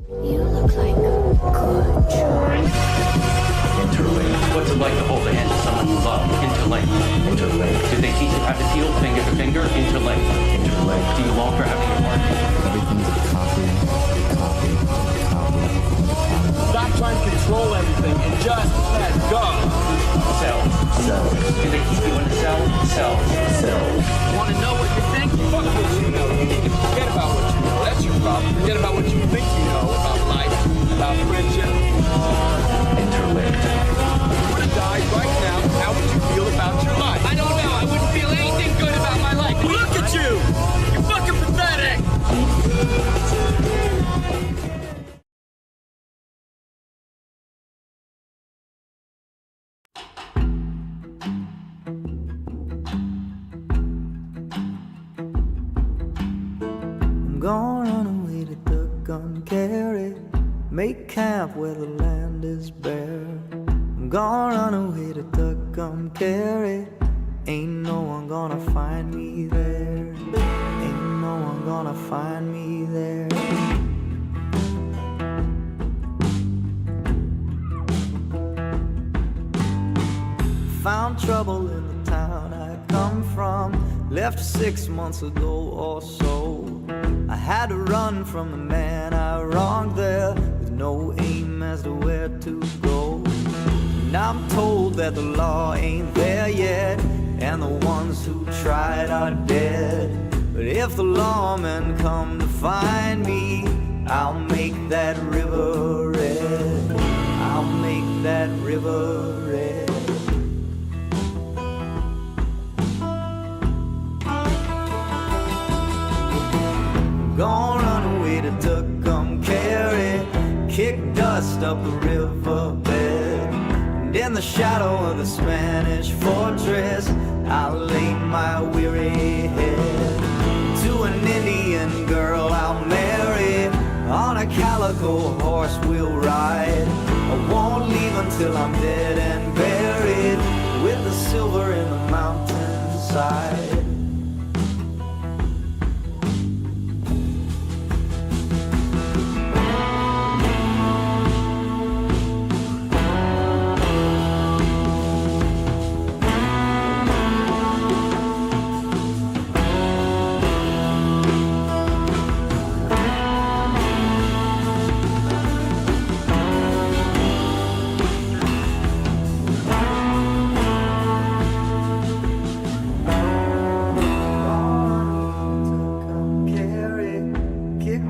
You look like a good choice. Interlink. What's it like to hold the hand of someone you love? Interlink. Interlink. Did they teach you how to feel finger to finger? Interlink. Interlink. Do you long for having your heart? Everything's a copy, a copy, a copy, a copy. Stop trying to control everything and just let go. Cells. Cells. Do they keep you in a cell? Cells. Cells. Want to know what you think? Fuck what you know. You need to forget about what you know. That's your problem. Forget about what you think you know about life, about friendship. Interlinked. If you were to die right now, how would you feel about your life? I don't know. I wouldn't feel anything good about my life. Look at you! You're fucking pathetic! I'm gonna run away to duck gun carry, make camp where the land is bare. I'm gonna run away to duck gun carry, ain't no one gonna find me there. Ain't no one gonna find me there. Found trouble in the town I come from, left 6 months ago or so. I had to run from the man I wronged there, with no aim as to where to go. And I'm told that the law ain't there yet, and the ones who tried are dead. But if the lawmen come to find me, I'll make that river red. I'll make that river red. Gonna run away to Tucumcari, kick dust up the riverbed, and in the shadow of the Spanish fortress, I'll lay my weary head. To an Indian girl I'll marry, on a calico horse we'll ride. I won't leave until I'm dead and buried, with the silver in the mountainside.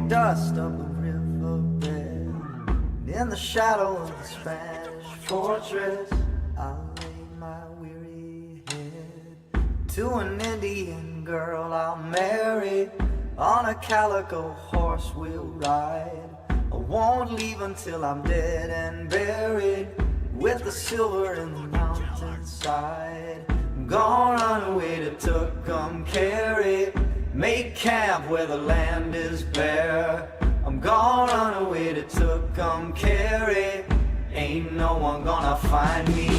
Dust up the riverbed, in the shadow of the Spanish fortress, I'll lay my weary head. To an Indian girl I'll marry, on a calico horse we'll ride. I won't leave until I'm dead and buried, with the silver in the mountainside. I'm gonna run away to Tucumcari, make camp where the land is bare. I'm gonna run away to Tucumcari, ain't no one gonna find me.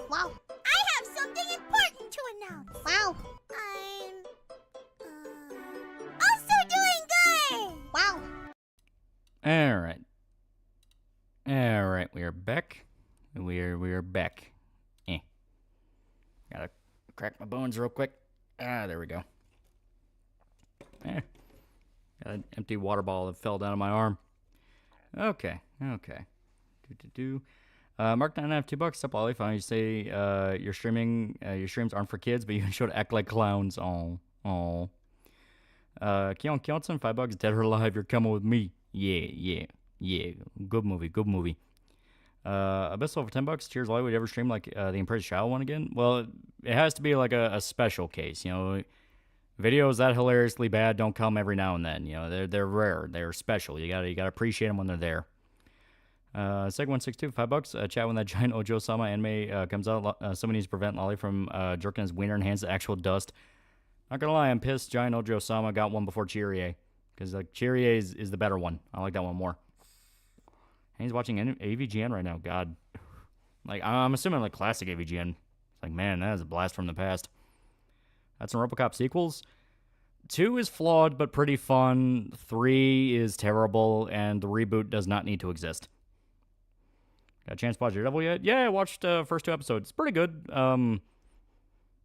Wow. I have something important to announce. Wow. I'm also doing good. Wow. All right, we are back. We are back. Gotta crack my bones real quick. There we go. Got an empty water bottle that fell down on my arm. Okay. Mark 9 $2. Up, Ollie. Finally, you say your streams aren't for kids, but you show to act like clowns. Keon Kionson, $5. Dead or alive, you're coming with me. Yeah. Good movie. Abyssal for $10. Cheers, Ollie. Would you ever stream like the Empress Child one again? Well, it has to be like a special case. You know, videos that hilariously bad don't come every now and then. You know, they're rare. They're special. You gotta appreciate them when they're there. Seg162, $5. Chat when that giant Ojo-sama anime comes out. Someone needs to prevent Lolly from jerking his wiener and hands to actual dust. Not gonna lie, I'm pissed giant Ojo-sama got one before Chirie. Because like Chirie is the better one. I like that one more. And he's watching AVGN right now. God. Like, I'm assuming like classic AVGN. It's like, man, that is a blast from the past. That's some ROBOCOP sequels. 2 is flawed, but pretty fun. 3 is terrible, and the reboot does not need to exist. Got a chance to watch Daredevil yet? Yeah, I watched the first 2 episodes. It's pretty good.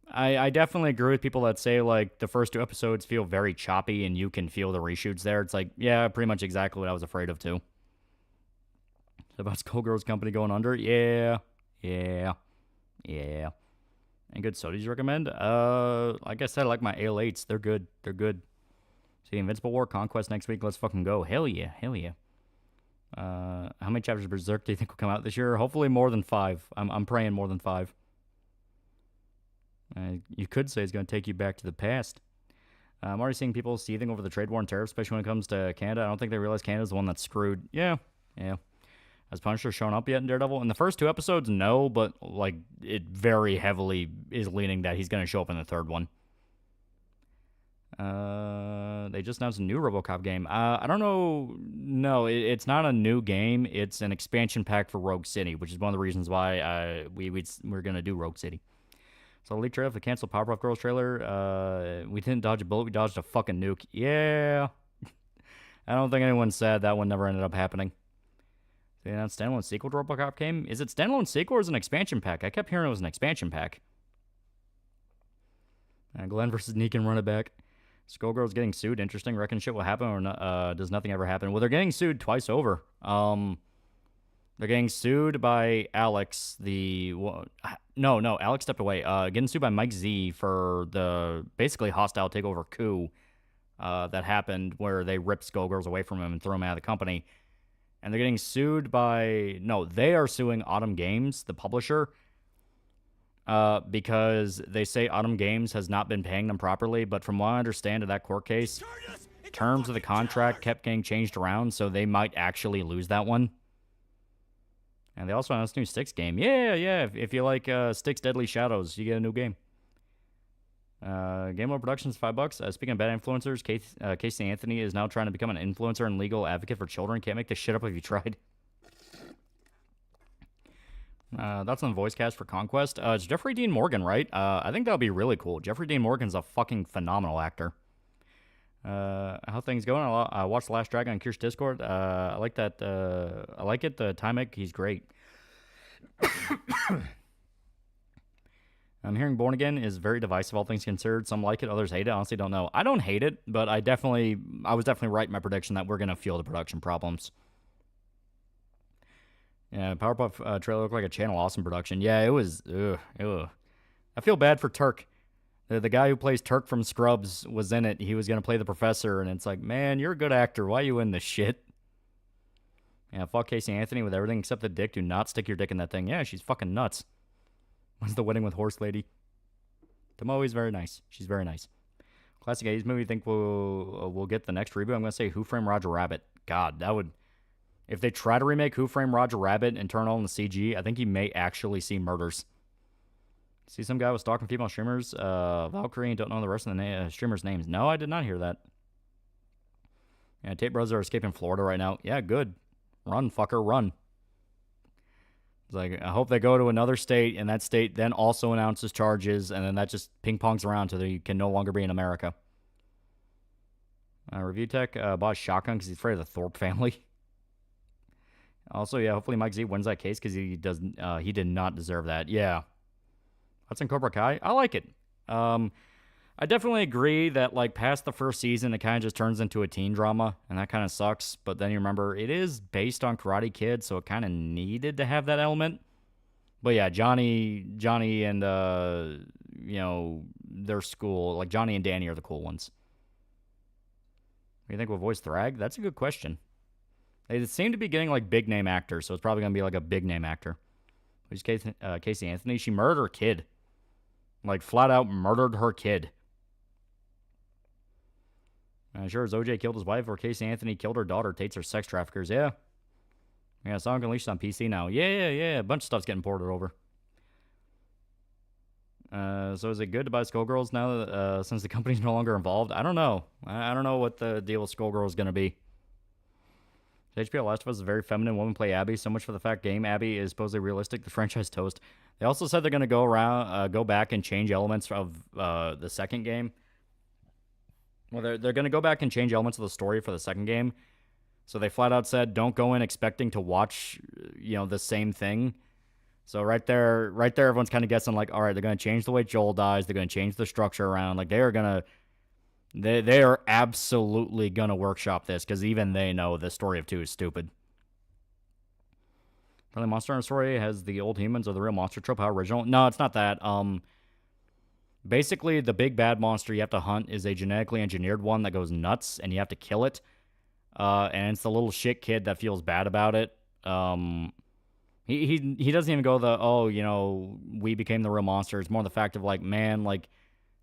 I definitely agree with people that say, like, the first 2 episodes feel very choppy, and you can feel the reshoots there. It's like, yeah, pretty much exactly what I was afraid of, too. So about Skullgirl's company going under? Yeah. And good sodas you recommend? Like I said, I like my Ale 8s. They're good. See, Invincible War Conquest next week. Let's fucking go. Hell yeah. How many chapters of Berserk do you think will come out this year? Hopefully more than 5. I'm praying more than 5. You could say it's going to take you back to the past. I'm already seeing people seething over the trade war and tariffs, especially when it comes to Canada. I don't think they realize Canada's the one that's screwed. Yeah. Has Punisher shown up yet in Daredevil? In the first 2 episodes, no, but like it very heavily is leaning that he's going to show up in the third one. They just announced a new RoboCop game. I don't know. No, it's not a new game. It's an expansion pack for Rogue City, which is one of the reasons why we're going to do Rogue City. So, leak trailer for the canceled Powerpuff Girls trailer. We didn't dodge a bullet. We dodged a fucking nuke. Yeah. I don't think anyone said that one never ended up happening. They announced standalone sequel to RoboCop game. Is it standalone sequel or is it an expansion pack? I kept hearing it was an expansion pack. Glenn versus Negan, run it back. Skullgirl's getting sued. Interesting. Reckon shit will happen or not, does nothing ever happen? Well, they're getting sued twice over. They're getting sued by Alex. No, Alex stepped away. Getting sued by Mike Z for the basically hostile takeover coup that happened where they ripped Skullgirls away from him and threw him out of the company. And they're getting sued by... No, they are suing Autumn Games, the publisher, because they say Autumn Games has not been paying them properly. But from what I understand of that court case, terms of the contract kept getting changed around, so they might actually lose that one. And they also announced a new Styx game. Yeah. If you like Styx Deadly Shadows, you get a new game. Game World Productions, $5. Speaking of bad influencers, Casey Anthony is now trying to become an influencer and legal advocate for children. Can't make this shit up if you tried. That's on the voice cast for Conquest. It's Jeffrey Dean Morgan, right? I think that would be really cool. Jeffrey Dean Morgan's a fucking phenomenal actor. How things going? I watched The Last Dragon on Kirsch Discord. I like that. I like it. The Tymek, he's great. I'm hearing Born Again is very divisive, all things considered. Some like it, others hate it. Honestly, don't know. I don't hate it, but I was definitely right in my prediction that we're going to feel the production problems. Yeah, Powerpuff trailer looked like a Channel Awesome production. Yeah, it was. Ugh. I feel bad for Turk. The guy who plays Turk from Scrubs was in it. He was going to play the professor, and it's like, man, you're a good actor. Why are you in this shit? Yeah, fuck Casey Anthony with everything except the dick. Do not stick your dick in that thing. Yeah, she's fucking nuts. When's the wedding with Horse Lady? Tomoe is very nice. She's very nice. Classic 80s movie. Think we'll get the next reboot? I'm going to say Who Framed Roger Rabbit. God, that would... If they try to remake Who Framed Roger Rabbit and turn all in the CG, I think you may actually see murders. See some guy was stalking female streamers. Valkyrie, don't know the rest of the streamers' names. No, I did not hear that. Yeah, Tate Brothers are escaping Florida right now. Yeah, good. Run, fucker, run. It's like, I hope they go to another state, and that state then also announces charges, and then that just ping-pongs around until they can no longer be in America. Review Tech bought a shotgun because he's afraid of the Thorpe family. Also, yeah, hopefully Mike Z wins that case because he did not deserve that. Yeah. Hudson Cobra Kai, I like it. I definitely agree that, like, past the first season, it kind of just turns into a teen drama, and that kind of sucks. But then you remember, it is based on Karate Kid, so it kind of needed to have that element. But yeah, Johnny and, you know, their school, like, Johnny and Danny are the cool ones. What do you think will voice Thrag? That's a good question. They seem to be getting, like, big-name actors, so it's probably going to be, like, a big-name actor. Who's Casey Anthony? She murdered her kid. Like, flat-out murdered her kid. Sure as OJ killed his wife or Casey Anthony killed her daughter, Tate's are sex traffickers. Yeah. Yeah, Sonic Unleashed on PC now. Yeah. A bunch of stuff's getting ported over. So is it good to buy Skullgirls now that, since the company's no longer involved? I don't know. I don't know what the deal with Skullgirls is going to be. HBO Last of Us is a very feminine woman play Abby. So much for the fact game Abby is supposedly realistic. The franchise toast. They also said they're going to go back and change elements of the second game. Well, they're going to go back and change elements of the story for the second game. So they flat out said, don't go in expecting to watch, you know, the same thing. So right there, everyone's kind of guessing, like, all right, they're going to change the way Joel dies. They're going to change the structure around. Like, they are absolutely going to workshop this because even they know the story of 2 is stupid. Probably Monster Hunter story has the old humans or the real monster trope. How original? No, it's not that. Basically, the big bad monster you have to hunt is a genetically engineered one that goes nuts, and you have to kill it. And it's the little shit kid that feels bad about it. He doesn't even go you know, we became the real monster. It's more the fact of, like, man, like,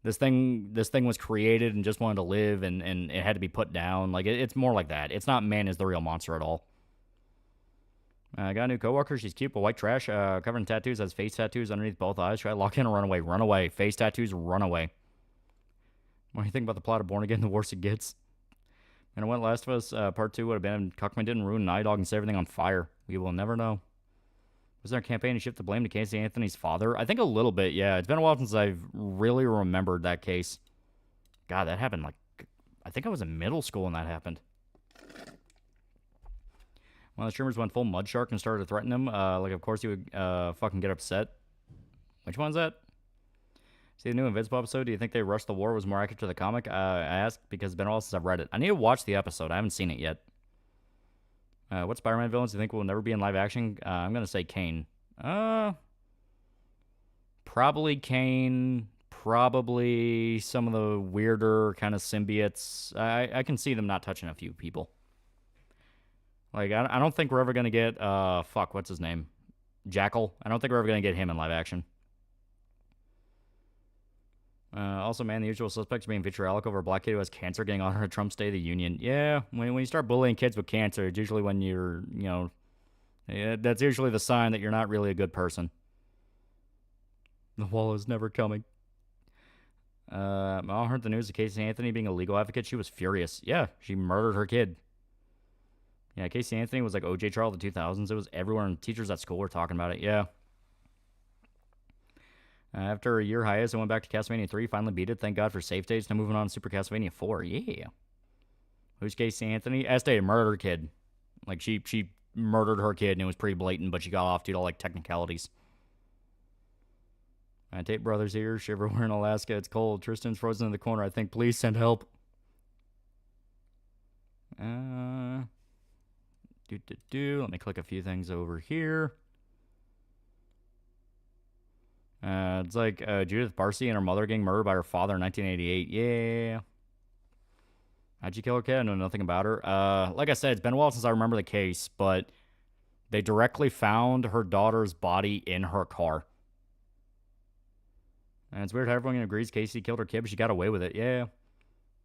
this thing was created and just wanted to live, and it had to be put down. Like, it's more like that. It's not man is the real monster at all. I got a new coworker. She's cute, but white trash. Covered in tattoos. Has face tattoos underneath both eyes. Try to lock in or run away. Run away. Face tattoos. Run away. What do you think about the plot of Born Again? The worse it gets. And what Last of Us Part 2 would have been. Cuckman didn't ruin Night Dog and set everything on fire. We will never know. Was there a campaign to shift the blame to Casey Anthony's father? I think a little bit, yeah. It's been a while since I've really remembered that case. God, that happened, like, I think I was in middle school when that happened. One of the streamers went full mud shark and started to threaten him. Like, of course he would fucking get upset. Which one's that? See the new Invincible episode? Do you think they rushed the war was more accurate to the comic? I asked because it's been a while since I've read it. I need to watch the episode. I haven't seen it yet. What Spider-Man villains do you think will never be in live action? I'm going to say Kane. Probably Kane. Probably some of the weirder kind of symbiotes. I can see them not touching a few people. Like, I don't think we're ever going to get, what's his name? Jackal. I don't think we're ever going to get him in live action. Also, man, the usual suspects being vitriolic over a black kid who has cancer getting on her Trump's State of the Union. Yeah, when you start bullying kids with cancer, it's usually when you're, you know, that's usually the sign that you're not really a good person. The wall is never coming. I heard the news of Casey Anthony being a legal advocate. She was furious. Yeah, she murdered her kid. Yeah, Casey Anthony was like OJ trial of the 2000s. It was everyone, teachers at school were talking about it. Yeah. After a year hiatus, I went back to Castlevania 3, finally beat it. Thank God for safe days. Now moving on to Super Castlevania 4. Yeah. Who's Casey Anthony? Estate murdered her kid. Like, she murdered her kid, and it was pretty blatant, but she got off due to, like, technicalities. Tate Brothers here. Shiver, we're in Alaska. It's cold. Tristan's frozen in the corner. I think. Please send help. Let me click a few things over here. It's like Judith Barcy and her mother getting murdered by her father in 1988. Yeah. How'd you kill her kid? I know nothing about her. Like I said, it's been a while since I remember the case, but they directly found her daughter's body in her car. And it's weird how everyone agrees Casey killed her kid, but she got away with it. Yeah.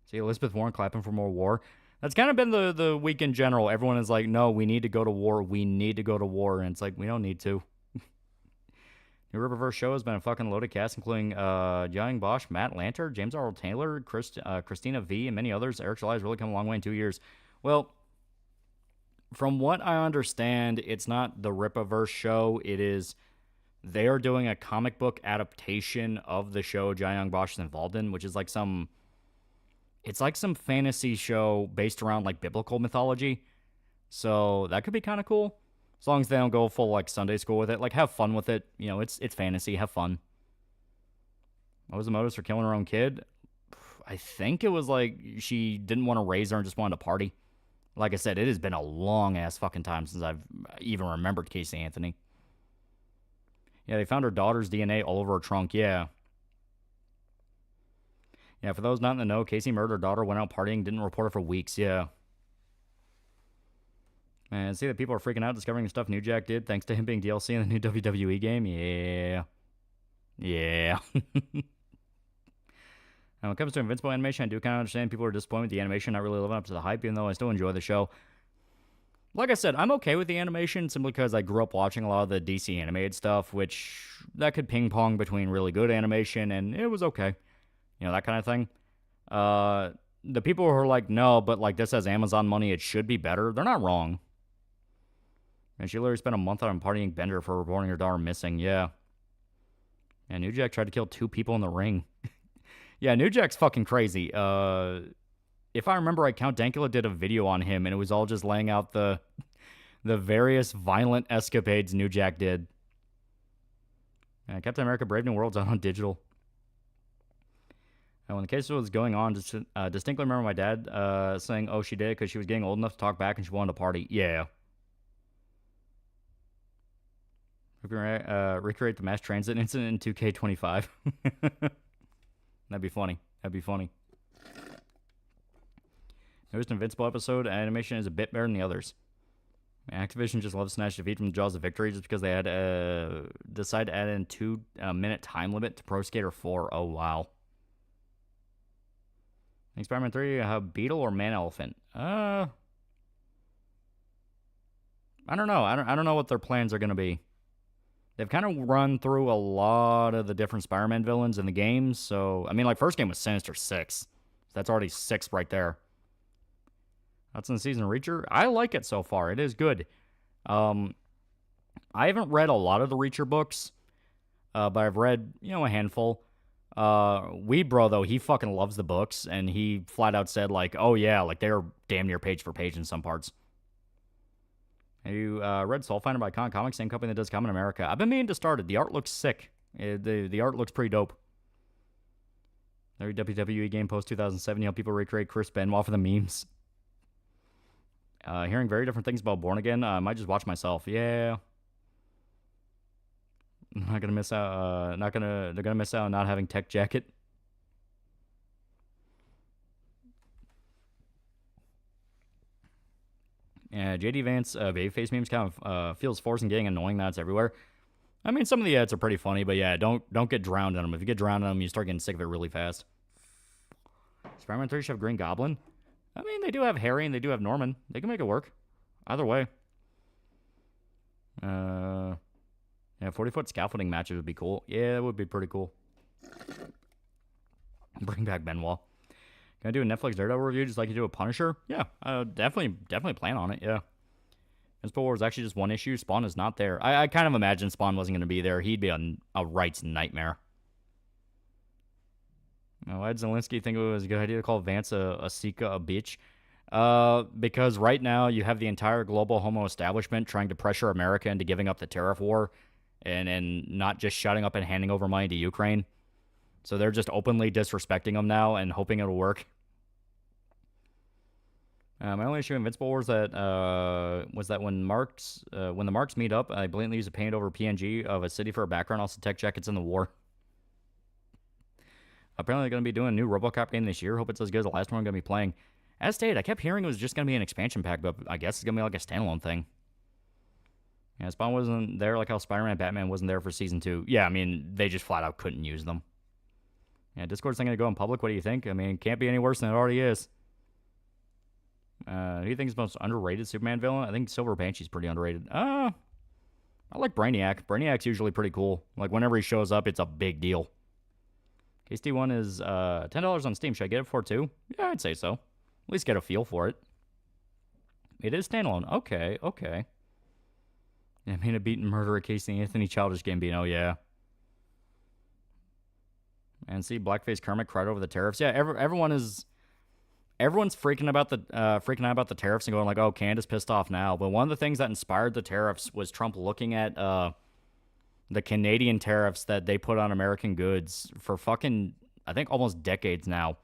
See, Elizabeth Warren clapping for more war. That's kind of been the week in general. Everyone is like, no, we need to go to war. We need to go to war. And it's like, we don't need to. New Riververse show has been a fucking loaded cast, including Young Bosch, Matt Lanter, James Earl Taylor, Christina V, and many others. Eric July has really come a long way in 2 years. Well, From what I understand, it's not the Rippaverse show. It is they are doing a comic book adaptation of the show Jai Young Bosch is involved in, which is like some fantasy show based around like biblical mythology. So that could be kind of cool. As long as they don't go full like Sunday school with it. Like have fun with it. You know, it's fantasy, have fun. What was the motives for killing her own kid? I think it was like she didn't want to raise her and just wanted to party. Like I said, it has been a long-ass fucking time since I've even remembered Casey Anthony. Yeah, they found her daughter's DNA all over her trunk, yeah. Yeah, for those not in the know, Casey murdered her daughter, went out partying, didn't report her for weeks, yeah. Man, see that people are freaking out discovering the stuff New Jack did thanks to him being DLC in the new WWE game? Yeah. Yeah. When it comes to Invincible animation, I do kind of understand people are disappointed with the animation not really living up to the hype, even though I still enjoy the show. Like I said, I'm okay with the animation simply because I grew up watching a lot of the DC animated stuff, which that could ping pong between really good animation and it was okay. You know, that kind of thing. The people who are like, no, but like this has Amazon money, it should be better. They're not wrong. And she literally spent a month on partying Bender for reporting her daughter missing. Yeah. And New Jack tried to kill 2 people in the ring. Yeah, New Jack's fucking crazy. If I remember right, Count Dankula did a video on him, and it was all just laying out the various violent escapades New Jack did. Captain America Brave New World's out on digital. And when the case was going on, just distinctly remember my dad saying, oh, she did because she was getting old enough to talk back and she wanted to party. Yeah. Recreate the mass transit incident in 2K25. That'd be funny. That'd be funny. Newest Invincible episode, animation is a bit better than the others. Activision just loves to snatch defeat from the jaws of victory just because they had decided to add in 2-minute time limit to Pro Skater 4. Oh, wow. Spider-Man 3, Beetle or Man Elephant? I don't know. I don't know what their plans are going to be. They've kind of run through a lot of the different Spider-Man villains in the games. So, I mean, like, first game was Sinister 6. So that's already 6 right there. That's in the season of Reacher. I like it so far. It is good. I haven't read a lot of the Reacher books. But I've read, a handful. Weed Bro, though, he fucking loves the books. And he flat out said, like, oh, yeah, like, they're damn near page for page in some parts. Have you read Soulfinder by Con Comics, same company that does Common America? I've been meaning to start it. The art looks sick. The art looks pretty dope. Every WWE game post 2007, people recreate Chris Benoit for the memes. Hearing very different things about Born Again. I might just watch myself. Yeah. I'm not gonna miss out. They're gonna miss out on not having Tech Jacket. JD Vance babyface memes kind of feels forced and getting annoying. That's everywhere. I mean, some of the ads are pretty funny, but yeah, don't get drowned in them. If you get drowned in them, you start getting sick of it really fast. Spider-Man 3 should have Green Goblin. I mean, they do have Harry and they do have Norman. They can make it work. Either way. Yeah, 40-foot scaffolding matches would be cool. Yeah, it would be pretty cool. Bring back Benoit. Can I do a Netflix Daredevil review just like you do a Punisher? Yeah, definitely plan on it, yeah. Invincible War is actually just one issue. Spawn is not there. I kind of imagined Spawn wasn't going to be there. He'd be a Wright's nightmare. Why did Zelensky think it was a good idea to call Vance a Sika a bitch? Because right now you have the entire global homo establishment trying to pressure America into giving up the tariff war and not just shutting up and handing over money to Ukraine. So they're just openly disrespecting them now and hoping it'll work. My only issue in Invincible War was that when the Marks meet up, I blatantly use a paint over PNG of a city for a background. Also, Tech Jackets in the war. Apparently, they're going to be doing a new RoboCop game this year. Hope it's as good as the last one I'm going to be playing. As stated, I kept hearing it was just going to be an expansion pack, but I guess it's going to be like a standalone thing. Yeah, Spawn wasn't there like how Spider-Man Batman wasn't there for Season 2. Yeah, I mean, they just flat out couldn't use them. Yeah, Discord's thinking to go in public. What do you think? I mean, it can't be any worse than it already is. Who do you think is the most underrated Superman villain? I think Silver Banshee's pretty underrated. I like Brainiac. Brainiac's usually pretty cool. Like, whenever he shows up, it's a big deal. KST1 is $10 on Steam. Should I get it for it too? Yeah, I'd say so. At least get a feel for it. It is standalone. Okay, okay. Yeah, I mean, a beaten murderer case in the Anthony Childish Gambino, yeah. And see, Blackface Kermit cried over the tariffs. Yeah, everyone's freaking out about the tariffs and going like, "Oh, Canada's pissed off now." But one of the things that inspired the tariffs was Trump looking at the Canadian tariffs that they put on American goods for fucking, I think, almost decades now,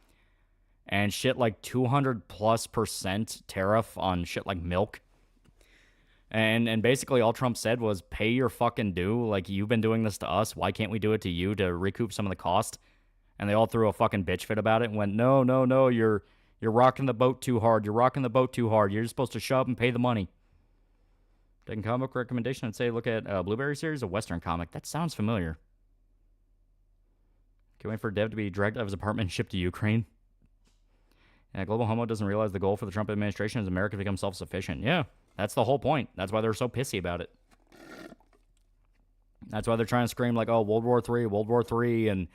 and shit like 200+% tariff on shit like milk. And basically all Trump said was, pay your fucking due. Like, you've been doing this to us. Why can't we do it to you to recoup some of the cost? And they all threw a fucking bitch fit about it and went, no, you're rocking the boat too hard. You're rocking the boat too hard. You're just supposed to shove and pay the money. Taking comic book recommendation, I'd say look at Blueberry series, a Western comic. That sounds familiar. Can't wait for Dev to be dragged out of his apartment and shipped to Ukraine. Yeah, Global Homo doesn't realize the goal for the Trump administration is America to become self-sufficient. Yeah. That's the whole point. That's why they're so pissy about it. That's why they're trying to scream like, oh, World War III, and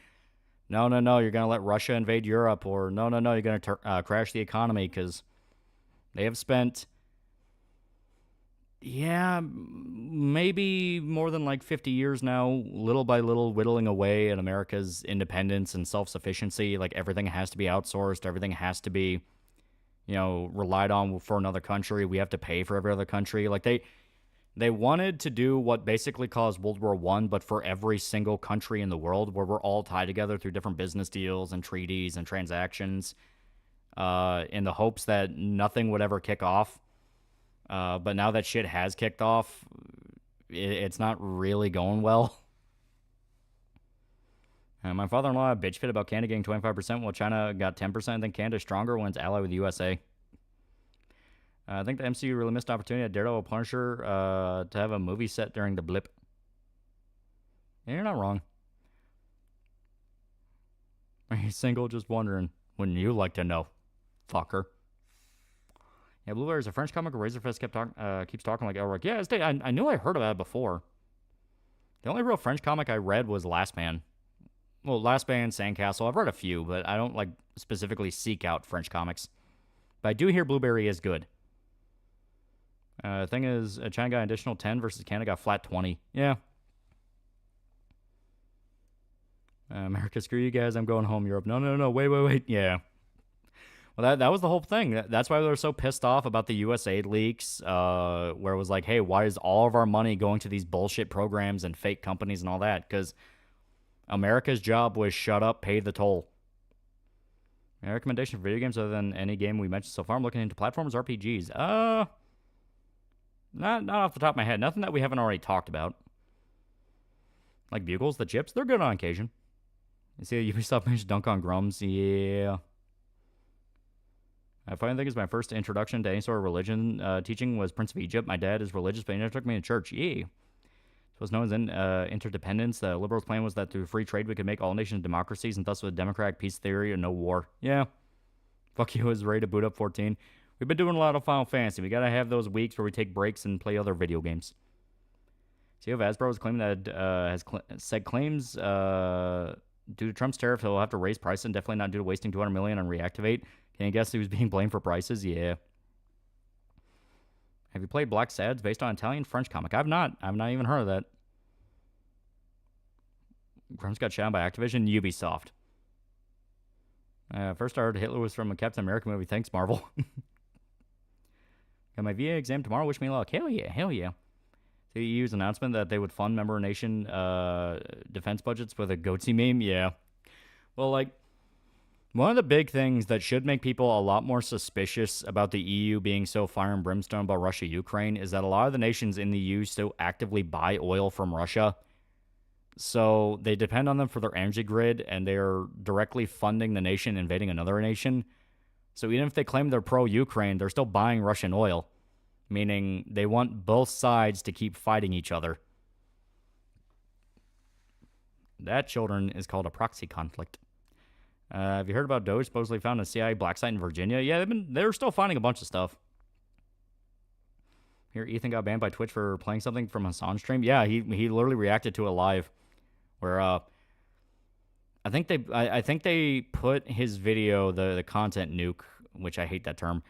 no, you're going to let Russia invade Europe, or no, you're going to crash the economy, because they have spent, maybe more than like 50 years now, little by little, whittling away at America's independence and self-sufficiency. Like, everything has to be outsourced. Everything has to be, relied on for another country. We have to pay for every other country. Like, they wanted to do what basically caused World War I, but for every single country in the world, where we're all tied together through different business deals and treaties and transactions, in the hopes that nothing would ever kick off. But now that shit has kicked off, it's not really going well. My father-in-law bitch fit about Canada getting 25%, while China got 10%. I think Canada's stronger when it's allied with the USA. I think the MCU really missed an opportunity at Daredevil Punisher to have a movie set during the blip. Yeah, you're not wrong. Are you single? Just wondering. Wouldn't you like to know, fucker? Yeah, Blue Bear is a French comic. Razorfist keeps talking like Elric. Yeah, I knew I heard about it before. The only real French comic I read was Last Man. Well, Last Man, Sandcastle. I've read a few, but I don't like specifically seek out French comics. But I do hear Blueberry is good. Thing is, China got an additional 10 versus Canada got flat 20. Yeah. America, screw you guys. I'm going home. Europe. No. Wait. Yeah. Well, that was the whole thing. That's why they were so pissed off about the USAID leaks, where it was like, hey, why is all of our money going to these bullshit programs and fake companies and all that? Because America's job was shut up, pay the toll. My recommendation for video games other than any game we mentioned so far, I'm looking into platforms, RPGs. Not off the top of my head. Nothing that we haven't already talked about. Like Bugles, the chips, they're good on occasion. You see Ubisoft managed to dunk on Grums? Yeah. I finally think it's my first introduction to any sort of religion teaching was Prince of Egypt. My dad is religious, but he never took me to church. Yeah. So it's known as interdependence. The liberals' plan was that through free trade we could make all nations democracies, and thus with democratic peace theory and no war. Yeah. Fuck you, is ready to boot up 14. We've been doing a lot of Final Fantasy. We gotta have those weeks where we take breaks and play other video games. See if Hasbro is claiming that said claims due to Trump's tariff he'll have to raise prices, and definitely not due to wasting $200 million on Reactivate. Can you guess who's being blamed for prices? Yeah. Have you played Black Sads based on Italian-French comic? I've not even heard of that. Grum's got shot down by Activision, Ubisoft. First I heard Hitler was from a Captain America movie. Thanks, Marvel. Got my VA exam tomorrow. Wish me luck. Hell yeah. The EU's announcement that they would fund member nation defense budgets with a goatsy meme. Yeah. Well, like, one of the big things that should make people a lot more suspicious about the EU being so fire and brimstone about Russia-Ukraine is that a lot of the nations in the EU still actively buy oil from Russia. So they depend on them for their energy grid, and they are directly funding the nation invading another nation. So even if they claim they're pro-Ukraine, they're still buying Russian oil, meaning they want both sides to keep fighting each other. That, children, is called a proxy conflict. Have you heard about Doge supposedly found a CIA black site in Virginia? Yeah, they're still finding a bunch of stuff. Here, Ethan got banned by Twitch for playing something from Hassan's stream. Yeah, he literally reacted to it live, where I think they put his video, the content nuke, which I hate that term,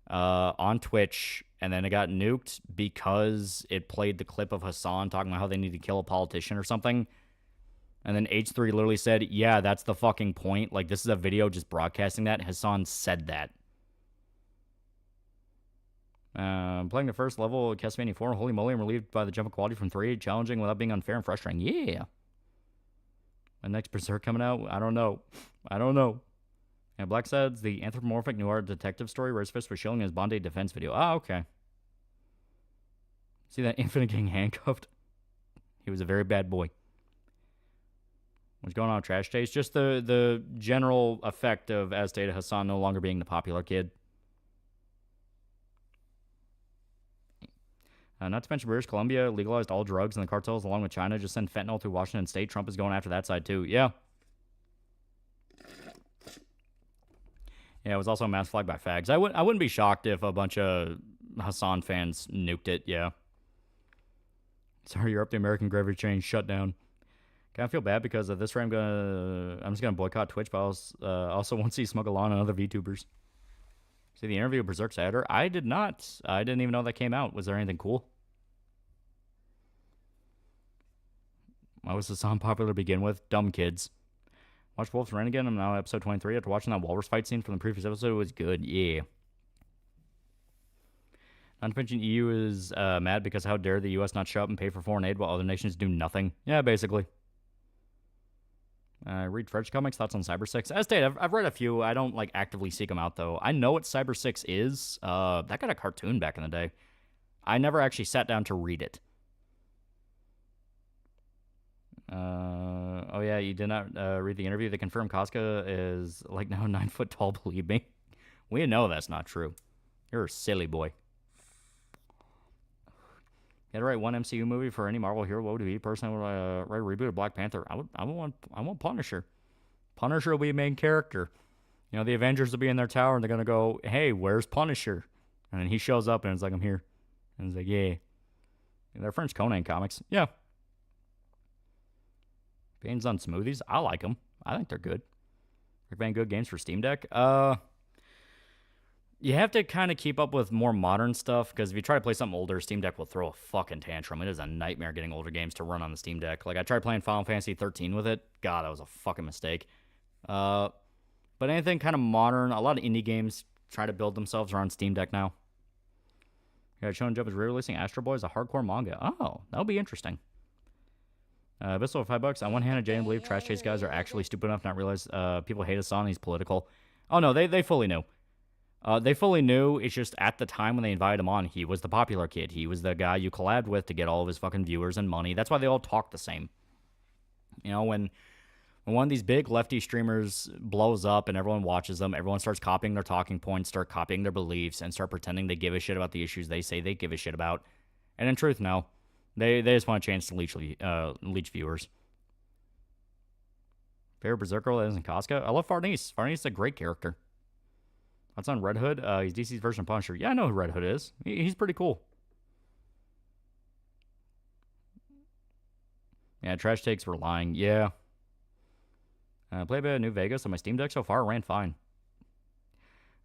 on Twitch, and then it got nuked because it played the clip of Hassan talking about how they need to kill a politician or something. And then H3 literally said, yeah, that's the fucking point. Like, this is a video just broadcasting that. Hassan said that. Playing the first level of Castlevania 4. Holy moly, I'm relieved by the jump of quality from 3. Challenging without being unfair and frustrating. Yeah. My next Berserk coming out? I don't know. And Black says the anthropomorphic noir detective story where his fist was shilling his Bondi defense video. Ah, okay. See that Infinite getting handcuffed? He was a very bad boy. What's going on with Trash Taste? Just the general effect of, as stated, Hassan no longer being the popular kid. Not to mention British Columbia legalized all drugs, and the cartels, along with China, just send fentanyl through Washington State. Trump is going after that side, too. Yeah. Yeah, it was also a mass flag by fags. I wouldn't be shocked if a bunch of Hassan fans nuked it, yeah. Sorry, Europe, the American gravity train shut down. Kind of feel bad because at this rate I'm just gonna boycott Twitch, but I also won't see Smuggleon and other VTubers. See the interview with Berserk's editor? I did not. I didn't even know that came out. Was there anything cool? Why was Hassan popular to begin with? Dumb kids. Watch Wolf's Rain again. I'm now at episode 23. After watching that walrus fight scene from the previous episode, it was good. Yeah. Not to mention EU is mad because how dare the US not show up and pay for foreign aid while other nations do nothing. Yeah, basically. Read French comics. Thoughts on Cyber 6? As stated, I've read a few. I don't like actively seek them out though. I know what Cyber 6 is. That got a cartoon back in the day. I never actually sat down to read it. Oh yeah, you did not read the interview. They confirmed Casca is like now 9 foot tall. Believe me, we know that's not true. You're a silly boy. You had to write one MCU movie for any Marvel hero. What would it be? Personally, I would write a reboot of Black Panther. I want Punisher. Punisher will be a main character. You know, the Avengers will be in their tower and they're gonna go, "Hey, where's Punisher?" And then he shows up and it's like, "I'm here," and it's like, "Yeah." And they're French Conan comics. Yeah. Pains on smoothies. I like them. I think they're good. Recommend good games for Steam Deck. You have to kind of keep up with more modern stuff, because if you try to play something older, Steam Deck will throw a fucking tantrum. It is a nightmare getting older games to run on the Steam Deck. Like, I tried playing Final Fantasy 13 with it. God, that was a fucking mistake. But anything kind of modern, a lot of indie games try to build themselves around Steam Deck now. Yeah, Shonen Jump is re-releasing Astro Boy as a hardcore manga. Oh, that'll be interesting. Abyssal for $5. On one hand, I genuinely believe Trash Chase guys are actually stupid enough to not realize people hate Hassan. He's political. Oh, no, they fully knew. They fully knew. It's just at the time when they invited him on, he was the popular kid. He was the guy you collabed with to get all of his fucking viewers and money. That's why they all talk the same. You know, when one of these big lefty streamers blows up and everyone watches them, everyone starts copying their talking points, start copying their beliefs, and start pretending they give a shit about the issues they say they give a shit about. And in truth, no. They just want a chance to leech viewers. Favorite Berserker that isn't Casca? I love Farnese. Farnese is a great character. That's on Red Hood. He's DC's version of Punisher. Yeah, I know who Red Hood is. He's pretty cool. Yeah, Trash Takes were lying. Yeah. Played a bit of New Vegas on my Steam Deck so far. Ran fine.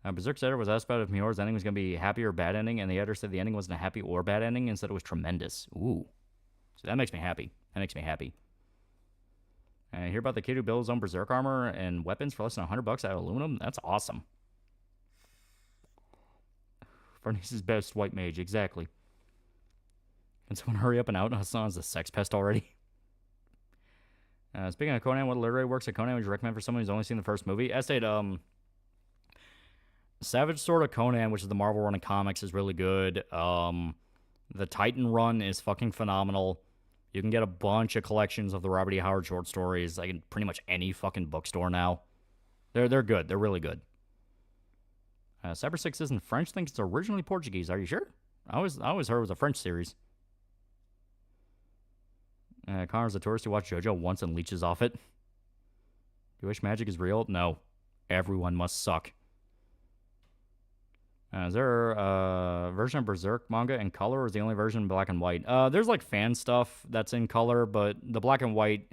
Berserk's editor was asked about if Mior's ending was going to be happy or bad ending, and the editor said the ending wasn't a happy or bad ending, and said it was tremendous. Ooh. So that makes me happy. That makes me happy. Hear about the kid who built his own Berserk armor and weapons for less than $100 out of aluminum? That's awesome. Farnese's best white mage, exactly. Can someone hurry up and out? Hassan's a sex pest already. Speaking of Conan, what literary works of Conan would you recommend for someone who's only seen the first movie? Essay, Savage Sword of Conan, which is the Marvel run of comics, is really good. The Titan run is fucking phenomenal. You can get a bunch of collections of the Robert E. Howard short stories, like in pretty much any fucking bookstore now. They're good. They're really good. Cyber 6 isn't French. I think it's originally Portuguese. Are you sure? I always heard it was a French series. Connor's a tourist who watched JoJo once and leeches off it. Do you wish magic is real? No. Everyone must suck. Is there a version of Berserk manga in color, or is the only version in black and white? There's like fan stuff that's in color, but the black and white...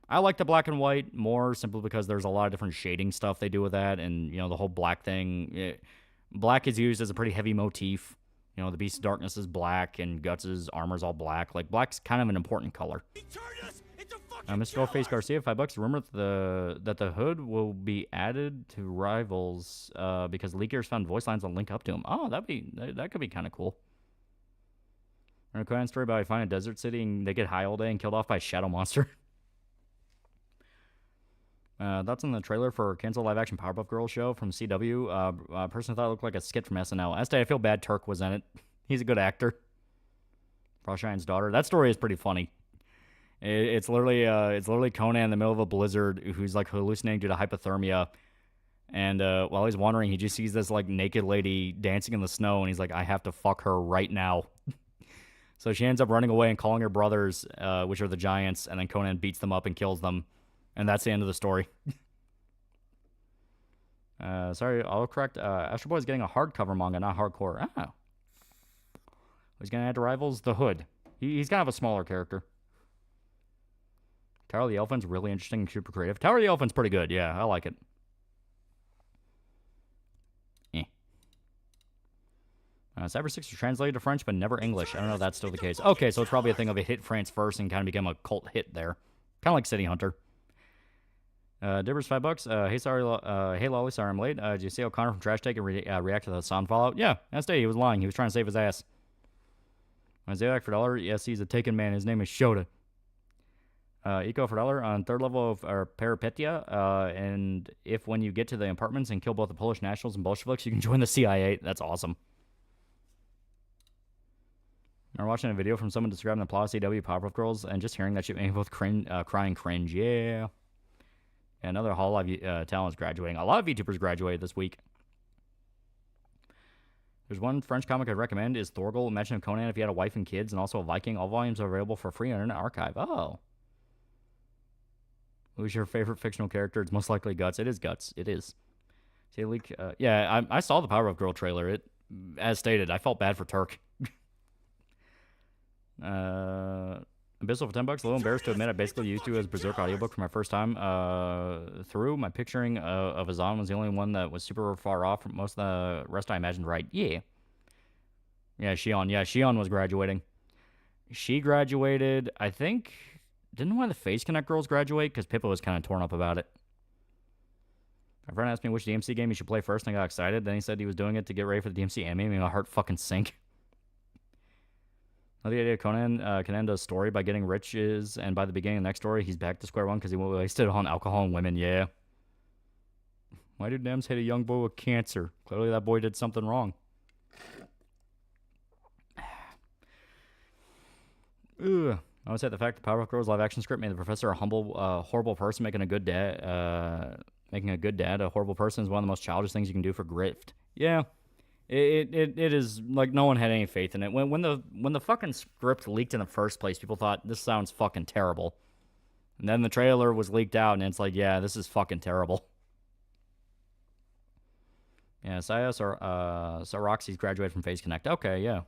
I like the black and white more simply because there's a lot of different shading stuff they do with that, and, you know, the whole black thing... Black is used as a pretty heavy motif. You know, the Beast of Darkness is black, and Guts' armor's all black. Like, black's kind of an important color. Mr. Goldface Garcia, $5. Rumor that the hood will be added to Rivals because leakers found voice lines will link up to him. Oh, that could be kind of cool. A Conan story about how you find a desert city and they get high all day and killed off by a shadow monster. That's in the trailer for canceled live-action Powerpuff Girls show from CW. A person thought it looked like a skit from SNL. I feel bad Turk was in it. He's a good actor. Frostshine's daughter. That story is pretty funny. It's literally Conan in the middle of a blizzard who's like hallucinating due to hypothermia. And while he's wandering, he just sees this like naked lady dancing in the snow, and he's like, I have to fuck her right now. So she ends up running away and calling her brothers, which are the giants, and then Conan beats them up and kills them. And that's the end of the story. Sorry, autocorrect. Astro Boy is getting a hardcover manga, not hardcore. Oh. He's going to add to Rivals the Hood. He's kind of a smaller character. Tower of the Elephant's really interesting and super creative. Tower of the Elephant's pretty good. Yeah, I like it. Cyber 6 was translated to French, but never English. I don't know if that's still the case. Okay, so it's probably a thing of it hit France first and kind of became a cult hit there. Kind of like City Hunter. Dibbers, $5. Hey Lolly, sorry I'm late. Did you see O'Connor from Trash Take and react to the sound fallout? Yeah, that's day. He was lying. He was trying to save his ass. Zayek for $1. Yes, he's a taken man. His name is Shota. Eco for $1 on third level of Peripetia. And if when you get to the apartments and kill both the Polish nationals and Bolsheviks, you can join the CIA. That's awesome. I'm watching a video from someone describing the plot of CW Powerpuff Girls and just hearing that shit made me both crying cringe. Yeah. Another Hololive talent is graduating. A lot of VTubers graduated this week. There's one French comic I'd recommend is Thorgal. Imagine if Conan if he had a wife and kids and also a Viking. All volumes are available for free on Internet Archive. Oh. Who's your favorite fictional character? It's most likely Guts. It is Guts. It is. See, leak. Yeah, I saw the Powerpuff Girl trailer. It, as stated, I felt bad for Turk. Abyssal for $10. A little embarrassed to admit I basically used to as Berserk audiobook for my first time through. My picturing of Azan was the only one that was super far off from most of the rest I imagined right. Yeah. Yeah, Shion. Yeah, Shion was graduating. She graduated, I think... Didn't one of the Face Connect girls graduate? Because Pippa was kind of torn up about it. My friend asked me which DMC game he should play first, and I got excited. Then he said he was doing it to get ready for the DMC anime, and my heart fucking sank. The idea Conan can end a story by getting riches, and by the beginning of the next story, he's back to square one because he wasted on alcohol and women. Yeah. Why did Dems hit a young boy with cancer? Clearly that boy did something wrong. Ugh. I would say the fact that Powerpuff Girls live action script made the professor a humble, horrible person, making a good dad. A horrible person is one of the most childish things you can do for grift. Yeah. It is like no one had any faith in it. When the fucking script leaked in the first place, people thought this sounds fucking terrible. And then the trailer was leaked out, and it's like, yeah, this is fucking terrible. Yeah, Sayas or Roxy's graduated from Phase Connect. Okay, yeah.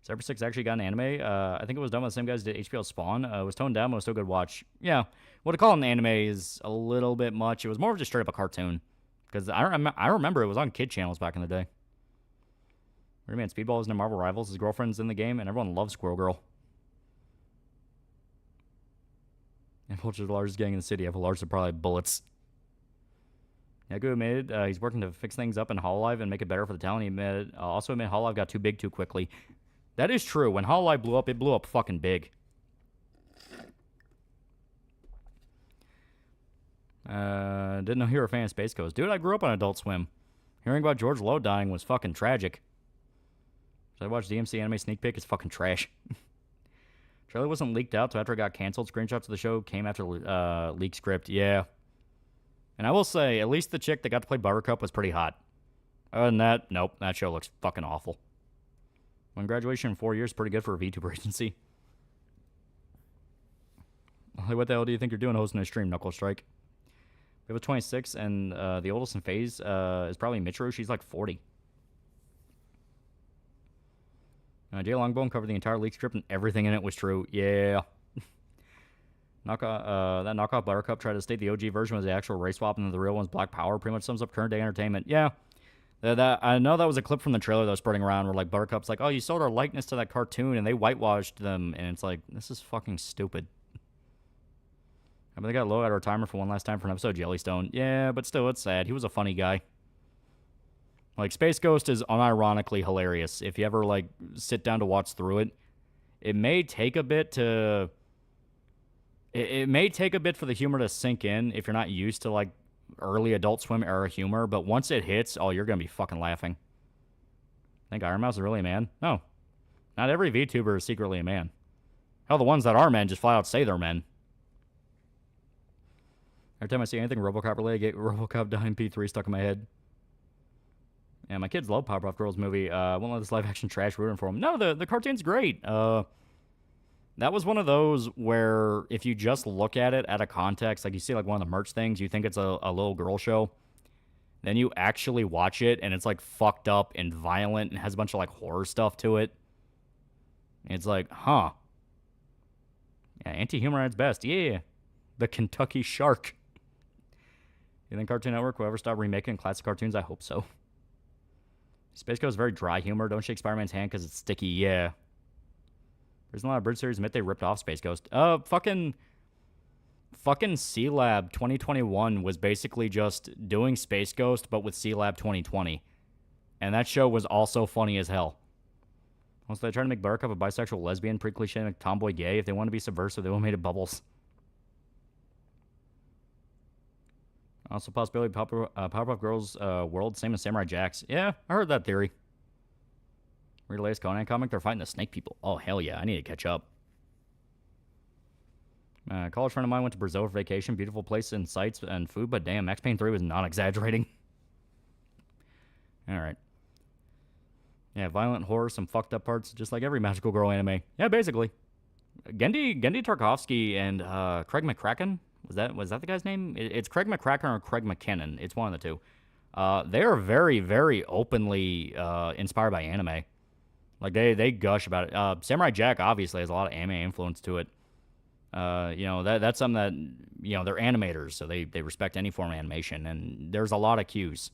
Cyber 6 actually got an anime. I think it was done by the same guys that did HBO Spawn. It was toned down, but it was still a good watch. Yeah, what to call an anime is a little bit much. It was more of just straight up a cartoon. Because I remember it was on kid channels back in the day. Man, Speedball isn't a Marvel Rivals. His girlfriend's in the game, and everyone loves Squirrel Girl. And Vulture's the largest gang in the city. Have a large supply of bullets. Yagu admitted he's working to fix things up in Hololive and make it better for the talent. He also admitted Hololive got too big too quickly. That is true. When Hololive blew up, it blew up fucking big. Didn't know you were a fan of Space Coast. Dude, I grew up on Adult Swim. Hearing about George Lowe dying was fucking tragic. So I watched DMC anime sneak peek. It's fucking trash. Trailer wasn't leaked out, so after it got canceled, screenshots of the show came after leaked script. Yeah. And I will say, at least the chick that got to play Buttercup was pretty hot. Other than that, nope, that show looks fucking awful. When graduation in 4 years, pretty good for a VTuber agency. What the hell do you think you're doing hosting a stream, Knuckle Strike? We have a 26, and the oldest in phase is probably Michiru. She's like 40. Jay Longbone covered the entire leak script, and everything in it was true. Yeah. That knockoff Buttercup tried to state the OG version was the actual race swap, and the real one's Black Power. Pretty much sums up current day entertainment. Yeah. I know that was a clip from the trailer that was spreading around where, like, Buttercup's like, oh, you sold our likeness to that cartoon, and they whitewashed them, and it's like, this is fucking stupid. I mean, they got Low out of retirement for one last time for an episode of Jellystone. Yeah, but still, it's sad. He was a funny guy. Like, Space Ghost is unironically hilarious. If you ever, like, sit down to watch through it, it may take a bit to... It may take a bit for the humor to sink in if you're not used to, like, early Adult Swim era humor, but once it hits, oh, you're gonna be fucking laughing. Think Iron Mouse is really a man? No. Not every VTuber is secretly a man. Hell, the ones that are men just flat out say they're men. Every time I see anything RoboCop related, I get RoboCop Dying P3 stuck in my head. Yeah, my kids love Powerpuff Girls movie. Won't let this live action trash ruin for them. No, the cartoon's great. That was one of those where if you just look at it out of context, like you see like one of the merch things, you think it's a little girl show. Then you actually watch it, and it's like fucked up and violent and has a bunch of like horror stuff to it. And it's like, huh. Yeah, anti-humor at its best. Yeah. The Kentucky Shark. You think Cartoon Network will ever stop remaking classic cartoons? I hope so. Space Ghost is very dry humor. Don't shake Spider-Man's hand because it's sticky. Yeah. There's a lot of Bird series admit they ripped off Space Ghost. Fucking C-Lab 2021 was basically just doing Space Ghost, but with C-Lab 2020. And that show was also funny as hell. Once they tried to make Buttercup a bisexual lesbian, pre-cliche, like tomboy gay, if they want to be subversive, they would have made it Bubbles. Also, possibility Powerpuff Girls world, same as Samurai Jack's. Yeah, I heard that theory. Read the latest Conan comic, they're fighting the snake people. Oh, hell yeah, I need to catch up. A college friend of mine went to Brazil for vacation. Beautiful place and sights and food, but damn, Max Payne 3 was not exaggerating. Alright. Yeah, violent horror, some fucked up parts, just like every magical girl anime. Yeah, basically. Gendy Tarkovsky and Craig McCracken? Was that the guy's name? It's Craig McCracken or Craig McKinnon. It's one of the two. They are very, very openly inspired by anime. Like, they gush about it. Samurai Jack obviously has a lot of anime influence to it. You know, that's something that, you know, they're animators, so they respect any form of animation, and there's a lot of cues.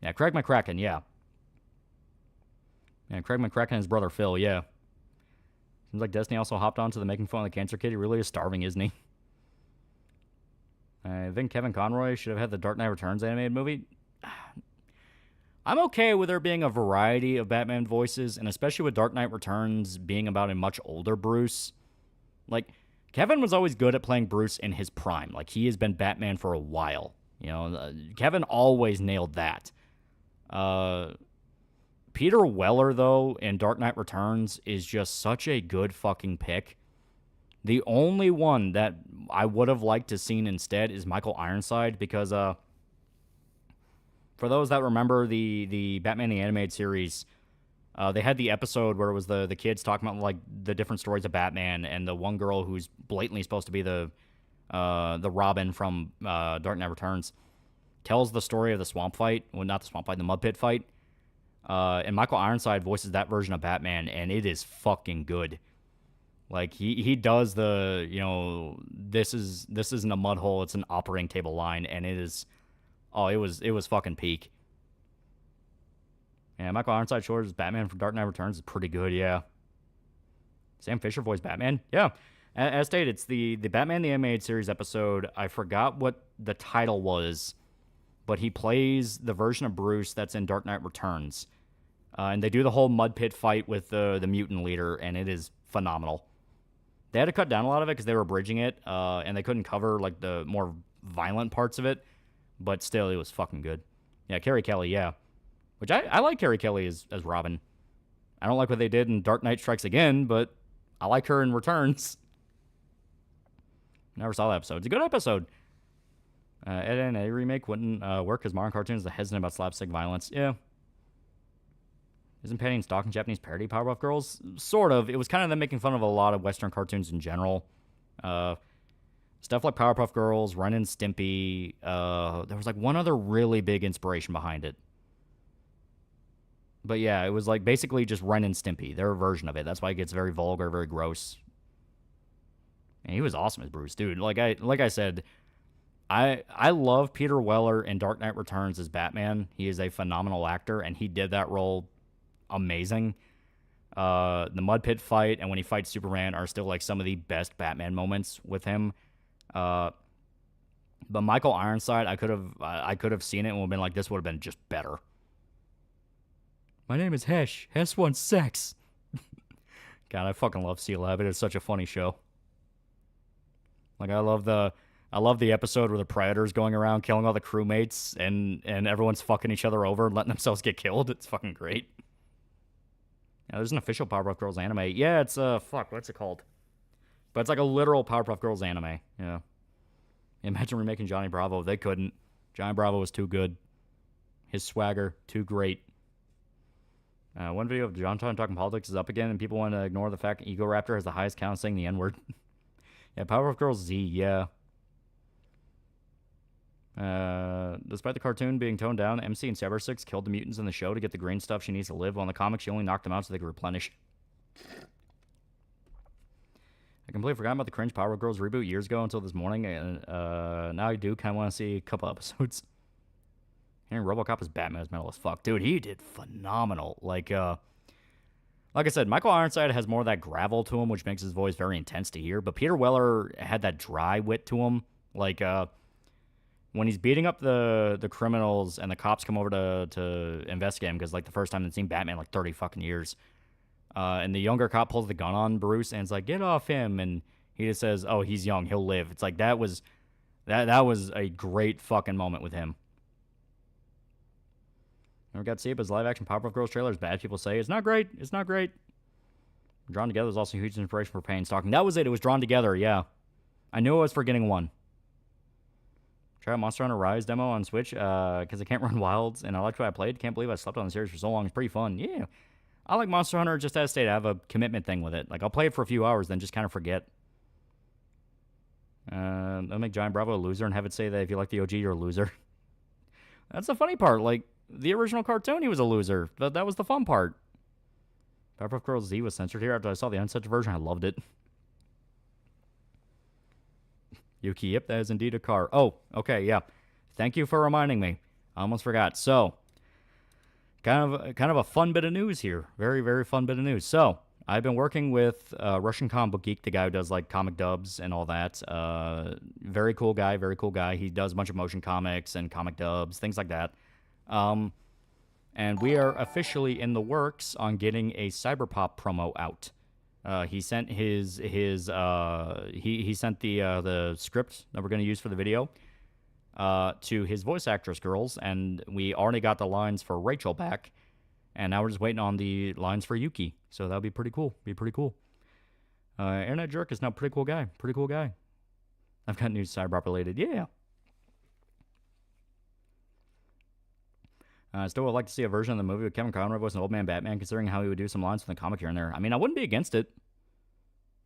Yeah, Craig McCracken, yeah. Yeah, Craig McCracken and his brother Phil, yeah. Seems like Destiny also hopped onto the making fun of the cancer kid. He really is starving, isn't he? I think Kevin Conroy should have had the Dark Knight Returns animated movie. I'm okay with there being a variety of Batman voices, and especially with Dark Knight Returns being about a much older Bruce. Like, Kevin was always good at playing Bruce in his prime. Like, he has been Batman for a while. You know, Kevin always nailed that. Peter Weller, though, in Dark Knight Returns is just such a good fucking pick. The only one that I would have liked to seen instead is Michael Ironside, because for those that remember the Batman the Animated Series, they had the episode where it was the kids talking about like the different stories of Batman, and the one girl who's blatantly supposed to be the Robin from Dark Knight Returns tells the story of the swamp fight. Well, not the swamp fight, the mud pit fight. And Michael Ironside voices that version of Batman, and it is fucking good. Like, he does the, you know, this isn't a mud hole, it's an operating table line, and it is, oh, it was fucking peak. Yeah, Michael Ironside Shores' Batman from Dark Knight Returns is pretty good, yeah. Sam Fisher voiced Batman? Yeah. As stated, it's the Batman the Animated Series episode. I forgot what the title was, but he plays the version of Bruce that's in Dark Knight Returns. And they do the whole mud pit fight with the mutant leader, and it is phenomenal. They had to cut down a lot of it because they were bridging it, and they couldn't cover like the more violent parts of it, but still, it was fucking good. Yeah, Carrie Kelly, yeah. Which I like Carrie Kelly as Robin. I don't like what they did in Dark Knight Strikes Again, but I like her in Returns. Never saw that episode. It's a good episode. Ed and A remake wouldn't work because modern cartoons are hesitant about slapstick violence. Yeah. Isn't Penny stalking Japanese parody Powerpuff Girls? Sort of. It was kind of them making fun of a lot of Western cartoons in general. Stuff like Powerpuff Girls, Ren and Stimpy. There was like one other really big inspiration behind it. But yeah, it was like basically just Ren and Stimpy, their version of it. That's why it gets very vulgar, very gross. And he was awesome as Bruce, dude. Like I said, I love Peter Weller in Dark Knight Returns as Batman. He is a phenomenal actor, and he did that role amazing. The mud pit fight and when he fights Superman are still like some of the best Batman moments with him. But Michael Ironside, I could have seen it and would have been like, this would have been just better. My name is Hesh. Hesh wants sex. God, I fucking love C-Lab. It is such a funny show. Like, I love the episode where the Predator's going around killing all the crewmates and everyone's fucking each other over and letting themselves get killed. It's fucking great. Yeah, there's an official Powerpuff Girls anime. Yeah, it's, what's it called? But it's like a literal Powerpuff Girls anime. Yeah. Imagine remaking Johnny Bravo. They couldn't. Johnny Bravo was too good. His swagger, too great. One video of John talking politics is up again, and people want to ignore the fact Ego Raptor has the highest count saying the N-word. Yeah, Powerpuff Girls Z, yeah. Despite the cartoon being toned down, MC and Cyber6 killed the mutants in the show to get the green stuff she needs to live. On the comic, she only knocked them out so they could replenish. I completely forgot about the cringe Powerpuff Girls reboot years ago until this morning, and now I do kind of want to see a couple episodes. Hearing RoboCop as Batman is metal as fuck. Dude, he did phenomenal. Like I said, Michael Ironside has more of that gravel to him, which makes his voice very intense to hear. But Peter Weller had that dry wit to him. Like, when he's beating up the criminals and the cops come over to investigate him, because, like, the first time they've seen Batman in, like, 30 fucking years. And the younger cop pulls the gun on Bruce and it's like, get off him. And he just says, oh, he's young. He'll live. It's like, that was a great fucking moment with him. Never got to see it, but his live-action Powerpuff Girls trailer is bad. People say it's not great. It's not great. Drawn Together was also a huge inspiration for Pain Stalking. That was it. It was Drawn Together, yeah. I knew I was forgetting one. Try out Monster Hunter Rise demo on Switch because I can't run Wilds, and I liked what I played. Can't believe I slept on the series for so long. It's pretty fun. Yeah. I like Monster Hunter just as stated. I have a commitment thing with it. Like, I'll play it for a few hours, then just kind of forget. I'll make Giant Bravo a loser and have it say that if you like the OG, you're a loser. That's the funny part. Like, the original cartoon, he was a loser. But that was the fun part. Powerpuff Girls Z was censored here after I saw the uncensored version. I loved it. Yuki, yep, that is indeed a car. Oh, okay, yeah. Thank you for reminding me. I almost forgot. So, kind of a fun bit of news here. Very, very fun bit of news. So, I've been working with Russian Comic Book Geek, the guy who does, like, comic dubs and all that. Very cool guy, very cool guy. He does a bunch of motion comics and comic dubs, things like that. And we are officially in the works on getting a Cyberpop promo out. He sent he sent the script that we're going to use for the video to his voice actress girls, and we already got the lines for Rachel back, and now we're just waiting on the lines for Yuki. So that'll be pretty cool. Internet Jerk is now pretty cool guy. I've got news Cyberpop related. Yeah. I still would like to see a version of the movie with Kevin Conroy voicing Old Man Batman, considering how he would do some lines from the comic here and there. I mean, I wouldn't be against it.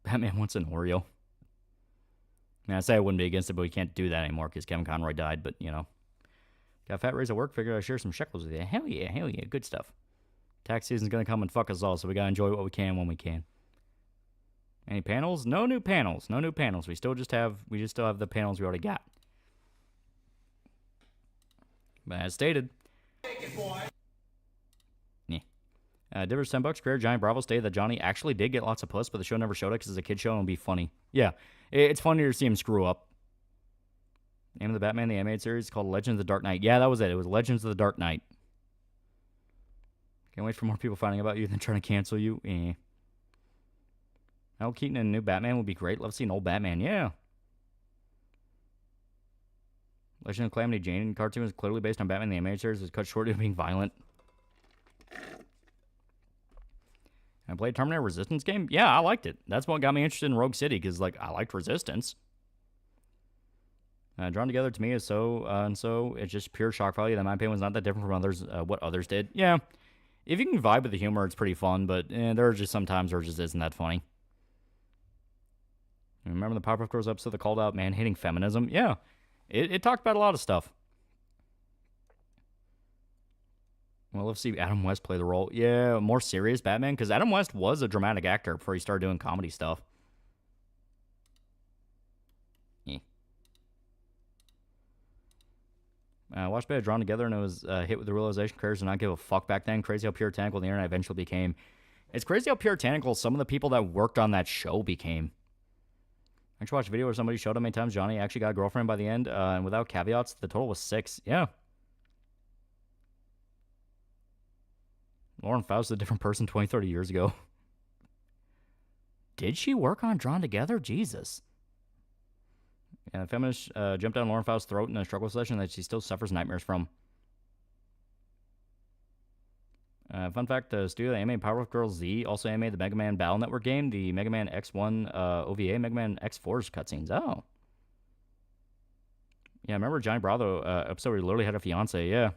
Batman wants an Oreo. I mean, I say I wouldn't be against it, but we can't do that anymore because Kevin Conroy died, but, you know. Got a fat raise at work, figured I'd share some shekels with you. Hell yeah, good stuff. Tax season's gonna come and fuck us all, so we gotta enjoy what we can when we can. Any panels? No new panels. We still have the panels we already got. But as stated, Divers $10. Creator Giant Bravo stated that Johnny actually did get lots of puss, but the show never showed it because it's a kid show and it'll be funny. Yeah, it's funnier to see him screw up. Name of the Batman the animated series is called Legends of the Dark Knight. Yeah, that was it. It was Legends of the Dark Knight. Can't wait for more people finding about you than trying to cancel you. Al Keaton and a new Batman would be great. Love seeing old Batman. Yeah. Legend of Calamity Jane cartoon is clearly based on Batman the animated series. It was cut short of being violent. I played Terminator Resistance game. Yeah, I liked it. That's what got me interested in Rogue City because, like, I liked Resistance. Drawn Together to me is so it's just pure shock value. That my opinion was not that different from others. What others did. Yeah, if you can vibe with the humor, it's pretty fun. But there are just some times where it just isn't that funny. Remember the Powerpuff Girls episode that called out man-hating feminism? Yeah. It talked about a lot of stuff. Well, let's see Adam West play the role. Yeah, more serious Batman, because Adam West was a dramatic actor before he started doing comedy stuff. Yeah. I watched a bit of Drawn Together and it was hit with the realization careers did not give a fuck back then. Crazy how puritanical the internet eventually became. It's crazy how puritanical some of the people that worked on that show became. I actually watched a video where somebody showed how many times Johnny actually got a girlfriend by the end, and without caveats, the total was 6. Yeah. Lauren Faust was a different person 20, 30 years ago. Did she work on Drawn Together? Jesus. Yeah, feminist jumped down Lauren Faust's throat in a struggle session that she still suffers nightmares from. Fun fact, the studio that animated Powerpuff Girls Z also animated the Mega Man Battle Network game, the Mega Man X1 OVA, Mega Man X4's cutscenes. Oh. Yeah, I remember Johnny Bravo episode where he literally had a fiance, yeah.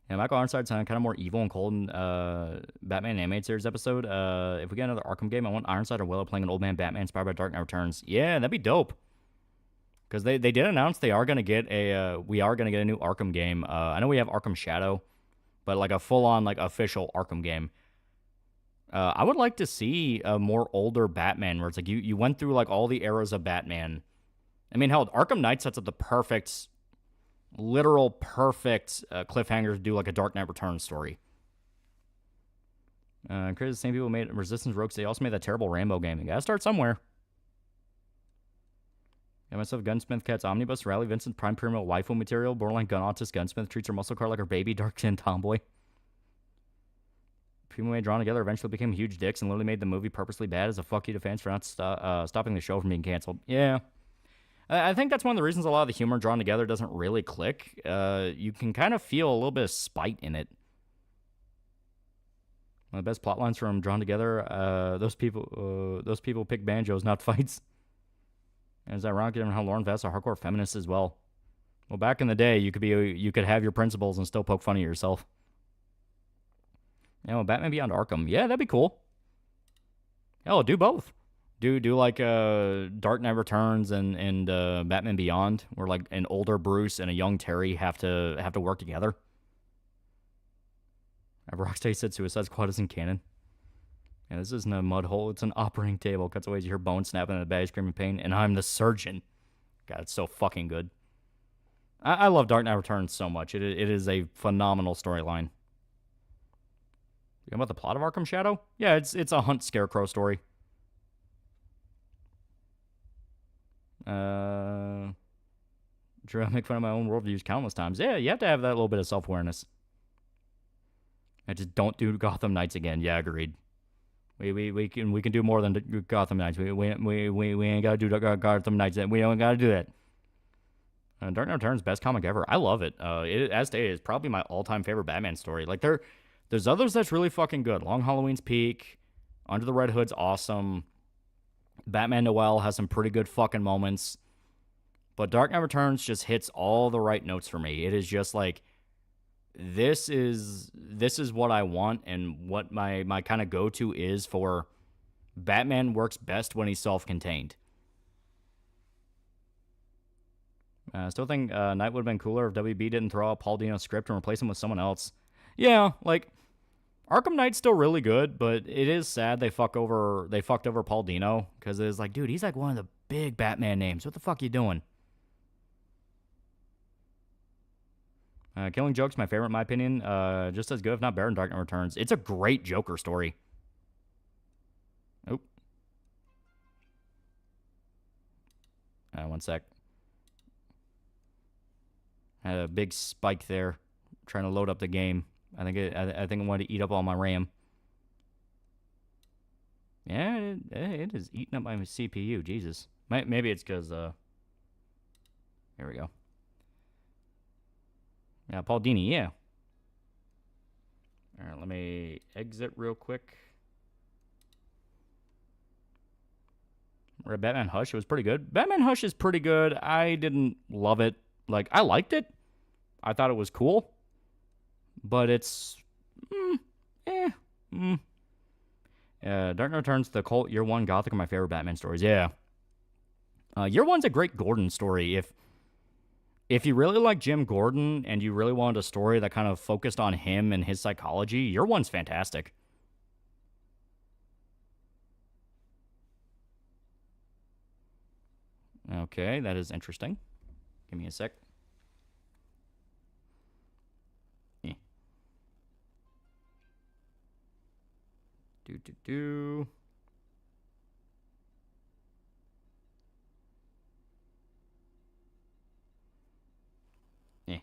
Yeah, Michael Ironside's kind of more evil and cold in Batman animated series episode. If we get another Arkham game, I want Ironside or Willow playing an old man Batman inspired by Dark Knight Returns. Yeah, that'd be dope. Because they did announce we are gonna get a new Arkham game. I know we have Arkham Shadow, but like a full-on like official Arkham game. I would like to see a more older Batman where it's like you went through like all the eras of Batman. I mean, hell, Arkham Knight sets up the perfect cliffhanger to do like a Dark Knight Returns story. Crazy, the same people made Resistance Rogues. They also made that terrible Rambo game. You gotta start somewhere. Got myself Gunsmith Cat's Omnibus, Rally Vincent Prime Pyramid waifu material, borderline gun autist Gunsmith treats her muscle car like her baby, dark skin tomboy. People made Drawn Together eventually became huge dicks and literally made the movie purposely bad as a fuck you to fans for not stopping the show from being canceled. Yeah. I think that's one of the reasons a lot of the humor Drawn Together doesn't really click. You can kind of feel a little bit of spite in it. One of the best plot lines from Drawn Together, those people pick banjos, not fights. And it's ironic given how Lauren Vest's a hardcore feminist as well. Well, back in the day, you could have your principles and still poke fun at yourself. Yeah, well, Batman Beyond Arkham. Yeah, that'd be cool. Hell, do both. Do like Dark Knight Returns and Batman Beyond, where like an older Bruce and a young Terry have to work together. Rocksteady said Suicide Squad isn't canon. Yeah, this isn't a mud hole. It's an operating table. Cuts away as you hear bones snapping and a bag screaming pain. And I'm the surgeon. God, it's so fucking good. I love Dark Knight Returns so much. It is a phenomenal storyline. You know about the plot of Arkham Shadow? Yeah, it's a Hunt Scarecrow story. Drew, I make fun of my own worldviews countless times. Yeah, you have to have that little bit of self-awareness. I just don't do Gotham Knights again. Yeah, agreed. We can do more than Gotham Knights. We ain't gotta do Gotham Knights. We don't gotta do that. Dark Knight Returns, best comic ever. I love it. As stated, it's probably my all-time favorite Batman story. Like there's others that's really fucking good. Long Halloween's peak. Under the Red Hood's awesome. Batman Noel has some pretty good fucking moments. But Dark Knight Returns just hits all the right notes for me. It is just like, this is what I want and what my kind of go-to is for Batman works best when he's self-contained. I still think Knight would have been cooler if WB didn't throw out Paul Dino's script and replace him with someone else. Yeah, like, Arkham Knight's still really good, but it is sad they fucked over Paul Dino, because it's like, dude, he's like one of the big Batman names. What the fuck you doing? Killing Joke's my favorite in my opinion. Just as good, if not better, than Dark Knight Returns. It's a great Joker story. Oh. One sec. Had a big spike there, trying to load up the game. I think it wanted to eat up all my RAM. Yeah, it is eating up my CPU. Jesus. Maybe it's because, here we go. Yeah, Paul Dini, yeah. All right, let me exit real quick. We're at Batman Hush. It was pretty good. Batman Hush is pretty good. I didn't love it. Like, I liked it. I thought it was cool. But it's... Dark Knight Returns, The Cult, Year One, Gothic are my favorite Batman stories. Yeah. Year One's a great Gordon story. If you really like Jim Gordon and you really wanted a story that kind of focused on him and his psychology, Year One's fantastic. Okay, that is interesting. Give me a sec. Do. Eh.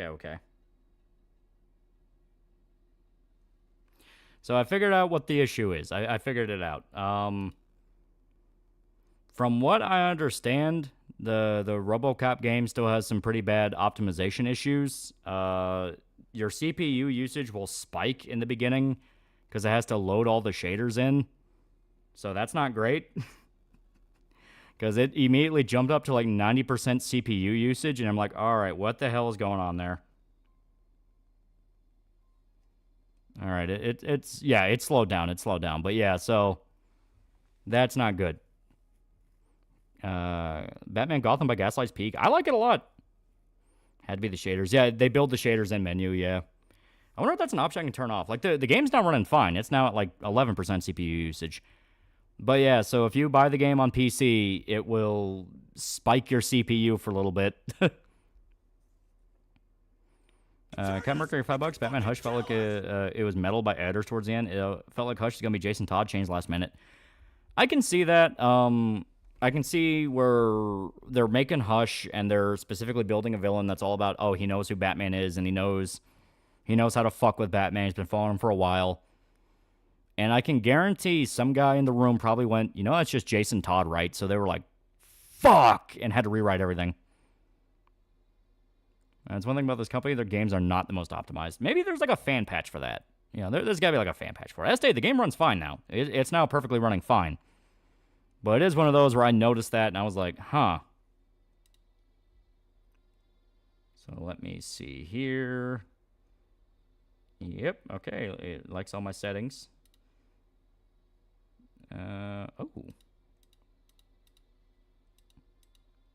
Okay. So I figured out what the issue is. I figured it out. From what I understand, the RoboCop game still has some pretty bad optimization issues. Your CPU usage will spike in the beginning because it has to load all the shaders in. So that's not great. Because it immediately jumped up to like 90% CPU usage, and I'm like, all right, what the hell is going on there? All right, it's slowed down. It's slowed down. But yeah, so that's not good. Batman Gotham by Gaslight's Peak. I like it a lot. Had to be the shaders. Yeah, they build the shaders in menu, yeah. I wonder if that's an option I can turn off. Like, the game's not running fine. It's now at like 11% CPU usage. But yeah, so if you buy the game on PC, it will spike your CPU for a little bit. Cat Mercury, $5. Batman Hush felt like it was meddled by editors towards the end. It felt like Hush is going to be Jason Todd changed last minute. I can see that. I can see where they're making Hush and they're specifically building a villain that's all about, oh, he knows who Batman is and he knows how to fuck with Batman. He's been following him for a while. And I can guarantee some guy in the room probably went, that's just Jason Todd, right? So they were like, fuck, and had to rewrite everything. That's one thing about this company. Their games are not the most optimized. Maybe there's like a fan patch for that. There's got to be like a fan patch for it. The game runs fine now. It's now perfectly running fine. But it is one of those where I noticed that, and I was like, huh. So let me see here. Yep, okay. It likes all my settings. Oh.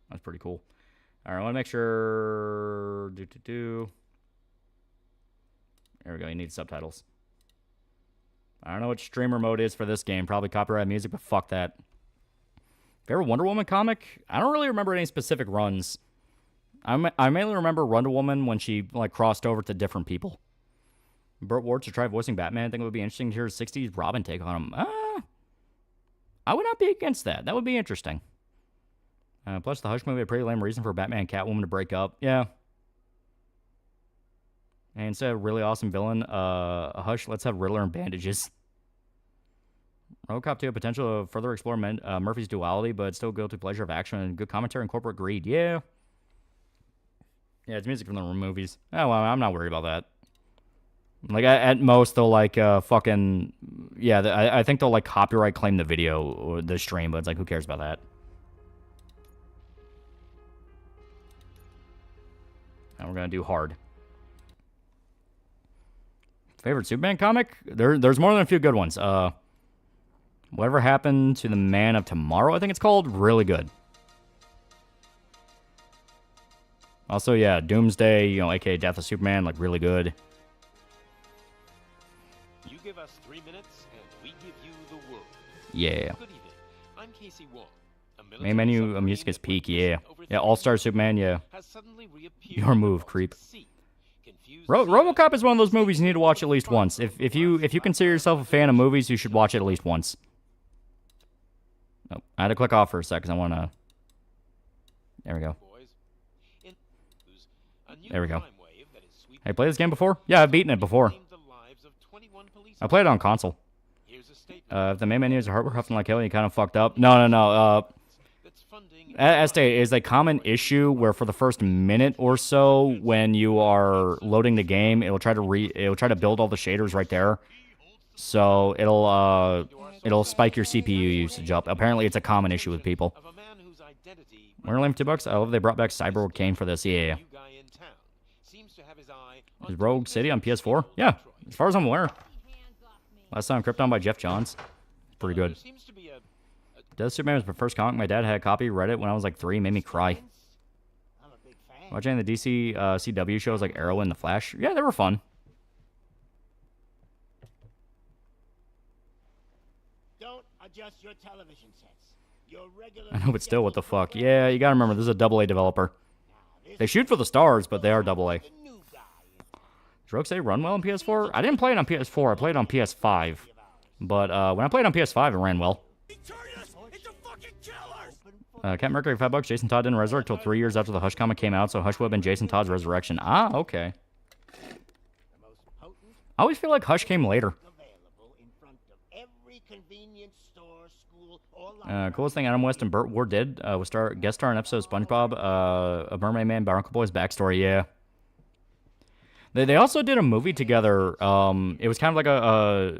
That's pretty cool. All right, I want to make sure... There we go, you need subtitles. I don't know what streamer mode is for this game. Probably copyright music, but fuck that. Favorite Wonder Woman comic? I don't really remember any specific runs. I mainly remember Wonder Woman when she crossed over to different people. Burt Ward to try voicing Batman. I think it would be interesting to hear a 60s Robin take on him. I would not be against that. That would be interesting. Plus, the Hush movie a pretty lame reason for Batman and Catwoman to break up. Yeah. And instead of a really awesome villain, Hush, let's have Riddler and bandages. RoboCop 2, potential to further explore Murphy's duality, but still guilty pleasure of action and good commentary and corporate greed. Yeah. Yeah, it's music from the movies. Oh, well, I'm not worried about that. Like, at most, they'll, fucking... Yeah, I think they'll, copyright claim the video or the stream, but it's like, who cares about that? And we're gonna do hard. Favorite Superman comic? There's more than a few good ones. Whatever Happened to the Man of Tomorrow, I think it's called. Really good. Also, yeah, Doomsday, aka Death of Superman, really good. You give us 3 minutes, and we give you the world. Yeah. Good evening. I'm Casey Wong. Main menu music is peak, yeah. Yeah, All-Star Superman, yeah. Your move, creep. RoboCop is one of those movies you need to watch at least once. If you consider yourself a fan of movies, you should watch it at least once. Oh, I had to click off for a sec because I want to... There we go. There we go. Have you played this game before? Yeah, I've beaten it before. I played it on console. If the main menu is hardware huffing like hell, you kind of fucked up. No. Estate is a common issue where for the first minute or so, when you are loading the game, it'll try to build all the shaders right there. So it'll spike your CPU usage up. Apparently, it's a common issue with people. We're only $2. I love they brought back Cyber Kane for this. Yeah. Is Rogue City on PS4? Yeah, as far as I'm aware. Last time Krypton by Jeff Johns. Pretty good. Death of Superman was my first comic. My dad had a copy, read it when I was 3, made me cry. Watching the DC CW shows like Arrow and The Flash. Yeah, they were fun. Don't adjust your television sets. I know, but still, what the fuck? Yeah, you gotta remember, this is a AA developer. They shoot for the stars, but they are AA. Does Rogue say run well on PS4? I didn't play it on PS4. I played it on PS5. But when I played on PS5, it ran well. Cat Mercury, $5. Jason Todd didn't resurrect until 3 years after the Hush comic came out, so Hush would have been Jason Todd's resurrection. Ah, okay. I always feel like Hush came later. Coolest thing Adam West and Burt Ward did was guest star in an episode of SpongeBob, a Mermaid Man, Barnacle Boy's backstory. Yeah. They also did a movie together. It was kind of like a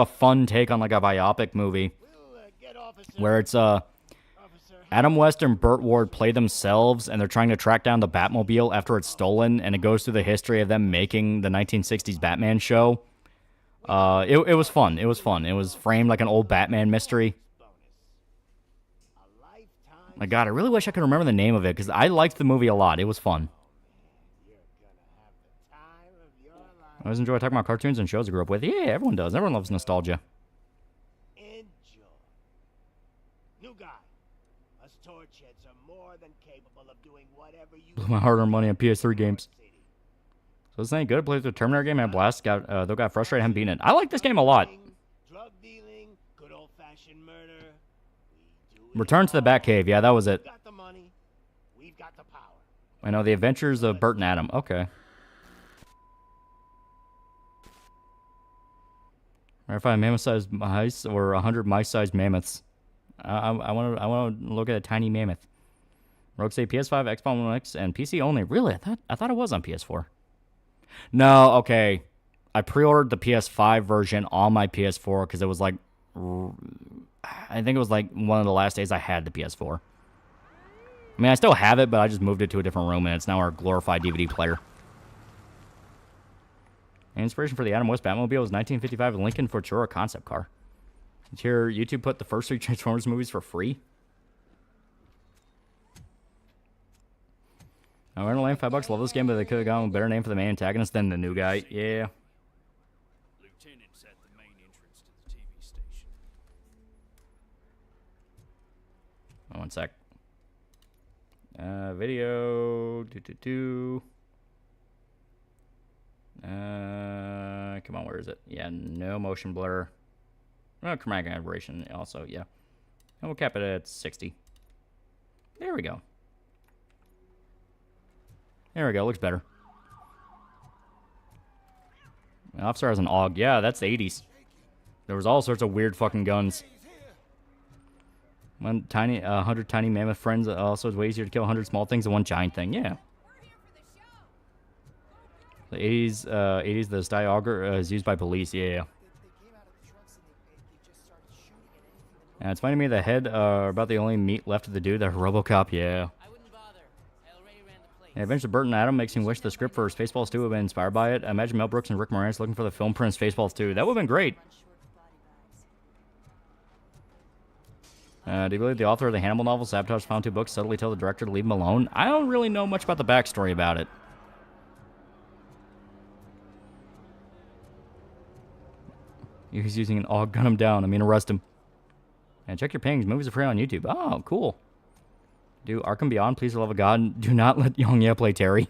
fun take on like a biopic movie, where it's Adam West and Burt Ward play themselves, and they're trying to track down the Batmobile after it's stolen, and it goes through the history of them making the 1960s Batman show. It was fun. It was fun. It was framed like an old Batman mystery. My God, I really wish I could remember the name of it, because I liked the movie a lot. It was fun. I always enjoy talking about cartoons and shows I grew up with. Yeah, everyone does. Everyone loves nostalgia. Blew my hard-earned money on PS3 games. So this ain't good. Played the Terminator game. I had a blast. Though got frustrated. Haven't beaten it. I like this game a lot. Return to the Batcave. Yeah, that was it. I know, The Adventures of Bert and Adam. Okay. Or if I mammoth-sized mice or 100 mice-sized mammoths. I want to look at a tiny mammoth. Rogue say PS5, Xbox One X, and PC only. Really? I thought it was on PS4. No, okay. I pre-ordered the PS5 version on my PS4 because it was like, I think it was like one of the last days I had the PS4. I mean, I still have it, but I just moved it to a different room, and it's now our glorified DVD player. And inspiration for the Adam West Batmobile was 1955 Lincoln Fortura concept car. Here, YouTube put the first 3 Transformers movies for free. Now, we're in a lane, $5. Love this game, but they could have gone with a better name for the main antagonist than the new guy. Yeah. Lieutenant's at the main entrance to the TV station. Oh, one sec. Video. Come on, where is it? Yeah, no motion blur. Oh, chromatic aberration also, yeah. And we'll cap it at 60. There we go. There we go, looks better. The officer has an AUG. Yeah, that's the 80s. There was all sorts of weird fucking guns. 100 tiny mammoth friends. Also, it's way easier to kill 100 small things than one giant thing. Yeah. The 80s, the style auger is used by police. Yeah. It's funny to me the head about the only meat left of the dude. That RoboCop. Yeah. Yeah, Adventures of Bert and Adam makes me wish the script for Spaceballs 2 would have been inspired by it. Imagine Mel Brooks and Rick Moranis looking for the film print Spaceballs 2. That would have been great. Do you believe the author of the Hannibal novel, Sabotage Found 2 books, subtly tell the director to leave him alone? I don't really know much about the backstory about it. He's using an AUG, gun him down. I mean, arrest him. And check your pings. Movies are free on YouTube. Oh, cool. Do Arkham Beyond, please, for the love of God, do not let Young Ye play Terry.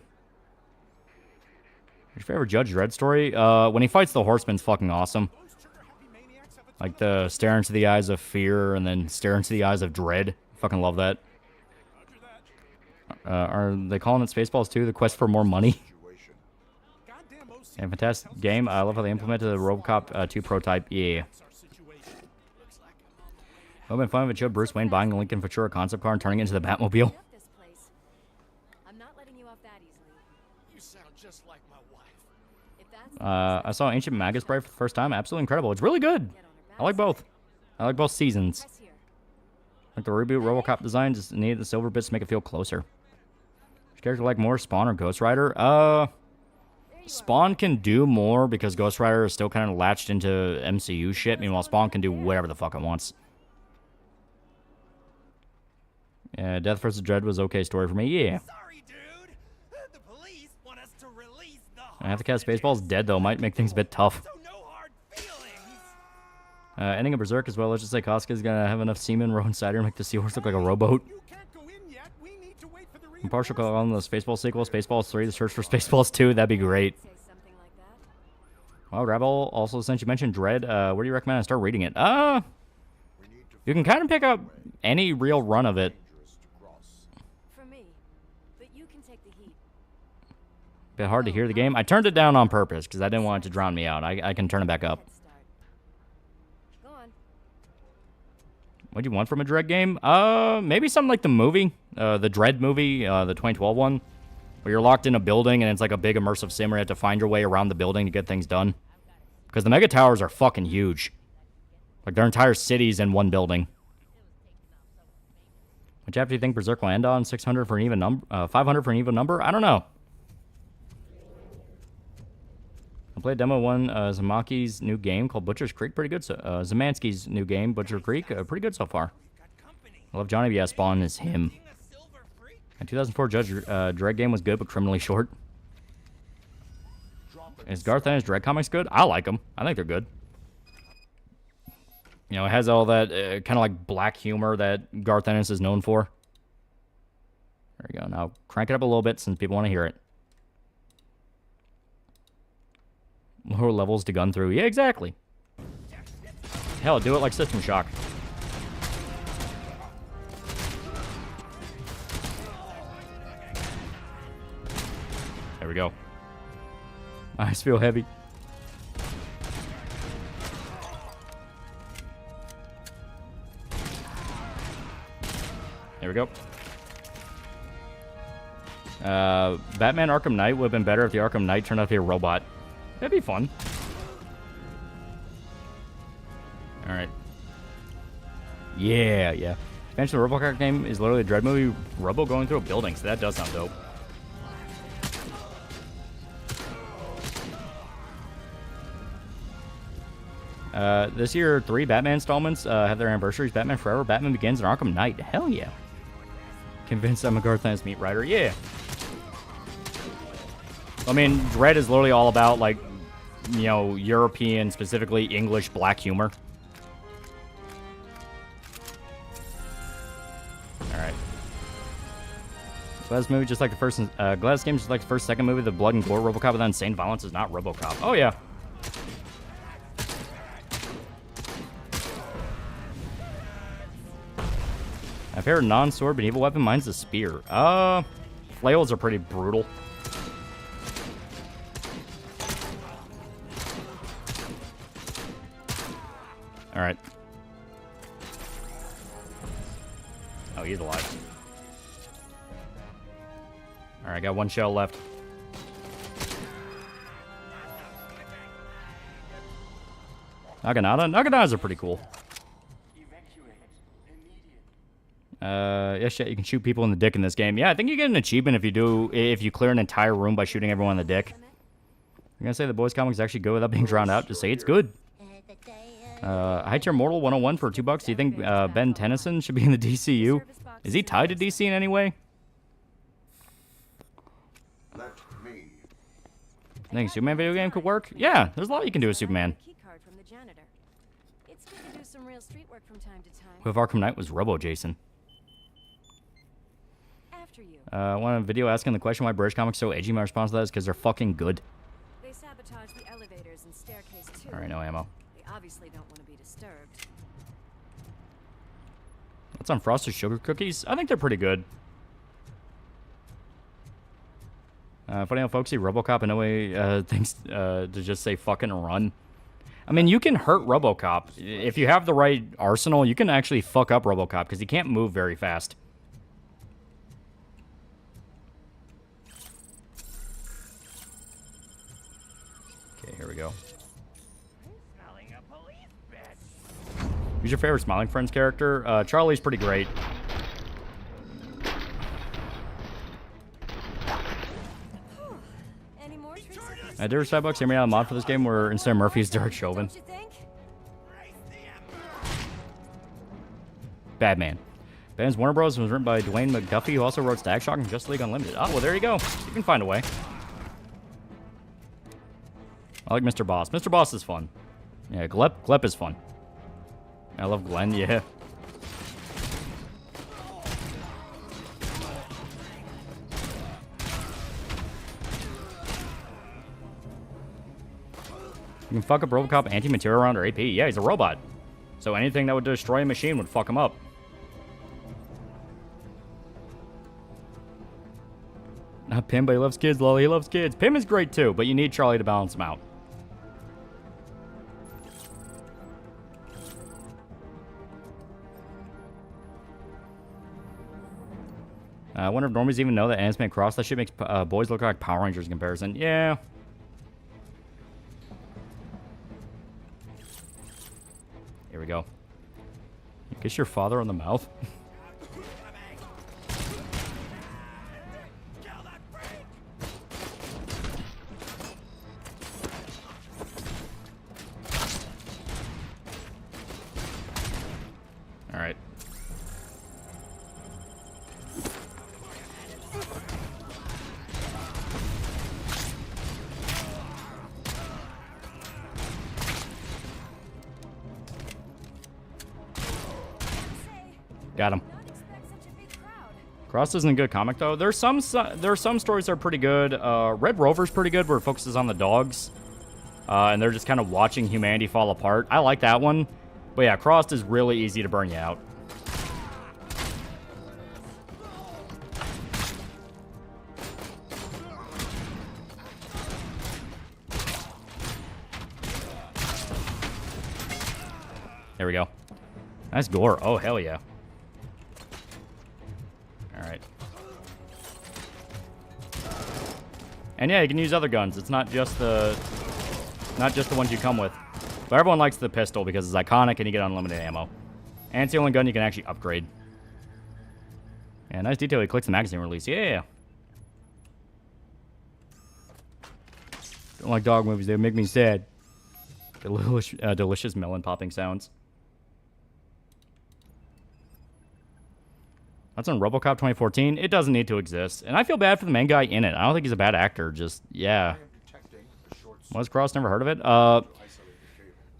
Your favorite Judge Dredd story? When he fights the Horseman's fucking awesome. Like the stare into the eyes of fear and then stare into the eyes of dread. Fucking love that. Are they calling it Spaceballs 2, the quest for more money? And fantastic game. I love how they implemented the RoboCop 2 prototype. Yeah. I've been fun if it showed Bruce Wayne buying the Lincoln Futura concept car and turning it into the Batmobile. I'm not letting you off that easily. You sound just like my wife. I saw Ancient Magus Bride for the first time. Absolutely incredible. It's really good. I like both. I like both seasons. Like the reboot RoboCop design, just needed the silver bits to make it feel closer. Which character like more, Spawn or Ghost Rider? Spawn can do more because Ghost Rider is still kind of latched into MCU shit. Meanwhile, Spawn can do whatever the fuck it wants. Yeah, Death vs. Dread was okay story for me. Yeah. Sorry, dude. The police want us to release the I have to cast Spaceballs dead though. Might make things a bit tough. So no hard feelings. Ending of Berserk as well. Let's just say Casca's gonna have enough semen, Rowan Cider, and make the seahorse look like a rowboat. I'm partial call on the Spaceballs sequel, Spaceballs 3, the search for Spaceballs 2. That'd be great. Say something like that. Well, Rabble, also since you mentioned Dread, where do you recommend I start reading it? You can kind of pick up any real run of it. For me, but you can take the heat. Bit hard to hear the game. I turned it down on purpose because I didn't want it to drown me out. I can turn it back up. Head start. Go on. What do you want from a Dread game? Maybe something like the movie, the Dread movie, the 2012 one, where you're locked in a building and it's like a big immersive sim where you have to find your way around the building to get things done. Because the mega towers are fucking huge. Like their entire city's in one building. What chapter do you think Berserk will end on? 600 for an even number? 500 for an even number? I don't know. I played demo one, Zamaki's new game called Butcher's Creek. Pretty good. Zamansky's new game, Butcher Creek. Pretty good so far. I love Johnny B.S. Spawn is him. And 2004 Judge Dredd game was good, but criminally short. Is Garth Ennis Dredd comics good? I like them. I think they're good. You know, it has all that kind of like black humor that Garth Ennis is known for. There we go. Now crank it up a little bit since people want to hear it. Lower levels to gun through. Yeah, exactly. Hell, do it like System Shock. There we go. Eyes feel heavy. There we go. Batman Arkham Knight would have been better if the Arkham Knight turned out to be a robot. That'd be fun. Alright. Yeah. Expansion of the RoboCop game is literally a Dread movie. Robo going through a building, so that does sound dope. This year, 3 Batman installments have their anniversaries. Batman Forever, Batman Begins, and Arkham Knight. Hell yeah. Convinced I'm a Garth Ennis meat writer. Yeah. I mean, Dread is literally all about, like, you know, European, specifically English black humor. Alright. Glass movie just like the first, Glass game just like the first, second movie, the blood and gore RoboCop with insane violence is not RoboCop. Oh, yeah. My favorite non-sword medieval weapon, mine's the spear. Flails are pretty brutal. Alright. Oh, he's alive. Alright, I got 1 shell left. Naginata? Naginatas are pretty cool. Yeah, shit, you can shoot people in the dick in this game. Yeah, I think you get an achievement if you clear an entire room by shooting everyone in the dick. I'm gonna say the boys comics actually go without being drowned out. Just say it's good. High tier mortal 101 for $2. Do you think Ben Tennyson should be in the DCU? Is he tied to DC in any way? I think a Superman video game could work. Yeah, there's a lot you can do with Superman. What if Arkham Knight was Robo Jason? Want a video asking the question why British comics are so edgy? My response to that is because they're fucking good. They sabotage the elevators and staircase too. Alright, no ammo. They obviously don't want to be disturbed. What's on Frosted Sugar Cookies? I think they're pretty good. Funny how folksy RoboCop in no way thinks to just say fucking run. I mean, you can hurt RoboCop. If you have the right arsenal, you can actually fuck up RoboCop because he can't move very fast. Okay, here we go. Who's your favorite Smiling Friends character? Charlie's pretty great. There's $5 hear me out a mod for this game where instead of Murphy's Derek Chauvin. Batman. Batman's Warner Bros. Was written by Dwayne McDuffie, who also wrote Stag Shock and Justice League Unlimited. Oh, well, there you go. You can find a way. I like Mr. Boss. Mr. Boss is fun. Yeah, Glep is fun. I love Glenn, yeah. You can fuck up RoboCop anti-material around or AP. Yeah, he's a robot. So anything that would destroy a machine would fuck him up. Not Pim, but he loves kids, Loli. He loves kids. Pim is great too, but you need Charlie to balance him out. I wonder if normies even know that Ants Man Cross. That shit makes boys look like Power Rangers in comparison. Yeah. Here we go. Kiss your father on the mouth. All right. Got him. Cross isn't a good comic though. There are some stories that are pretty good. Red Rover's pretty good, where it focuses on the dogs, and they're just kind of watching humanity fall apart. I like that one, but yeah, Crossed is really easy to burn you out. There we go. Nice gore. Oh hell yeah. And yeah, you can use other guns. It's not just the ones you come with. But everyone likes the pistol because it's iconic and you get unlimited ammo. And it's the only gun you can actually upgrade. Yeah, nice detail. He clicks the magazine release. Yeah. Don't like dog movies. They make me sad. Delicious melon popping sounds. That's on RoboCop 2014. It doesn't need to exist. And I feel bad for the main guy in it. I don't think he's a bad actor. Just, yeah. Was Cross? Never heard of it?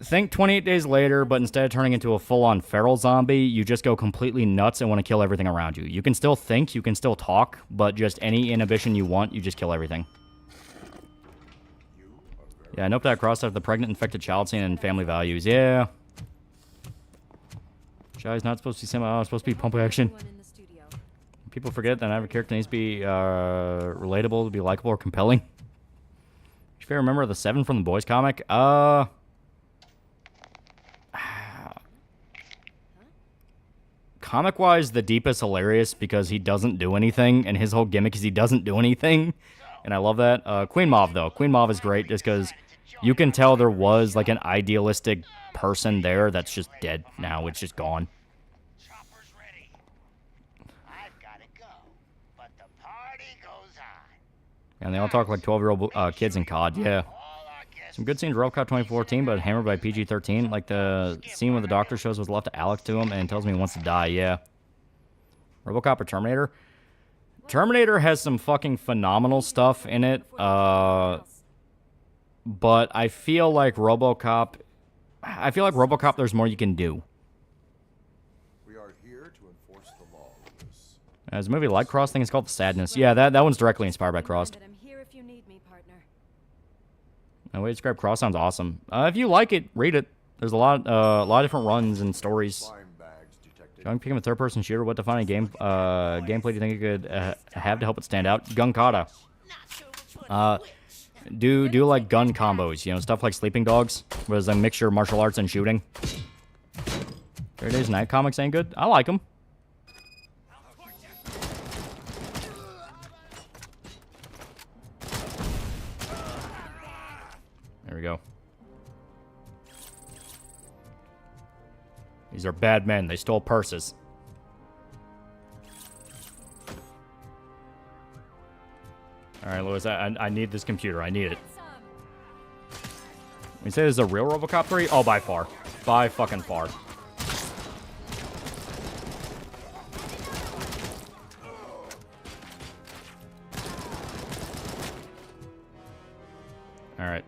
Think 28 Days Later, but instead of turning into a full-on feral zombie, you just go completely nuts and want to kill everything around you. You can still think, you can still talk, but just any inhibition you want, you just kill everything. Yeah, nope, that Cross have the pregnant infected child scene and family values. Yeah. Shy's not supposed to be it's supposed to be pump action. People forget that every character needs to be relatable, to be likable or compelling. If you remember the 7 from the Boys comic, comic-wise, the Deep is hilarious because he doesn't do anything, and his whole gimmick is he doesn't do anything, and I love that. Queen Mauve, though. Queen Mauve is great just because you can tell there was, like, an idealistic person there that's just dead now. It's just gone. And they all talk like 12-year-old kids in COD, yeah. Some good scenes, RoboCop 2014, but hammered by PG-13. Like the scene where the doctor shows what's left to Alex to him and tells me he wants to die, yeah. RoboCop or Terminator? Terminator has some fucking phenomenal stuff in it, but I feel like RoboCop... there's more you can do. We are here to enforce the law. There's a movie like Cross, I think it's called Sadness. Yeah, that one's directly inspired by Cross. The way to describe Cross sounds awesome. If you like it, read it. There's a lot of different runs and stories. John, picking a third-person shooter. What defining gameplay do you think you could have to help it stand out? Gun kata. Do like gun combos. You know, stuff like Sleeping Dogs, where there's a mixture of martial arts and shooting. Fair Days Night comics ain't good. I like them. There we go. These are bad men. They stole purses. Alright, Lewis, I need this computer. I need it. You say this is a real RoboCop 3? Oh, by far. By fucking far. Alright.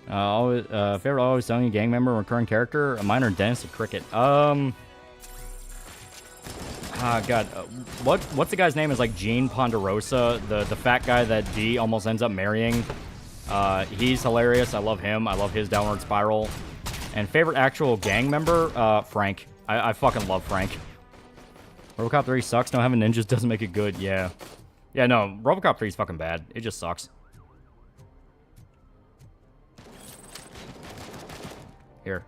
Favorite always selling gang member, recurring character, a minor Dennis or Cricket. God, what's the guy's name? Is like Gene Ponderosa, the fat guy that D almost ends up marrying. He's hilarious. I love him. I love his downward spiral. And favorite actual gang member, Frank. I fucking love Frank. RoboCop 3 sucks. No having ninjas doesn't make it good. Yeah. Yeah, no. RoboCop 3 is fucking bad. It just sucks. Here.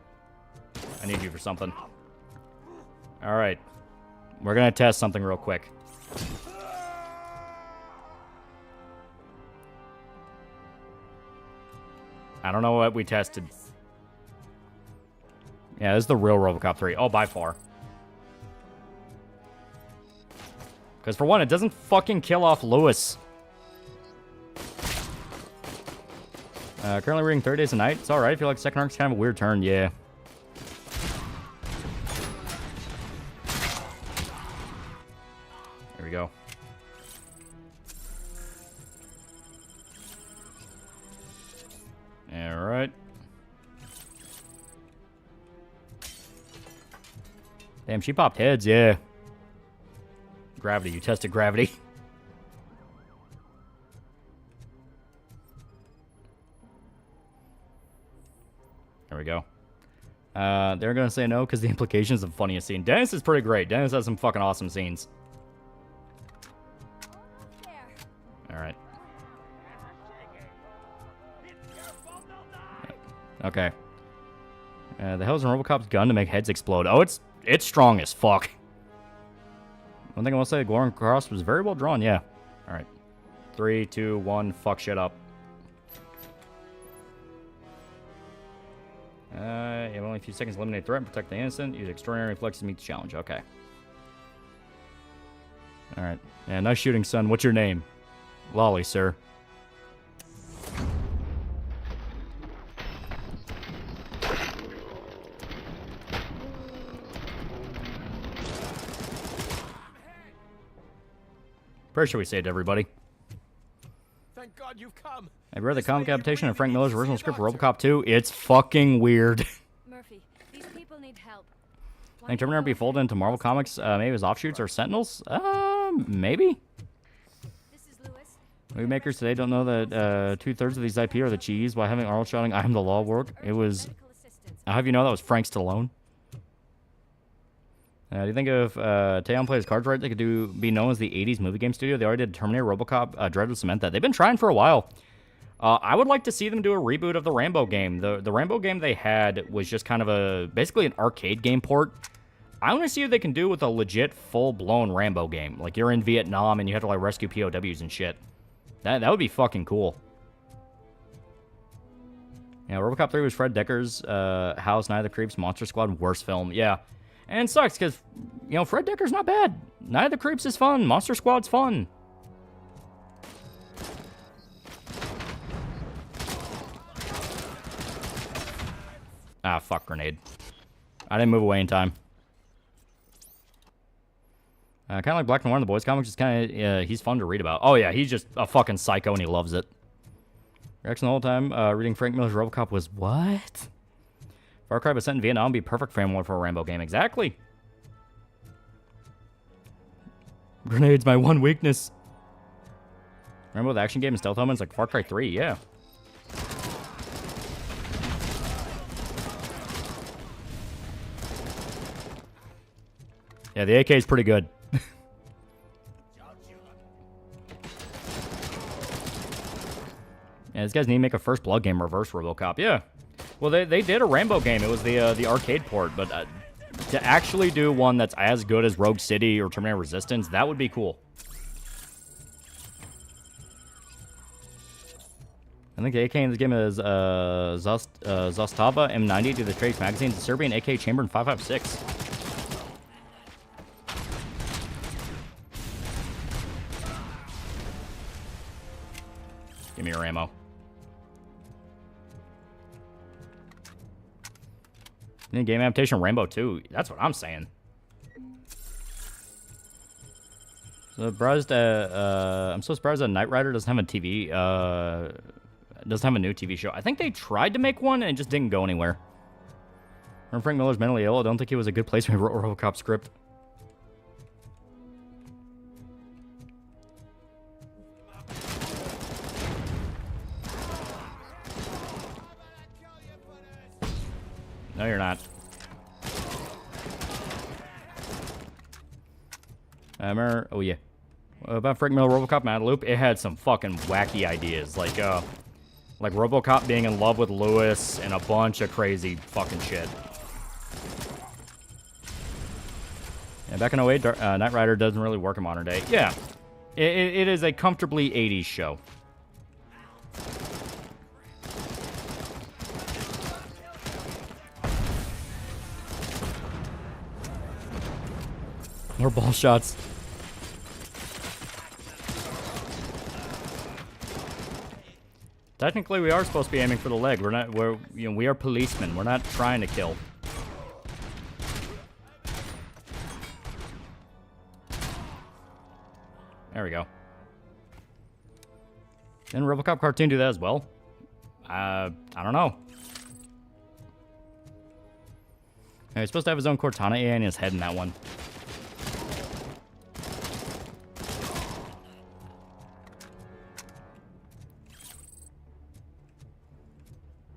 I need you for something. Alright. We're gonna test something real quick. I don't know what we tested. Yeah, this is the real RoboCop 3. Oh, by far. Because for one, it doesn't fucking kill off Lewis. Currently reading 30 Days a Night. It's alright. I feel like second arc's kind of a weird turn. Yeah. Here we go. Alright. Damn, she popped heads, yeah. Gravity, you tested gravity. There we go. They're gonna say no because the implications of the funniest scene. Dennis is pretty great. Dennis has some fucking awesome scenes. Alright. Okay. The hell's in RoboCop's gun to make heads explode? Oh, it's strong as fuck. One thing I will say, Goran Cross was very well drawn, yeah. Alright. 3, 2, 1, fuck shit up. You have only a few seconds to eliminate threat and protect the innocent. Use extraordinary reflexes to meet the challenge. Okay. Alright. Yeah, nice shooting, son. What's your name? Lolly, sir. Pretty sure we saved everybody. Thank God you've come. I've read the comic adaptation of Frank Miller's original script for RoboCop 2. It's fucking weird. Murphy, these people need help. I think Terminator be folded into Marvel Comics, maybe as offshoots or Sentinels? Maybe? This is Lewis. Movie makers today don't know that 2/3 of these IP are the cheese while having Arnold shouting, "I am the law" work. It was... I'll have you know that was Frank Stallone. Do you think if Teon plays cards right, they could be known as the 80s movie game studio? They already did Terminator, RoboCop, Dread would cement that. They've been trying for a while. I would like to see them do a reboot of the Rambo game. The Rambo game they had was just kind of basically an arcade game port. I want to see what they can do with a legit full-blown Rambo game. Like you're in Vietnam and you have to like rescue POWs and shit. That would be fucking cool. Yeah, RoboCop 3 was Fred Decker's House, Night of the Creeps, Monster Squad, worst film. Yeah. And it sucks because, you know, Fred Decker's not bad. Night of the Creeps is fun. Monster Squad's fun. Ah, fuck, grenade. I didn't move away in time. Kind of like Black Noir in the Boys comics. It's kind of, he's fun to read about. Oh, yeah, he's just a fucking psycho and he loves it. Reaction the whole time, reading Frank Miller's RoboCop was what? Far Cry was set in Vietnam would be perfect framework for a Rambo game. Exactly. Grenade's my one weakness. Rambo the action game and stealth elements like Far Cry 3, yeah. Yeah, the AK is pretty good. Yeah, these guys need to make a First Blood game, reverse RoboCop. Yeah. Well, they did a Rambo game. It was the arcade port, but to actually do one that's as good as Rogue City or Terminator Resistance, that would be cool. I think the AK in this game is Zastava M90 to the Trace magazine. It's a Serbian AK chamber in 5.56. Give me your ammo. Game adaptation Rambo 2. That's what I'm saying. So I'm so surprised that Knight Rider doesn't have a TV. doesn't have a new TV show. I think they tried to make one and it just didn't go anywhere. Remember Frank Miller's mentally ill? I don't think he was a good place when he wrote RoboCop script. No, you're not. Remember, oh yeah. About Frank Miller RoboCop Mad Loop, it had some fucking wacky ideas. Like RoboCop being in love with Lewis and a bunch of crazy fucking shit. Yeah, back in 08, Knight Rider doesn't really work in modern day. Yeah. It is a comfortably 80s show. More ball shots. Technically, we are supposed to be aiming for the leg. We are policemen. We're not trying to kill. There we go. Didn't RoboCop cartoon do that as well? I don't know. He's supposed to have his own Cortana AI in his head in that one.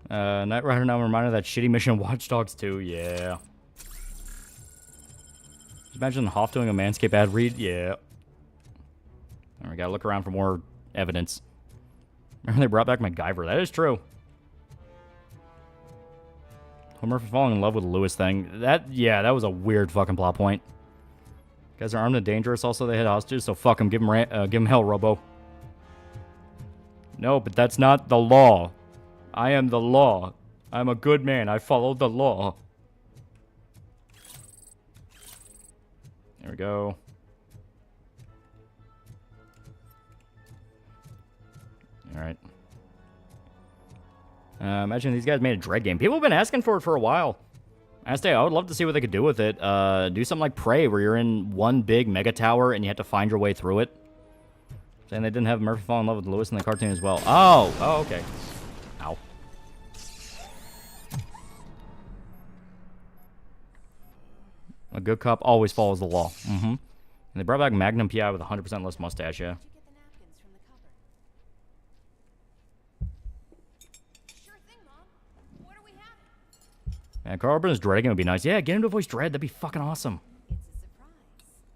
Knight Rider now reminded of that shitty mission Watch Dogs 2. Yeah. Just imagine Hoff doing a Manscaped ad read. Yeah. And we gotta look around for more evidence. Remember they brought back MacGyver. That is true. Homer for falling in love with the Lewis thing. That was a weird fucking plot point. Guys are armed and dangerous. Also, they had hostages, so fuck them. Give them hell, Robo. No, but that's not the law. I am the law. I'm a good man. I follow the law. There we go. Alright. Imagine these guys made a Dread game. People have been asking for it for a while. I would love to see what they could do with it. Do something like Prey, where you're in one big mega tower and you have to find your way through it. Saying they didn't have Murphy fall in love with Lewis in the cartoon as well. Oh, okay. Ow. A good cop always follows the law. Mm-hmm. And they brought back Magnum PI with 100% less mustache, yeah. Yeah, Carl Urban's Dread game would be nice. Yeah, get him to voice Dread. That'd be fucking awesome. It's a surprise.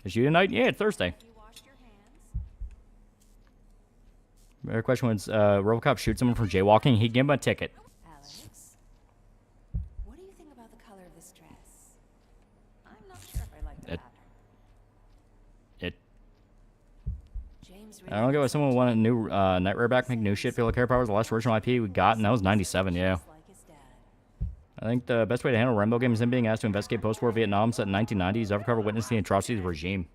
Is you tonight? Yeah, it's Thursday. You washed your hands? Better question was, RoboCop shoots someone for jaywalking. He'd give him a ticket. Alex, what do you think about the color of this dress? I'm not sure if I like the pattern. James I don't get why someone would want a new Knight Rider back, make new shit, feel like Hair Power was the last original IP we got, and that was 97, yeah. I think the best way to handle a Rambo game is him being asked to investigate post-war Vietnam set in 1990s, undercover witnessing the atrocities of the regime.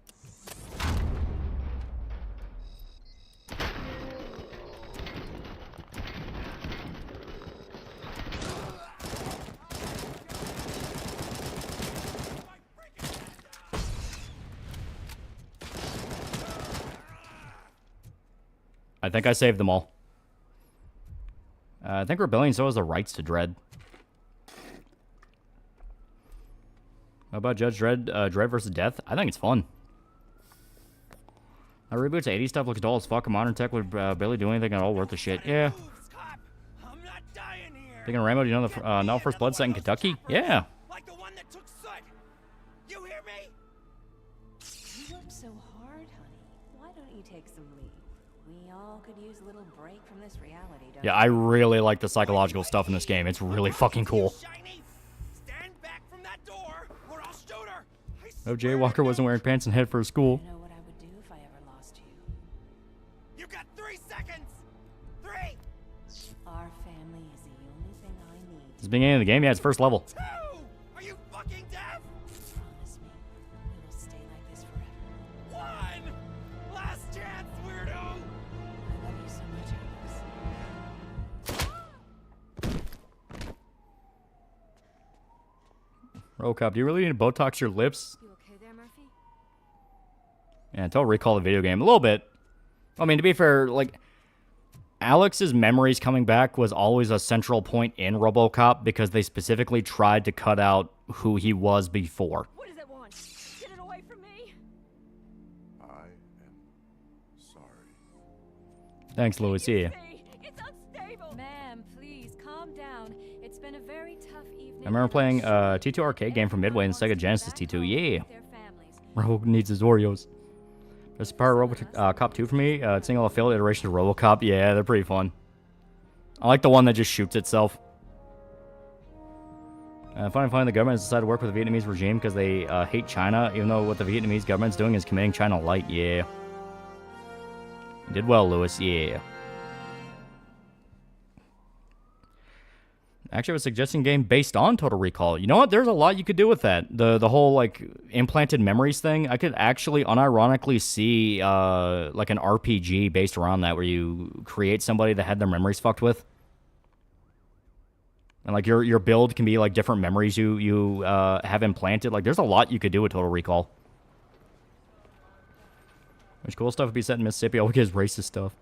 I think I saved them all. I think Rebellion still has the rights to Dread. How about Judge Dredd, Dread versus Death? I think it's fun. A reboot's 80s stuff looks dull as fuck. Modern tech would barely do anything at all worth the shit. Yeah. Thinking of Rambo, do you know the Now First Blood set in Kentucky? Yeah. Like the one that took Sud. You hear me? You work so hard, honey. Why don't you take some leave? We all could use a little break from this reality, don't Yeah, I really like the psychological stuff in this game. It's really fucking cool. Oh, Jay Walker wasn't wearing pants and head for school. You know what I would do if I ever lost you? You got 3 seconds. 3. Our family is the only thing I need. This is the beginning of the game? Yeah, it's first level. 2. Are you fucking deaf? Promise me, we will stay like this forever. 1. Last chance, weirdo. I love you so much, Alex. RoboCop, do you really need to Botox your lips? You okay there, Murphy? Yeah, until recall the video game. A little bit. I mean, to be fair, like, Alex's memories coming back was always a central point in RoboCop because they specifically tried to cut out who he was before. What does it want? Get it away from me! I am sorry. Thanks, Louis. Yeah. It's unstable! Ma'am, please, calm down. It's been a very tough evening. I remember playing a T2 arcade game from Midway and Sega Genesis T2. Yeah. Robo needs his Oreos. There's a part of RoboCop 2 for me. Single affiliate iteration of RoboCop. Yeah, they're pretty fun. I like the one that just shoots itself. Finally, the government has decided to work with the Vietnamese regime because they hate China, even though what the Vietnamese government's doing is committing China light. Yeah. You did well, Lewis. Yeah. Actually, I was suggesting a game based on Total Recall. You know what? There's a lot you could do with that. The whole, like, implanted memories thing. I could actually unironically see, like, an RPG based around that where you create somebody that had their memories fucked with. And, like, your build can be, like, different memories you have implanted. Like, there's a lot you could do with Total Recall. Which cool stuff would be set in Mississippi. All we get is racist stuff.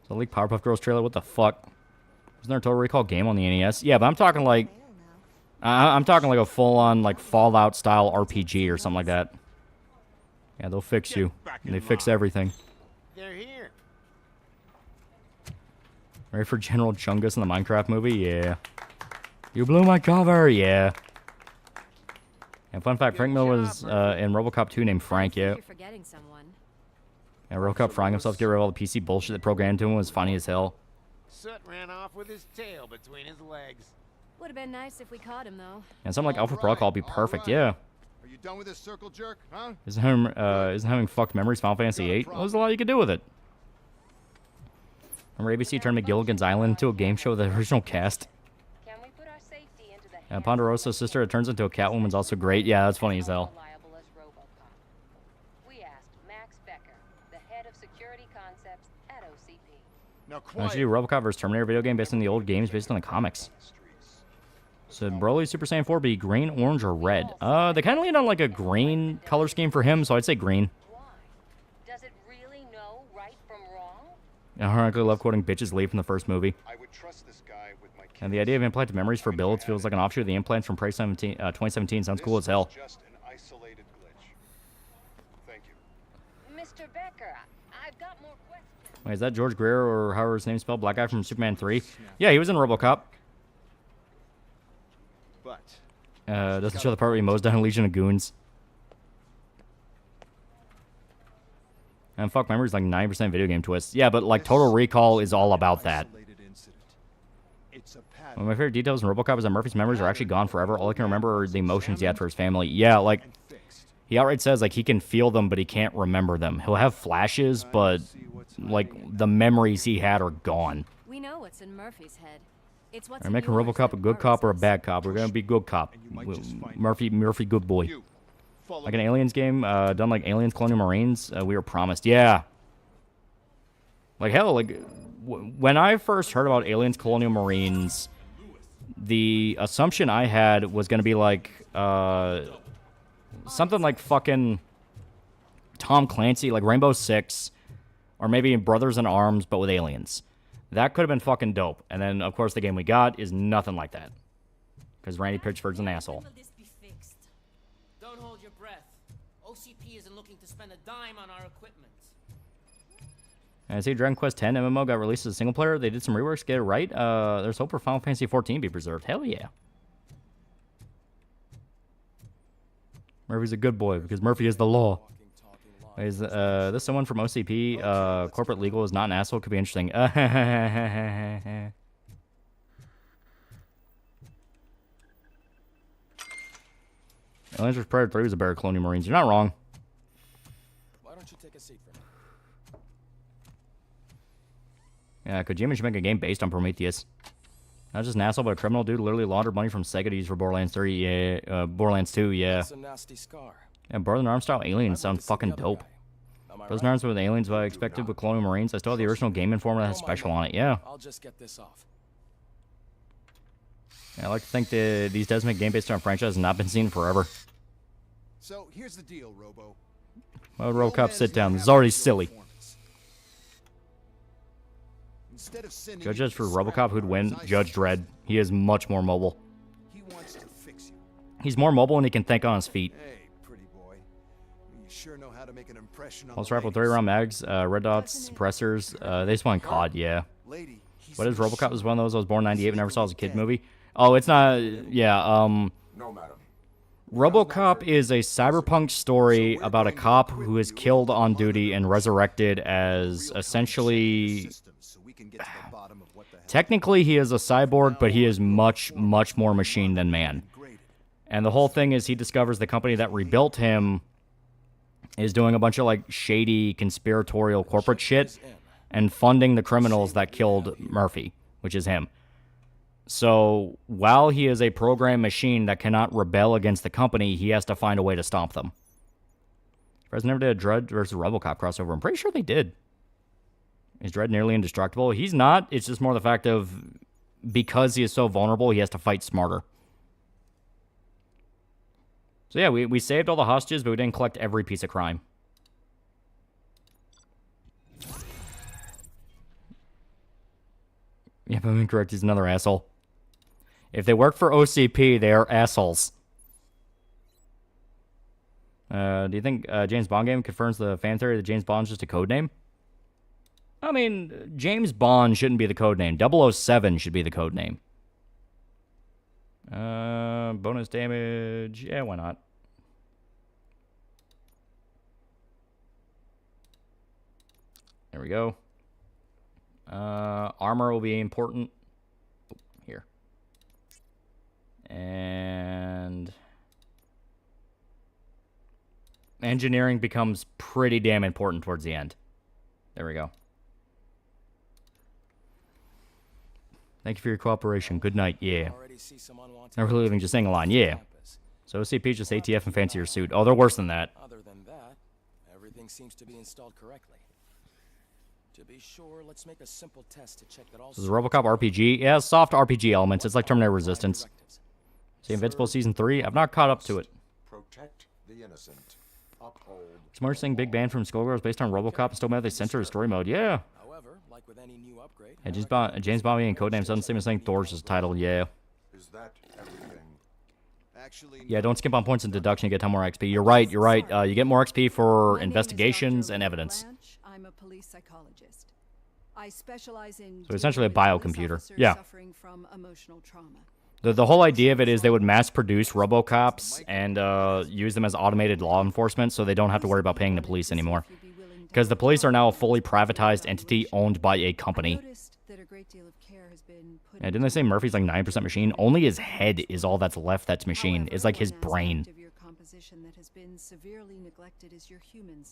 So, leak Powerpuff Girls trailer. What the fuck? Isn't there a Total Recall game on the NES? Yeah, but I'm talking like... I'm talking like a full-on, like, Fallout-style RPG or something like that. Yeah, they'll fix you. And they fix everything. They're here. Ready for General Chungus in the Minecraft movie? Yeah. You blew my cover? Yeah. And fun fact, Frank Miller was in RoboCop 2 named Frank, yeah. You're forgetting someone. Yeah, RoboCop frying himself to get rid of all the PC bullshit that programmed to him was funny as hell. Soot ran off with his tail between his legs. Would have been nice if we caught him, though. And something like Alpha Protocol would be perfect, yeah. Are you done with this circle jerk, huh? Isn't having fucked memories Final Fantasy VIII? Well, there's a lot you could do with it. Remember ABC turned McGilligan's Island into a game show with the original cast? Can we put our safety into the And Ponderosa's sister, it turns into a Catwoman's also great. Yeah, that's funny as hell. We asked Max Becker, the head of security concepts at OCP. Now, Why don't you do RoboCop vs. Terminator video game based on the old games based on the comics? So Broly Super Saiyan 4 be green, orange, or red? They kind of lean on like a green color scheme for him, so I'd say green. Why? Does it really know right from wrong? I ironically love quoting bitches leave from the first movie. I would trust this guy with my And the idea of implanted memories for builds feels like an offshoot of the implants from Prey 2017. Sounds cool as hell. Just an isolated glitch. Thank you. Mr. Becker, I've got more questions. Wait, is that George Greer or however his name's spelled? Black guy from Superman 3? Yeah, he was in RoboCop. But Doesn't show the part where he mows down a legion of goons. And fuck, memories like 90% video game twists. Yeah, but like Total Recall is all about that. One of my favorite details in RoboCop is that Murphy's memories are actually gone forever. All I can remember are the emotions he had for his family. Yeah, like, he outright says, like, he can feel them, but he can't remember them. He'll have flashes, but, like, the memories he had are gone. We know what's in Murphy's head. It's what's Are we making RoboCop a good cop or a bad cop? We're gonna be good cop. Murphy, good boy. Like an Aliens game, done like Aliens Colonial Marines, we were promised. Yeah. Like, hell, like, when I first heard about Aliens Colonial Marines, the assumption I had was gonna be like, something like fucking Tom Clancy, like Rainbow Six, or maybe Brothers in Arms, but with aliens. That could have been fucking dope. And then, of course, the game we got is nothing like that. Because Randy Pitchford's an asshole. Don't hold your breath. OCP isn't looking to spend a dime on our equipment. And I see Dragon Quest X MMO got released as a single player. They did some reworks, get it right. There's hope for Final Fantasy XIV be preserved. Hell yeah. Murphy's a good boy because Murphy is the law. Is this someone from OCP? Corporate legal is not an asshole. Could be interesting. Aliens vs. Predator 3 was a better Colonial Marines. You're not wrong. Why don't you take a seat for me? Yeah, Kojima should make a game based on Prometheus. Not just an asshole, but a criminal dude literally laundered money from Sega to use for Borderlands 3. Yeah, Borderlands 2. Yeah. That's a nasty scar. Yeah, Brothers in Arms style aliens sound fucking dope. Brothers in Arms with aliens, what I expected with Colonial Marines. I still have the original Game Informer that has special on it. Yeah. I'll just get this off. Yeah, I like to think that these Desmond game based on franchise has not been seen forever. So here's the deal, Robo. Well, RoboCop, sit down. This is already silly. Instead of sending Judge for you to RoboCop, scrap who'd win? yards, I Judge suggest Dredd. He is much more mobile. he wants to fix you. He's more mobile and he can think on his feet. Hey, pretty boy. You sure know how to make an impression on Pulse the rifle, ladies. 3-round mags, red dots, suppressors. They just want COD, yeah. Lady, he's What is a RoboCop? Was one of those I was born 98 but never saw as a kid Dead. movie. Oh, it's not. Yeah. No, madam. RoboCop is a cyberpunk story about a cop who is killed on duty and resurrected as essentially. So we can get to the bottom of what the hell Technically, he is a cyborg, but he is much, much more machine than man. And the whole thing is he discovers the company that rebuilt him is doing a bunch of like shady conspiratorial corporate shit and funding the criminals that killed Murphy, which is him. So while he is a program machine that cannot rebel against the company, he has to find a way to stomp them. Surprised never did a Dredd versus RoboCop crossover. I'm pretty sure they did. Is Dredd nearly indestructible? He's not. It's just more the fact of because he is so vulnerable, he has to fight smarter. So yeah, we saved all the hostages, but we didn't collect every piece of crime. Yeah, but I'm incorrect. He's another asshole. If they work for OCP, they are assholes. Do you think James Bond game confirms the fan theory that James Bond's just a code name? I mean, James Bond shouldn't be the code name. 007 should be the code name. Bonus damage. Yeah, why not? There we go. Armor will be important. Here. And engineering becomes pretty damn important towards the end. There we go. Thank you for your cooperation. Good night. Yeah. Never really even just saying a line. Yeah. So OCP just ATF and fancier suit. Oh, they're worse than that. Other than that, everything seems to be installed correctly. To be sure, let's make a simple test to check that all. This is a RoboCop RPG. Yeah, soft RPG elements. It's like Terminator Resistance. See Invincible Season 3? I've not caught up to it. Protect the innocent. Uphold. Smart saying Big Band from Skullgirls based on RoboCop and still mad they censor his story mode. Yeah. However, like with any new upgrade, Yeah, James Bond being codenames doesn't seem as saying Thor's his title. Yeah. Is that everything? Actually, Yeah, don't skip on points in deduction. You get 10 more XP. You're right. You're right. You get more XP for investigations and evidence. I'm a police psychologist. I specialize in So essentially a dealing with police biocomputer. officers Yeah. suffering from emotional trauma. The whole idea of it is they would mass produce RoboCops and use them as automated law enforcement so they don't have to worry about paying the police anymore. Because the police are now a fully privatized entity owned by a company. Yeah, didn't they say Murphy's like 9% machine? Only his head is all that's left that's machine. It's like his brain.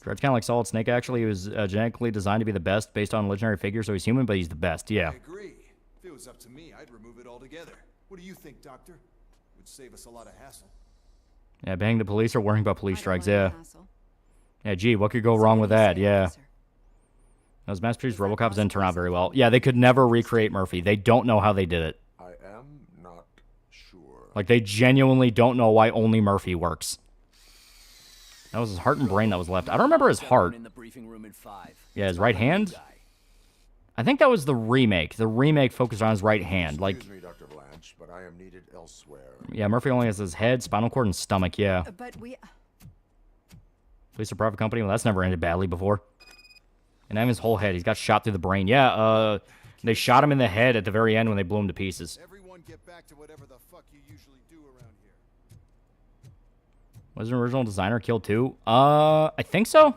Dredd's kind of like Solid Snake, actually. He was genetically designed to be the best based on legendary figure, so he's human, but he's the best. Yeah. I agree. If it was up to me, I'd remove it altogether. What do you think, Doctor? Would save us a lot of hassle. Yeah, bang the police or worrying about police strikes, yeah. Yeah, gee, what could go wrong with that? Yeah. Those mass-produced RoboCops didn't turn out very well. Yeah, they could never recreate Murphy. They don't know how they did it. I am not sure. Like, they genuinely don't know why only Murphy works. That was his heart and brain that was left. I don't remember his heart. Yeah, his right hand? I think that was the remake. The remake focused on his right hand. Like, Excuse me, Dr. Blanche, but I am needed elsewhere. yeah, Murphy only has his head, spinal cord, and stomach, yeah. But we... Police are private company? Well, that's never ended badly before. And then his whole head. He's got shot through the brain. Yeah, they shot him in the head at the very end when they blew him to pieces. Everyone get back to whatever the fuck you usually do around here. Was an original designer killed too? I think so.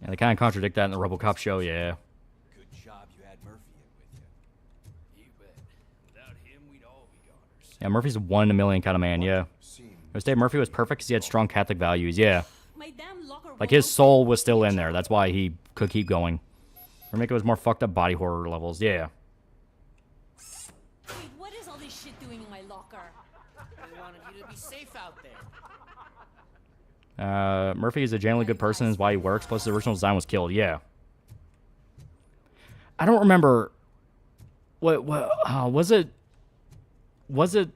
Yeah, they kind of contradict that in the RoboCop show, yeah. Good job you had Murphy in with you. You bet. Without him, we'd all be goners. Yeah, Murphy's a 1 in a million kind of man, yeah. Dave Murphy was perfect because he had strong Catholic values, yeah. Like, his soul was still in there. That's why he could keep going. Remake it was more fucked up body horror levels, yeah. Wait, what is all this shit doing in my locker? I wanted you to be safe out there. Murphy is a genuinely good person, is why he works, plus the original design was killed, yeah. I don't remember... What was it...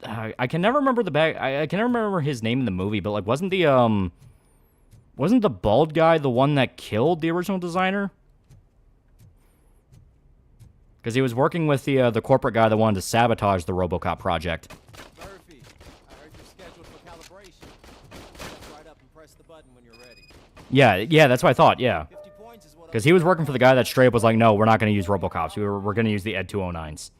I can never remember I can never remember his name in the movie, but, like, wasn't the bald guy the one that killed the original designer? Because he was working with the corporate guy that wanted to sabotage the ROBOCOP project. Murphy, I heard you're scheduled for calibration. Step right up and press the button when you're ready. Yeah, that's what I thought, yeah. Because he was working for the guy that straight up was like, no, we're not going to use ROBOCOPs. We're going to use the Ed 209s.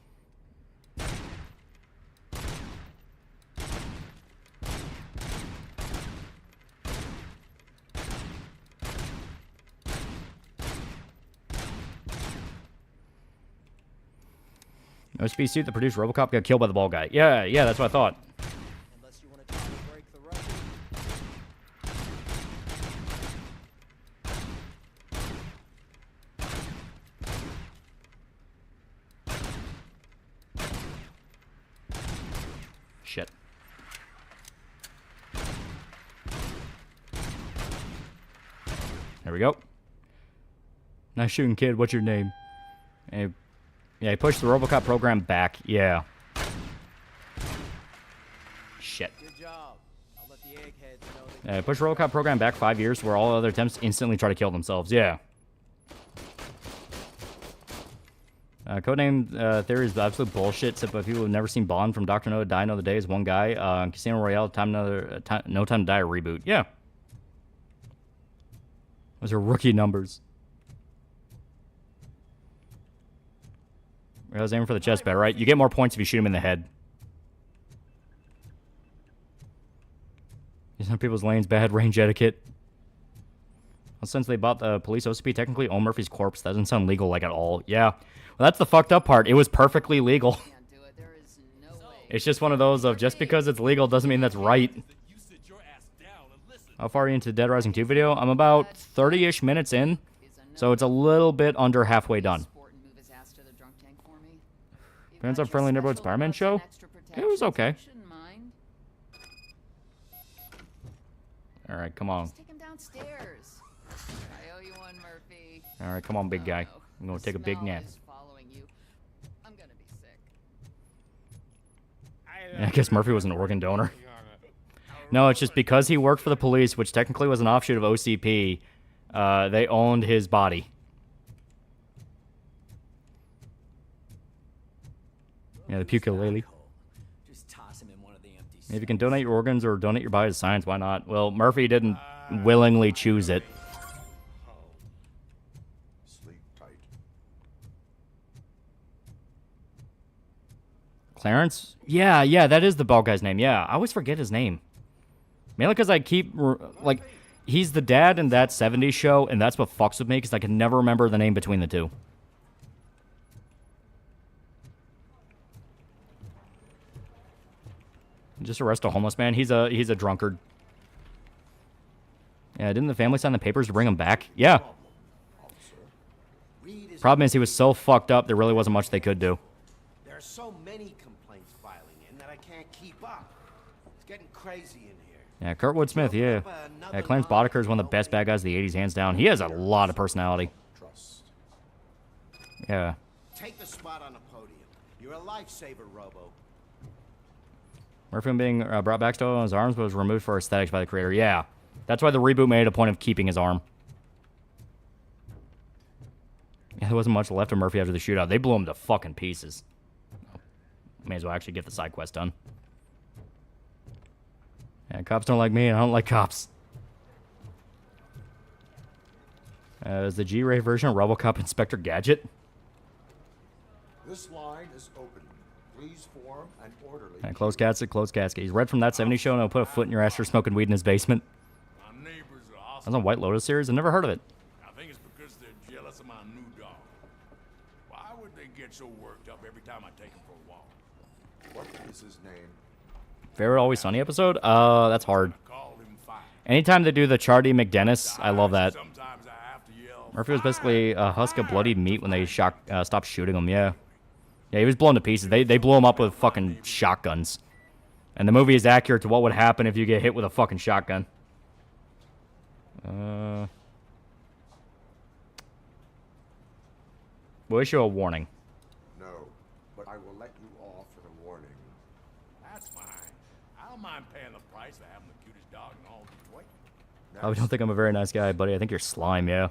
OSP suit that produced ROBOCOP got killed by the ball guy. Yeah, that's what I thought. Unless you want to try to break the record. Shit. There we go. Nice shooting, kid. What's your name? Hey. Yeah, he pushed the ROBOCOP program back. Yeah. Shit. Good job. I'll let the eggheads know that Yeah, push ROBOCOP program back 5 years where all other attempts instantly try to kill themselves. Yeah. Codename theory is absolute bullshit. Except by people who've never seen Bond from Dr. No to Die Another Day is one guy. Casino Royale, No Time to Die, a reboot. Yeah. Those are rookie numbers. I was aiming for the chest better, right? You get more points if you shoot him in the head. Some people's lanes, bad range etiquette. Well, since they bought the police OCP, technically own Murphy's corpse. That doesn't sound legal like at all. Yeah. Well, that's the fucked up part. It was perfectly legal. It's just one of those of just because it's legal doesn't mean that's right. How far are you into Dead Rising 2 video? I'm about 30-ish minutes in, so it's a little bit under halfway done. Depends on Friendly Neighborhood Spider-Man show. It was okay. All right, come on. Take him downstairs. I owe you one, Murphy. All right, come on, big guy. I'm gonna take a big nap. I'm gonna be sick. Yeah, I guess Murphy was an organ donor. No, it's just because he worked for the police, which technically was an offshoot of OCP. They owned his body. Yeah, the ukulele. If you can donate your organs or donate your body to science, why not? Well, Murphy didn't willingly choose it. Sleep tight. Clarence? Yeah, that is the bald guy's name. Yeah, I always forget his name. Mainly because I keep, like, he's the dad in that 70s show, and that's what fucks with me, because I can never remember the name between the two. Just arrest a homeless man. He's a drunkard. Yeah, didn't the family sign the papers to bring him back? Yeah. Problem is he was so fucked up there really wasn't much they could do. There are so many complaints filing in that I can't keep up. It's getting crazy in here. Yeah, Kurtwood Smith, yeah. Yeah, Clarence Boddicker is one of the best bad guys of the 80s, hands down. He has a lot of personality. Yeah. Take the spot on the podium. You're a lifesaver, Robo. Murphy being brought back to his arms was removed for aesthetics by the creator. Yeah. That's why the reboot made a point of keeping his arm. Yeah, there wasn't much left of Murphy after the shootout. They blew him to fucking pieces. May as well actually get the side quest done. Yeah, cops don't like me, and I don't like cops. Is the G-Ray version of RoboCop Inspector Gadget? This line is open. Please form an orderly. Yeah, closed casket, closed casket. He's read from that 70s show and he'll put a foot in your ass for smoking weed in his basement. My neighbors are awesome. That's a White Lotus series? I've never heard of it. I think it's because they're jealous of my new dog. Why would they get so worked up every time I take him for a walk? What is his name? Favorite Always Sunny episode? That's hard. Anytime they do the Charlie McDennis, I love that. Murphy was basically a husk of bloodied meat when they stopped shooting him, yeah. Yeah, he was blown to pieces. They blew him up with fucking shotguns. And the movie is accurate to what would happen if you get hit with a fucking shotgun. We'll issue a warning. No, but I will let you off for the warning. That's fine. I don't mind paying the price of having the cutest dog in all Detroit. I don't think I'm a very nice guy, buddy. I think you're slime, yeah.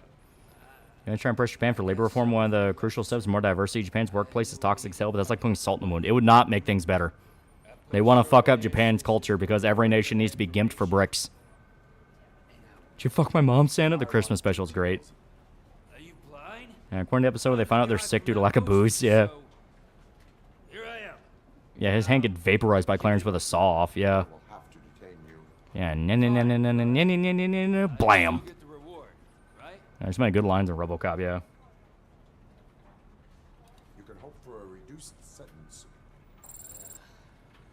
Gonna try and push Japan for labor reform. One of the crucial steps, more diversity. Japan's workplace is toxic as hell, but that's like putting salt in the wound. It would not make things better. They want to fuck up Japan's culture because every nation needs to be gimped for bricks. Did you fuck my mom, Santa? The Christmas special is great. And according to the episode, they find out they're sick due to lack of booze. Yeah. Yeah, his hand get vaporized by Clarence with a saw off. Yeah. Yeah. Blam. There's many good lines in RoboCop. Yeah. You can hope for a reduced sentence.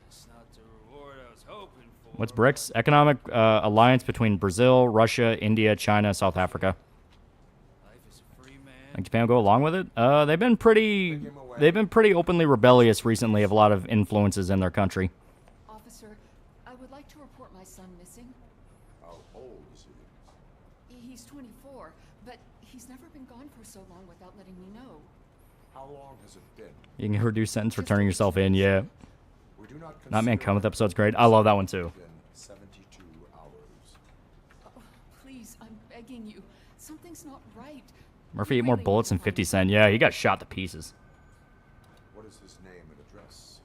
That's not the reward I was hoping for. What's BRICS? Economic alliance between Brazil, Russia, India, China, South Africa. Like Japan will go along with it? They've been pretty openly rebellious recently of a lot of influences in their country. Officer, I would like to report my son missing. How old is he? He's 24, but he's never been gone for so long without letting me know. How long has it been? You can get a reduced sentence for turning yourself in, yeah. Not Man Come with episode's great. I love that one too. 72 hours. Oh, please, I'm begging you. Something's not right. Murphy ate more bullets than 50 Cent. Yeah, he got shot to pieces. What is his name and address?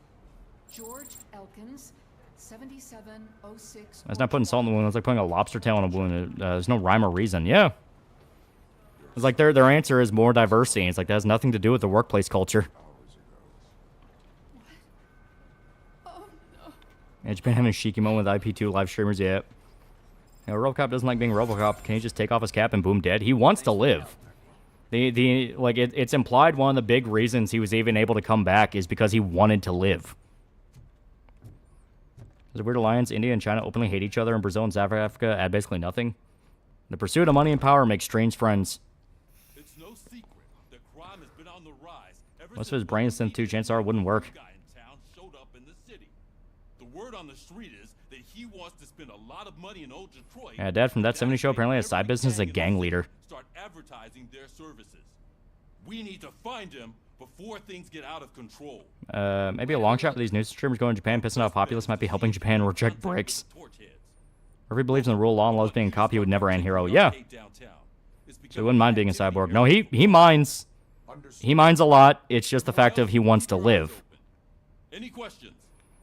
George Elkins, 7706. That's not putting salt in the wound. That's like putting a lobster tail in a wound. There's no rhyme or reason. Yeah. It's like their answer is more diversity. It's like that has nothing to do with the workplace culture. Oh, no. Yeah, Japan having a Shiki moment with IP2 live streamers. Yeah. You know, RoboCop doesn't like being RoboCop. Can he just take off his cap and boom, dead? He wants to live. It's implied one of the big reasons he was even able to come back is because he wanted to live. There's a weird alliance. India and China openly hate each other, and Brazil and South Africa add basically nothing. The pursuit of money and power makes strange friends. It's no secret that crime has been on the rise. Most of his brain synth too, chances are it wouldn't work. The word on the street is that he wants to spend a lot of money in old Detroit. Yeah, Dad from That 70 Show apparently has side business as a gang leader. Start advertising their services. We need to find him before things get out of control. Maybe a long shot for these news streamers going to Japan, pissing off populace might be helping Japan reject bricks. Or if he believes in the rule of law and loves being a cop, he would never end hero. Yeah. So he wouldn't mind being a cyborg. No, he minds. He minds a lot. It's just the fact of he wants to live. Any questions?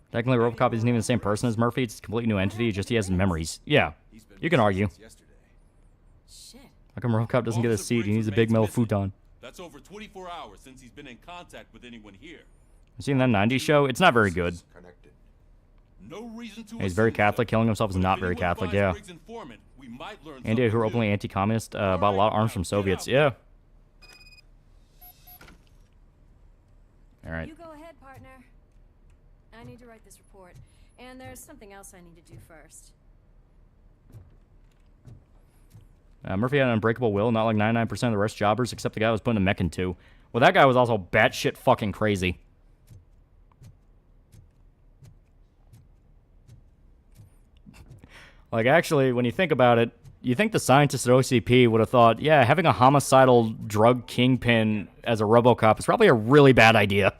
Technically, RoboCop isn't even the same person as Murphy. It's a completely new entity. Just he has memories. Yeah, you can argue. How come RoboCop doesn't get a seat? He needs a big metal futon. That's over 24 hours since he's been in contact with anyone here. You seen that 90s show? It's not very good. No reason to He's very Catholic. Killing himself is not very Catholic. Yeah. India, who are openly anti-communist, bought a lot of arms from Soviets. Yeah. All right. You go ahead, partner. I need to write this report, and there's something else I need to do first. Murphy had an unbreakable will, not like 99% of the rest jobbers, except the guy who was putting a mech in two. Well, that guy was also batshit fucking crazy. Like, actually, when you think about it, you think the scientists at OCP would have thought, yeah, having a homicidal drug kingpin as a RoboCop is probably a really bad idea.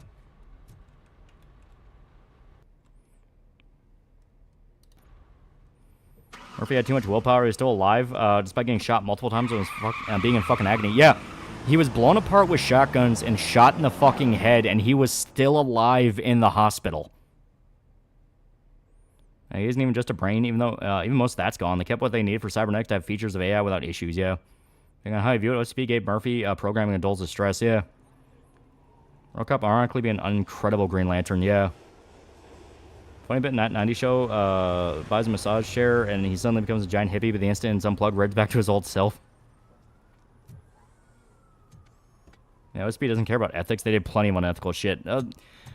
Murphy had too much willpower. He was still alive, despite getting shot multiple times and being in fucking agony. Yeah, he was blown apart with shotguns and shot in the fucking head, and he was still alive in the hospital. He isn't even just a brain, even though even most of that's gone. They kept what they needed for Cybernetic to have features of AI without issues, yeah. Depending on how you view it, OCP gave Murphy programming and dulls of stress, yeah. RoboCop ironically be an incredible Green Lantern, yeah. Funny bit in that 90 show, buys a massage chair, and he suddenly becomes a giant hippie, but the instant it's unplugged, rides back to his old self. Yeah, OSP doesn't care about ethics. They did plenty of unethical shit.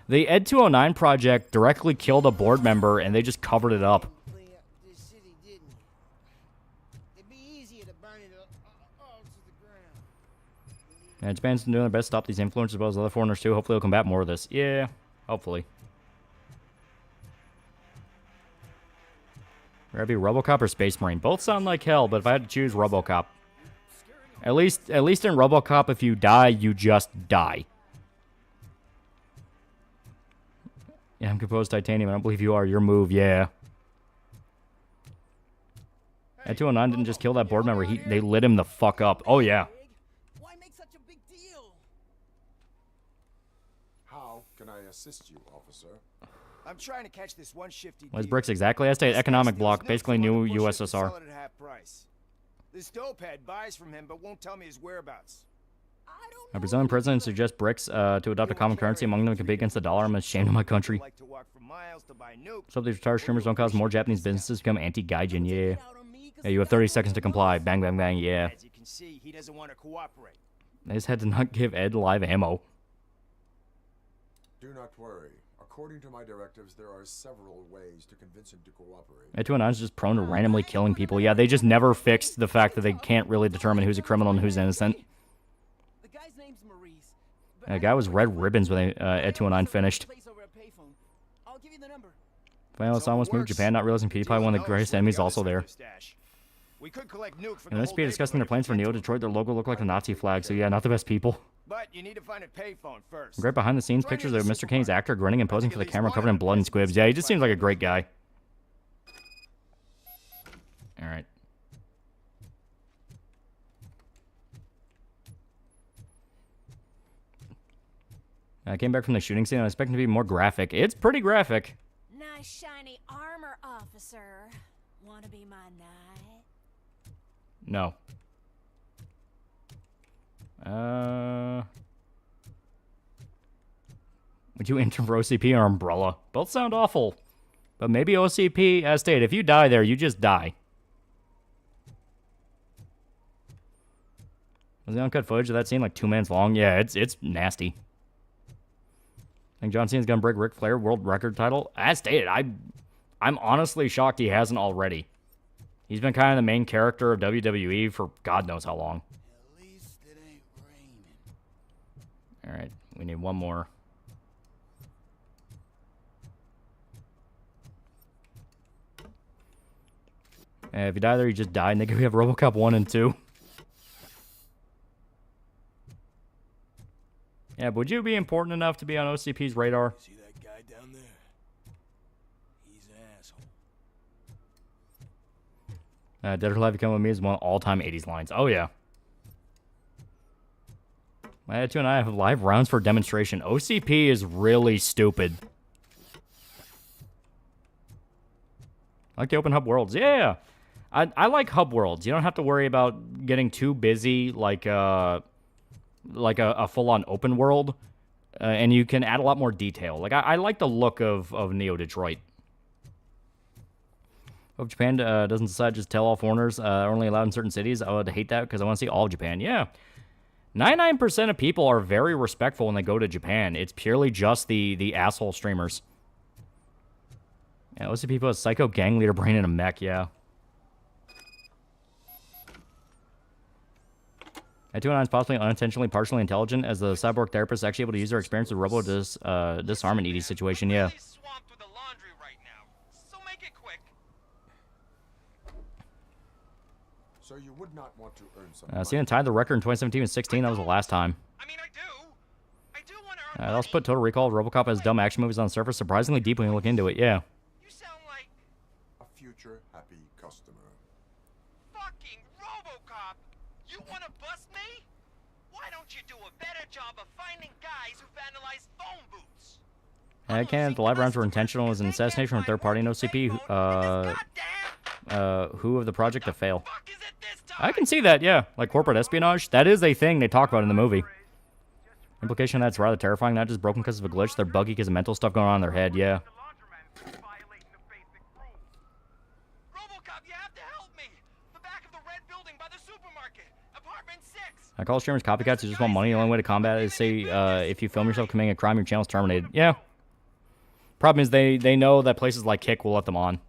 The Ed 209 project directly killed a board member, and they just covered it up. Yeah, Japan's doing their best to stop these influences as well as other foreigners too. Hopefully they'll combat more of this. Yeah, hopefully. Would I be RoboCop or Space Marine? Both sound like hell, but if I had to choose, RoboCop. At least in RoboCop, if you die, you just die. Yeah, I'm composed titanium. I don't believe you are. Your move, yeah. Ed 209 didn't just kill that board member. They lit him the fuck up. Oh, yeah. Why assist you, officer? I'm trying to catch this one shifty. What's Bricks exactly? I stayed economic bloc, basically new USSR. Sell it at half price. This dopehead buys from him, but won't tell me his whereabouts. A Brazilian president suggests BRICS to adopt a common currency among them to compete against the dollar. I'm ashamed of my country. So these retired streamers don't cause more Japanese businesses to become anti-gaijin. Yeah. Yeah, you have 30 seconds to comply. Bang, bang, bang. Yeah. As you can see, he doesn't want to cooperate. I just had to not give Ed live ammo. Do not worry. According to my directives, there are several ways to convince him to cooperate. Ed 209 is just prone to randomly killing people. Yeah, they just never fixed the fact that they can't really determine who's a criminal and who's innocent. The guy's name's Maurice. The guy was red ribbons when Ed 209 finished. I'll give you the number. Final it's almost moved Japan, not realizing PewDiePie, one of the greatest enemies, also there. We could collect nuke from And this be discussing their plans for Neo Detroit. Their logo looked like a Nazi flag, so yeah, not the best people. But you need to find a payphone first. Great behind the scenes pictures of Mr. Kane's actor grinning and posing for the camera covered in blood and squibs. Yeah, he just seems like a great guy. Alright. I came back from the shooting scene. I was expecting to be more graphic. It's pretty graphic. Nice shiny armor, officer. Wanna be my knight? No. Would you enter for OCP or Umbrella? Both sound awful. But maybe OCP, as stated, if you die there, you just die. Was the uncut footage of that scene like 2 minutes long? Yeah, it's nasty. I think John Cena's gonna break Ric Flair world record title. As stated, I'm honestly shocked he hasn't already. He's been kind of the main character of WWE for God knows how long. At least it ain't raining. All right, we need one more. If you die there, you just die. And they we have RoboCop 1 and 2. Yeah, but would you be important enough to be on OCP's radar? See that guy down there? He's an asshole. Dead or Alive, You Come With Me is one of all-time 80s lines. Oh, yeah. My Attitude and I have live rounds for demonstration. OCP is really stupid. I like the open hub worlds. Yeah. I like hub worlds. You don't have to worry about getting too busy like a full-on open world. And you can add a lot more detail. Like, I like the look of Neo Detroit. Hope Japan doesn't decide to just tell all foreigners are only allowed in certain cities. I would hate that because I want to see all of Japan. Yeah. 99% of people are very respectful when they go to Japan. It's purely just the asshole streamers. Yeah, OCP people has psycho gang leader brain in a mech, yeah. I-209 is possibly unintentionally partially intelligent, as the cyborg therapist is actually able to use her experience with robo disarm in Edie's situation, yeah. So you would not want to earn some Cena tied the record in 2017 and 16. That was the last time. I mean, I do want to earn I'll also put Total Recall. RoboCop has dumb action movies on the surface, surprisingly deep when you look into it, yeah. You sound like a future happy customer. Fucking RoboCop! You want to bust me? Why don't you do a better job of finding guys who vandalize phone booths? I can't. The live rounds were intentional. It was an assassination from a third party. No CP. Who of the project to fail? I can see that, yeah. Like corporate espionage. That is a thing they talk about in the movie. Implication that's rather terrifying. Not just broken because of a glitch. They're buggy because of mental stuff going on in their head, yeah. I call streamers copycats who just want money. The only way to combat it is say if you film yourself committing a crime, your channel's terminated. Yeah. Problem is they know that places like Kick will let them on.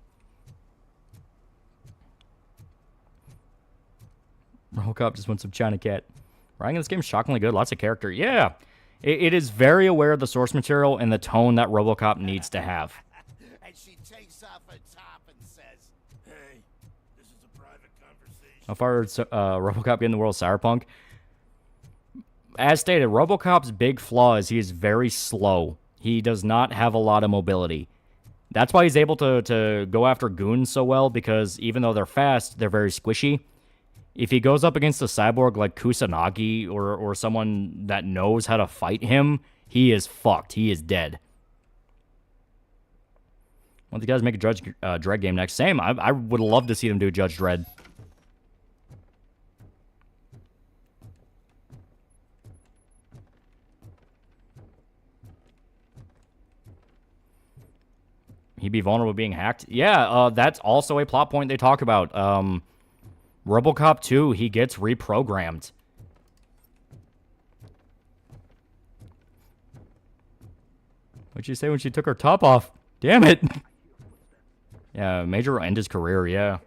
RoboCop just wants some China Cat. Writing in this game is shockingly good. Lots of character. Yeah. It is very aware of the source material and the tone that RoboCop needs to have. And she takes off her top and says, "Hey, this is a private conversation." How far is RoboCop in the world of Cyberpunk? As stated, RoboCop's big flaw is he is very slow. He does not have a lot of mobility. That's why he's able to go after goons so well, because even though they're fast, they're very squishy. If he goes up against a cyborg like Kusanagi or someone that knows how to fight him, he is fucked. He is dead. Want the guys to make a Judge Dredd game next? Same. I would love to see them do Judge Dredd. He'd be vulnerable to being hacked. Yeah, that's also a plot point they talk about. RoboCop 2, he gets reprogrammed. What'd you say when she took her top off? Damn it. Yeah, Major will end his career, yeah.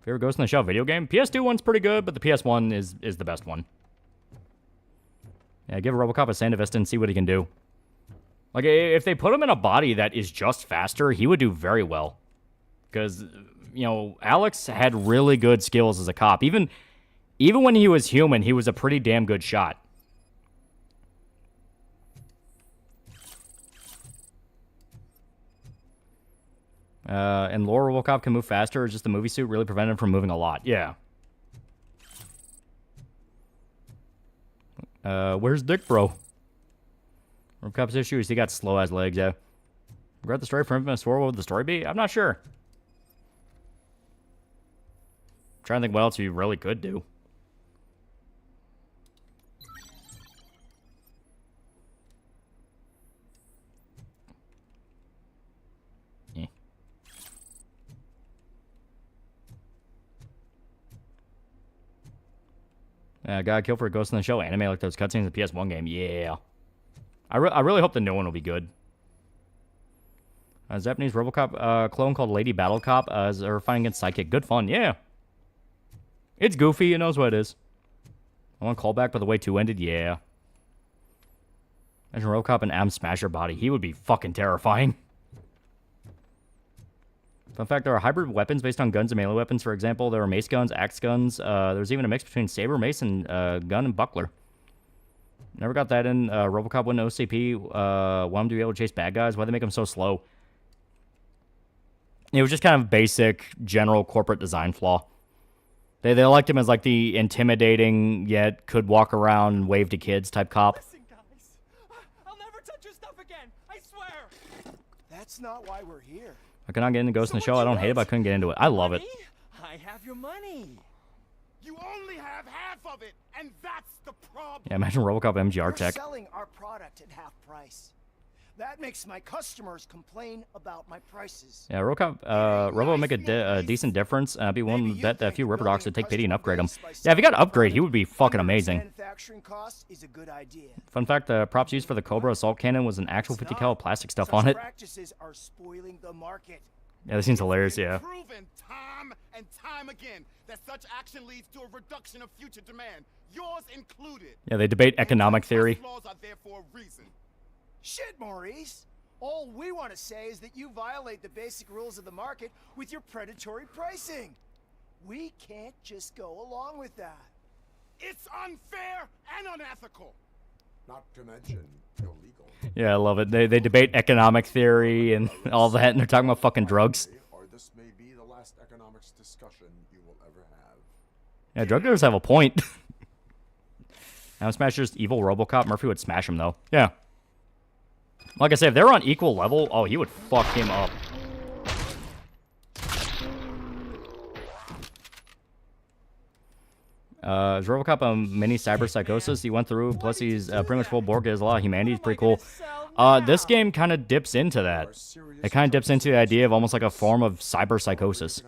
Favorite Ghost in the Shell video game? PS2 one's pretty good, but the PS1 is the best one. Yeah, give RoboCop a Sandvest and see what he can do. Like, if they put him in a body that is just faster, he would do very well. Because, you know, Alex had really good skills as a cop. Even when he was human, he was a pretty damn good shot. And lore RoboCop can move faster, or just the movie suit really prevented him from moving a lot. Yeah. Where's Dick Bro? RoboCop's issue is he got slow-ass legs, yeah. Regret the story for Infamous 4, what would the story be? I'm not sure. I'm trying to think what else you really could do. Got killed for a Ghost in the Shell anime like those cutscenes in the PS1 game. Yeah. I really hope the new one will be good. A Japanese RoboCop clone called Lady Battle Cop is her fighting against Psychic. Good fun, yeah. It's goofy, it knows what it is. I want a callback, but the way 2 ended, yeah. Imagine RoboCop and Am Smasher body. He would be fucking terrifying. Fun fact, there are hybrid weapons based on guns and melee weapons. For example, there are mace guns, axe guns. There's even a mix between saber, mace, and gun and buckler. Never got that in RoboCop 1 OCP. Want him to be able to chase bad guys. Why'd they make him so slow? It was just kind of basic, general corporate design flaw. They liked him as like the intimidating, yet could walk around and wave to kids type cop. Listen, guys. I'll never touch your stuff again. I swear. That's not why we're here. I could not get into Ghost in the Shell. I don't hate it, but I couldn't get into it. I love it. I have your money. You only have half of it, and that's the problem. Yeah, imagine RoboCop MGR tech. We're selling our product at half price. That makes my customers complain about my prices. Yeah, RoboCop, Robo would make a decent difference. I'd be willing to bet that a few Ripper Dogs would take pity and upgrade him. Yeah, if he got an upgrade, he would be fucking amazing. Manufacturing cost is a good idea. Fun fact, the props used for the Cobra assault cannon was an actual 50 cal plastic stuff on it. Practices are spoiling the market. Yeah, this seems hilarious, yeah. Proven time and time again that such action leads to a reduction of future demand, yours included. Yeah, they debate economic theory. Laws are there for a reason. Shit, Maurice. All we want to say is that you violate the basic rules of the market with your predatory pricing. We can't just go along with that. It's unfair and unethical. Not to mention illegal. Yeah, I love it. They debate economic theory and all that, and they're talking about fucking drugs. Or this may be the last economics discussion you will ever have. Yeah, drug dealers have a point. Now Smasher's evil RoboCop. Murphy would smash him, though. Yeah. Like I said, if they're on equal level, oh, he would fuck him up. Is RoboCop a mini cyber psychosis he went through? Plus, he's pretty much full Borg. He has a lot of humanity. He's pretty cool. This game kind of dips into that. It kind of dips into the idea of almost like a form of cyber psychosis.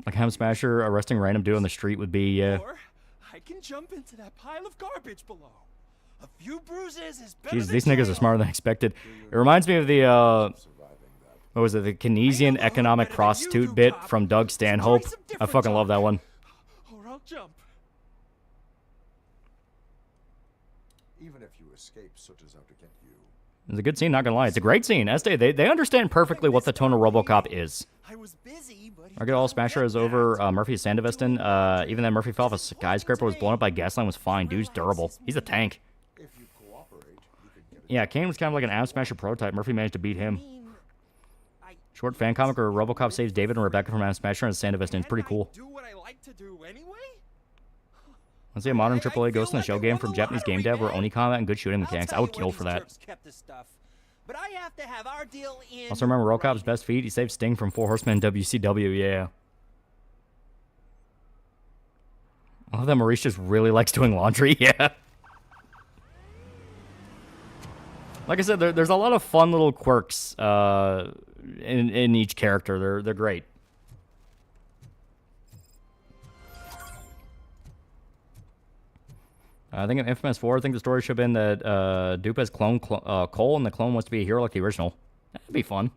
Like Ham Smasher arresting a random dude on the street would be, Or I can jump into that pile of garbage below. A few bruises is better. Jeez, these niggas are smarter than expected. It reminds me of the, what was it, the Keynesian economic prostitute bit from Doug Stanhope. I fucking love that one. Or I'll jump. Even if you escape, Soot is out to get you. It's a good scene, not gonna lie. It's a great scene. They understand perfectly what the tone of RoboCop is. I was busy, but Our good old Smasher is over Murphy's Sandvestin. Even then Murphy fell off a skyscraper, was blown up by gasoline, was fine. Dude's durable. He's a tank. If you cooperate, you could get it. Yeah, Kane was kind of like an Am Smasher prototype. Murphy managed to beat him. Short fan comic where RoboCop saves David and Rebecca from Am Smasher and Sandvestin. It's pretty cool. Do what I like to do anyway? Let's see a modern AAA Ghost in the Shell game from Japanese game dev where Oni combat and good shooting mechanics. I would kill for that. but I have to have our deal in. Also remember ROBOCOP's best feat? He saved Sting from 4 Horsemen in WCW, yeah. I love that Maurice just really likes doing laundry, yeah. Like I said, there's a lot of fun little quirks in each character. They're great. I think in Infamous 4, I think the story should have been that Dupe has clone Cole, and the clone wants to be a hero like the original. That'd be fun.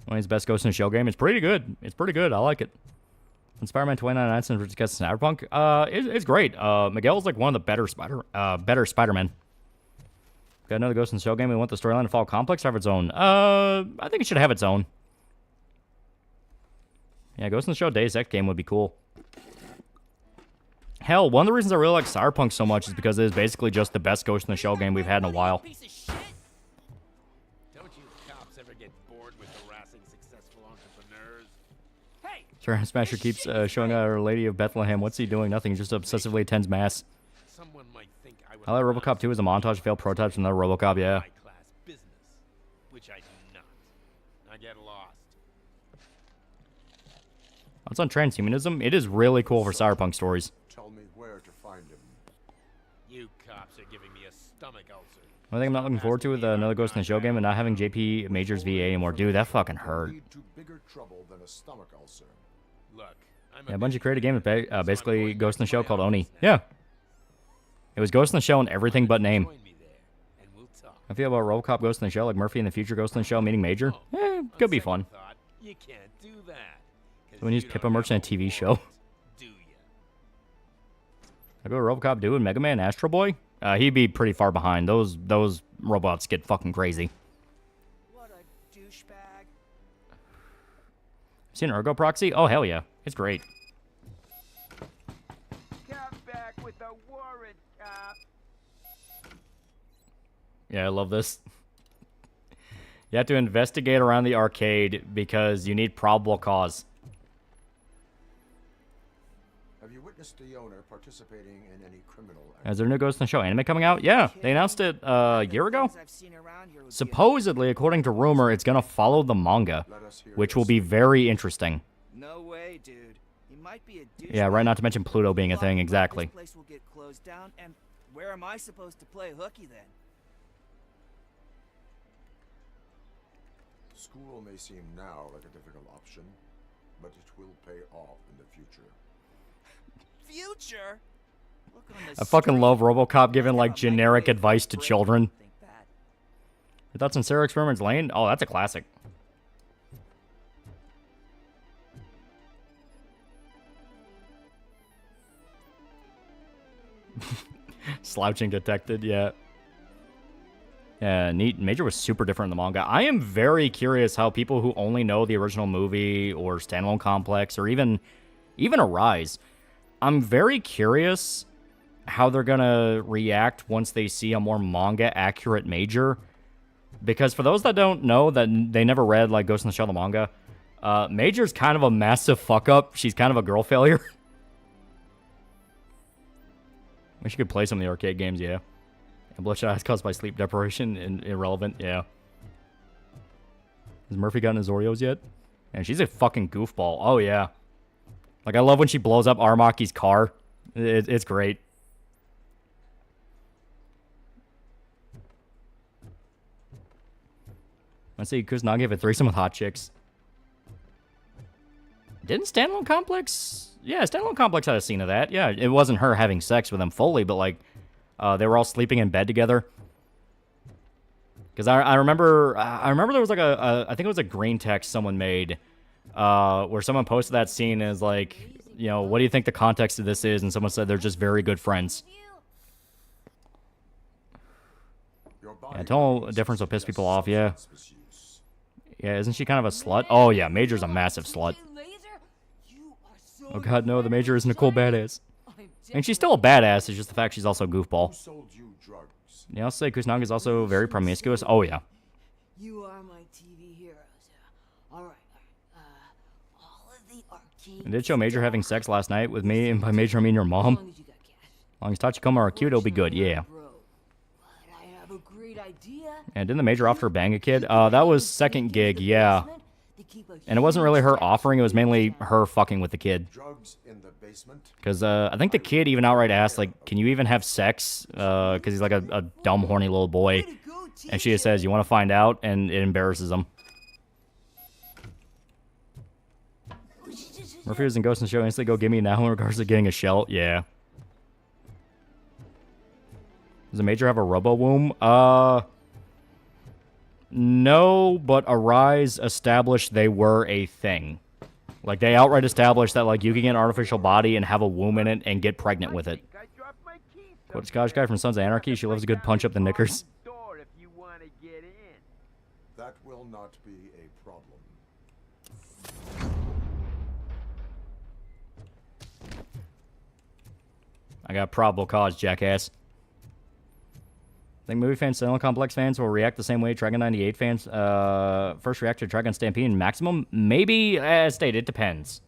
One of his best Ghost in the Shell game. It's pretty good. It's pretty good. I like it. And Spider-Man 29 since Richard gets Cyberpunk. It's great. Miguel's like one of the better Spider-Men. Got another Ghost in the Shell game. We want the storyline to follow complex or have its own. I think it should have its own. Yeah, Ghost in the Shell Deus Ex game would be cool. Hell, one of the reasons I really like Cyberpunk so much is because it is basically just the best Ghost in the Shell game we've had in a while. Don't you cops ever get bored with harassing successful entrepreneurs? Sure, Smasher keeps showing Our Lady of Bethlehem. What's he doing? Nothing. He just obsessively attends mass. Someone might think I like RoboCop 2 as a montage of failed prototypes from another RoboCop, yeah. class business, which I do not. I get lost. It's on transhumanism. It is really cool for Cyberpunk stories. Tell me where to find him. You cops are giving me a stomach ulcer. One thing I'm not looking forward to with another Ghost in the Shell game and not having JP Majors VA anymore. Dude, that fucking hurt. Lead to bigger trouble than a stomach ulcer. Look, Yeah, Bungie created a game with basically Ghost in the Shell called Oni. Yeah. It was Ghost in the Shell and everything but name. I feel about RoboCop Ghost in the Shell like Murphy in the future Ghost in the Shell meeting Major. Could be fun. You can't do that. When he's Pippa Merchant TV show. I go RoboCop Dude and Mega Man Astro Boy. He'd be pretty far behind. Those robots get fucking crazy. What a douchebag. Seen Ergo Proxy? Oh hell yeah, it's great. Come back with a warrant, cop. Yeah, I love this. You have to investigate around the arcade because you need probable cause. Have you witnessed the owner participating in any criminal Is there a new Ghost in the Shell anime coming out? Yeah, they announced it a year ago. Supposedly, according to rumor, it's gonna follow the manga, which will be very interesting. No way, dude. He might be a douchebag. Yeah, right. Not to mention Pluto being a thing. Exactly. This place will get closed down, and where am I supposed to play hooky then? School may seem now like a difficult option, but it will pay off in the future. Future? Look on I fucking love RoboCop giving like generic advice to children. Your thoughts on Sarah Experiments Lane? Oh, that's a classic. Slouching detected, yeah. Yeah, neat. Major was super different in the manga. I am very curious how people who only know the original movie or Standalone Complex or even Arise, I'm very curious how they're gonna react once they see a more manga accurate Major. Because for those that don't know, that they never read like Ghost in the Shell the manga, Major's kind of a massive fuck up. She's kind of a girl failure. Wish you could play some of the arcade games, yeah. And bloodshot eyes caused by sleep deprivation and irrelevant, yeah. Has Murphy gotten his Oreos yet? And she's a fucking goofball. Oh yeah. Like I love when she blows up Armaki's car. It's great. Let's see, Kusanagi have a threesome with hot chicks. Didn't Standalone Complex? Yeah, Standalone Complex had a scene of that. Yeah, it wasn't her having sex with him fully, but like, they were all sleeping in bed together. Because I remember there was like I think it was a green text someone made, where someone posted that scene as like, you know, what do you think the context of this is? And someone said they're just very good friends. Yeah, total difference will piss people off, yeah. Yeah, isn't she kind of a slut? Oh yeah, Major's a massive slut. Oh god, no, the Major isn't a cool badass. And she's still a badass, it's just the fact she's also a goofball. Yeah, I'll say Kusanagi is also very promiscuous. Oh yeah. You are my TV heroes. Alright. All of the arcade. I did show Major having sex last night with me, and by Major I mean your mom. As long as Tachikoma are cute, it'll be good, yeah. I have a great And didn't the Major offer to bang a kid? That was second gig, yeah. And it wasn't really her offering, it was mainly her fucking with the kid. Drugs in the basement. Because I think the kid even outright asked, like, can you even have sex? Because he's like a dumb, horny little boy. And she just says, you want to find out? And it embarrasses him. Murphy was in Ghost in the Show. Instantly go give me now in regards to getting a shell. Yeah. Does the Major have a robo-womb? No, but Arise established they were a thing. Like, they outright established that, like, you can get an artificial body and have a womb in it and get pregnant with it. What, Scottish guy from Sons of Anarchy? She loves a good punch up the knickers. That will not be a problem. I got probable cause, jackass. I think movie fans, Cinema Complex fans will react the same way Dragon 98 fans first react to Dragon Stampede and Maximum. Maybe, as stated, it depends.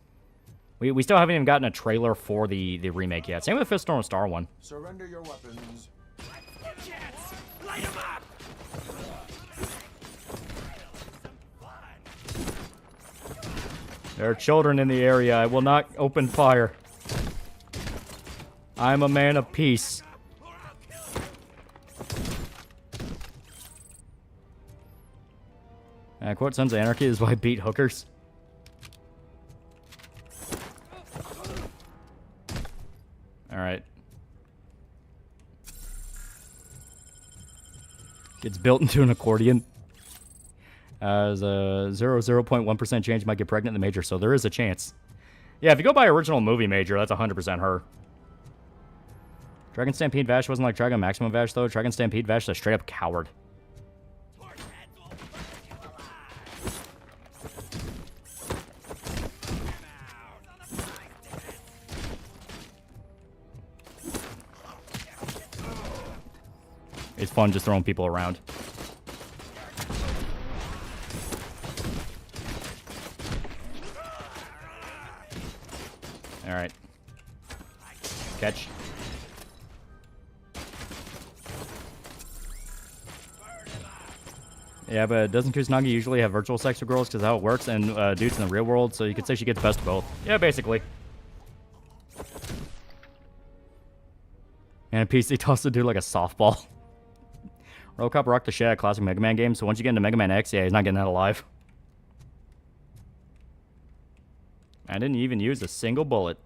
We still haven't even gotten a trailer for the remake yet. Same with the Fist Star one. Surrender your weapons. Light 'em up! There are children in the area. I will not open fire. I'm a man of peace. Quote, Sons of Anarchy is why I beat hookers. Alright. Gets built into an accordion. There's a 0.1% chance you might get pregnant in the Major, so there is a chance. Yeah, if you go by original movie Major, that's 100% her. Dragon Stampede Vash wasn't like Dragon Maximum Vash, though. Dragon Stampede Vash is a straight-up coward. It's fun just throwing people around. Alright. Catch. Yeah, but doesn't Kusanagi usually have virtual sex with girls because how it works and dudes in the real world? So you could say she gets best of both. Yeah, basically. And a PC tossed the dude like a softball. ROBOCOP rocked the shit out of classic Mega Man games, so once you get into Mega Man X, yeah, he's not getting that alive. I didn't even use a single bullet.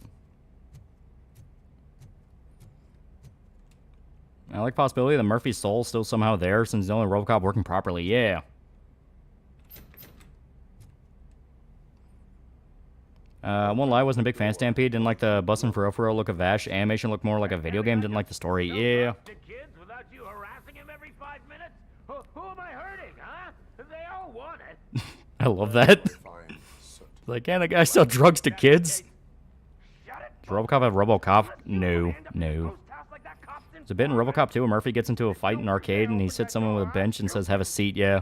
I like the possibility that Murphy's soul's still somehow there since the only ROBOCOP working properly. Yeah. I won't lie, I wasn't a big fan of Stampede. Didn't like the bustin' for real look of Vash. Animation looked more like a video game. Didn't like the story. Yeah. Who am I hurting, huh? They all want it. I love that. Like, can a guy sell drugs to kids? Does ROBOCOP have ROBOCOP? No, no. There's a bit in ROBOCOP 2 where Murphy gets into a fight in an arcade and he sits someone with a bench and says, have a seat, yeah.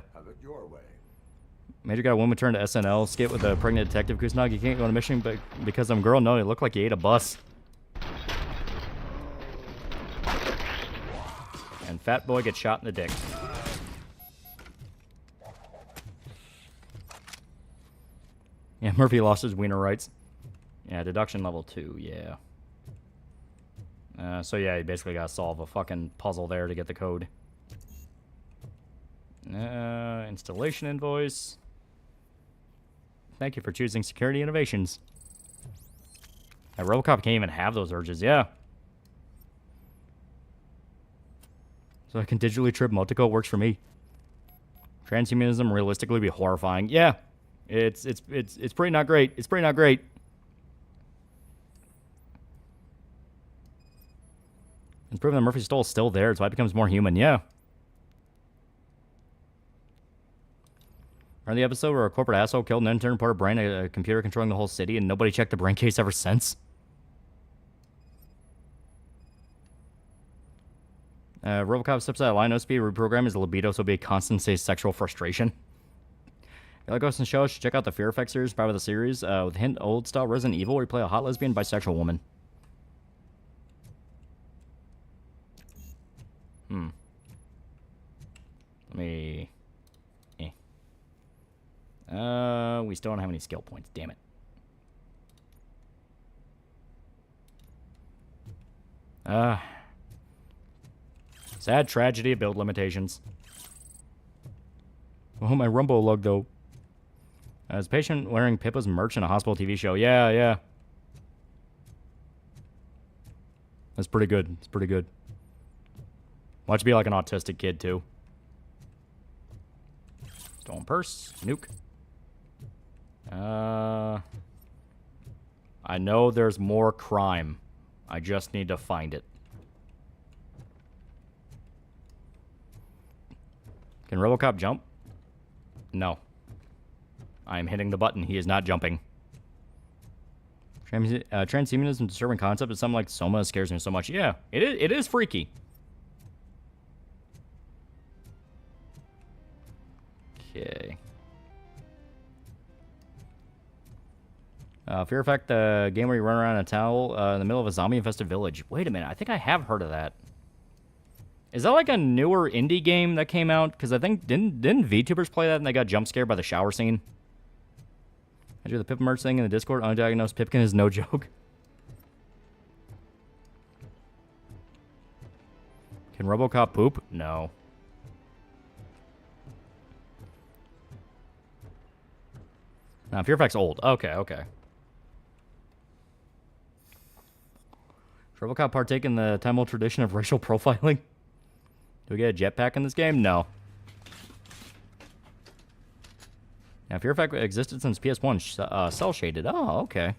Major got a woman turned to SNL skit with a pregnant detective. Kusanagi, you can't go on a mission but because I'm a girl. No, you look like you ate a bus. And Fat Boy gets shot in the dick. Yeah, Murphy lost his wiener rights. Yeah, deduction level 2, yeah. So yeah, you basically gotta solve a fucking puzzle there to get the code. Installation invoice. Thank you for choosing Security Innovations. Yeah, ROBOCOP can't even have those urges, yeah. So I can digitally trip Motoko works for me. Transhumanism realistically be horrifying. Yeah. It's pretty not great. It's pretty not great. It's proven that Murphy's soul is still there. It's why it becomes more human. Yeah. Remember the episode where a corporate asshole killed an intern, put a brain, a computer controlling the whole city, and nobody checked the brain case ever since? ROBOCOP steps out of line. No speed. Reprogram his libido so it'll be a constant sexual frustration. You like Ghost in the Show? Should check out the Fear Effect series, part of the series. With hint old style Resident Evil, where you play a hot lesbian bisexual woman. Me. We still don't have any skill points. Damn it. Sad tragedy of build limitations. Oh, my Rumbo lug, though. As patient wearing Pippa's merch in a hospital TV show. Yeah. That's pretty good. It's pretty good. Watch be like an autistic kid, too. Stolen purse. Nuke. I know there's more crime. I just need to find it. Can RoboCop jump? No. I am hitting the button. He is not jumping. Transhumanism disturbing concept is something like Soma scares me so much. Yeah, it is freaky. Okay. Fear Effect, the game where you run around in a towel in the middle of a zombie-infested village. Wait a minute, I think I have heard of that. Is that like a newer indie game that came out? Because I think, didn't VTubers play that and they got jump scared by the shower scene? I do the Pip merch thing in the Discord. Undiagnosed Pipkin is no joke. Can RoboCop poop? No. Now, Fear Effect's old. Okay. Does RoboCop partake in the time-old tradition of racial profiling? Do we get a jetpack in this game? No. Now, Fear Effect existed since PS1, cel-shaded. Oh, okay.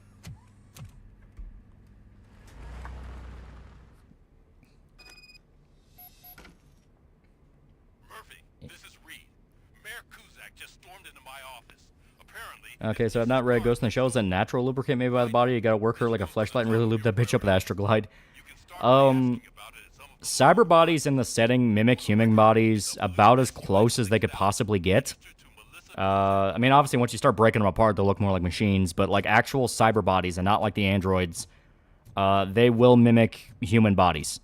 Okay, so I've not read Ghost in the Shell. Is that natural lubricant made by the body? You gotta work her like a fleshlight and really lube that bitch up with Astroglide. Cyber bodies in the setting mimic human bodies about as close as they could possibly get. I mean, obviously, once you start breaking them apart, they'll look more like machines. But like actual cyber bodies and not like the androids, they will mimic human bodies.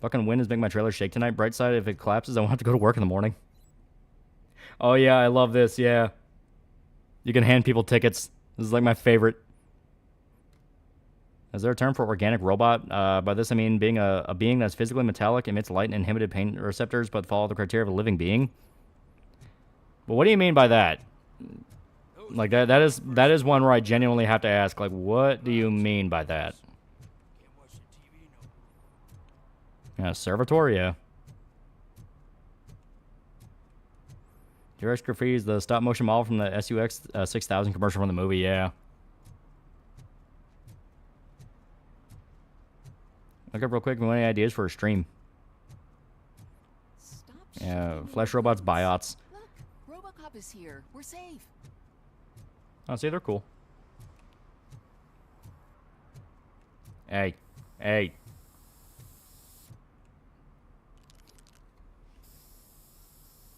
Fucking wind is making my trailer shake tonight. Bright side, if it collapses, I won't have to go to work in the morning. Oh, yeah, I love this, yeah. You can hand people tickets. This is, like, my favorite. Is there a term for organic robot? By this, I mean being a being that's physically metallic, emits light and inhibited pain receptors, but follow the criteria of a living being. But what do you mean by that? Like, that is one where I genuinely have to ask, like, what do you mean by that? Yeah, servitor, yeah. T-Rex Graffiti is the stop-motion model from the SUX 6000 commercial from the movie, yeah. Look up real quick if you want any ideas for a stream. Yeah, Flesh Robots, Biots. Look, RoboCop is here. We're safe. Oh, see, they're cool. Hey.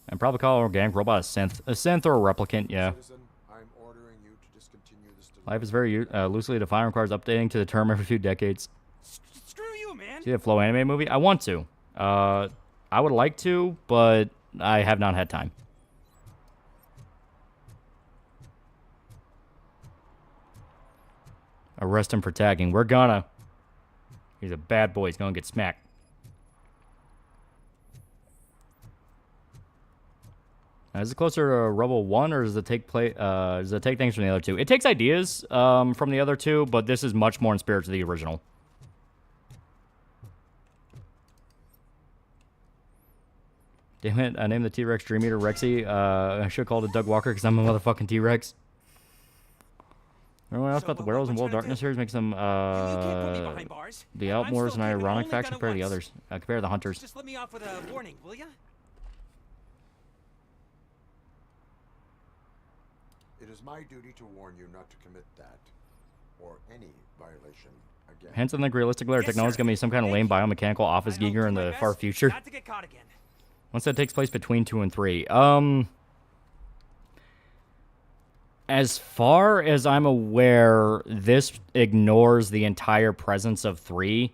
And probably call organic robot a synth or a replicant, yeah. Life is very loosely defined, requires updating to the term every few decades. Screw you, man. See the Flow anime movie? I want to. I would like to, but I have not had time. Arrest him for tagging. We're gonna. He's a bad boy. He's gonna get smacked. Is it closer to Rebel 1, or does it take does it take things from the other two? It takes ideas from the other two, but this is much more in spirit to the original. Damn it, I named the T-Rex Dream Eater Rexy. I should have called it Doug Walker because I'm a motherfucking T-Rex. Everyone else about the Werewolves and World Darkness series makes them the Outmoors an ironic faction compared to the others. Compared to the Hunters. Just let me off with a warning, will ya? It is my duty to warn you not to commit that, or any violation again. Hence, I think realistic layer technology is going to be some kind of lame biomechanical office geeker in the far future. Not to get caught again. Once that takes place between 2 and 3. As far as I'm aware, this ignores the entire presence of 3.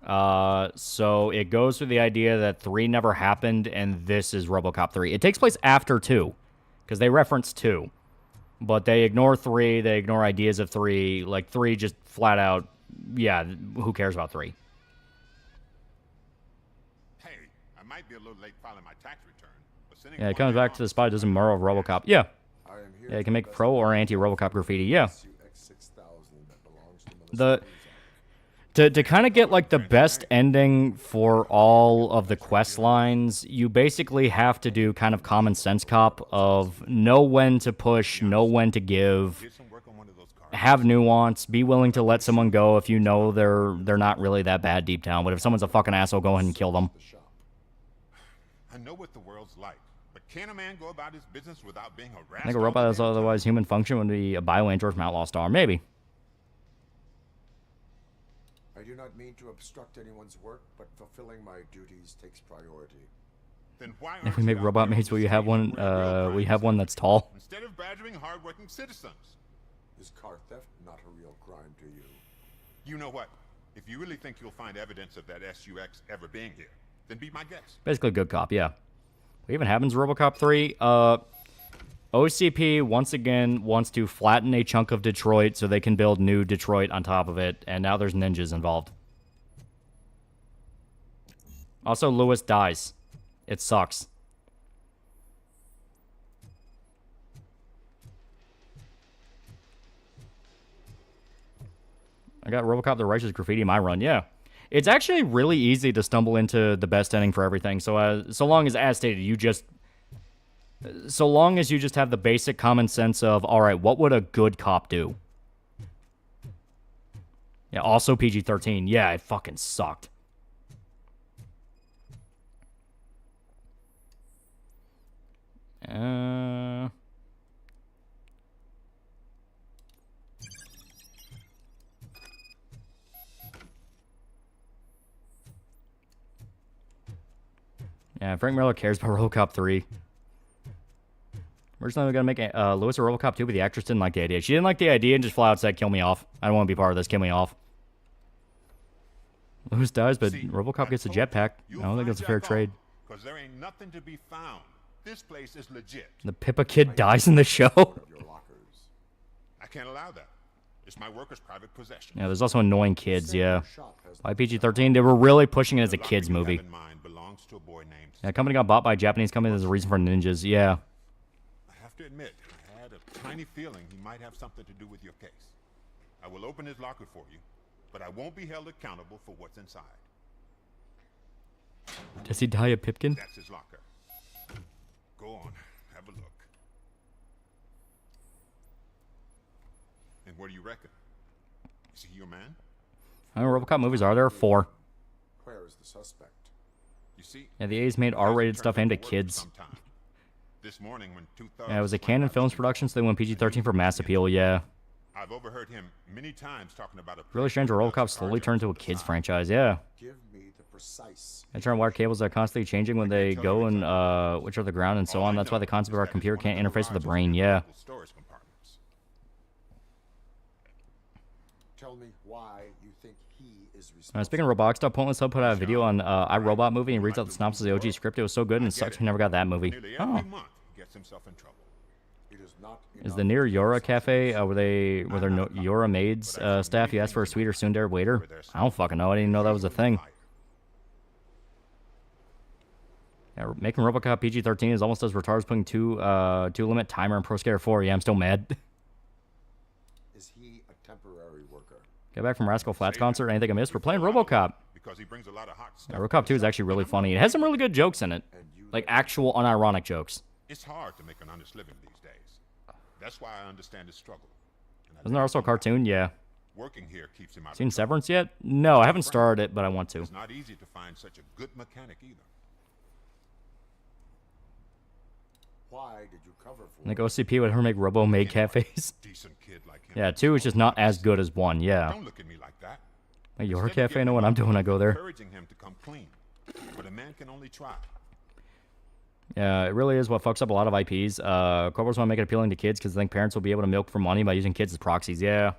So it goes through the idea that 3 never happened, and this is RoboCop 3. It takes place after 2, because they reference 2. But they ignore 3, they ignore ideas of 3. Like, 3 just flat out, yeah, who cares about 3? Hey, I might be a little late filing my tax return, but sending Yeah, it comes back to the spot, doesn't mirror of RoboCop. Yeah. Yeah, you can make pro or anti-RoboCop graffiti. Yeah. To kind of get, like, the best ending for all of the quest lines, you basically have to do kind of common sense cop of know when to push, know when to give, have nuance, be willing to let someone go if you know they're not really that bad deep down. But if someone's a fucking asshole, go ahead and kill them. I know what the world's like, but can a man go about his business without being harassed? I think a robot that's otherwise human function would be a bio-android from Outlaw Star. Maybe. I do not mean to obstruct anyone's work, but fulfilling my duties takes priority. Then why If we make robot maids, will you have one? We have one that's tall. instead of badgering hardworking citizens? Is car theft not a real crime to you? You know what? If you really think you'll find evidence of that SUX ever being here, then be my guest. Basically, good cop. Yeah. What even happens in RoboCop 3? OCP once again wants to flatten a chunk of Detroit so they can build new Detroit on top of it, and now there's ninjas involved. Also, Lewis dies. It sucks. I got RoboCop the Righteous Graffiti in my run, yeah. It's actually really easy to stumble into the best ending for everything, so long as stated, so long as you just have the basic common sense of, alright, what would a good cop do? Yeah, also PG-13. Yeah, it fucking sucked. Yeah, Frank Miller cares about RoboCop 3. We're just not going to make Lewis a RoboCop 2, but the actress didn't like the idea. She didn't like the idea and just flat out said, kill me off. I don't want to be part of this. Kill me off. Lewis dies, but RoboCop gets a jetpack. I don't think that's a fair trade. Because there ain't nothing to be found. This place is legit. The Pippa kid dies in the show. I can't allow that. It's my worker's private possession. Yeah, there's also annoying kids, yeah. Why PG-13? They were really pushing it as a kids movie. Yeah, company got bought by a Japanese company. There's a reason for ninjas, yeah. I have to admit, I had a tiny feeling he might have something to do with your case. I will open his locker for you, but I won't be held accountable for what's inside. Does he die a Pipkin? That's his locker. Go on, have a look. And what do you reckon? Is he your man? How many RoboCop movies are there? 4. Where is the suspect? You see, yeah, the A's made R-rated stuff aimed at kids. This morning when Yeah, it was a Canon Films production, so they went PG-13 for mass appeal, yeah. I've overheard him many times talking about a really strange that RoboCop slowly turned into a kids franchise, yeah. Give me the precise. They try and wire cables that are constantly changing when they go and which are the ground and so on. That's why the concept of our computer can't interface with the brain, yeah. Tell me why you think he is responsible. Speaking of Roblox stuff, Pointless Hub put out a video on iRobot movie and reads out the synopsis of the OG script. It was so good and it sucks we never got that movie. Oh. Is the near Yora Cafe, were there no Yora maids staff? You asked for a sweet or tsundere waiter? I don't fucking know. I didn't even know that was a thing. Yeah, making RoboCop PG-13 is almost as retarded as putting two limit timer in Pro Skater 4. Yeah, I'm still mad. Is he a temporary worker? Get back from Rascal Flatts concert. Anything I missed? We're playing RoboCop. Because he brings a lot of hot stuff. Yeah, RoboCop 2 is actually really funny. It has some really good jokes in it. Like actual unironic jokes. It's hard to make an honest living these days. That's why I understand his struggle. Isn't there also a cartoon? Yeah. Working here keeps him out. Seen Severance yet? No, I haven't started it, but I want to. It's not easy to find such a good mechanic either. Why did you cover for? Like OCP would ever make Robo Maid cafes. Decent kid like him. Yeah, 2 is just not as good as 1. Yeah. Don't look at me like that. Like your cafe, I know what I'm doing. I go there. Encouraging him to come clean, but a man can only try. Yeah, it really is what fucks up a lot of IPs. Corporates want to make it appealing to kids because they think parents will be able to milk for money by using kids as proxies. Yeah.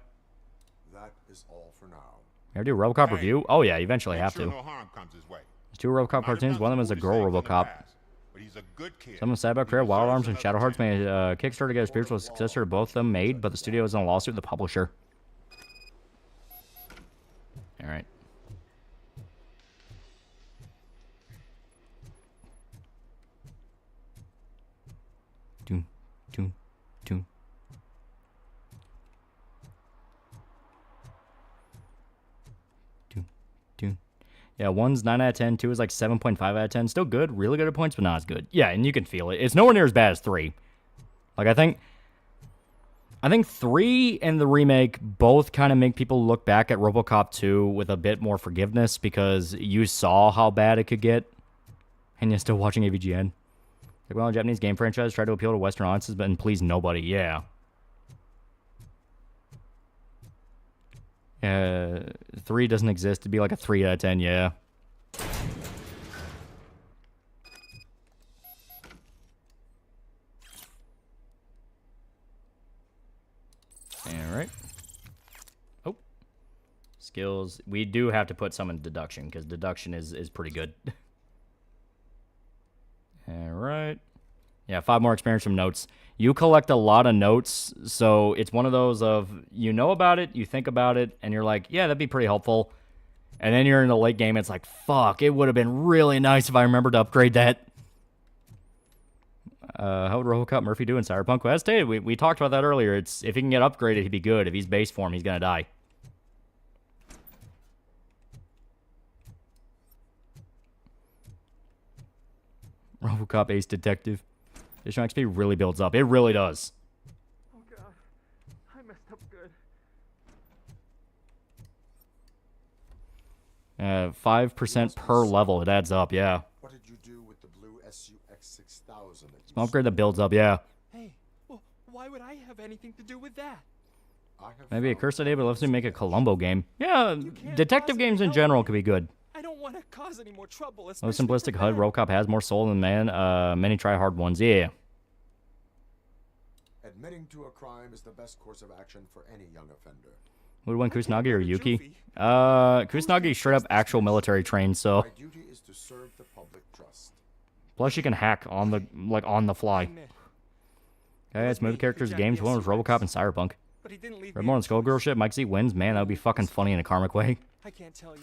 That is all for now. ever do a RoboCop review? Oh yeah, you eventually have Sure to. no harm comes his way. There's 2 RoboCop cartoons. One of them is a girl RoboCop. But he's a good kid. Someone said about Career Wild Arms and Shadow Hearts made a Kickstarter to get a spiritual successor to both of them made, but the studio is in a lawsuit with the publisher. All right. Doom, doom, doom. Doom, doom. Yeah, 1's 9 out of 10, 2 is like 7.5 out of 10. Still good, really good at points, but not as good. Yeah, and you can feel it. It's nowhere near as bad as 3. Like, I think 3 and the remake both kind of make people look back at RoboCop 2 with a bit more forgiveness because you saw how bad it could get, and you're still watching AVGN. Like, well, a Japanese game franchise tried to appeal to Western audiences, but and please nobody. Yeah. 3 doesn't exist. It'd be like a 3 out of 10, yeah. Alright. Oh. Skills. We do have to put some in deduction, because deduction is pretty good. Alright. Yeah, 5 more experience from notes. You collect a lot of notes, so it's one of those of, you know about it, you think about it, and you're like, yeah, that'd be pretty helpful. And then you're in the late game, it's like, fuck, it would have been really nice if I remembered to upgrade that. How would RoboCop Murphy do in Cyberpunk? Well, as stated, we talked about that earlier. It's if he can get upgraded, he'd be good. If he's base form, he's gonna die. RoboCop Ace Detective. Additional XP really builds up. It really does. Oh god, I messed up good. 5% per level. It adds up, yeah. What did you do with the blue SUX 6000? Some upgrade that builds up, yeah. Hey, well, why would I have anything to do with that? Maybe a cursed idea, but let's make a Columbo game. Yeah, detective games in general could be good. I don't want to cause any more trouble. Low simplistic HUD, RoboCop has more soul than man. Many try hard ones, yeah. Admitting to a crime is the best course of action for any young offender. Would win Kusanagi or Yuki? Kusanagi straight up actual military trained, so. My duty is to serve the public trust. Plus you can hack on the fly. Okay, it's movie characters, games. One was RoboCop and Cyberpunk. Read more on Skullgirl shit. Mike Z wins. Man, that would be fucking funny in a karmic way. I can't tell you.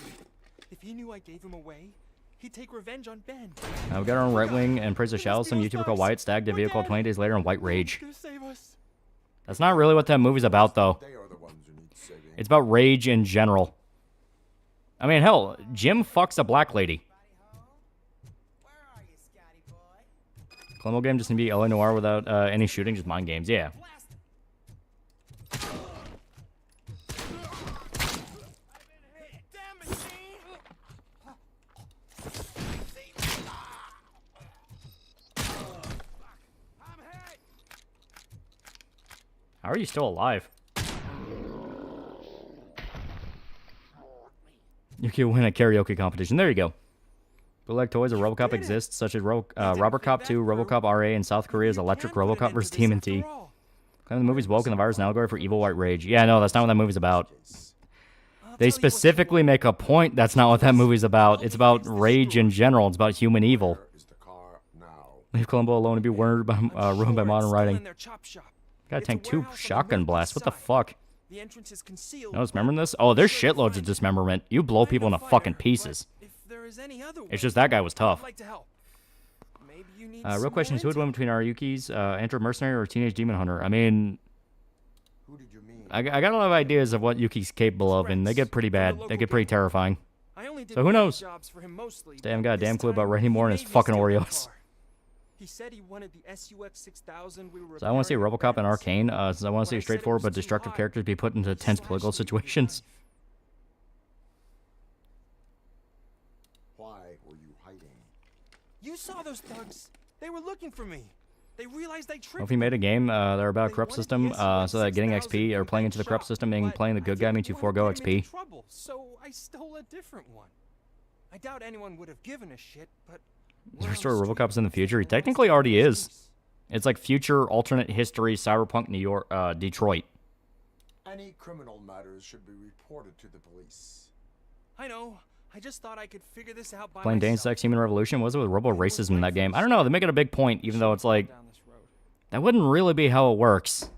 If he knew I gave him away, he'd take revenge on Ben. We got our own right wing and praise the shallow. Some YouTuber called Wyatt Stag did a video called 20 Days Later on White Rage. That's not really what that movie's about, though. It's about rage in general. I mean, hell, Jim fucks a black lady. Columbo game just need to be LA Noire without any shooting, just mind games. Yeah. How are you still alive? You can win a karaoke competition. There you go. Bootleg toys of RoboCop exist, such as RoboCop 2, RoboCop RA, and South Korea's Electric RoboCop vs. TMNT. Claim the movie's woke and the virus is an allegory for evil white rage. Yeah, no, that's not what that movie's about. They specifically make a point that's not what that movie's about. It's about rage in general. It's about human evil. Leave Columbo alone and be ruined by modern writing. Gotta tank 2 shotgun blasts. What the fuck? No dismembering this? Oh, there's shitloads of dismemberment. You blow people into fucking pieces. It's just that guy was tough. Real question is, who would win between Aruyuki's Enter Mercenary or Teenage Demon Hunter? I mean, I got a lot of ideas of what Yuki's capable of, and they get pretty bad. They get pretty terrifying. So who knows? They haven't got a damn clue about writing more than his fucking Oreos. He said he wanted the SUX 6000 we were So I want to see RoboCop and Arcane, since I want to see straightforward but destructive characters be put into tense political situations. Why were you hiding? You saw those thugs. They were looking for me. They realized I tricked Well, if he made a game that are about a corrupt system, so that getting XP or playing into the corrupt system and playing the good guy means you forego XP. trouble, so I stole a different one. I doubt anyone would have given a shit, but Restore RoboCop's in the future. He technically already is. It's like future alternate history Cyberpunk New York, Detroit. Any criminal matters should be reported to the police. I know. I just thought I could figure this out by Playing myself. Deus Ex Human Revolution, was it with robo-racism in that game? I don't know, they make it a big point, even though it's like, that wouldn't really be how it works.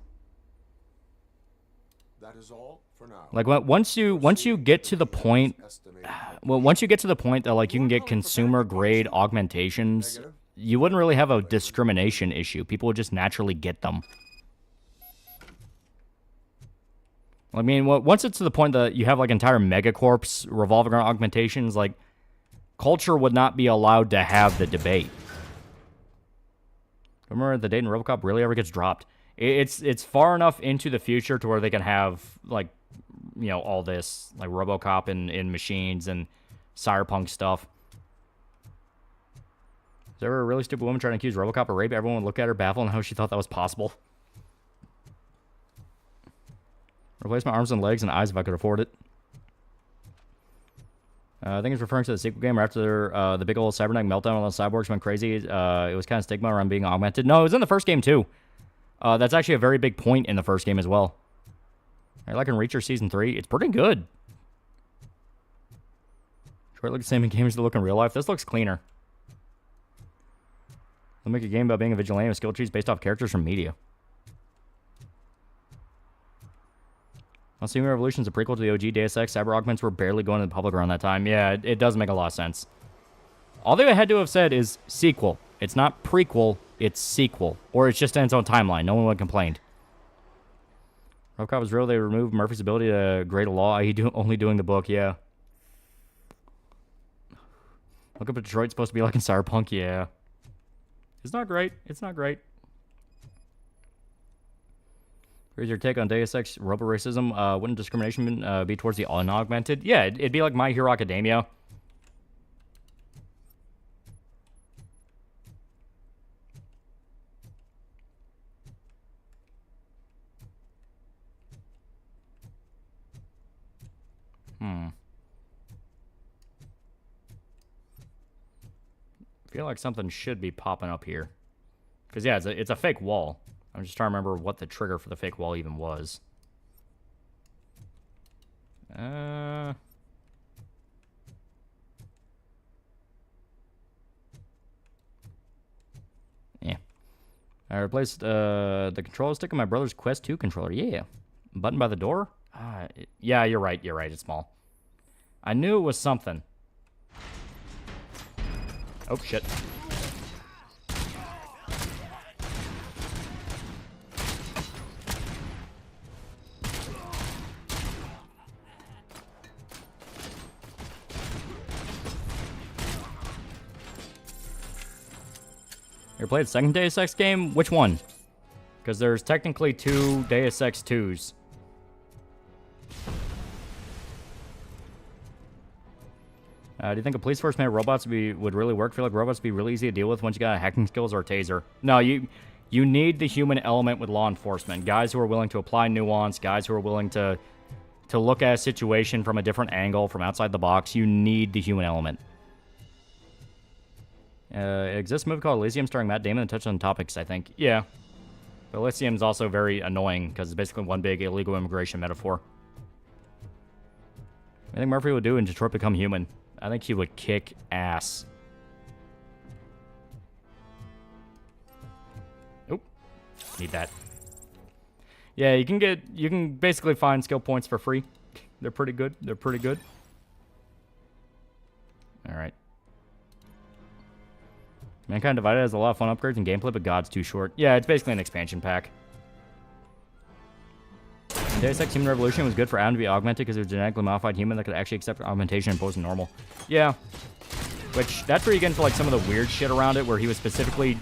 That is all for now. Like, once you get to the point, well, once you get to the point that, like, you can get consumer-grade augmentations, you wouldn't really have a discrimination issue. People would just naturally get them. I mean, once it's to the point that you have, like, entire megacorps revolving around augmentations, like, culture would not be allowed to have the debate. Remember the date in RoboCop really ever gets dropped. It's far enough into the future to where they can have, like, you know, all this, like, RoboCop in machines and cyberpunk stuff. Is there a really stupid woman trying to accuse RoboCop of rape? Everyone would look at her baffled and how she thought that was possible. Replace my arms and legs and eyes if I could afford it. I think it's referring to the sequel game after the big old cybernetic meltdown when the cyborgs went crazy. It was kind of stigma around being augmented. No, it was in the first game too. That's actually a very big point in the first game as well. I like in Reacher Season 3. It's pretty good. Sure, it looks the same in games as they look in real life. This looks cleaner. They'll make a game about being a vigilante with skill trees based off characters from media. Human Revolution is a prequel to the OG Deus Ex. Cyber augments were barely going to the public around that time. Yeah, it does make a lot of sense. All they had to have said is sequel. It's not prequel, it's sequel. Or it's just in its own timeline. No one would have complained. RoboCop was real. They removed Murphy's ability to grade a law. Only doing the book, yeah. Look up at Detroit. It's supposed to be like in Cyberpunk, yeah. It's not great. It's not great. Here's your take on Deus Ex robo-racism. Wouldn't discrimination be towards the unaugmented? Yeah, it'd be like My Hero Academia. I feel like something should be popping up here. Because, yeah, it's a fake wall. I'm just trying to remember what the trigger for the fake wall even was. Yeah. I replaced the controller stick on my brother's Quest 2 controller. Yeah. Button by the door? Yeah, you're right. You're right. It's small. I knew it was something. Oh, shit. You played the second Deus Ex game? Which one? Because there's technically 2 Deus Ex 2s. Do you think a police force made robots would really work? Feel like robots would be really easy to deal with once you got hacking skills or a taser? No, you need the human element with law enforcement. Guys who are willing to apply nuance, guys who are willing to look at a situation from a different angle, from outside the box. You need the human element. It exists a movie called Elysium starring Matt Damon that touched on topics, I think. Yeah. But Elysium's also very annoying because it's basically one big illegal immigration metaphor. I think Murphy would do in Detroit Become Human. I think he would kick ass. Oop. Need that. Yeah, you can basically find skill points for free. They're pretty good. They're pretty good. Alright. Mankind Divided has a lot of fun upgrades and gameplay, but God's too short. Yeah, it's basically an expansion pack. Deus Ex Human Revolution was good for Adam to be augmented because it was a genetically modified human that could actually accept augmentation and pose normal. Yeah. Which, that's where you get into like some of the weird shit around it, where he was specifically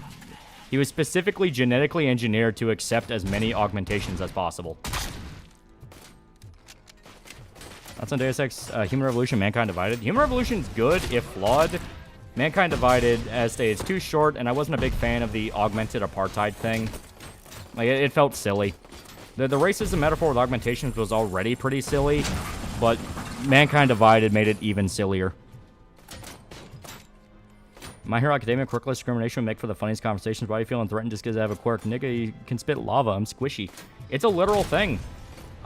genetically engineered to accept as many augmentations as possible. That's on Deus Ex Human Revolution, Mankind Divided. Human Revolution's good, if flawed. Mankind Divided, as stated, is too short, and I wasn't a big fan of the augmented apartheid thing. Like, it felt silly. The racism metaphor with augmentations was already pretty silly, but Mankind Divided made it even sillier. My Hero Academia, quirkless discrimination would make for the funniest conversations. Why are you feeling threatened just because I have a quirk? Nigga, you can spit lava. I'm squishy. It's a literal thing.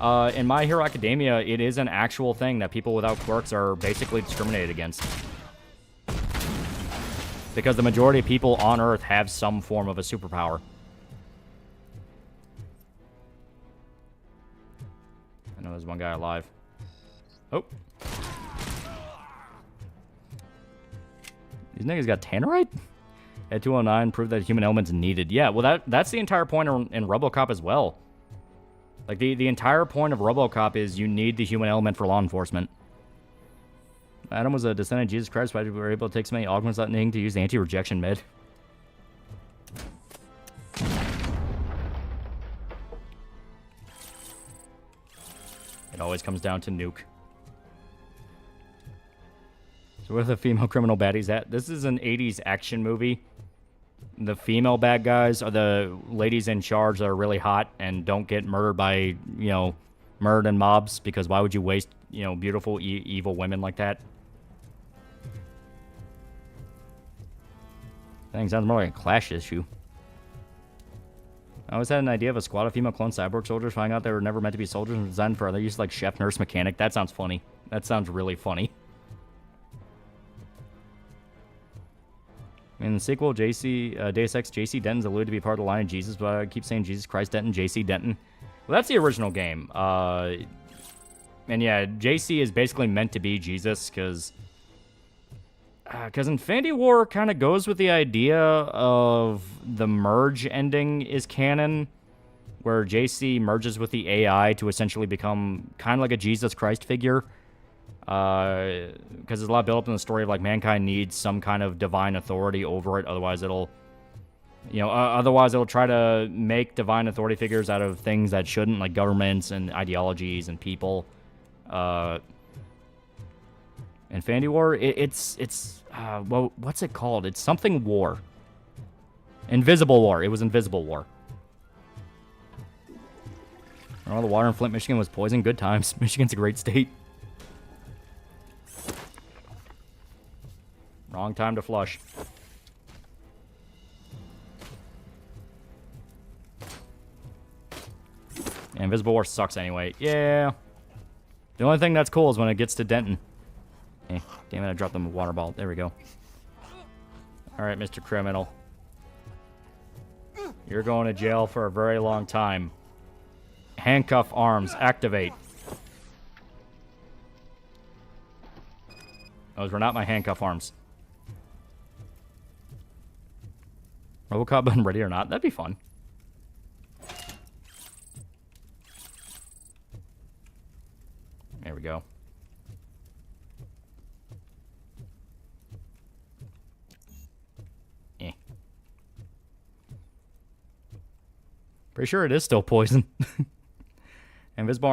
In My Hero Academia, it is an actual thing that people without quirks are basically discriminated against. Because the majority of people on Earth have some form of a superpower. I know there's one guy alive. Oh. These niggas got tannerite? At 209, proved that human element's needed. Yeah, well, that's the entire point in RoboCop as well. Like, the entire point of RoboCop is you need the human element for law enforcement. Adam was a descendant of Jesus Christ, but we were able to take so many augments without needing to use the anti-rejection med. It always comes down to nuke. So where are the female criminal baddies at? This is an 80s action movie. The female bad guys are the ladies in charge that are really hot and don't get murdered by, you know, murdered in mobs, because why would you waste, you know, beautiful, evil women like that? I think sounds more like a Clash issue. I always had an idea of a squad of female clone cyborg soldiers, finding out they were never meant to be soldiers and designed for other use, like chef, nurse, mechanic. That sounds funny. That sounds really funny. In the sequel, Deus Ex, J.C. Denton's alluded to be part of the line of Jesus, but I keep saying Jesus Christ Denton, J.C. Denton. Well, that's the original game. And yeah, J.C. is basically meant to be Jesus, because Infinity War kind of goes with the idea of the merge ending is canon, where J.C. merges with the AI to essentially become kind of like a Jesus Christ figure. Because there's a lot built up in the story of, like, mankind needs some kind of divine authority over it, otherwise it'll, you know, otherwise it'll try to make divine authority figures out of things that shouldn't, like governments and ideologies and people. Infinity War, well, what's it called? It's something War. Invisible War. It was Invisible War. Oh, the water in Flint, Michigan was poison. Good times. Michigan's a great state. Wrong time to flush. Yeah, Invisible War sucks anyway. Yeah. The only thing that's cool is when it gets to Denton. Eh, damn it, I dropped them a water ball. There we go. Alright, Mr. Criminal. You're going to jail for a very long time. Handcuff arms, activate. Those were not my handcuff arms. RoboCop button ready or not? That'd be fun. There we go. Eh. Pretty sure it is still poison. Invisible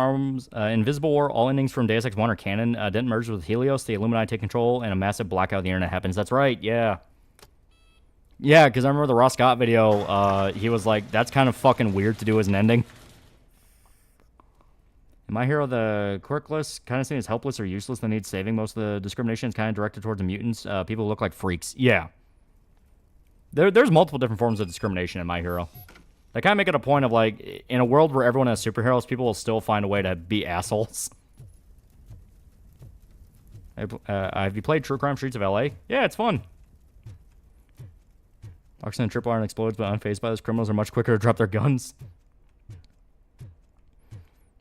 War, all endings from Deus Ex 1 are canon. Didn't merge with Helios, the Illuminati take control, and a massive blackout of the internet happens. That's right, yeah. Yeah, because I remember the Ross Scott video, he was like, that's kind of fucking weird to do as an ending. In My Hero, the quirkless kind of seen as helpless or useless that needs saving. Most of the discrimination is kind of directed towards the mutants. People who look like freaks. Yeah. There's multiple different forms of discrimination in My Hero. They kind of make it a point of, like, in a world where everyone has superheroes, people will still find a way to be assholes. Have you played True Crime Streets of LA? Yeah, it's fun. Oxygen and triple iron explodes, but unfazed by this. Criminals are much quicker to drop their guns.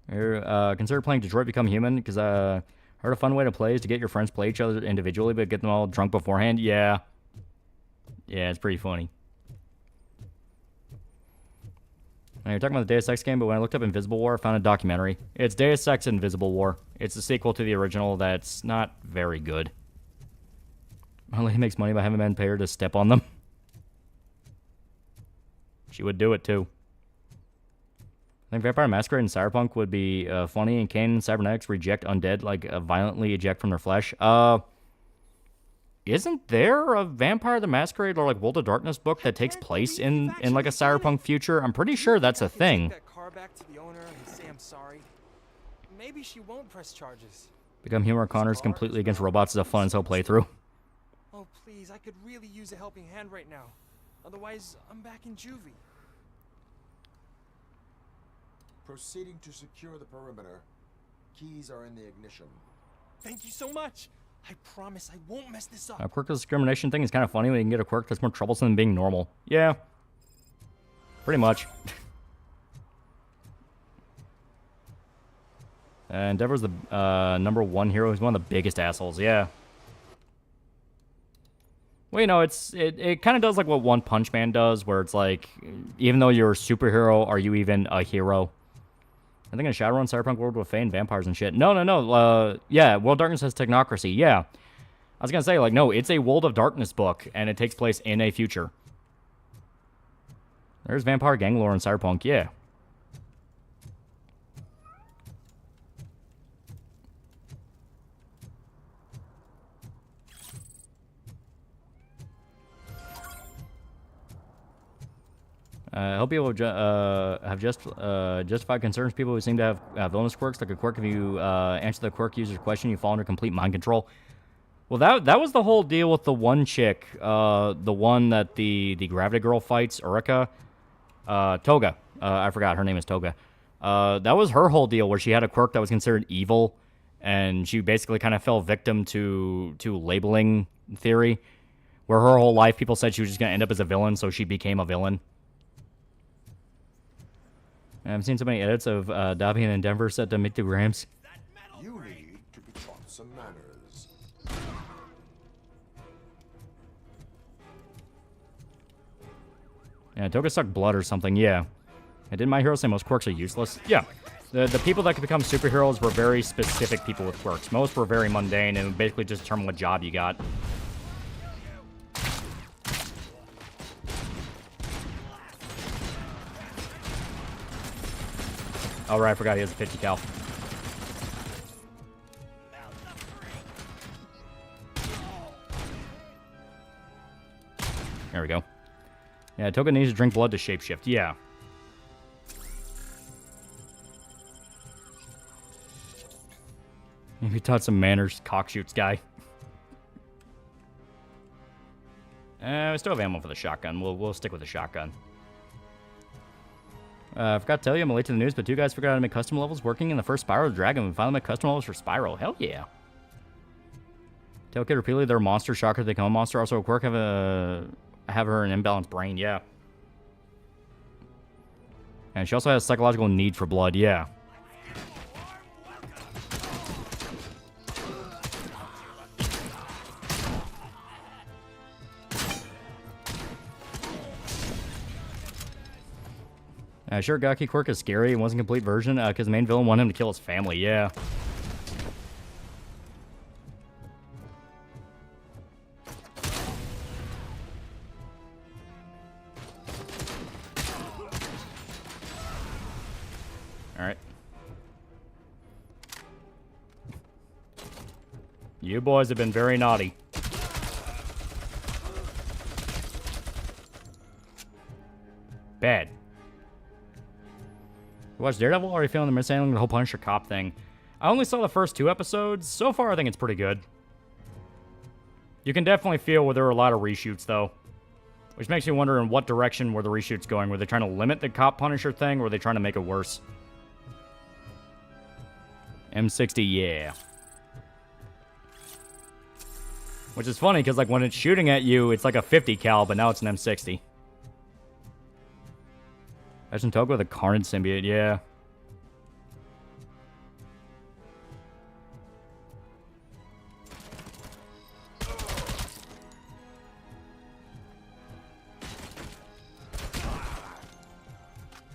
Consider playing Detroit Become Human, because heard a fun way to play is to get your friends play each other individually, but get them all drunk beforehand. Yeah. Yeah, it's pretty funny. Now, you're talking about the Deus Ex game, but when I looked up Invisible War, I found a documentary. It's Deus Ex Invisible War. It's a sequel to the original that's not very good. My lady makes money by having men pay her to step on them. She would do it, too. I think Vampire Masquerade and Cyberpunk would be funny, and Kane and Cybernetics reject undead, like violently eject from their flesh. Isn't there a Vampire the Masquerade or like World of Darkness book that takes place in like a cyberpunk future? I'm pretty sure that's a thing. Take that car back to the owner and say I'm sorry. Maybe she won't press charges. Become Human Connors completely against robots is a fun as hell playthrough. Oh please, I could really use a helping hand right now. Otherwise, I'm back in juvie. Proceeding to secure the perimeter. Keys are in the ignition. Thank you so much. I promise I won't mess this up. A quirk discrimination thing is kind of funny when you can get a quirk that's more troublesome than being normal. Yeah. Pretty much. Endeavor's the #1 hero. He's one of the biggest assholes. Yeah. Well, you know, it kind of does like what One Punch Man does, where it's like, even though you're a superhero, are you even a hero? I think in a Shadowrun Cyberpunk world with Fae and vampires and shit. No. Yeah, World of Darkness has technocracy. Yeah. I was going to say, like, no, it's a World of Darkness book, and it takes place in a future. There's vampire gang lore in Cyberpunk. Yeah. Help people have justified concerns. People who seem to have illness quirks, like a quirk. If you answer the quirk user's question, you fall under complete mind control. Well, that was the whole deal with the one chick, the one that the gravity girl fights, Urika, Toga. I forgot her name is Toga. That was her whole deal, where she had a quirk that was considered evil, and she basically kind of fell victim to labeling theory, where her whole life people said she was just gonna end up as a villain, so she became a villain. I've seen so many edits of Dobby and Endeavor set to micrograms. You need to be taught some manners. Yeah, Toga sucked blood or something, yeah. And didn't my hero say most quirks are useless? Yeah. The people that could become superheroes were very specific people with quirks. Most were very mundane and basically just determine what job you got. Oh, right, I forgot he has a 50 cal. There we go. Yeah, Toga needs to drink blood to shapeshift. Yeah. Maybe taught some manners, cockshoots guy. We still have ammo for the shotgun. We'll stick with the shotgun. I forgot to tell you, I'm late to the news, but two guys figured out how to make custom levels working in the first Spyro the Dragon. We finally made custom levels for Spyro. Hell yeah. Tailkid repeatedly, they're a monster. Shocker, they become a monster. Also, a quirk have her an imbalanced brain. Yeah. And she also has psychological need for blood. Yeah. Sure, Gaki quirk is scary. It wasn't a complete version because the main villain wanted him to kill his family. Yeah. All right. You boys have been very naughty. Bad. Watch Daredevil, already feeling the mishandling the whole Punisher cop thing. I only saw the first 2 episodes. So far, I think it's pretty good. You can definitely feel where there were a lot of reshoots, though. Which makes me wonder in what direction were the reshoots going. Were they trying to limit the cop Punisher thing, or were they trying to make it worse? M60, yeah. Which is funny, because like when it's shooting at you, it's like a 50 cal, but now it's an M60. Imagine Toga with a Carnage symbiote, yeah.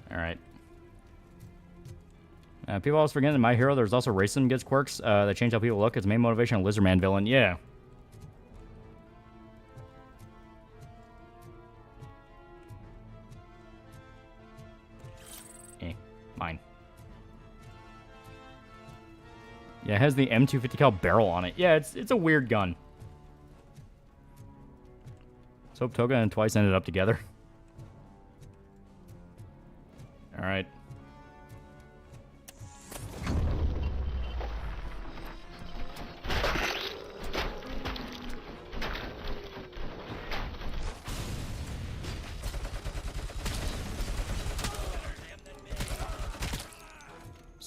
Alright. People always forget in My Hero there's also racism gets quirks that change how people look. Its main motivation, a Lizardman villain, yeah. Mine. Yeah, it has the M250 cal barrel on it. Yeah, it's a weird gun. So Toga and Twice ended up together. All right.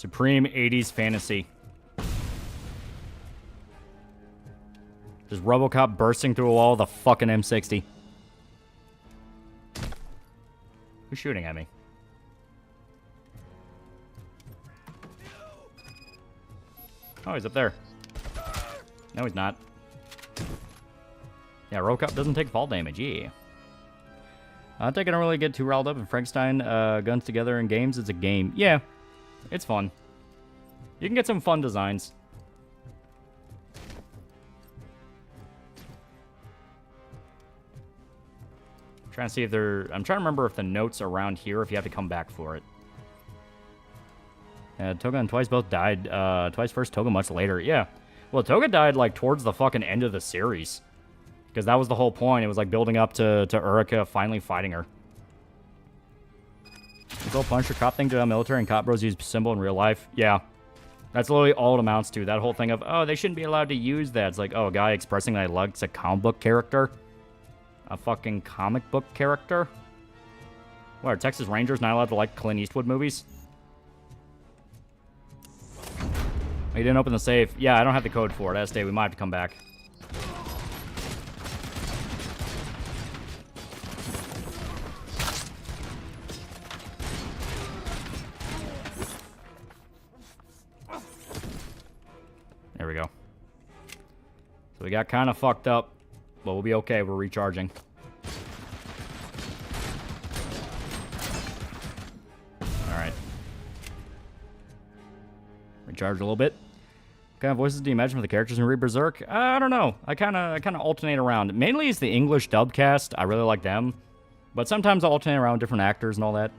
Supreme 80s fantasy. Just RoboCop bursting through a wall with a fucking M60. Who's shooting at me? Oh, he's up there. No, he's not. Yeah, RoboCop doesn't take fall damage. Yeah. I think I don't really get too riled up in Frankenstein guns together in games. It's a game. Yeah, it's fun. You can get some fun designs. Trying to see if they're... I'm trying to remember if the notes are around here, if you have to come back for it. Toga and Twice both died. Twice first, Toga much later. Yeah. Well, Toga died, like, towards the fucking end of the series. Because that was the whole point. It was, like, building up to Urika finally fighting her. This whole Punisher cop thing to the military and cop bros use symbol in real life. Yeah. That's literally all it amounts to. That whole thing of, oh, they shouldn't be allowed to use that. It's like, oh, a guy expressing that he likes a comic book character. A fucking comic book character? What, are Texas Rangers not allowed to like Clint Eastwood movies? Oh, you didn't open the safe. Yeah, I don't have the code for it. Estee, we might have to come back. There we go. So we got kind of fucked up, but we'll be okay. We're recharging. Alright. Recharge a little bit. What kind of voices do you imagine for the characters in Read Berserk? I don't know. I kind of alternate around. Mainly it's the English dub cast. I really like them. But sometimes I alternate around different actors and all that.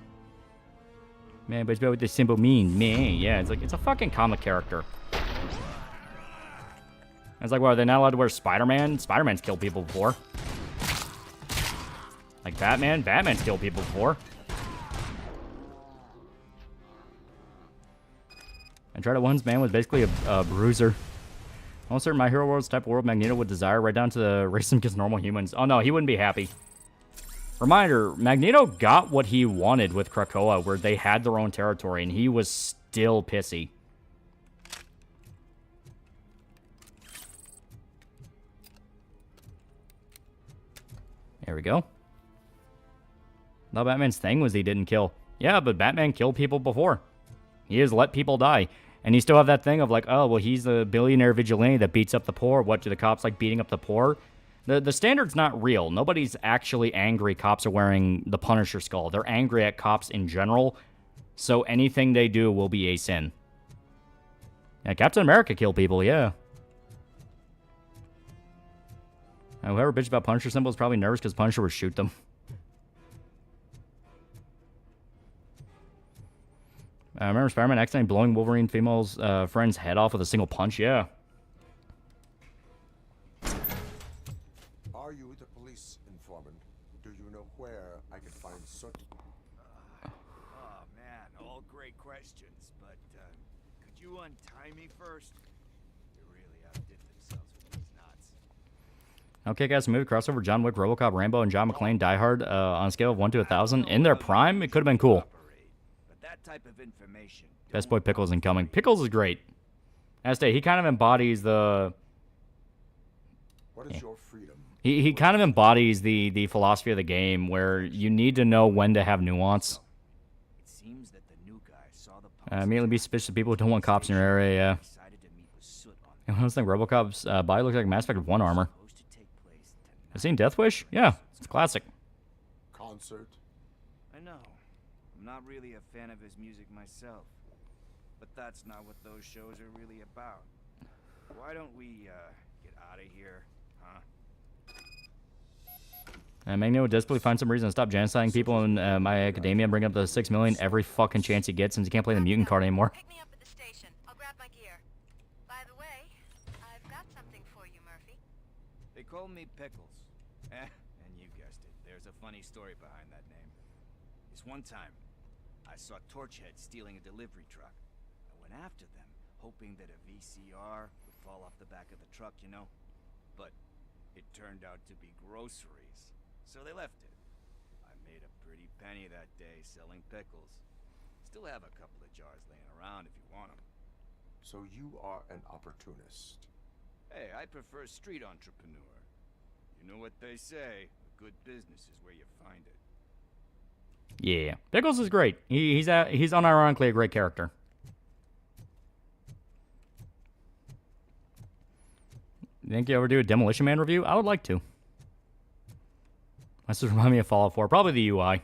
Man, but it's about what this symbol means. Man, yeah, it's like, it's a fucking comic character. It's like, what, are they not allowed to wear Spider-Man? Spider-Man's killed people before. Like Batman? Batman's killed people before. Uncharted 1's man was basically a bruiser. Almost certain My Hero World's type of world Magneto would desire, right down to the racism against normal humans. Oh no, he wouldn't be happy. Reminder, Magneto got what he wanted with Krakoa, where they had their own territory, and he was still pissy. There we go. Now Batman's thing was he didn't kill. Yeah, but Batman killed people before. He has let people die. And you still have that thing of like, oh, well, he's the billionaire vigilante that beats up the poor. What, do the cops like beating up the poor? The standard's not real. Nobody's actually angry cops are wearing the Punisher skull. They're angry at cops in general. So anything they do will be a sin. Yeah, Captain America killed people, yeah. Whoever bitched about Punisher symbols is probably nervous because Punisher would shoot them. I remember Spider-Man accidentally blowing Wolverine female's friend's head off with a single punch. Yeah. Are you the police informant? Do you know where I can find certain... Oh, man, all great questions, but could you untie me first? They really outdid themselves with these knots. Okay, guys, movie crossover. John Wick, RoboCop, Rambo, and John McClane, Die Hard on a scale of 1 to 1,000. In their prime, it could have been cool. Type of information. Best Boy Pickles incoming. Pickles is great. Estee, he kind of embodies the... What is your freedom? He kind of embodies the philosophy of the game where you need to know when to have nuance. It seems that the new guy saw the immediately be suspicious of people who don't want cops in your area, yeah. And I was thinking RoboCop's body looks like Mass Effect 1 armor. Have seen Death Wish? Yeah, it's classic. Concert? I know. I'm not really a fan of his music myself, but that's not what those shows are really about. Why don't we get out of here, huh? Magneto would desperately find some reason to stop genociding people in My Academia and bring up the 6 million every fucking chance he gets since he can't play the mutant card anymore. Pick me up at the station. I'll grab my gear. By the way, I've got something for you, Murphy. They call me Pickles. And you guessed it. There's a funny story behind that name. This one time, I saw Torchhead stealing a delivery truck. I went after them, hoping that a VCR would fall off the back of the truck, you know? But it turned out to be groceries, so they left it. I made a pretty penny that day selling pickles. still have a couple of jars laying around if you want them. So you are an opportunist. Hey, I prefer street entrepreneur. You know what they say, a good business is where you find it. Yeah, Pickles is great. He's unironically a great character. You think you ever do a Demolition Man review? I would like to. This just remind me of Fallout 4. Probably the UI.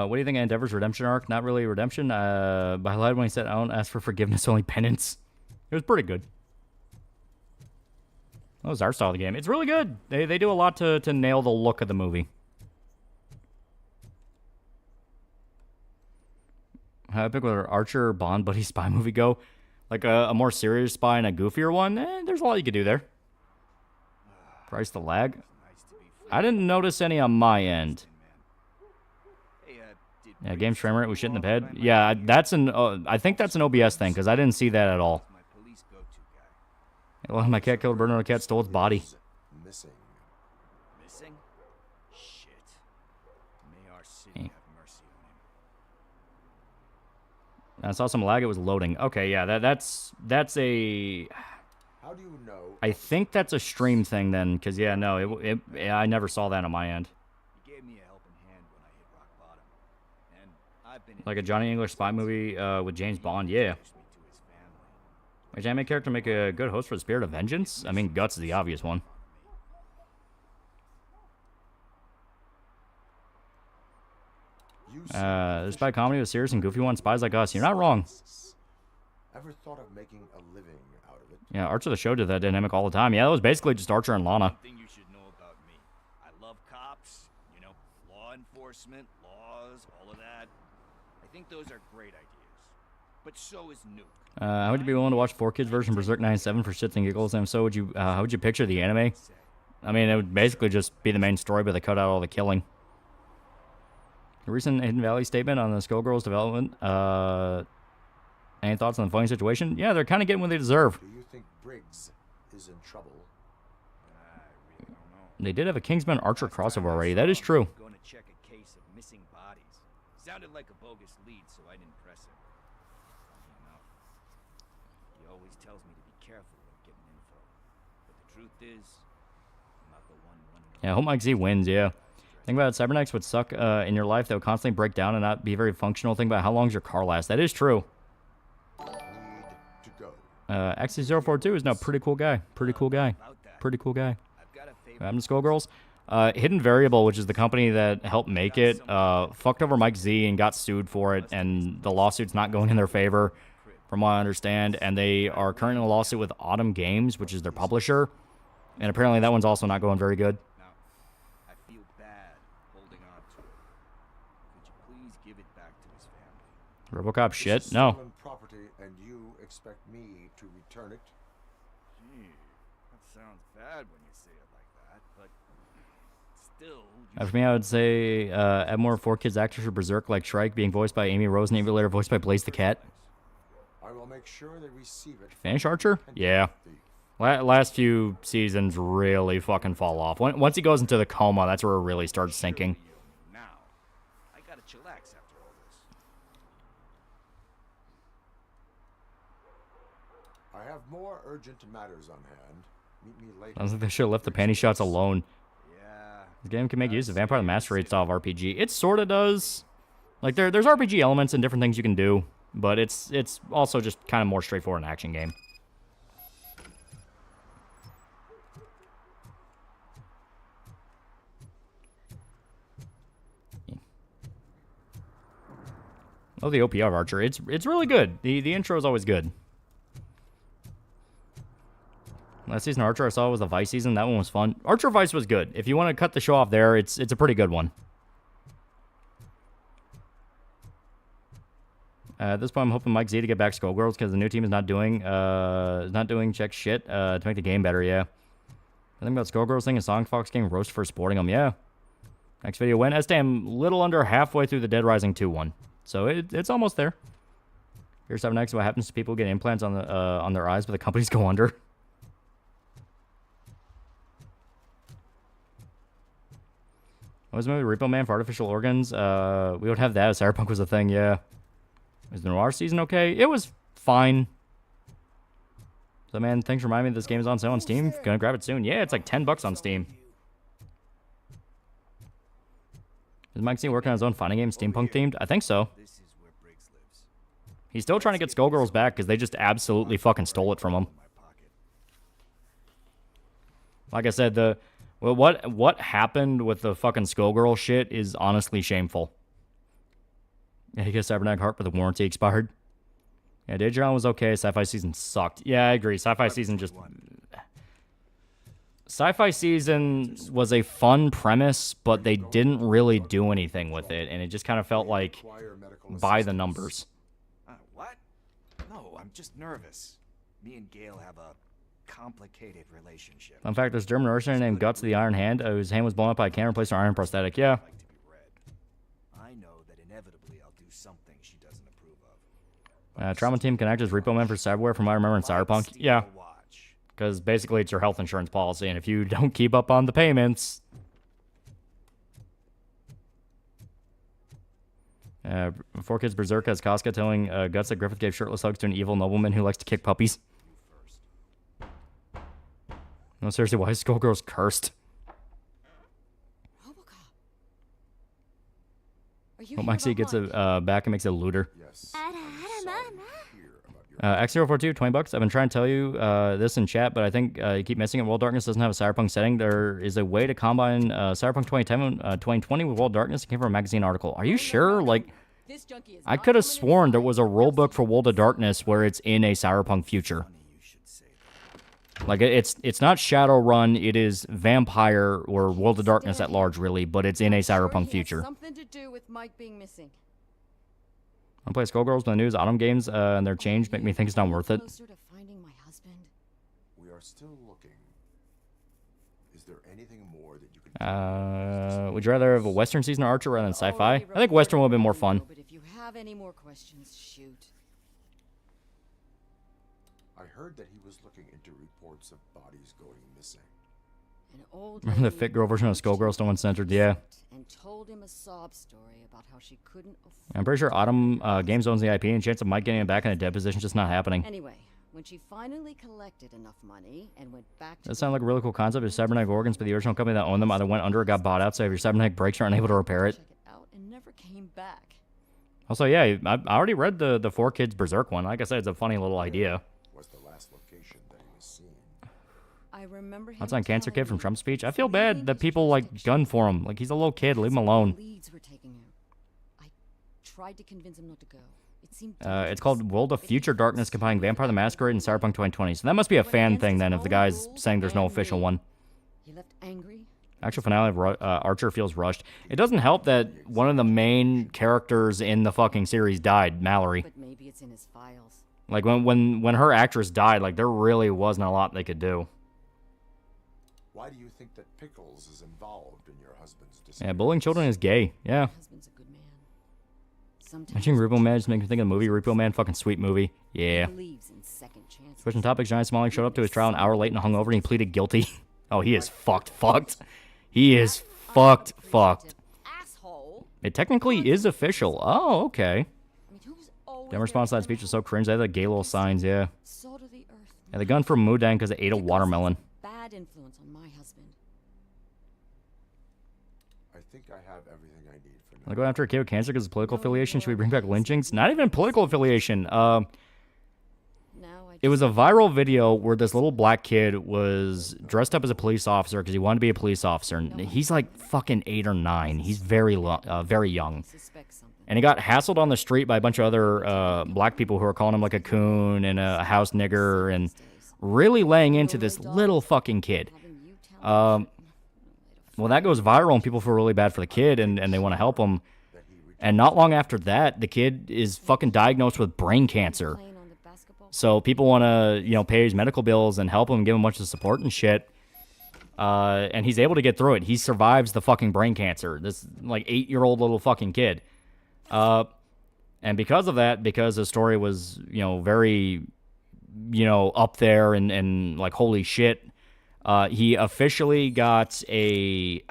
What do you think of Endeavor's redemption arc? Not really a redemption. But I lied when he said I don't ask for forgiveness, only penance. It was pretty good. That was our style of the game. It's really good. They do a lot to nail the look of the movie. How epic would an Archer Bond buddy spy movie go? Like a more serious spy and a goofier one? There's a lot you could do there. Price the lag? I didn't notice any on my end. Yeah, game stream rate was shit in the bed. Yeah, that's an. I think that's an OBS thing because I didn't see that at all. Well, my cat killed a bird and a cat stole its body. Missing. Missing? Shit. May our city have mercy on him. I saw some lag. It was loading. Okay, yeah, that's a. How do you know? I think that's a stream thing then, because yeah, no, I never saw that on my end. He gave me a helping hand when I hit rock bottom, and I've been Like a Johnny English spy movie with James Bond, yeah. Which anime character make a good host for the Spirit of Vengeance? I mean, Guts is the obvious one. The spy comedy was serious and goofy one. Spies Like Us. You're not wrong. Ever thought of making a living out of it? Yeah, Archer the Show did that dynamic all the time. Yeah, that was basically just Archer and Lana. Thing you should know about me. I love cops, you know, law enforcement, laws, all of that. I think those are great ideas. But so is Nuke. How would you be willing to watch 4Kids version of Berserk 97 for shits and giggles? And so would you? How would you picture the anime? I mean, it would basically just be the main story, but they cut out all the killing. A recent Hidden Valley statement on the Skullgirls development. Any thoughts on the fighting situation? Yeah, they're kind of getting what they deserve. Do you think Briggs is in trouble? I really don't know. They did have a Kingsman Archer crossover already. That is true. Going to check a case of missing bodies. Sounded like a bogus lead, so I didn't press him. Funny enough. He always tells me to be careful when getting info. But the truth is, I'm not the one running. Yeah, I hope Mike Z wins, yeah. Think about it, Cybernetics would suck in your life. They would constantly break down and not be very functional. Think about how long does your car last. That is true. XC042 is now a pretty cool guy. Pretty cool guy. Pretty cool guy. What happened to Skullgirls? Hidden Variable, which is the company that helped make it, fucked over Mike Z and got sued for it, and the lawsuit's not going in their favor, from what I understand. And they are currently in a lawsuit with Autumn Games, which is their publisher, and apparently that one's also not going very good. I feel bad holding on to it. Could you please give it back to his family? RoboCop shit? No. Stolen property, and you expect me to return it? Gee, that sounds bad when you say it like that, but still. For me, I would say add more 4Kids actors for Berserk, like Shrike being voiced by Amy Rose and Evil later voiced by Blaze the Cat. I will make sure they receive it. Finish Archer? Yeah. Last few seasons really fucking fall off. Once he goes into the coma, that's where it really starts sinking. Now, I gotta chillax after all this. I have more urgent matters on hand. Meet me later. Sounds like they should have left the panty shots alone. Yeah. The game can make use of Vampire the Masquerade style of RPG. It sort of does. Like there's RPG elements and different things you can do, but it's also just kind of more straightforward an action game. Oh, the OPR of Archer. It's really good. The intro is always good. Last season Archer I saw was the Vice season. That one was fun. Archer Vice was good. If you want to cut the show off there, it's a pretty good one. At this point, I'm hoping Mike Z to get back Skullgirls because the new team is not doing check shit to make the game better. Yeah. I think about Skullgirls thing is Sonic Fox getting roast for sporting them. Yeah. Next video win. I'm little under halfway through the Dead Rising 2 one. So it's almost there. Here's 7X. What happens to people who get implants on their eyes, but the companies go under? What was the movie Repo Man for artificial organs? We would have that if Cyberpunk was a thing, yeah. Was the Noir season okay? It was fine. So, man, thanks for reminding me this game is on sale on Steam. Gonna grab it soon. Yeah, it's like 10 bucks on Steam. Is Mike C working on his own fighting game, steampunk themed? I think so. He's still trying to get Skullgirls back because they just absolutely fucking stole it from him. Like I said, what happened with the fucking Skullgirl shit is honestly shameful. Yeah, he gets Cybernetic Heart, but the warranty expired. Yeah, Digimon was okay. Sci-Fi Season sucked. Yeah, I agree. Sci-Fi Season just... Sci-Fi Season was a fun premise, but they didn't really do anything with it, and it just kind of felt like by the numbers. What? No, I'm just nervous. Me and Gail have a complicated relationship. In fact, there's a German mercenary named Guts the Iron Hand, whose hand was blown up by a cannon replaced with an iron prosthetic. Yeah. I know that inevitably I'll do something she doesn't approve of. Trauma Team can act as repo man for cyberware from what I remember in Cyberpunk. Yeah. Because basically it's your health insurance policy, and if you don't keep up on the payments... Four Kids Berserk has Casca telling Guts that Griffith gave shirtless hugs to an evil nobleman who likes to kick puppies. No, seriously, why is Skullgirls cursed? Well, Maxie gets a back and makes a looter. Yes. X042, 20 bucks. I've been trying to tell you this in chat, but I think you keep missing it. World Darkness doesn't have a Cyberpunk setting. There is a way to combine Cyberpunk 2020 with World Darkness. It came from a magazine article. Are you sure? Like, I could have sworn there was a rulebook for World of Darkness where it's in a Cyberpunk future. Like, it's not Shadowrun, it is Vampire or World of Darkness at large, really, but it's in a Cyberpunk future. Something to do with Mike being missing. I play Skullgirls in the news, autumn games, and their change make me think it's not worth it. We are still looking. Is there anything more that you can Would you rather have a Western season of Archer rather than sci-fi? I think Western would have been more fun. But if you have any more questions, shoot. I heard that he was looking into reports of bodies going missing. An old Remember the fit girl version of Skullgirls no one censored? Yeah. And told him a sob story about how she couldn't afford. I'm pretty sure Autumn Games owns the IP, and chance of Mike getting it back in a dead position is just not happening. Anyway, when she finally collected enough money and went back to... That sounds like a really cool concept. If cybernetic organs, but the original company that owned them either went under or got bought out, so if your cybernetic breaks, you're unable to repair it. Check it out and never came back. Also, yeah, I already read the 4 Kids Berserk one. Like I said, it's a funny little idea. Was the last location that he was seen? I remember him. That's on Cancer Kid from Trump's speech. I feel bad that people like gun for him. Like, he's a little kid. Leave him alone. Leads were taking him. I tried to convince him not to go. It seemed it's called World of Future Darkness, combining Vampire the Masquerade and Cyberpunk 2020. So that must be a fan thing then, if the guy's saying there's no official one. He left angry. Actual finale of Archer feels rushed. It doesn't help that one of the main characters in the fucking series died, Mallory. But maybe it's in his files. Like, when her actress died, like, there really wasn't a lot they could do. Why do you think that Pickles is involved in your husband's decision? Yeah, bullying children is gay. Yeah. Husband's a good man. Watching Repo Man just makes me think of the movie Repo Man. Fucking sweet movie. Yeah. Believes in second chances. Switching topics, Giant Smalling showed up to his trial an hour late and hungover, and he pleaded guilty. Oh, he is fucked. He is fucked. Asshole. It technically is official. Oh, okay. Dem response to that speech was so cringe. They had the gay little signs, yeah. Salt of the earth. Yeah, the gun from Mudang because it ate a watermelon. Bad influence on my husband. I think I have everything I need for now. Like, going after a kid with cancer because of political affiliation. Should we bring back lynchings? Not even political affiliation. It was a viral video where this little black kid was dressed up as a police officer because he wanted to be a police officer. And he's like fucking 8 or 9. He's very young. And he got hassled on the street by a bunch of other black people who are calling him like a coon and a house nigger and really laying into this little fucking kid. Well, that goes viral and people feel really bad for the kid and they want to help him. And not long after that, the kid is fucking diagnosed with brain cancer. So people want to, pay his medical bills and help him, give him a bunch of support and shit. And he's able to get through it. He survives the fucking brain cancer. This, 8-year-old little fucking kid. And And because of that, because the story was, very, up there and like, holy shit, he officially got I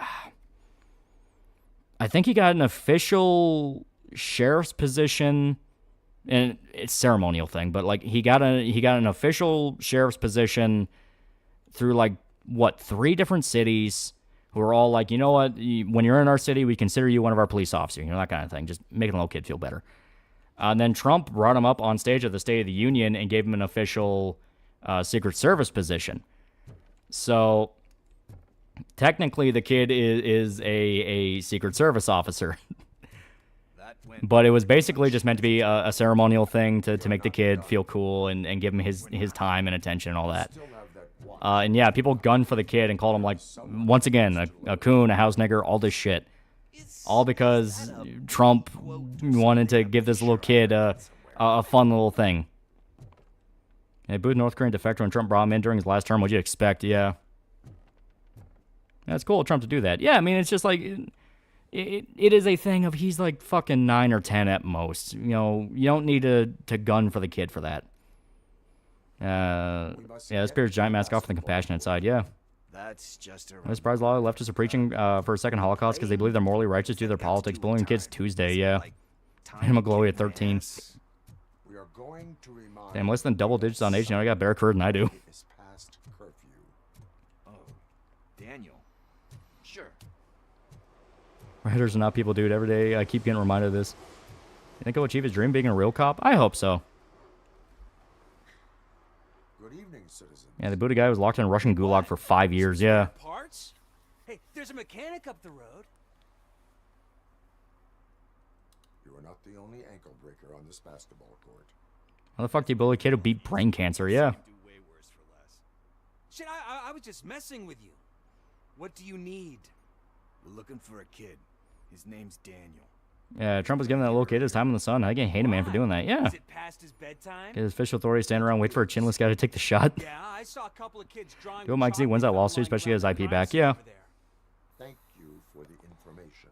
think he got an official sheriff's position, and it's a ceremonial thing, but like he got an official sheriff's position through like 3 different cities who are all like, you know what, when you're in our city, we consider you one of our police officers, that kind of thing, just making a little kid feel better. And then Trump brought him up on stage at the State of the Union and gave him an official Secret Service position. So technically, the kid is a Secret Service officer. But it was basically just meant to be a ceremonial thing to make the kid feel cool and give him his time and attention and all that. And yeah, people gunned for the kid and called him, like, once again, a coon, a house nigger, all this shit. All because Trump wanted to give this little kid a fun little thing. They booed North Korean defector when Trump brought him in during his last term. What'd you expect? Yeah. That's cool of Trump to do that. Yeah, I mean, it's just like, it is a thing of he's like fucking 9 or 10 at most. You don't need to gun for the kid for that. Yeah, this Spears giant mask off on the compassionate side, yeah. That's just a... I'm surprised a lot of leftists are preaching for a second Holocaust because they believe they're morally righteous due to their politics. Bullying kids Tuesday, yeah. I'm a glowy at 13. Damn, less than double digits on age. I got better career than I do. Oh, Daniel. Sure. Writers are not people, dude. Every day I keep getting reminded of this. You think he'll achieve his dream being a real cop? I hope so. Good evening, citizen. Yeah, the Buddha guy was locked in a Russian gulag for 5 years, yeah. Parts? Hey, there's a mechanic up the road. You are not the only ankle breaker on this basketball court. How the fuck do you bully a kid who beat brain cancer? Yeah. Shit, I was just messing with you. What do you need? We're looking for a kid. His name's Daniel. Yeah, Trump was giving that little kid his time in the sun. I can't hate a man for doing that. Yeah. Is it past his bedtime? Get his official authorities stand around, wait for a chinless guy to take the shot. Yeah, I saw a couple of kids drawing. Yo, Mike Z wins that lawsuit, especially get his IP back. Yeah. Thank you for the information.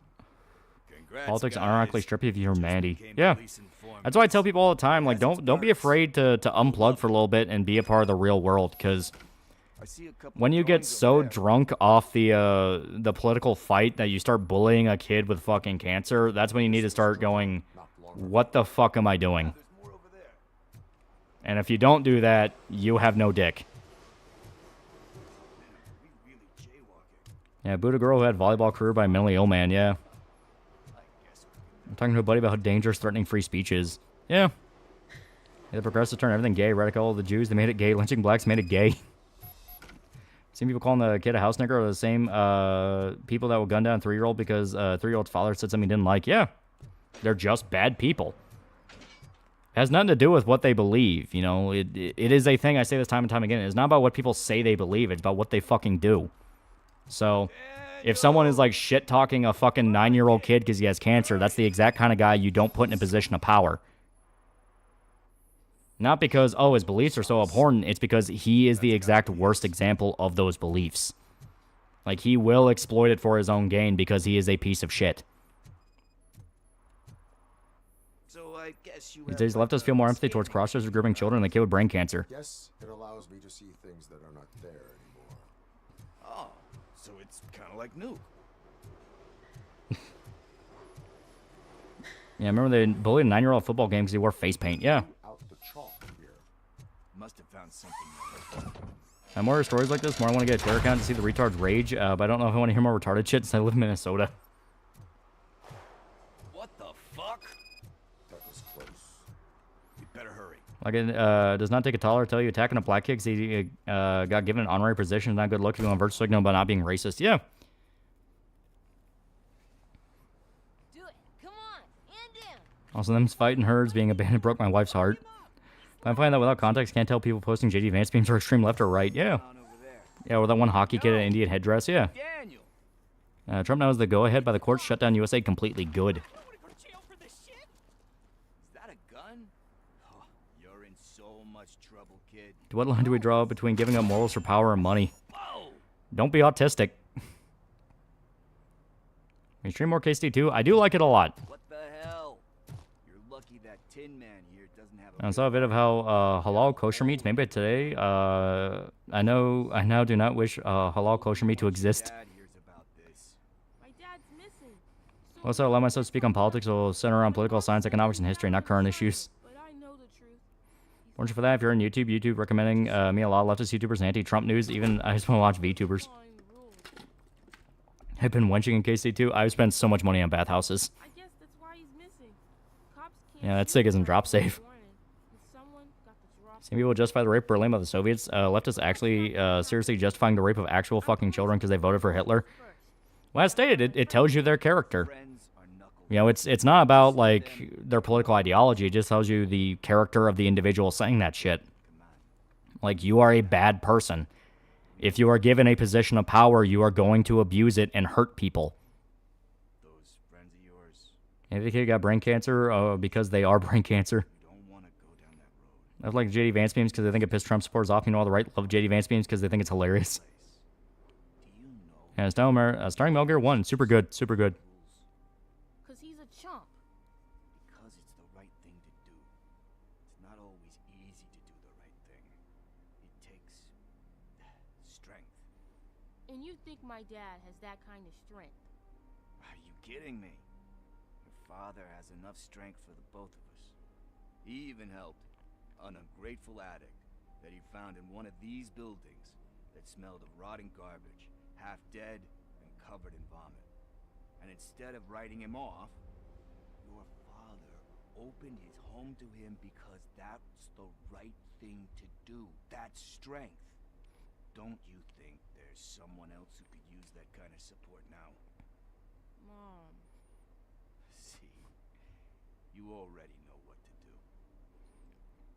Congrats, Politics guys. unironically strip you of your humanity. Yeah. That's why I tell people all the time, like, don't be afraid to unplug for a little bit and be a part of the real world, because when you get so drunk off the political fight that you start bullying a kid with fucking cancer, that's when you need to start going, what the fuck am I doing? And if you don't do that, you have no dick. Yeah, boot a girl who had volleyball career by a mentally ill man, yeah. I'm talking to a buddy about how dangerous threatening free speech is. Yeah. The progressives turned everything gay. Radical, the Jews, they made it gay. Lynching blacks made it gay. Seen people calling the kid a house nigger are the same people that will gun down a 3-year-old because a 3-year-old's father said something he didn't like. Yeah. They're just bad people. It has nothing to do with what they believe. It is a thing. I say this time and time again. It's not about what people say they believe. It's about what they fucking do. So, if someone is like shit-talking a fucking 9-year-old kid because he has cancer, that's the exact kind of guy you don't put in a position of power. Not because, oh, his beliefs are so abhorrent. It's because he is the exact worst example of those beliefs. Like, he will exploit it for his own gain because he is a piece of shit. So I guess you These days, leftists feel more empathy towards crossdressers grooming children than the kid with brain cancer. Yes, it allows me to see things that are not there anymore. Oh, so it's kind of like Nuke. Yeah, remember they bullied a 9-year-old football game because he wore face paint. Yeah. Must have found something. More stories like this. More I want to get a Twitter account to see the retards rage, but I don't know if I want to hear more retarded shit since I live in Minnesota. What the fuck? That was close. You better hurry. Like, it does not take a taller to tell you attacking a black kid because he got given an honorary position is not good look if you want virtue signal about not being racist. Yeah. Also, them fighting herds being abandoned broke my wife's heart. I find that without context, can't tell people posting JD Vance beams are extreme left or right. Yeah. Yeah, or that one hockey kid in an Indian headdress. Yeah. Trump now has the go-ahead by the courts shut down USA completely. Good. Is that a gun? Oh, you're in so much trouble, kid. To what line do we draw between giving up morals for power and money? Don't be autistic. Extreme more KSD too. I do like it a lot. What the hell? You're lucky that Tin Man here doesn't have I saw a bit of how halal kosher meat's made by today. I now do not wish halal kosher meat to exist. Also, allow myself to speak on politics will center around political science, economics, and history, not current issues. Fortunately for that, if you're on YouTube recommending me a lot of leftist YouTubers and anti-Trump news. Even I just want to watch VTubers. I've been wenching in KC2. I've spent so much money on bathhouses. Yeah, that sig isn't drop safe. Some people justify the rape of Berlin by the Soviets. Leftists actually seriously justifying the rape of actual fucking children because they voted for Hitler. Well, as stated, it tells you their character. You know, it's not about, like, their political ideology. It just tells you the character of the individual saying that shit. Like, you are a bad person. If you are given a position of power, you are going to abuse it and hurt people. Maybe the kid got brain cancer because they are brain cancer. I like JD Vance memes because they think it pissed Trump supporters off. You know, all the right love JD Vance memes because they think it's hilarious. And starring Mel Gear 1. Super good. Super good. Because he's a chump. Because it's the right thing to do. It's not always easy to do the right thing. It takes strength. And you think my dad has that kind of strength? Are you kidding me? Your father has enough strength for the both of us. He even helped an ungrateful addict that he found in one of these buildings that smelled of rotting garbage, half dead and covered in vomit. And instead of writing him off, your father opened his home to him because that's the right thing to do. That's strength. Don't you think there's someone else who could use that kind of support now? Mom. See, you already know what to do.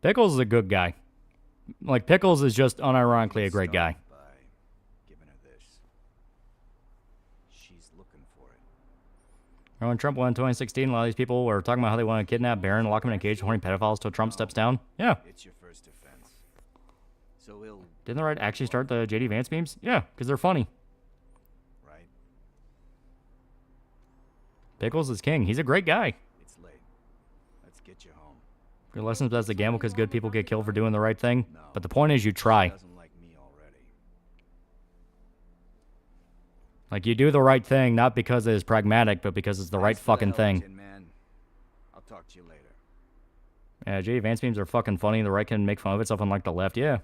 Pickles is a good guy. Like, Pickles is just unironically a great guy. When Trump won in 2016, a lot of these people were talking about how they want to kidnap Barron, lock him in a cage, horny pedophiles till Trump steps down. Yeah. It's your first offense. So he'll... Didn't the right actually start the JD Vance memes? Yeah, because they're funny. Right. Pickles is king. He's a great guy. It's late. Let's get you home. Your lessons that's a gamble because good people get killed for doing the right thing. But the point is you try. Like, you do the right thing, not because it is pragmatic, but because it's the right fucking thing. I'll talk to you later. Yeah, JD Vance memes are fucking funny. The right can make fun of itself, unlike the left. Yeah.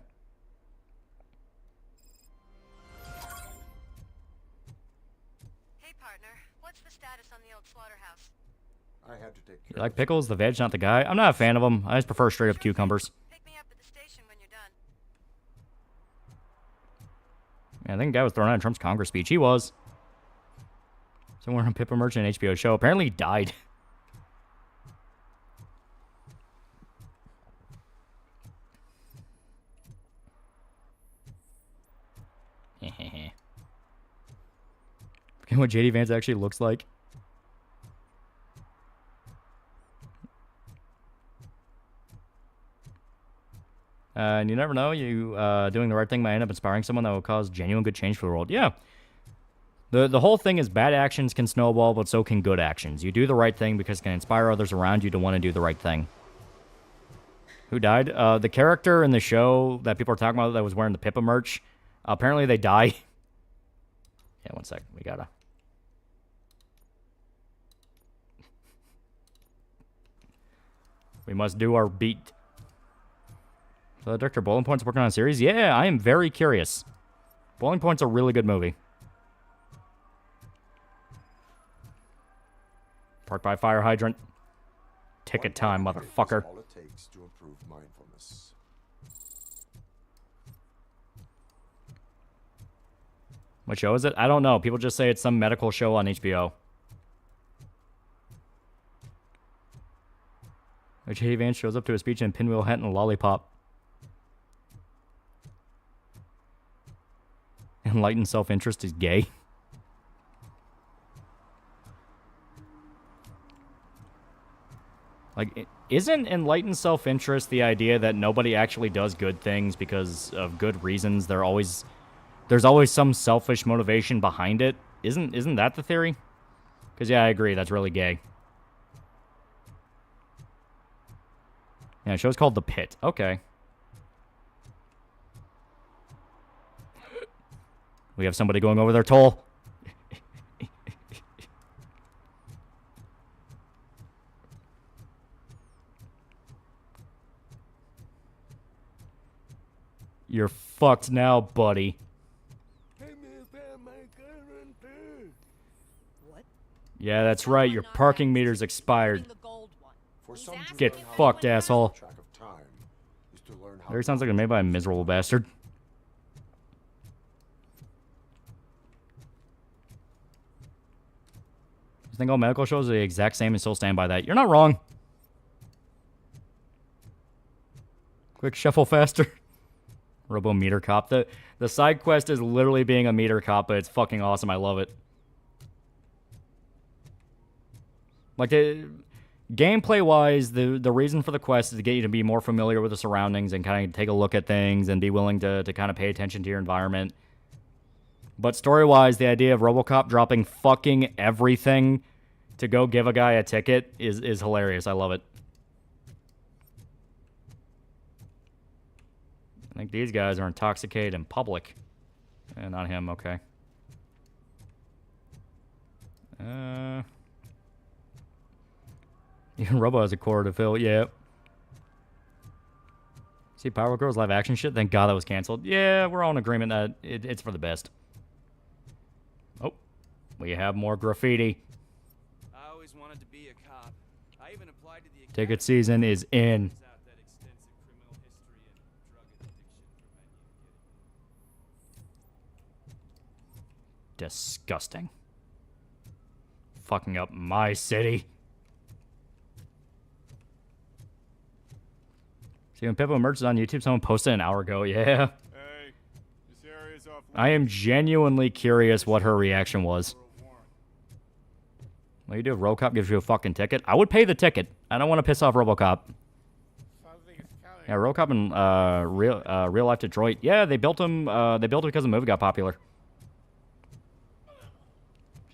Hey, partner. What's the status on the old slaughterhouse? I had to take You like pickles? The veg, not the guy? I'm not a fan of them. I just prefer straight up cucumbers. Pick me up at the station when you're done. Yeah, I think the guy was thrown out in Trump's Congress speech. He was. Somewhere on Pippa Merchant HBO show. Apparently he died. Forget what JD Vance actually looks like. And you never know, you doing the right thing might end up inspiring someone that will cause genuine good change for the world. Yeah. The whole thing is bad actions can snowball, but so can good actions. You do the right thing because it can inspire others around you to want to do the right thing. Who died? The character in the show that people are talking about that was wearing the Pippa merch. Apparently they die. Yeah, one sec. We gotta... We must do our beat. So Director Bowling Point's working on a series? Yeah, I am very curious. Bowling Point's a really good movie. Parked by fire hydrant. Ticket time, motherfucker. All it takes to improve mindfulness. What show is it? I don't know. People just say it's some medical show on HBO. J.D. Vance shows up to a speech in a pinwheel hat and a lollipop. Enlightened self-interest is gay. Like, isn't enlightened self-interest the idea that nobody actually does good things because of good reasons? There's always some selfish motivation behind it. Isn't that the theory? Because, yeah, I agree. That's really gay. Yeah, the show's called The Pit. Okay. We have somebody going over their toll. You're fucked now, buddy. Yeah, that's right. Your parking meter's expired. Get fucked, asshole. There sounds like it's made by a miserable bastard. You think all medical shows are the exact same and still stand by that? You're not wrong. Quick shuffle faster. Robo meter cop. The side quest is literally being a meter cop, but it's fucking awesome. I love it. Like, gameplay-wise, the reason for the quest is to get you to be more familiar with the surroundings and kind of take a look at things and be willing to kind of pay attention to your environment. But story-wise, the idea of RoboCop dropping fucking everything to go give a guy a ticket is hilarious. I love it. I think these guys are intoxicated in public. Not him, okay. Even Robo has a quarter to fill, yeah. See Power Girls live action shit? Thank God that was canceled. Yeah, we're all in agreement that it's for the best. Oh, we have more graffiti. I always wanted to be a cop. I even applied to the Ticket season is in. Disgusting. Fucking up my city. See, when Pippo merges on YouTube, someone posted an hour ago. Yeah. Hey, this area's off. I am genuinely curious what her reaction was. What do you do if RoboCop gives you a fucking ticket? I would pay the ticket. I don't want to piss off RoboCop. Yeah, RoboCop in real life Detroit. Yeah, they built him. They built it because the movie got popular.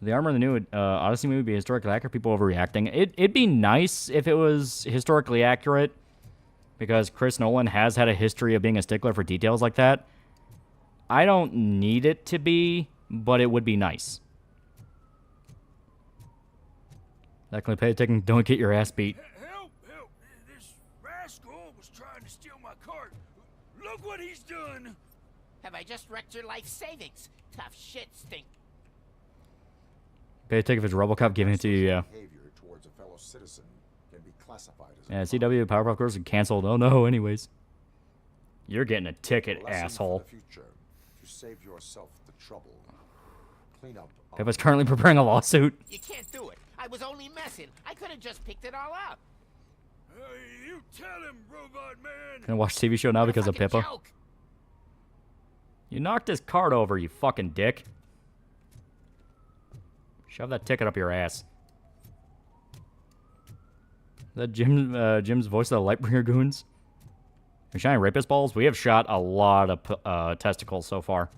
So the armor in the new Odyssey movie would be historically accurate. People overreacting. It'd be nice if it was historically accurate, because Chris Nolan has had a history of being a stickler for details like that. I don't need it to be, but it would be nice. That can pay attention. Don't get your ass beat. Help! Help! This rascal was trying to steal my cart. Look what he's done! Have I just wrecked your life savings? Tough shit, Stink. Pay a ticket if it's RoboCop giving it to you, yeah. Behavior towards a fellow citizen can be classified as Yeah, CW Powerpuff Girls are canceled. Oh no, anyways. You're getting a ticket, asshole. For the future, to save yourself the trouble. Clean up. Pippa's currently preparing a lawsuit. You can't do it. I was only messing. I could have just picked it all up. You tell him, Robot Man. Gonna watch TV show now because of Pippa. Joke. You knocked his cart over, you fucking dick. Shove that ticket up your ass. Is that Jim's voice of the Lightbringer goons? Are shining rapist balls? We have shot a lot of testicles so far.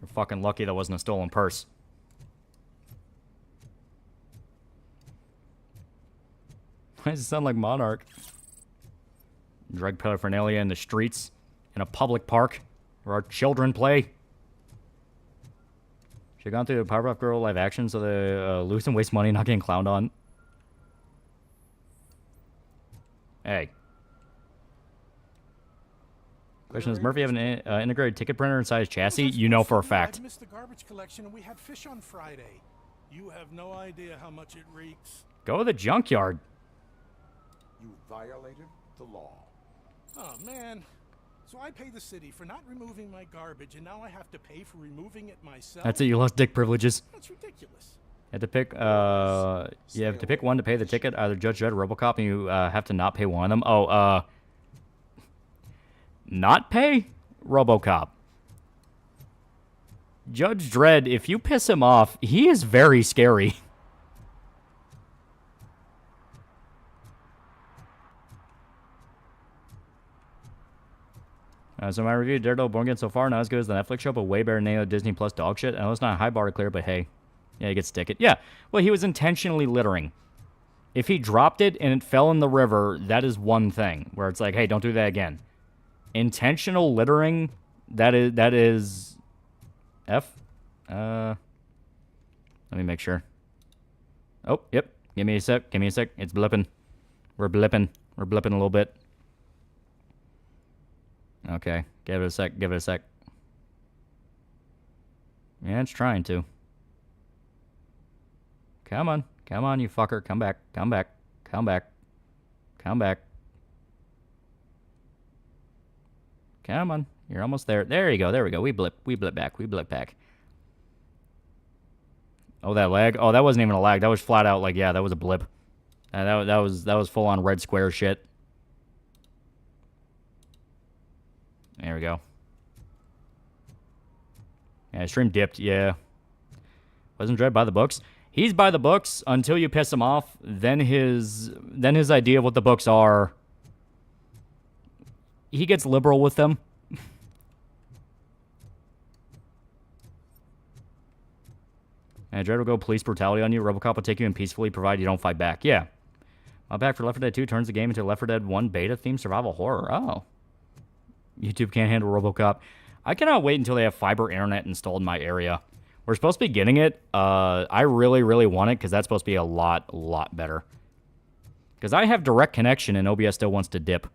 We're fucking lucky that wasn't a stolen purse. Why does it sound like Monarch? Drug paraphernalia in the streets, in a public park, where our children play. Should have gone through the Powerpuff Girl live action so they lose and waste money not getting clowned on. Hey. Question, does Murphy have an integrated ticket printer inside his chassis? You know for a fact. I missed the garbage collection and we had fish on Friday. You have no idea how much it reeks. Go to the junkyard. You violated the law. Oh, man. So I pay the city for not removing my garbage, and now I have to pay for removing it myself? That's it, you lost dick privileges. That's ridiculous. You have to pick, you have to pick one to pay the ticket, either Judge Dredd or RoboCop, and you have to not pay one of them. Oh, not pay? RoboCop. Judge Dredd, if you piss him off, he is very scary. So my review of Daredevil Born Again so far, not as good as the Netflix show, but way better than any of the Disney Plus dog shit. I know it's not a high bar to clear, but hey. Yeah, he gets a ticket. Yeah. Well, he was intentionally littering. If he dropped it and it fell in the river, that is one thing. Where it's like, hey, don't do that again. Intentional littering, that is F. Let me make sure. Oh, yep. Give me a sec. Give me a sec. It's blipping. We're blipping. We're blipping a little bit. Okay. Give it a sec. Give it a sec. Yeah, it's trying to. Come on. Come on, you fucker. Come back. Come back. Come back. Come back. Come on. You're almost there. There you go. There we go. We blip. We blip back. We blip back. Oh, that lag? Oh, that wasn't even a lag. That was flat out like, yeah, that was a blip. That was full on red square shit. There we go. Yeah, stream dipped. Yeah. Wasn't Dredd by the books? He's by the books until you piss him off. Then his idea of what the books are, he gets liberal with them. And Dredd will go police brutality on you. RoboCop will take you in peacefully, provided you don't fight back. Yeah. My back for Left 4 Dead 2 turns the game into Left 4 Dead 1 beta themed survival horror. Oh. YouTube can't handle RoboCop. I cannot wait until they have fiber internet installed in my area. We're supposed to be getting it. I really, really want it because that's supposed to be a lot better. Because I have direct connection and OBS still wants to dip.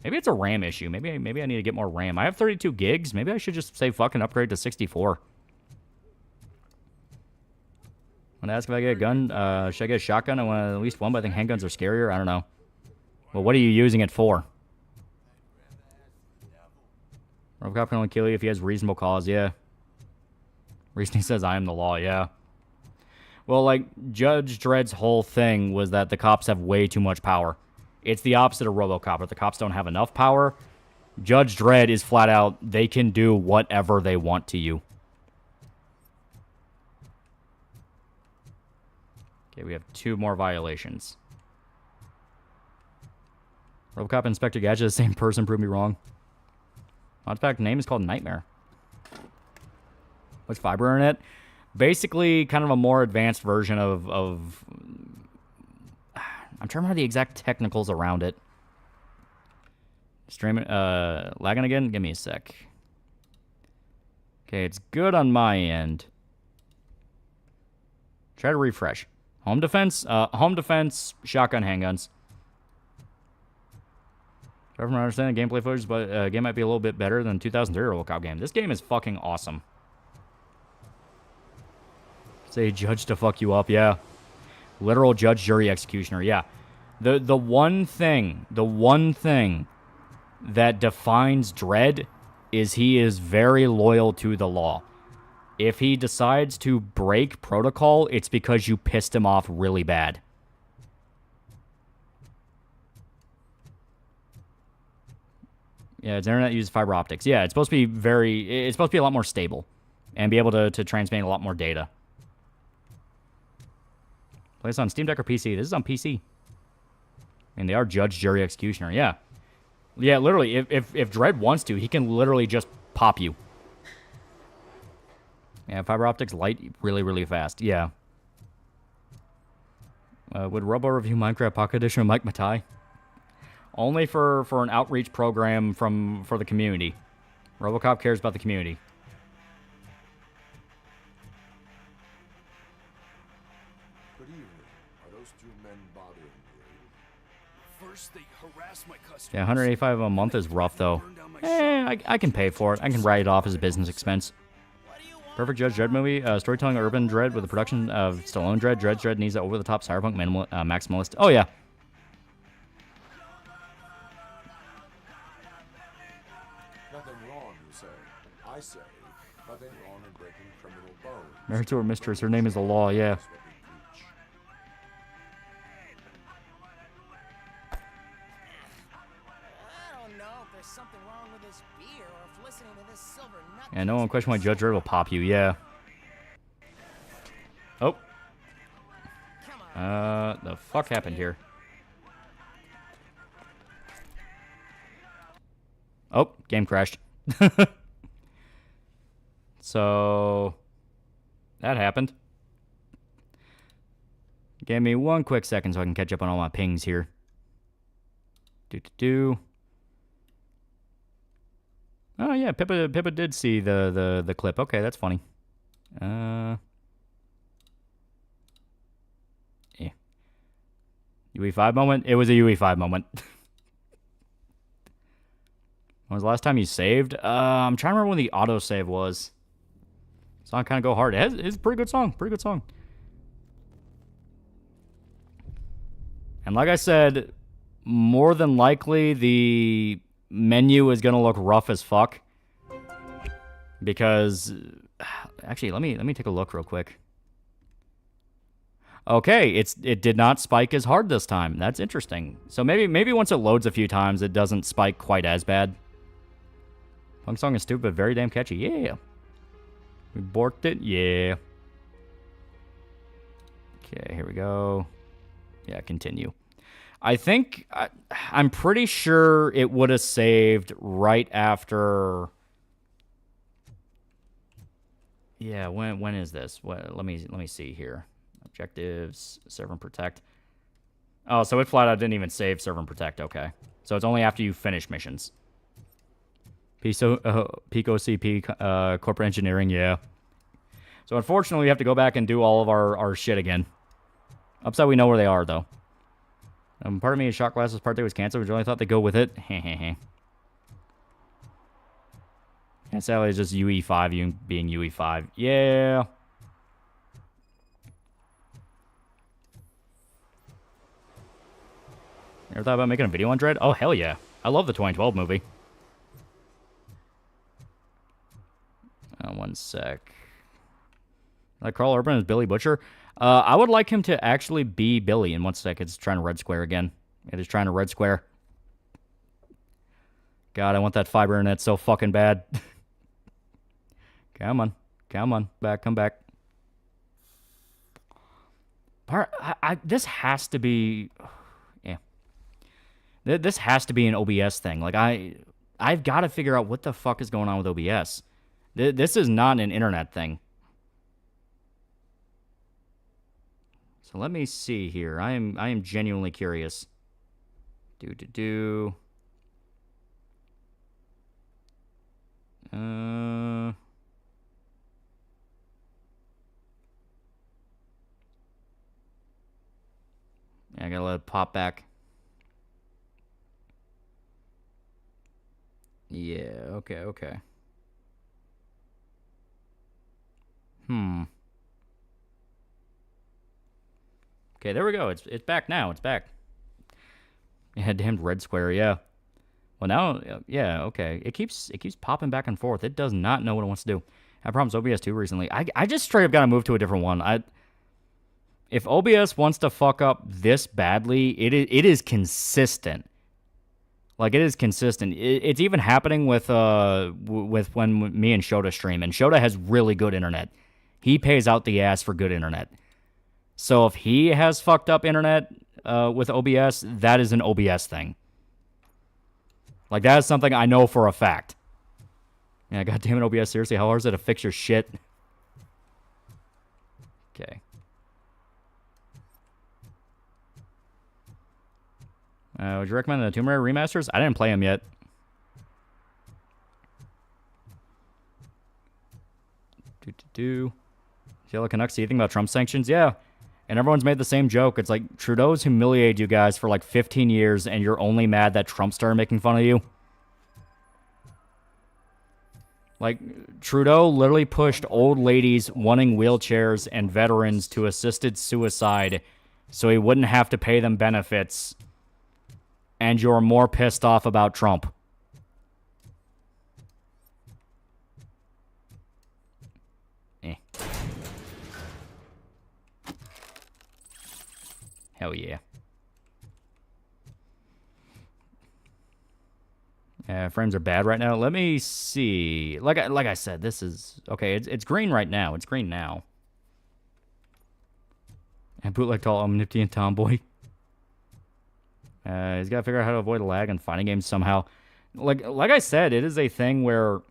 Maybe it's a RAM issue. Maybe I need to get more RAM. I have 32 gigs. Maybe I should just say fucking upgrade to 64. When I ask if I get a gun, should I get a shotgun? I want at least one, but I think handguns are scarier. I don't know. Well, what are you using it for? RoboCop can only kill you if he has reasonable cause, yeah. Reasoning says I am the law, yeah. Well, like, Judge Dredd's whole thing was that the cops have way too much power. It's the opposite of RoboCop, where the cops don't have enough power. Judge Dredd is flat out, they can do whatever they want to you. Okay, we have 2 more violations. RoboCop and Inspector Gadget, the same person, prove me wrong. In fact, name is called Nightmare. What's fiber internet? Basically, kind of a more advanced version of I'm trying to remember the exact technicals around it. Streaming, lagging again? Give me a sec. Okay, it's good on my end. Try to refresh. Home defense, shotgun handguns. From what I understand, the gameplay footage, but game might be a little bit better than 2003 RoboCop game. This game is fucking awesome. Say judge to fuck you up, yeah. Literal judge, jury, executioner, yeah. The one thing that defines Dredd is he is very loyal to the law. If he decides to break protocol, it's because you pissed him off really bad. Yeah, its internet uses fiber optics. Yeah, it's supposed to be it's supposed to be a lot more stable and be able to transmit a lot more data. Play this on Steam Deck or PC? This is on PC. And they are judge, jury, executioner. Yeah. Yeah, literally, if Dredd wants to, he can literally just pop you. Yeah, fiber optics light really, really fast. Yeah. Would Robo review Minecraft Pocket Edition with Mike Matai? Only for an outreach program for the community. RoboCop cares about the community. Good evening. Are those 2 men bothering you? First they harass my customers. Yeah, 185 a month is rough though. I can pay for it. I can write it off as a business expense. Perfect Judge Dredd movie. Storytelling urban Dredd with a production of Stallone Dredd. Dredd needs that over-the-top cyberpunk maximalist. Oh, yeah. Nothing wrong, you say. I say, nothing wrong in breaking criminal bones. Married to her mistress. Her name is the law, yeah. Yeah, no one question why Judge Dredd will pop you, yeah. Oh. The fuck happened here? Oh, game crashed. So, that happened. Give me one quick second so I can catch up on all my pings here. Oh yeah, Pippa did see the clip. Okay, that's funny. Yeah. UE5 moment? It was a UE5 moment. When was the last time you saved? I'm trying to remember when the autosave was. Song kind of go hard. It's a pretty good song. Pretty good song. And like I said, more than likely the menu is going to look rough as fuck. Because actually, let me take a look real quick. Okay, it did not spike as hard this time. That's interesting. So maybe once it loads a few times, it doesn't spike quite as bad. Punk song is stupid, but very damn catchy. Yeah. We borked it. Yeah. Okay, here we go. Yeah, continue. I think I'm pretty sure it would have saved right after. Yeah, when is this? Let me see here. Objectives, serve and protect. Oh, so it flat out didn't even save serve and protect. Okay, so it's only after you finish missions. Peak OCP, corporate engineering, yeah. So unfortunately, we have to go back and do all of our shit again. Upside, we know where they are, though. Part of me, Shot Glass's part day was canceled, which I only thought they'd go with it. And sadly, it's just UE5 being UE5. Yeah. Ever thought about making a video on Dread? Oh, hell yeah. I love the 2012 movie. One sec. Like Carl Urban as Billy Butcher? I would like him to actually be Billy in 1 sec. It's trying to red square again. It is trying to red square. God, I want that fiber internet so fucking bad. Come on. Come on. Come back. This has to be... Yeah. This has to be an OBS thing. Like, I've got to figure out what the fuck is going on with OBS. This is not an internet thing. So let me see here. I am genuinely curious. Yeah, I gotta let it pop back. Yeah, okay. Okay, there we go. It's back now. It's back. Yeah, damned red square, yeah. Well, now, yeah, okay. It keeps popping back and forth. It does not know what it wants to do. I had problems with OBS 2 recently. I just straight up got to move to a different one. If OBS wants to fuck up this badly, it is consistent. Like, it is consistent. It's even happening with when me and Shota stream. And Shota has really good internet. He pays out the ass for good internet. So if he has fucked up internet with OBS, that is an OBS thing. Like, that is something I know for a fact. Yeah, goddammit, OBS, seriously, how hard is it to fix your shit? Okay. Would you recommend the Tomb Raider remasters? I didn't play them yet. See how the Canucks see anything about Trump sanctions? Yeah. And everyone's made the same joke. It's like, Trudeau's humiliated you guys for like 15 years, and you're only mad that Trump started making fun of you? Like, Trudeau literally pushed old ladies wanting wheelchairs and veterans to assisted suicide so he wouldn't have to pay them benefits. And you're more pissed off about Trump. Hell yeah. Frames are bad right now. Let me see. Like I said, this is... Okay, it's green right now. It's green now. And bootleg tall, nifty and tomboy. He's got to figure out how to avoid lag and fighting games somehow. Like I said, it is a thing where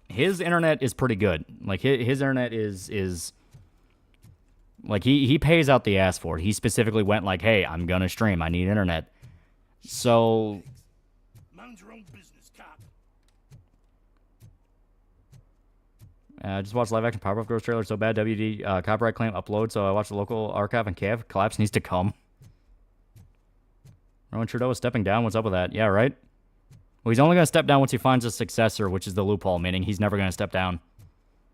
his internet is pretty good. Like, his internet is Like, he pays out the ass for it. He specifically went like, hey, I'm going to stream. I need internet. So... Mind your own business, cop. Just watched live action Powerpuff Girls trailer so bad. WD copyright claim upload. So I watched the local archive and collapse needs to come. Rowan Trudeau is stepping down. What's up with that? Yeah, right? Well, he's only going to step down once he finds a successor, which is the loophole, meaning he's never going to step down.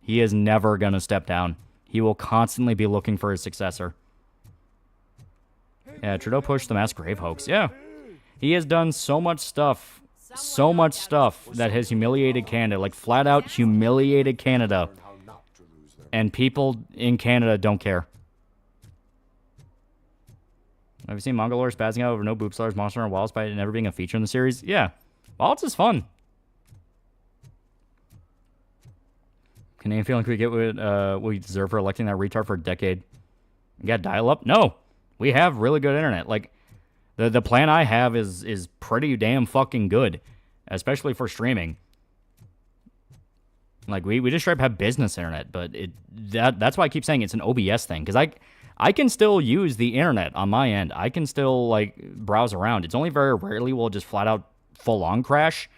He is never going to step down. He will constantly be looking for his successor. Yeah, Trudeau pushed the mass grave hoax. Yeah. He has done so much stuff that has humiliated Canada, like flat out humiliated Canada. And people in Canada don't care. Have you seen Mongolore spazzing out over no boob stars, Monster and Wilds by never being a feature in the series? Yeah. Wilds is fun. Canadian feeling we get what we deserve for electing that retard for a decade. You got dial-up? No. We have really good internet. Like, the plan I have is pretty damn fucking good. Especially for streaming. Like, we just straight up have business internet, but that's why I keep saying it's an OBS thing. Because I can still use the internet on my end. I can still, like, browse around. It's only very rarely will just flat out full-on crash.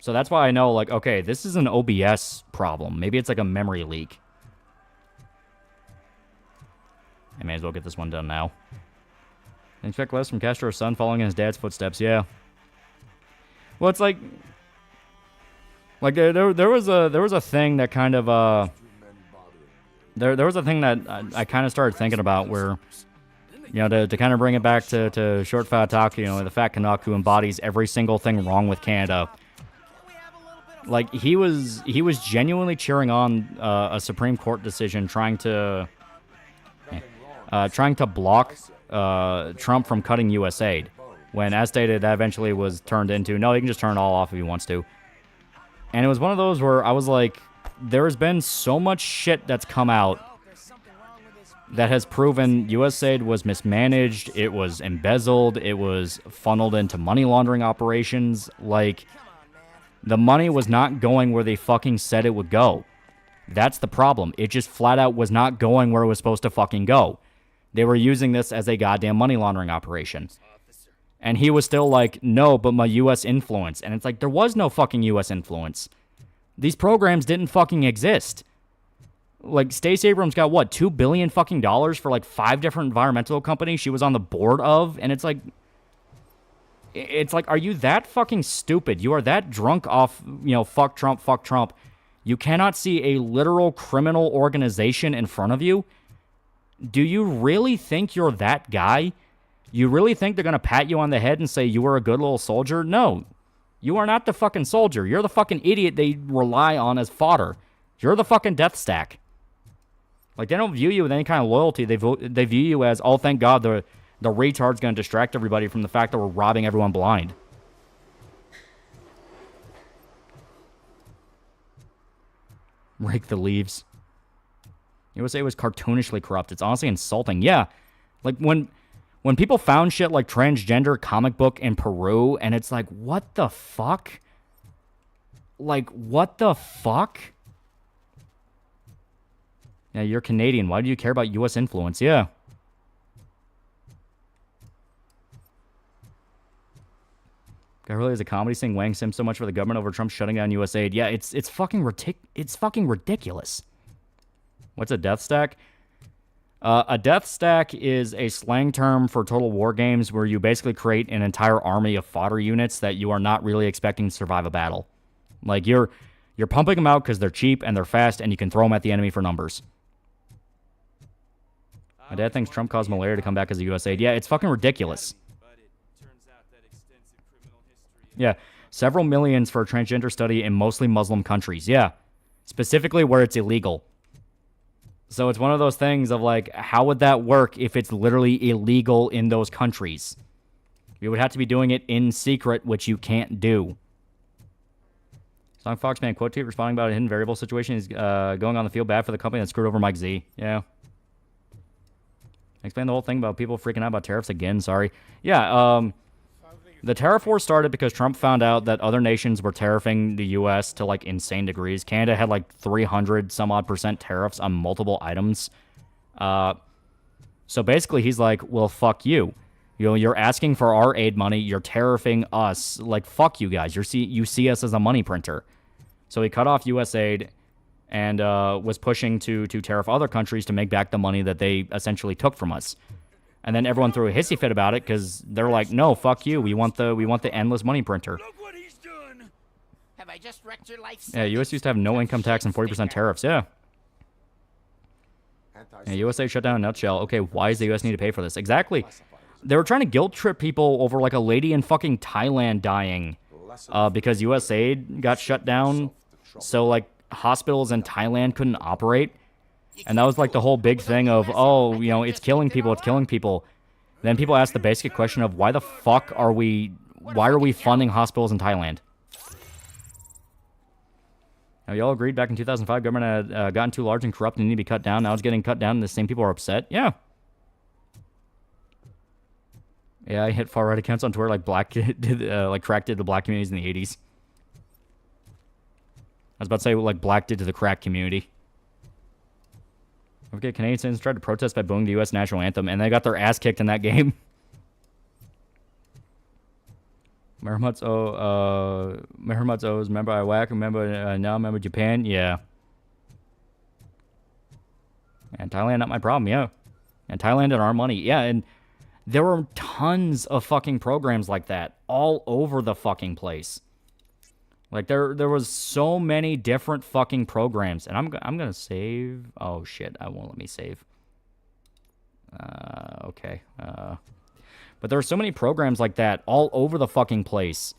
So that's why I know, like, okay, this is an OBS problem. Maybe it's like a memory leak. I may as well get this one done now. Expect less from Castro's son following in his dad's footsteps. Yeah. Well, it's like there was a thing that kind of there was a thing that I kind of started thinking about where, you know, to kind of bring it back to Short Fat Talk, you know, the fat Canuck who embodies every single thing wrong with Canada. Like, he was genuinely cheering on a Supreme Court decision trying to block Trump from cutting U.S. aid, when, as stated, that eventually was turned into, no, he can just turn it all off if he wants to. And it was one of those where I was like, there has been so much shit that's come out that has proven U.S. aid was mismanaged, it was embezzled, it was funneled into money laundering operations. Like, the money was not going where they fucking said it would go. That's the problem. It just flat out was not going where it was supposed to fucking go. They were using this as a goddamn money laundering operation. And he was still like, no, but my U.S. influence. And it's like, there was no fucking U.S. influence. These programs didn't fucking exist. Like, Stacey Abrams got, what, $2 billion fucking dollars for, like, 5 different environmental companies she was on the board of? And it's like, are you that fucking stupid? You are that drunk off, you know, fuck Trump. You cannot see a literal criminal organization in front of you? Do you really think you're that guy? You really think they're going to pat you on the head and say you were a good little soldier? No. You are not the fucking soldier. You're the fucking idiot they rely on as fodder. You're the fucking death stack. Like, they don't view you with any kind of loyalty. They view you as, oh, thank God, the retard's going to distract everybody from the fact that we're robbing everyone blind. Rake the leaves. USA was cartoonishly corrupt. It's honestly insulting. Yeah. Like, when people found shit like transgender comic book in Peru, and it's like, what the fuck? Like, what the fuck? Yeah, you're Canadian. Why do you care about U.S. influence? Yeah. Guy really is a comedy saying Wang Sim so much for the government over Trump shutting down U.S. aid. Yeah, it's fucking ridiculous. What's a death stack? A death stack is a slang term for total war games where you basically create an entire army of fodder units that you are not really expecting to survive a battle. Like, you're pumping them out because they're cheap and they're fast and you can throw them at the enemy for numbers. My dad thinks Trump caused malaria to come back as a U.S. aid. Yeah, it's fucking ridiculous. Yeah, several millions for a transgender study in mostly Muslim countries. Yeah, specifically where it's illegal. So it's one of those things of like, how would that work if it's literally illegal in those countries? You would have to be doing it in secret, which you can't do. Song Foxman quote tweet responding about a hidden variable situation is going on the field bad for the company that screwed over Mike Z. Yeah. Explain the whole thing about people freaking out about tariffs again. Sorry. Yeah, the tariff war started because Trump found out that other nations were tariffing the U.S. to, like, insane degrees. Canada had, like, 300 some odd % tariffs on multiple items. So basically, he's like, well, fuck you. You know, you're asking for our aid money. You're tariffing us. Like, fuck you guys. You see us as a money printer. So he cut off U.S. aid and was pushing to tariff other countries to make back the money that they essentially took from us. And then everyone threw a hissy fit about it because they're like, no, fuck you. We want the endless money printer. Have I just wrecked your life? Yeah, U.S. used to have no income tax and 40% tariffs. Yeah. Yeah, USA shut down in a nutshell. Okay, why does the U.S. need to pay for this? Exactly. They were trying to guilt trip people over like a lady in fucking Thailand dying because U.S. aid got shut down. So like hospitals in Thailand couldn't operate. And that was like the whole big thing of, oh, you know, it's killing people, it's killing people. Then people ask the basic question of why are we funding hospitals in Thailand? Now, y'all agreed back in 2005 government had gotten too large and corrupt and needed to be cut down. Now it's getting cut down and the same people are upset. Yeah. Yeah, I hit far-right accounts on Twitter like Crack did to black communities in the 80s. I was about to say what like Black did to the crack community. Okay, Canadian citizens tried to protest by booing the U.S. national anthem, and they got their ass kicked in that game. Mehrmutz owes member Iraq, member Japan, yeah. And Thailand, not my problem, yeah. And Thailand and our money, yeah. And there were tons of fucking programs like that all over the fucking place. Like there was so many different fucking programs, and I'm gonna save. Oh shit! I won't let me save. Okay. But there were so many programs like that all over the fucking place,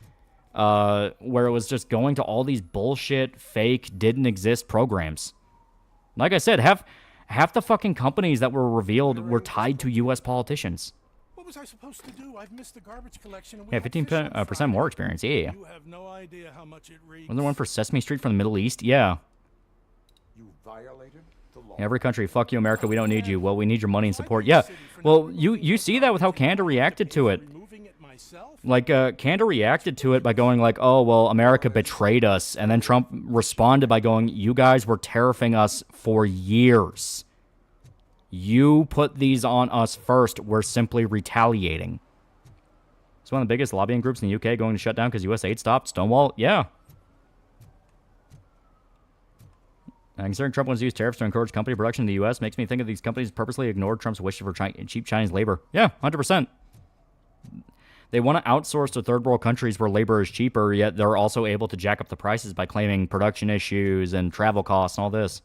where it was just going to all these bullshit, fake, didn't exist programs. Like I said, half the fucking companies that were revealed were tied to U.S. politicians. What was I supposed to do? I've missed the garbage collection. And Yeah, 15% more experience. Yeah. You have no idea how much it reeks. Wasn't there one for Sesame Street from the Middle East? Yeah. You violated the law. Every country, fuck you, America. We don't need you. Well, we need your money and support. Yeah. Well, you see that with how Canada reacted to it. Like, Canada reacted to it by going like, oh, well, America betrayed us. And then Trump responded by going, you guys were tariffing us for years. You put these on us first. We're simply retaliating. It's one of the biggest lobbying groups in the UK going to shut down because US aid stopped. Stonewall? Yeah. Considering Trump wants to use tariffs to encourage company production in the U.S. makes me think of these companies purposely ignored Trump's wish for cheap Chinese labor. Yeah, 100%. They want to outsource to third world countries where labor is cheaper, yet they're also able to jack up the prices by claiming production issues and travel costs and all this.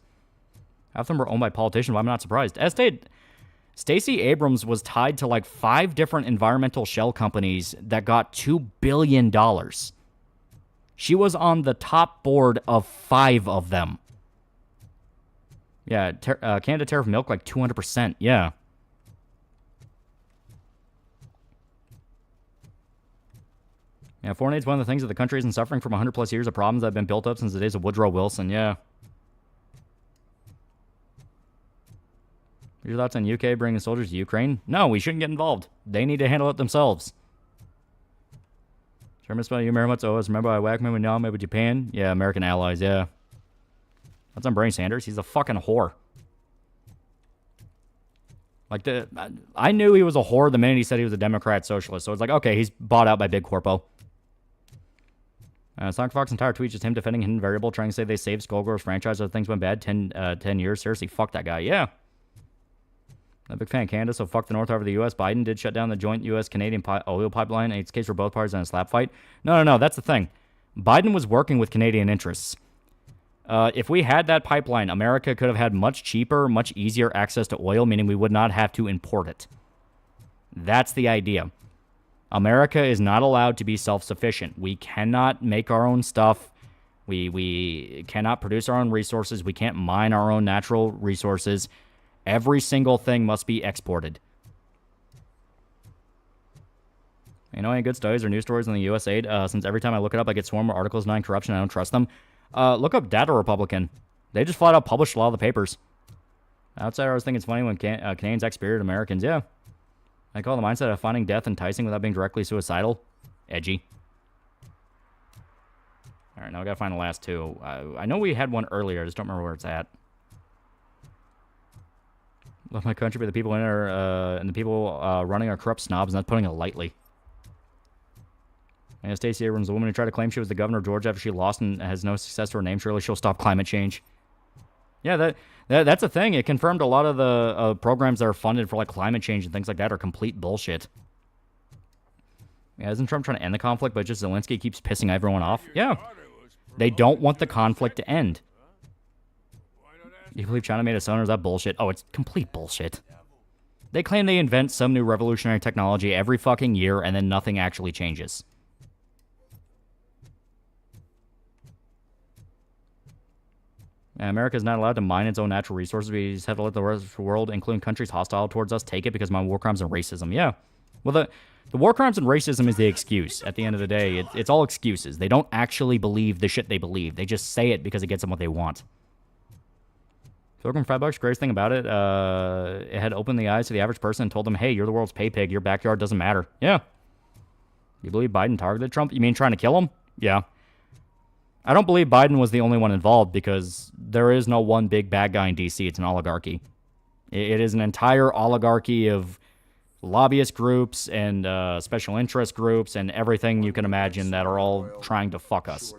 Half of them were owned by politicians. Well, I'm not surprised. Stacey Abrams was tied to like 5 different environmental shell companies that got $2 billion. She was on the top board of 5 of them. Yeah, Canada tariff milk like 200%. Yeah. Yeah, foreign aid's one of the things that the country isn't suffering from 100 plus years of problems that have been built up since the days of Woodrow Wilson. Yeah. Your thoughts on UK bringing soldiers to Ukraine? No, we shouldn't get involved. They need to handle it themselves. Sure, Miss you very much. Oh, remember I whack me with now, maybe Japan? Yeah, American allies, yeah. That's on Bernie Sanders. He's a fucking whore. Like, I knew he was a whore the minute he said he was a Democrat socialist. So it's like, okay, he's bought out by Big Corpo. Sonic Fox's entire tweet just him defending Hidden Variable, trying to say they saved Skullgirl's franchise after things went bad 10 years. Seriously, fuck that guy. Yeah. I'm a big fan of Canada, so fuck the North over the U.S. Biden did shut down the joint U.S.-Canadian oil pipeline. It's a case for both parties on a slap fight. No, that's the thing. Biden was working with Canadian interests. If we had that pipeline, America could have had much cheaper, much easier access to oil, meaning we would not have to import it. That's the idea. America is not allowed to be self-sufficient. We cannot make our own stuff. We cannot produce our own resources. We can't mine our own natural resources. Every single thing must be exported. You know any good studies or news stories on the U.S. aid? Since every time I look it up, I get swarmed with articles denying corruption. I don't trust them. Look up Data Republican. They just flat out published a lot of the papers. Outsider, I always think it's funny when Canadians expired Americans. Yeah. I call the mindset of finding death enticing without being directly suicidal. Edgy. All right, now I gotta find the last 2. I know we had one earlier. I just don't remember where it's at. Love my country, but the people in it are, and the people running are corrupt snobs, and that's putting it lightly. And Stacey Abrams, the woman who tried to claim she was the governor of Georgia after she lost and has no success to her name, surely she'll stop climate change. Yeah, that's a thing. It confirmed a lot of the programs that are funded for like climate change and things like that are complete bullshit. Yeah, isn't Trump trying to end the conflict, but just Zelensky keeps pissing everyone off? Yeah. They don't want the conflict to end. You believe China made a sun, or is that bullshit? Oh, it's complete bullshit. They claim they invent some new revolutionary technology every fucking year, and then nothing actually changes. America is not allowed to mine its own natural resources. We just have to let the rest of the world, including countries hostile towards us, take it because of my war crimes and racism. Yeah. Well, the war crimes and racism is the excuse. At the end of the day, it's all excuses. They don't actually believe the shit they believe. They just say it because it gets them what they want. $5, greatest thing about it, it had opened the eyes to the average person and told them, hey, you're the world's pay pig. Your backyard doesn't matter. Yeah. You believe Biden targeted Trump? You mean trying to kill him? Yeah. I don't believe Biden was the only one involved because there is no one big bad guy in D.C. It's an oligarchy. It is an entire oligarchy of lobbyist groups and special interest groups and everything you can imagine that are all trying to fuck us.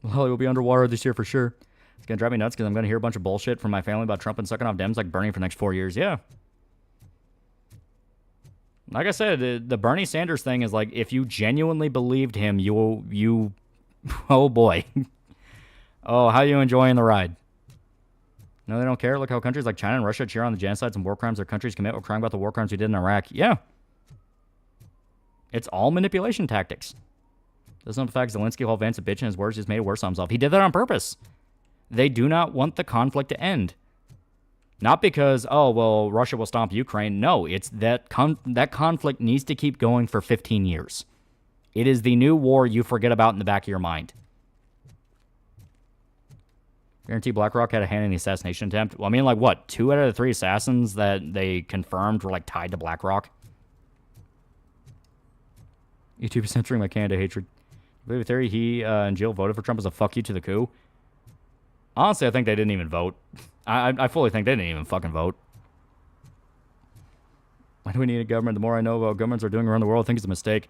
Well, it will be underwater this year for sure. It's going to drive me nuts because I'm going to hear a bunch of bullshit from my family about Trump and sucking off Dems like Bernie for the next 4 years. Yeah. Like I said, the Bernie Sanders thing is like, if you genuinely believed him, you oh boy. Oh, how are you enjoying the ride? No, they don't care. Look how countries like China and Russia cheer on the genocides and war crimes their countries commit while crying about the war crimes we did in Iraq. Yeah. It's all manipulation tactics. Doesn't know the fact Zelensky called Vance a bitch and his words just made it worse on himself. He did that on purpose. They do not want the conflict to end. Not because, oh, well, Russia will stomp Ukraine. No, it's that that conflict needs to keep going for 15 years. It is the new war you forget about in the back of your mind. Guarantee BlackRock had a hand in the assassination attempt. Well, I mean, like, what? 2 out of the 3 assassins that they confirmed were, like, tied to BlackRock? YouTube is censoring my Canada hatred. I believe the theory he and Jill voted for Trump as a fuck you to the coup. Honestly, I think they didn't even vote. I fully think they didn't even fucking vote. Why do we need a government? The more I know about what governments are doing around the world, I think it's a mistake.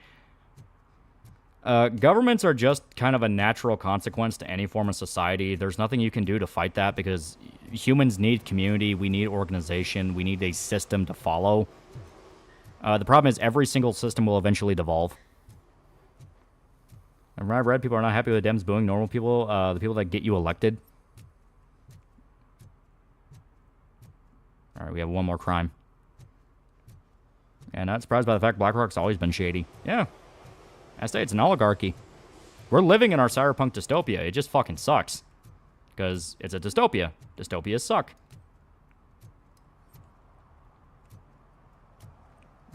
Governments are just kind of a natural consequence to any form of society. There's nothing you can do to fight that because humans need community. We need organization. We need a system to follow. The problem is every single system will eventually devolve. And when I've read, people are not happy with the Dems booing normal people, the people that get you elected. All right, we have one more crime. And not surprised by the fact BlackRock's always been shady. Yeah. I say it's an oligarchy. We're living in our cyberpunk dystopia. It just fucking sucks. Because it's a dystopia. Dystopias suck.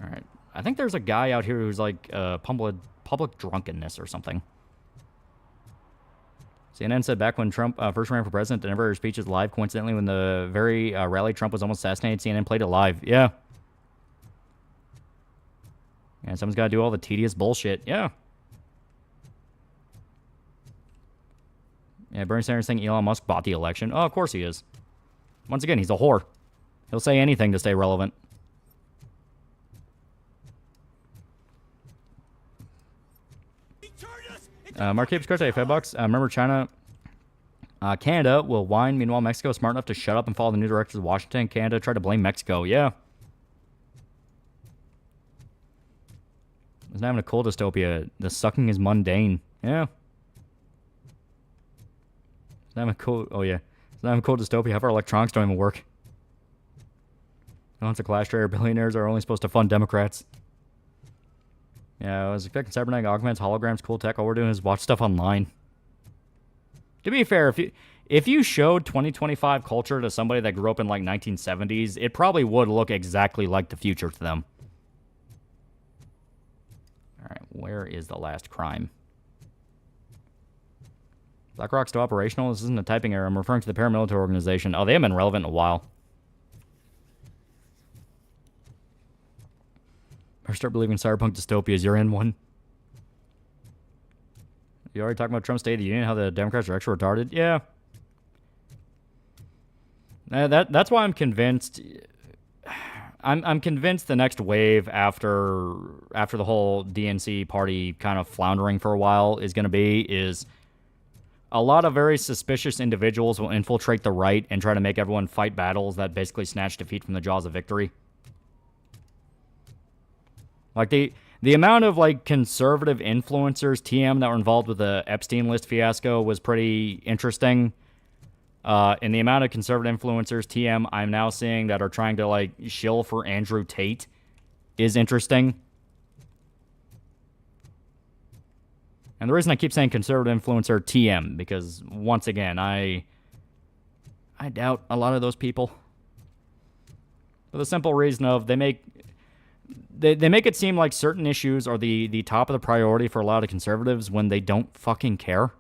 Alright. I think there's a guy out here who's like public drunkenness or something. CNN said back when Trump first ran for president, never heard speeches live. Coincidentally, when the very rally Trump was almost assassinated, CNN played it live. Yeah. And someone's got to do all the tedious bullshit. Yeah. Yeah, Bernie Sanders saying Elon Musk bought the election. Oh, of course he is. Once again, he's a whore. He'll say anything to stay relevant. Mark Capes Corte, $5. Remember China, Canada will whine. Meanwhile, Mexico is smart enough to shut up and follow the new directives of Washington. Canada tried to blame Mexico. Yeah. It's not even a cool dystopia. The sucking is mundane. Yeah. It's not even a cool. Oh yeah. It's not even a cool dystopia. Half our electronics don't even work. Once a class trader, billionaires are only supposed to fund Democrats. Yeah, I was expecting cybernetic augments, holograms, cool tech. All we're doing is watch stuff online. To be fair, if you showed 2025 culture to somebody that grew up in like 1970s, it probably would look exactly like the future to them. All right, where is the last crime? BlackRock's still operational? This isn't a typing error. I'm referring to the paramilitary organization. Oh, they haven't been relevant in a while. Or start believing cyberpunk dystopias. You're in one. You already talking about Trump's State of the Union, how the Democrats are extra retarded? Yeah. That's why I'm convinced. I'm convinced the next wave after the whole DNC party kind of floundering for a while is a lot of very suspicious individuals will infiltrate the right and try to make everyone fight battles that basically snatch defeat from the jaws of victory. Like the amount of like conservative influencers TM that were involved with the Epstein list fiasco was pretty interesting. And the amount of conservative influencers TM I'm now seeing that are trying to like shill for Andrew Tate is interesting. And the reason I keep saying conservative influencer TM, because once again, I doubt a lot of those people. For the simple reason of they make it seem like certain issues are the top of the priority for a lot of conservatives when they don't fucking care.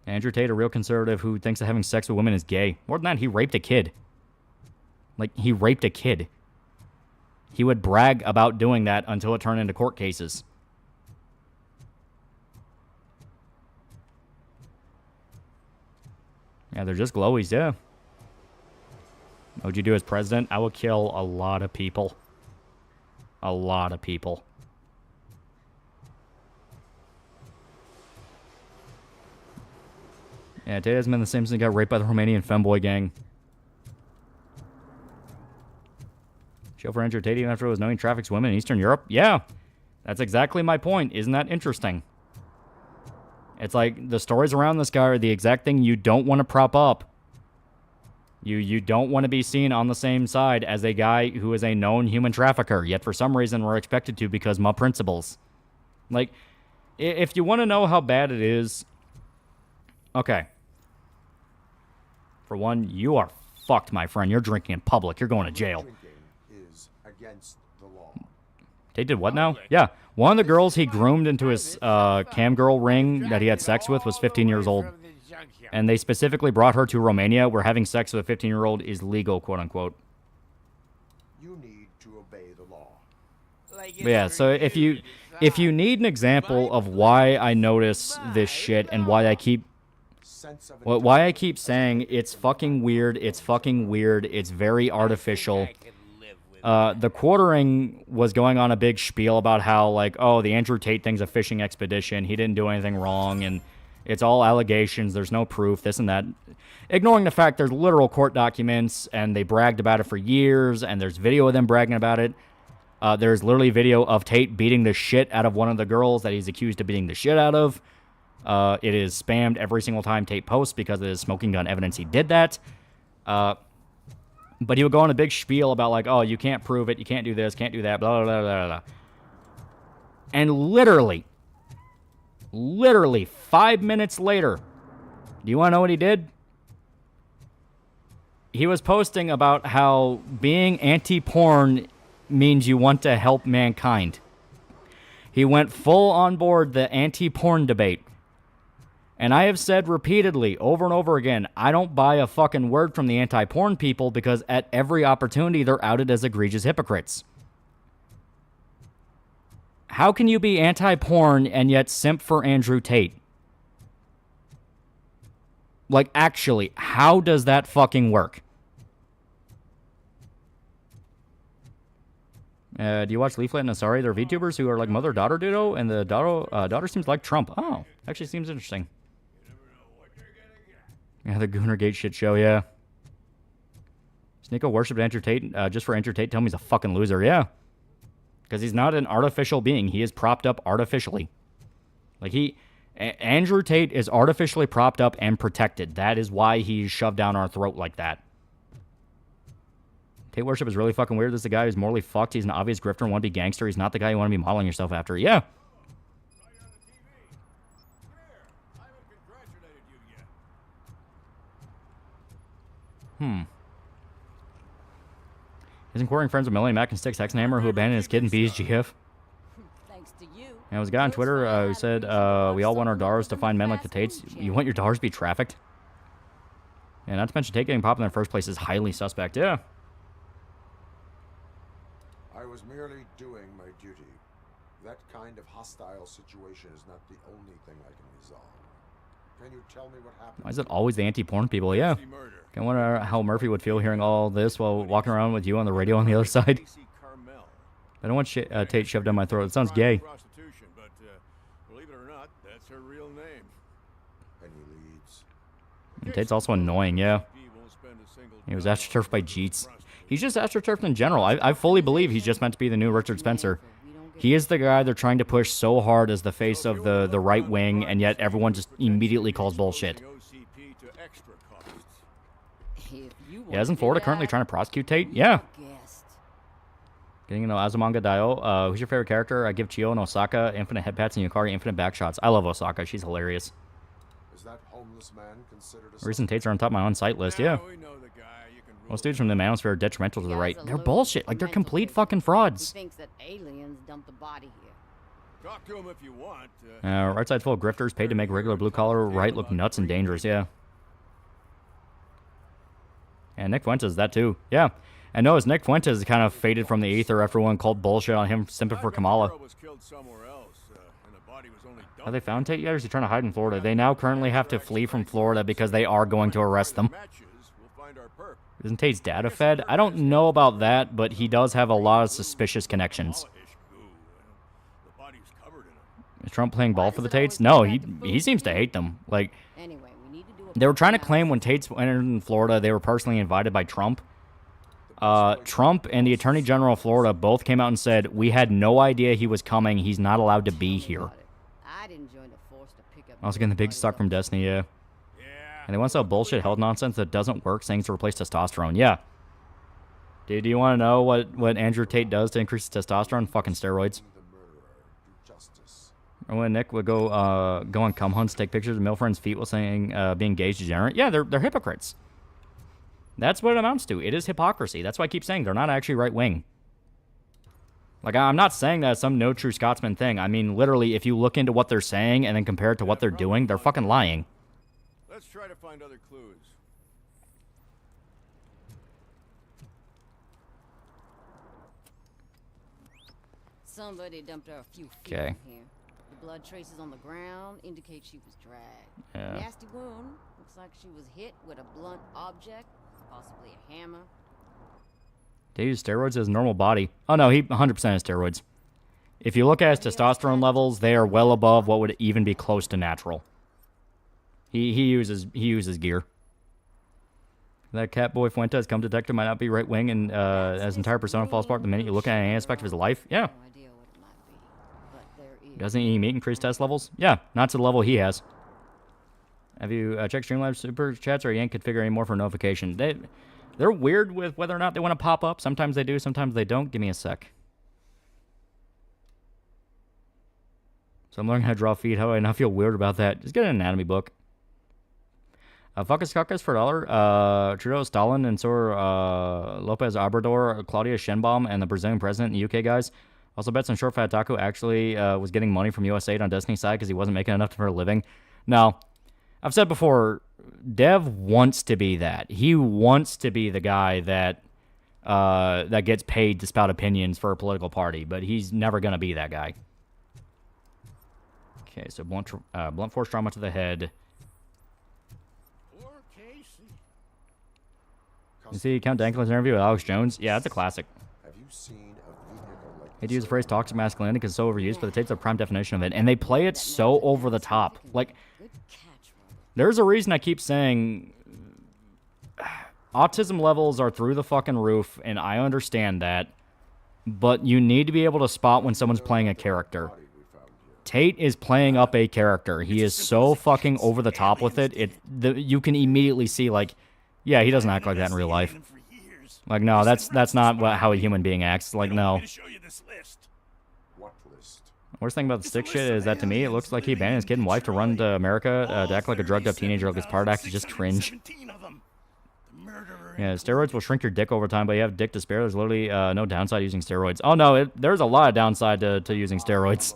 Andrew Tate, a real conservative who thinks that having sex with women is gay. More than that, he raped a kid. Like, he raped a kid. He would brag about doing that until it turned into court cases. Yeah, they're just glowies, yeah. What would you do as president? I would kill a lot of people. A lot of people. Yeah, Tate hasn't been the same since he got raped by the Romanian femboy gang. Show for Andrew Tate even after it was knowing traffics women in Eastern Europe? Yeah, that's exactly my point. Isn't that interesting? It's like the stories around this guy are the exact thing you don't want to prop up. You don't want to be seen on the same side as a guy who is a known human trafficker, yet for some reason we're expected to because my principles. Like, if you want to know how bad it is, okay. For one, you are fucked, my friend. You're drinking in public. You're going to jail. Drinking is against the law. Tate did what now? Yeah. One of the girls he groomed into his cam girl ring that he had sex with was 15 years old. And they specifically brought her to Romania where having sex with a 15-year-old is legal, quote unquote. You need to obey the law. But yeah, so if you need an example of why I notice this shit and why I keep saying it's fucking weird, it's very artificial. The Quartering was going on a big spiel about how, like, oh, the Andrew Tate thing's a fishing expedition, he didn't do anything wrong, and it's all allegations, there's no proof, this and that. Ignoring the fact there's literal court documents, and they bragged about it for years, and there's video of them bragging about it. There's literally video of Tate beating the shit out of one of the girls that he's accused of beating the shit out of. It is spammed every single time Tate posts because of his smoking gun evidence he did that. But he would go on a big spiel about, like, oh, you can't prove it, you can't do this, can't do that, blah, blah, blah, blah, blah. And literally 5 minutes later, do you want to know what he did? He was posting about how being anti-porn means you want to help mankind. He went full on board the anti-porn debate. And I have said repeatedly, over and over again, I don't buy a fucking word from the anti-porn people because at every opportunity they're outed as egregious hypocrites. How can you be anti-porn and yet simp for Andrew Tate? Like, actually, how does that fucking work? Do you watch Leaflet and Asari? They're VTubers who are like mother-daughter duo, and the daughter seems like Trump. Oh, actually seems interesting. Yeah, the Goonergate shit show, yeah. Sneeko worshipped Andrew Tate just for Andrew Tate. Tell me he's a fucking loser, yeah. Because he's not an artificial being. He is propped up artificially. Like, Andrew Tate is artificially propped up and protected. That is why he's shoved down our throat like that. Tate worship is really fucking weird. This is the guy who's morally fucked. He's an obvious grifter and want to be gangster. He's not the guy you want to be modeling yourself after. Yeah. Isn't Quartering friends with Melanie Mack and Styx Hexenhammer who abandoned his kid in BSGF? Thanks to you. And there was a guy on Twitter who said, we all want our daughters to find men like the Tates. You want your daughters to be trafficked? Yeah, not to mention Tate getting popular in the first place is highly suspect. Yeah. I was merely doing my duty. That kind of hostile situation is not the only thing I can resolve. Can you tell me what happened? Why is it always the anti-porn people? Yeah. I wonder how Murphy would feel hearing all this while walking around with you on the radio on the other side. I don't want Tate shoved down my throat. It sounds gay. Prostitution, but believe it or not, that's her real name. Any leads? And Tate's also annoying, yeah. He was astroturfed by Jeets. He's just astroturfed in general. I fully believe he's just meant to be the new Richard Spencer. He is the guy they're trying to push so hard as the face of the right wing, and yet everyone just immediately calls bullshit. Yeah, isn't Florida currently trying to prosecute Tate? Yeah. Getting into Azumanga Daioh. Who's your favorite character? I give Chio and Osaka infinite headpats and Yukari infinite backshots. I love Osaka. She's hilarious. Is that homeless man considered a Recent Tates are on top of my on-site list, yeah. Most dudes from the Manosphere are detrimental to the right. They're bullshit. Like, they're complete fucking frauds. He thinks that aliens dumped the body here. Talk to him if you want. Right side's full of grifters paid to make regular blue-collar right look nuts and dangerous, yeah. And Nick Fuentes, that too. Yeah. And notice Nick Fuentes kind of faded from the ether after one called bullshit on him simping for Kamala. Have they found Tate yet, or is he trying to hide in Florida? They now currently have to flee from Florida because they are going to arrest them. Isn't Tate's dad a Fed? I don't know about that, but he does have a lot of suspicious connections. Is Trump playing ball for the Tates? No, he seems to hate them. Like, they were trying to claim when Tates entered in Florida, they were personally invited by Trump. Trump and the Attorney General of Florida both came out and said, we had no idea he was coming. He's not allowed to be here. Also getting the big suck from Destiny, yeah. And they want to sell bullshit health nonsense that doesn't work, saying it's to replace testosterone. Yeah. Dude, do you want to know what Andrew Tate does to increase testosterone? Fucking steroids. Or when Nick would go on cum hunts, take pictures of male friends' feet while saying being gay is degenerate. Yeah, they're hypocrites. That's what it amounts to. It is hypocrisy. That's why I keep saying they're not actually right-wing. Like, I'm not saying that as some no true Scotsman thing. I mean, literally, if you look into what they're saying and then compare it to what they're doing, they're fucking lying. Let's try to find other clues. Somebody dumped her a few feet Okay. from here. The blood traces on the ground indicate she was dragged. Yeah. Nasty wound. Looks like she was hit with a blunt object, possibly a hammer. They use steroids as a normal body. Oh, no, he 100% has steroids. If you look at his testosterone levels, they are well above what would even be close to natural. He uses gear. That Catboy Fuentes, come detective, might not be right-wing, and his entire persona falls apart the minute you look at any aspect of his life. Yeah. Doesn't he meet increased test levels? Yeah, not to the level he has. Have you checked Streamlabs Super Chats, or you ain't configure anymore for notification? They're weird with whether or not they want to pop up. Sometimes they do, sometimes they don't. Give me a sec. So I'm learning how to draw feet. How do I not feel weird about that? Just get an anatomy book. Fuckus Cuckus for $1. Trudeau, Stalin, and so are Lopez Obrador, Claudia Sheinbaum, and the Brazilian president and the UK guys. Also bets on Short Fat Taco actually was getting money from USA on Destiny's side because he wasn't making enough for a living. No. I've said before, Dev wants to be that. He wants to be the guy that that gets paid to spout opinions for a political party, but he's never going to be that guy. Okay, so blunt force trauma to the head. You see Count Danklin's interview with Alex Jones? Yeah, that's a classic. Have you seen a vehicle like Hate to use the phrase toxic masculinity because it's so overused, but it takes a prime definition of it. And they play it so over the top. Like, there's a reason I keep saying autism levels are through the fucking roof, and I understand that. But you need to be able to spot when someone's playing a character. Tate is playing up a character. He is so fucking over the top with it. You can immediately see, like, yeah, he doesn't act like that in real life. Like, no, that's not how a human being acts. Like, no. What list? Worst thing about the stick shit is that, to me, it looks like he abandoned his kid and wife to run to America to act like a drugged-up teenager. Like his part act is just cringe. Yeah, steroids will shrink your dick over time, but you have dick to spare. There's literally no downside using steroids. Oh, no, there's a lot of downside to using steroids.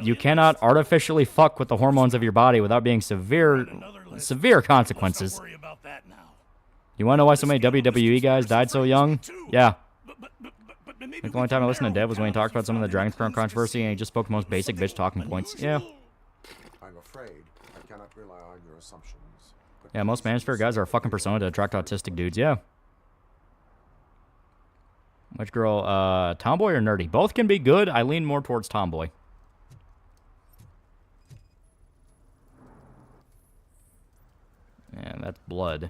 You cannot artificially fuck with the hormones of your body without being severe consequences. You want to know why so many WWE guys died so young? Yeah. maybe Like the only time I listened to Dev was when he talked about some of the Dragon's Crown controversy, and he just spoke the most basic bitch talking points. Yeah. I'm afraid I cannot rely on your assumptions. Yeah, most Manosphere guys are a fucking persona to attract autistic dudes. Yeah. Which girl? Tomboy or nerdy? Both can be good. I lean more towards tomboy. Yeah, that's blood.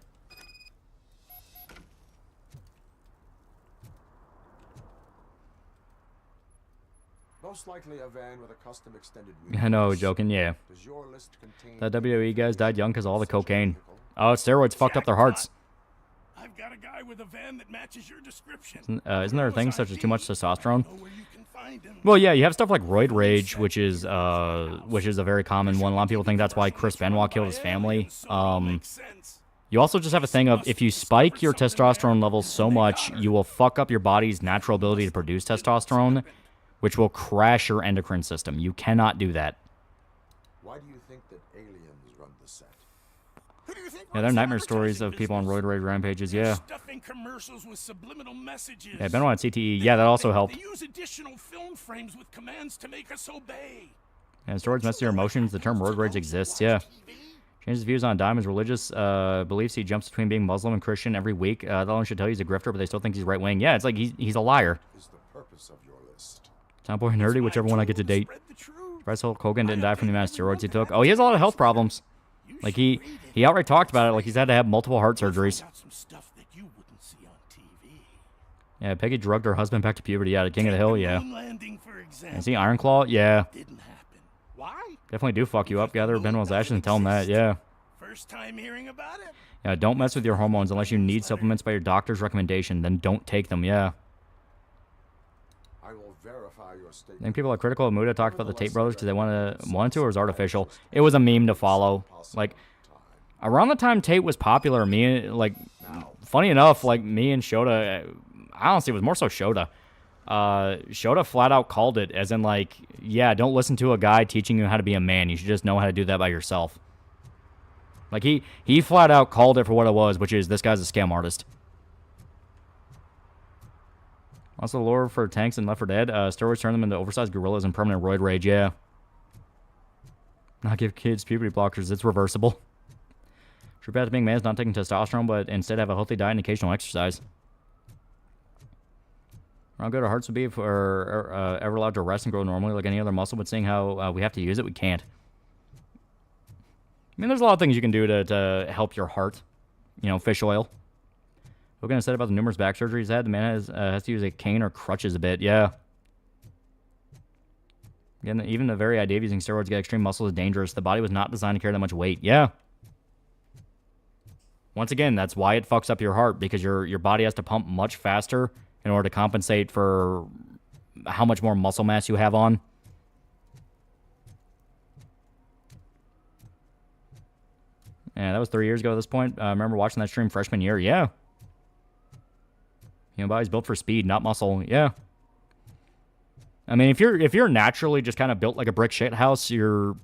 Most likely a van with a custom extended wheel. I know, joking, yeah. Does your list contain That WWE guys died young because of all the cocaine. Oh, steroids fucked up their hearts. I've got a guy with a van that matches your description. Isn't there things such as too much testosterone? Well, yeah, you have stuff like roid rage, which is a very common one. A lot of people think that's why Chris Benoit killed his family. You also just have a thing of if you spike your testosterone levels so much, you will fuck up your body's natural ability to produce testosterone, which will crash your endocrine system. You cannot do that. Why do you think that aliens run the set? Yeah, there are nightmare stories of people on roid rage rampages, yeah. Stuffing commercials with subliminal messages. Yeah, Benoit CTE, yeah, that also helped. They use additional film frames with commands to make us obey. And storage mess your emotions, the term roid rage exists, yeah. Changes views on Diamond's religious beliefs. He jumps between being Muslim and Christian every week. That one should tell you he's a grifter, but they still think he's right-wing. Yeah, it's like he's a liar. Is the purpose of your list? Tomboy or nerdy, whichever one I get to date. Bryce Hulk Hogan didn't die from the amount of steroids he took. Oh, he has a lot of health problems. Like, he outright talked about it, like he's had to have multiple heart surgeries. Yeah, Peggy drugged her husband back to puberty. Yeah, the King of the Hill, yeah. And see Iron Claw? Yeah. Why? Definitely do fuck you up. Gather Benoit's ashes and tell him that, yeah. First time hearing about it? Yeah, don't mess with your hormones unless you need supplements by your doctor's recommendation. Then don't take them, yeah. I will verify your I statement. think people are critical of Muda talked about the Tate brothers because they wanted to, or it was artificial. It was a meme to follow. Like, around the time Tate was popular, funny enough, like, me and Shota, honestly, it was more so Shota. Shota flat out called it, as in, like, yeah, don't listen to a guy teaching you how to be a man. You should just know how to do that by yourself. Like, he flat out called it for what it was, which is this guy's a scam artist. Also, lore for tanks and Left 4 Dead. Steroids turn them into oversized gorillas and permanent roid rage, yeah. Not give kids puberty blockers. It's reversible. True path to being man is not taking testosterone, but instead have a healthy diet and occasional exercise. How good our hearts would be if we're ever allowed to rest and grow normally like any other muscle, but seeing how we have to use it, we can't. I mean, there's a lot of things you can do to help your heart. You know, fish oil. Hogan said about the numerous back surgeries he's had. The man has to use a cane or crutches a bit. Yeah. Again, even the very idea of using steroids to get extreme muscle is dangerous. The body was not designed to carry that much weight. Yeah. Once again, that's why it fucks up your heart, because your body has to pump much faster in order to compensate for how much more muscle mass you have on. Yeah, that was 3 years ago at this point. I remember watching that stream freshman year. Yeah. You know, body's built for speed, not muscle. Yeah. I mean, if you're naturally just kind of built like a brick shit house, you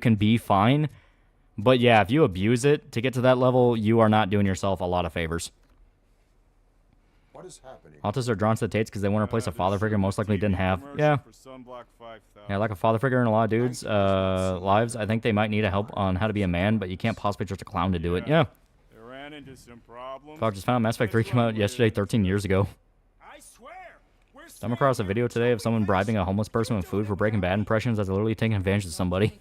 can be fine. But yeah, if you abuse it to get to that level, you are not doing yourself a lot of favors. What is happening? Autists are drawn to the Tates because they want to replace a father figure most likely didn't have. Yeah. Yeah, like a father figure in a lot of dudes' lives. I think they might need a help on how to be a man, but you can't possibly trust a clown to do it. Yeah. Fuck, just found Mass Effect 3 came out yesterday, 13 years ago. I'm across a video today of someone bribing a homeless person with food for Breaking Bad impressions that's literally taking advantage of somebody.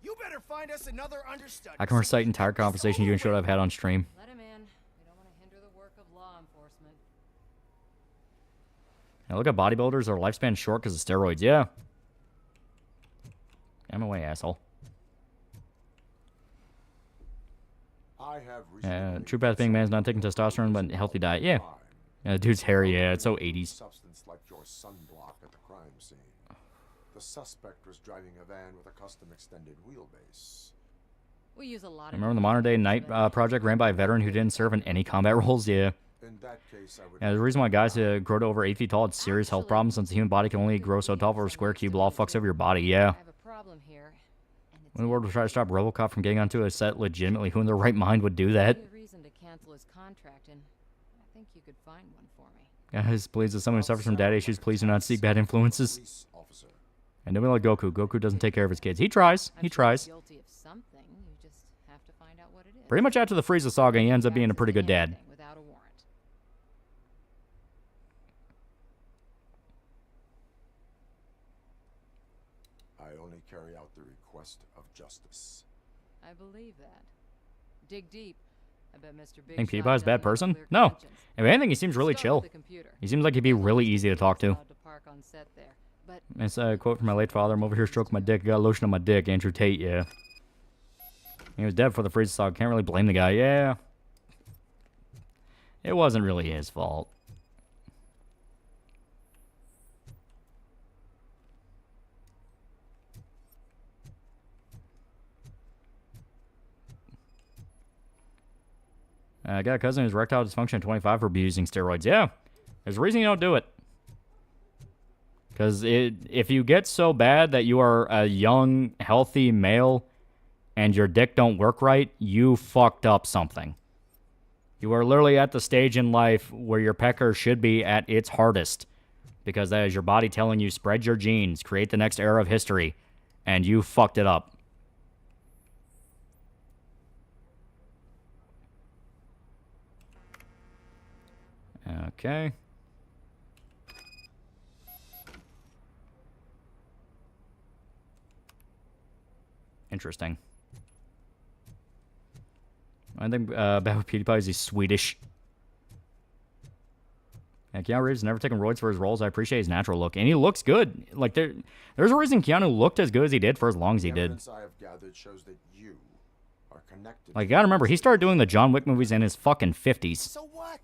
You better find us another understudy. I can recite entire conversations you and Shota have had on stream. Let him in. We don't want to hinder the work of law enforcement. Now look at bodybuilders, their lifespan short because of steroids. Yeah. I'm away, asshole. True path being man is not taking testosterone, but healthy diet. Yeah. Yeah, the dude's hairy. Yeah, it's so 80s. Substance like your sunblock at the crime scene. The suspect was driving a van with a custom extended wheelbase. We use a lot of. Remember the modern day night project ran by a veteran who didn't serve in any combat roles? Yeah. In that case, I would. Yeah, the reason why guys who grow to over 8 feet tall had serious health problems, since the human body can only grow so tall for a square cube. Law fucks over your body. Yeah. I have a problem here. When the world will try to stop RoboCop from getting onto a set legitimately, who in their right mind would do that? Reason to cancel his contract, and I think you could find one for me. Guys, please, as someone who suffers from dad issues, please do not seek bad influences. And nobody like Goku. Goku doesn't take care of his kids. He tries. He tries. Guilty of something. You just have to find out what it is. Pretty much after the Frieza saga, he ends up being a pretty good dad. Without a warrant. I only carry out the request of justice. I believe that. Dig deep. I bet Mr. Big Think Shot PewDiePie's a bad doesn't have a person? clear No. conscience. If anything, he seems really Start chill. with the computer. He seems like he'd be really easy to talk to. Allowed to park on set there, but It's a quote from my late father. I'm over here stroking my dick. Got lotion on my dick. Andrew Tate, yeah. He was dead for the Frieza saga. Can't really blame the guy. Yeah. It wasn't really his fault. I got a cousin who's erectile dysfunction at 25 for abusing steroids. Yeah. There's a reason you don't do it. Because if you get so bad that you are a young, healthy male and your dick don't work right, you fucked up something. You are literally at the stage in life where your pecker should be at its hardest. Because that is your body telling you, spread your genes, create the next era of history. And you fucked it up. Okay. Interesting. I think bad with PewDiePie is he's Swedish. Yeah, Keanu Reeves has never taken roids for his roles. I appreciate his natural look. And he looks good. Like, there's a reason Keanu looked as good as he did for as long as he did. I have gathered shows that you are connected. Like, you gotta remember, he started doing the John Wick movies in his fucking 50s. So what?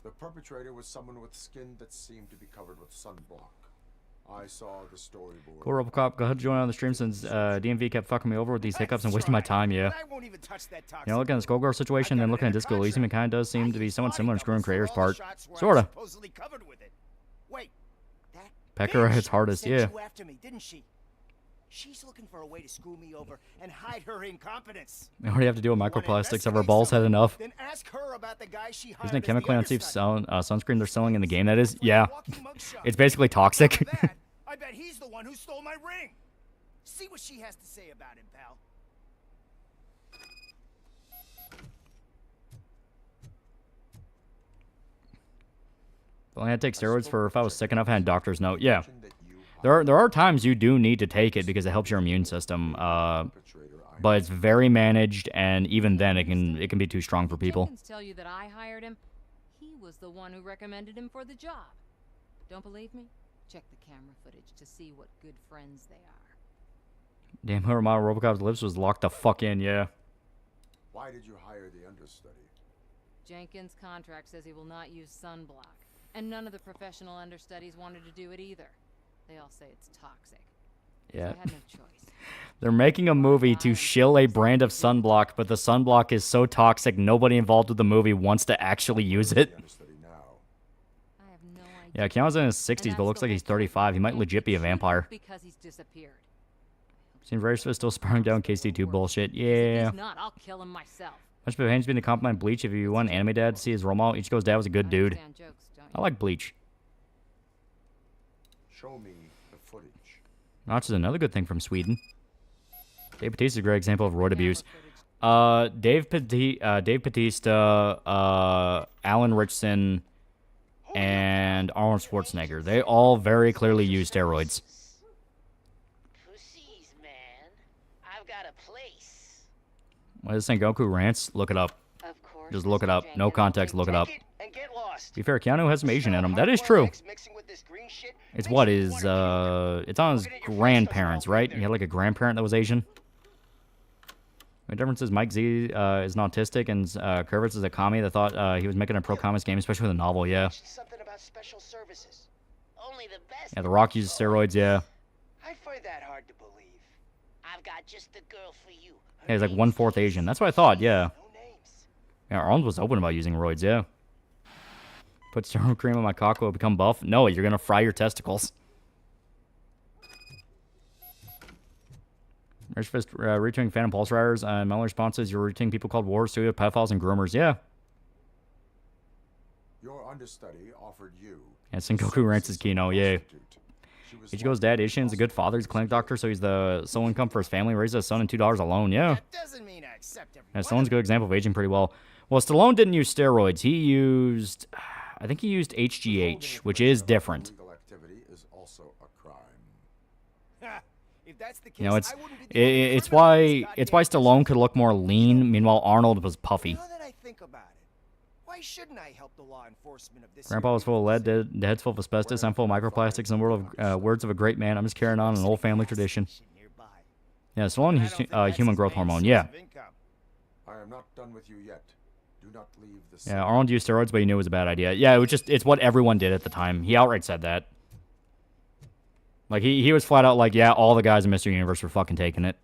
The perpetrator was someone with skin that seemed to be covered with sunblock. I saw the storyboard. Cool, RoboCop. Go ahead and join on the stream since DMV kept fucking me over with these hiccups and wasting my time, yeah. I won't even touch that toxic. You know, looking at the Skullgirl situation and then looking at Disco Elysium, it kind of does seem to be somewhat similar in screwing creators part. Sorta. Supposedly covered with it. Wait, that Pecker at its bitch hardest, sent yeah. you after me, didn't she? She's looking for a way to screw me over and hide her incompetence. I already have to deal with microplastics. Have our balls had enough? Then ask her about the guy she hired. Isn't it chemically unsafe sunscreen they're selling in the game, that is? Yeah. It's basically toxic. I bet he's the one who stole my ring. See what she has to say about him, pal. Well, I had to take steroids for if I was sick enough. I had a doctor's note. Yeah. There are times you do need to take it because it helps your immune system. But it's very managed, and even then it can be too strong for people. Jenkins tell you that I hired him. He was the one who recommended him for the job. Don't believe me? Check the camera footage to see what good friends they are. Damn, whoever modeled RoboCop's lips was locked the fuck in, yeah. Why did you hire the understudy? Jenkins' contract says he will not use sunblock. And none of the professional understudies wanted to do it either. They all say it's toxic. Yeah. I had no choice. They're making a movie to shill a brand of sunblock, but the sunblock is so toxic nobody involved with the movie wants to actually use it. Yeah, Keanu's in his 60s, but looks like he's 35. He might legit be a vampire. Because he's disappeared. Seems very still sparring down KC2 bullshit. Yeah. If he's not, I'll kill him myself. Much of hands being to compliment Bleach. If you want anime dad to see his role model, Ichigo's dad was a good dude. I like Bleach. Show me the footage. Notch is another good thing from Sweden. Dave Bautista is a great example of roid abuse. Dave Bautista, Alan Richson, and Arnold Schwarzenegger. They all very clearly use steroids. Pussies, man. I've got a place. What is this thing? Goku rants? Look it up. Just look it up. No context, look it up. To be fair, Keanu has some Asian in him. That is true. It's what is, it's on his grandparents, right? He had like a grandparent that was Asian. The difference is Mike Z is an autistic and Kurvitz is a commie that thought he was making a pro-comics game, especially with a novel, yeah. Something about special services. Only the best. Yeah, The Rock uses steroids, yeah. I find that hard to believe. I've got just the girl for you. Yeah, he's like 1/4 Asian. That's what I thought, yeah. Yeah, Arnold was open about using roids, yeah. Put steroid cream on my cock, will it become buff? No, you're gonna fry your testicles. Rich Fist retweeting Phantom Pulse Riders. My only response is you're retweeting people called wars, studio pedophiles, and groomers. Yeah. Your understudy offered you. Yeah, Sengoku rants his Kino. Yeah. Ichigo's dad, Ishin's a good father. He's a clinic doctor, so he's the sole income for his family. Raises his son and $2 alone. Yeah. Doesn't mean I accept Yeah, Stallone's a good example of aging pretty well. Well, Stallone didn't use steroids. He used, I think he used HGH, which is different. Illegal activity is also a crime. If that's the case, You know, it's why Stallone could look more lean. Meanwhile, Arnold was puffy. Now that I think about it, why shouldn't I help the law enforcement of this? Grandpa was full of lead, the head's full of asbestos, I'm full of microplastics, and the words of a great man. I'm just carrying on an old family tradition. Yeah, Stallone used human growth hormone. Yeah. I am not done with you yet. Do not leave the Yeah, Arnold used steroids, but he knew it was a bad idea. Yeah, it's what everyone did at the time. He outright said that. Like, he was flat out like, yeah, all the guys in Mr. Universe were fucking taking it.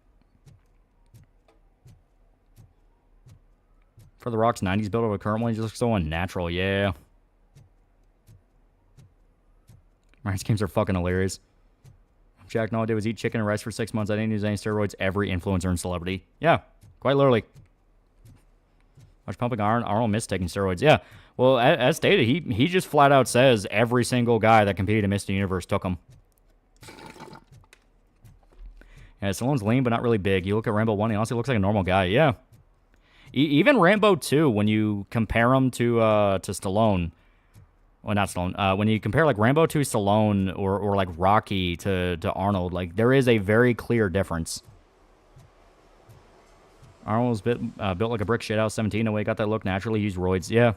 For The Rock's 90s build of a current one, he just looks so unnatural, yeah. Ryan's games are fucking hilarious. Jack, all I did was eat chicken and rice for 6 months. I didn't use any steroids. Every influencer and celebrity. Yeah, quite literally. Much pumping iron. Arnold missed taking steroids. Yeah, well, as stated, he just flat out says every single guy that competed in Mr. Universe took them. Yeah, Stallone's lean, but not really big. You look at Rambo 1, he honestly looks like a normal guy. Yeah. Even Rambo 2, when you compare him to Stallone, well, not Stallone, when you compare like Rambo to Stallone or like Rocky to Arnold, like there is a very clear difference. Arnold was built like a brick shithouse. 17, no way, got that look naturally. Used roids, yeah.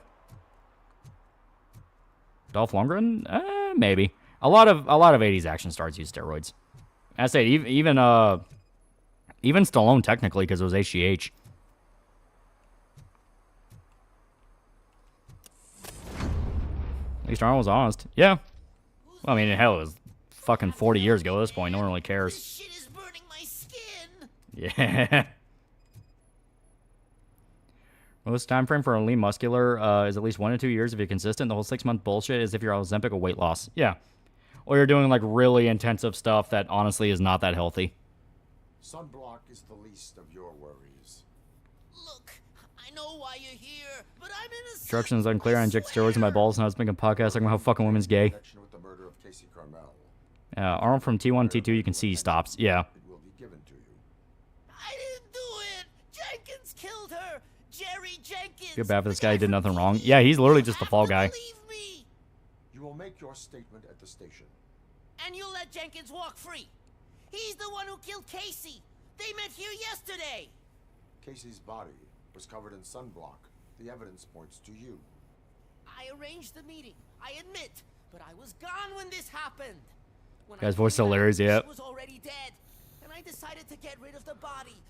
Dolph Lundgren, maybe. A lot of 80s action stars use steroids. I say even Stallone technically because it was HGH. At least Arnold was honest. Yeah. Well, I mean, hell, it was fucking 40 years ago at this point. No one really cares. This shit is burning my skin. Yeah. Most time frame for a lean muscular is at least 1 to 2 years if you're consistent. The whole 6-month bullshit is if you're Ozempic or weight loss. Yeah. Or you're doing like really intensive stuff that honestly is not that healthy. Sunblock is the least of your worries. Look, I know why you're here, but I'm in a Instructions unclear. I inject steroids in my balls and I was making a podcast talking about how fucking women's gay. With the murder of Casey Carmel. Arnold from T1, T2, you can see he stops. Yeah. It will be given to you. I didn't do it. Jenkins killed her. Jerry Jenkins. Feel bad for this guy. He did nothing wrong. Yeah, he's literally just the fall guy. You will make your statement at the station. And you'll let Jenkins walk free. He's the one who killed Casey. They met here yesterday. Casey's body was covered in sunblock. The evidence points to you. I arranged the meeting. I admit, but I was gone when this happened. When Guy's voice so hilarious, yeah. She was already dead, and I decided to get rid of the body.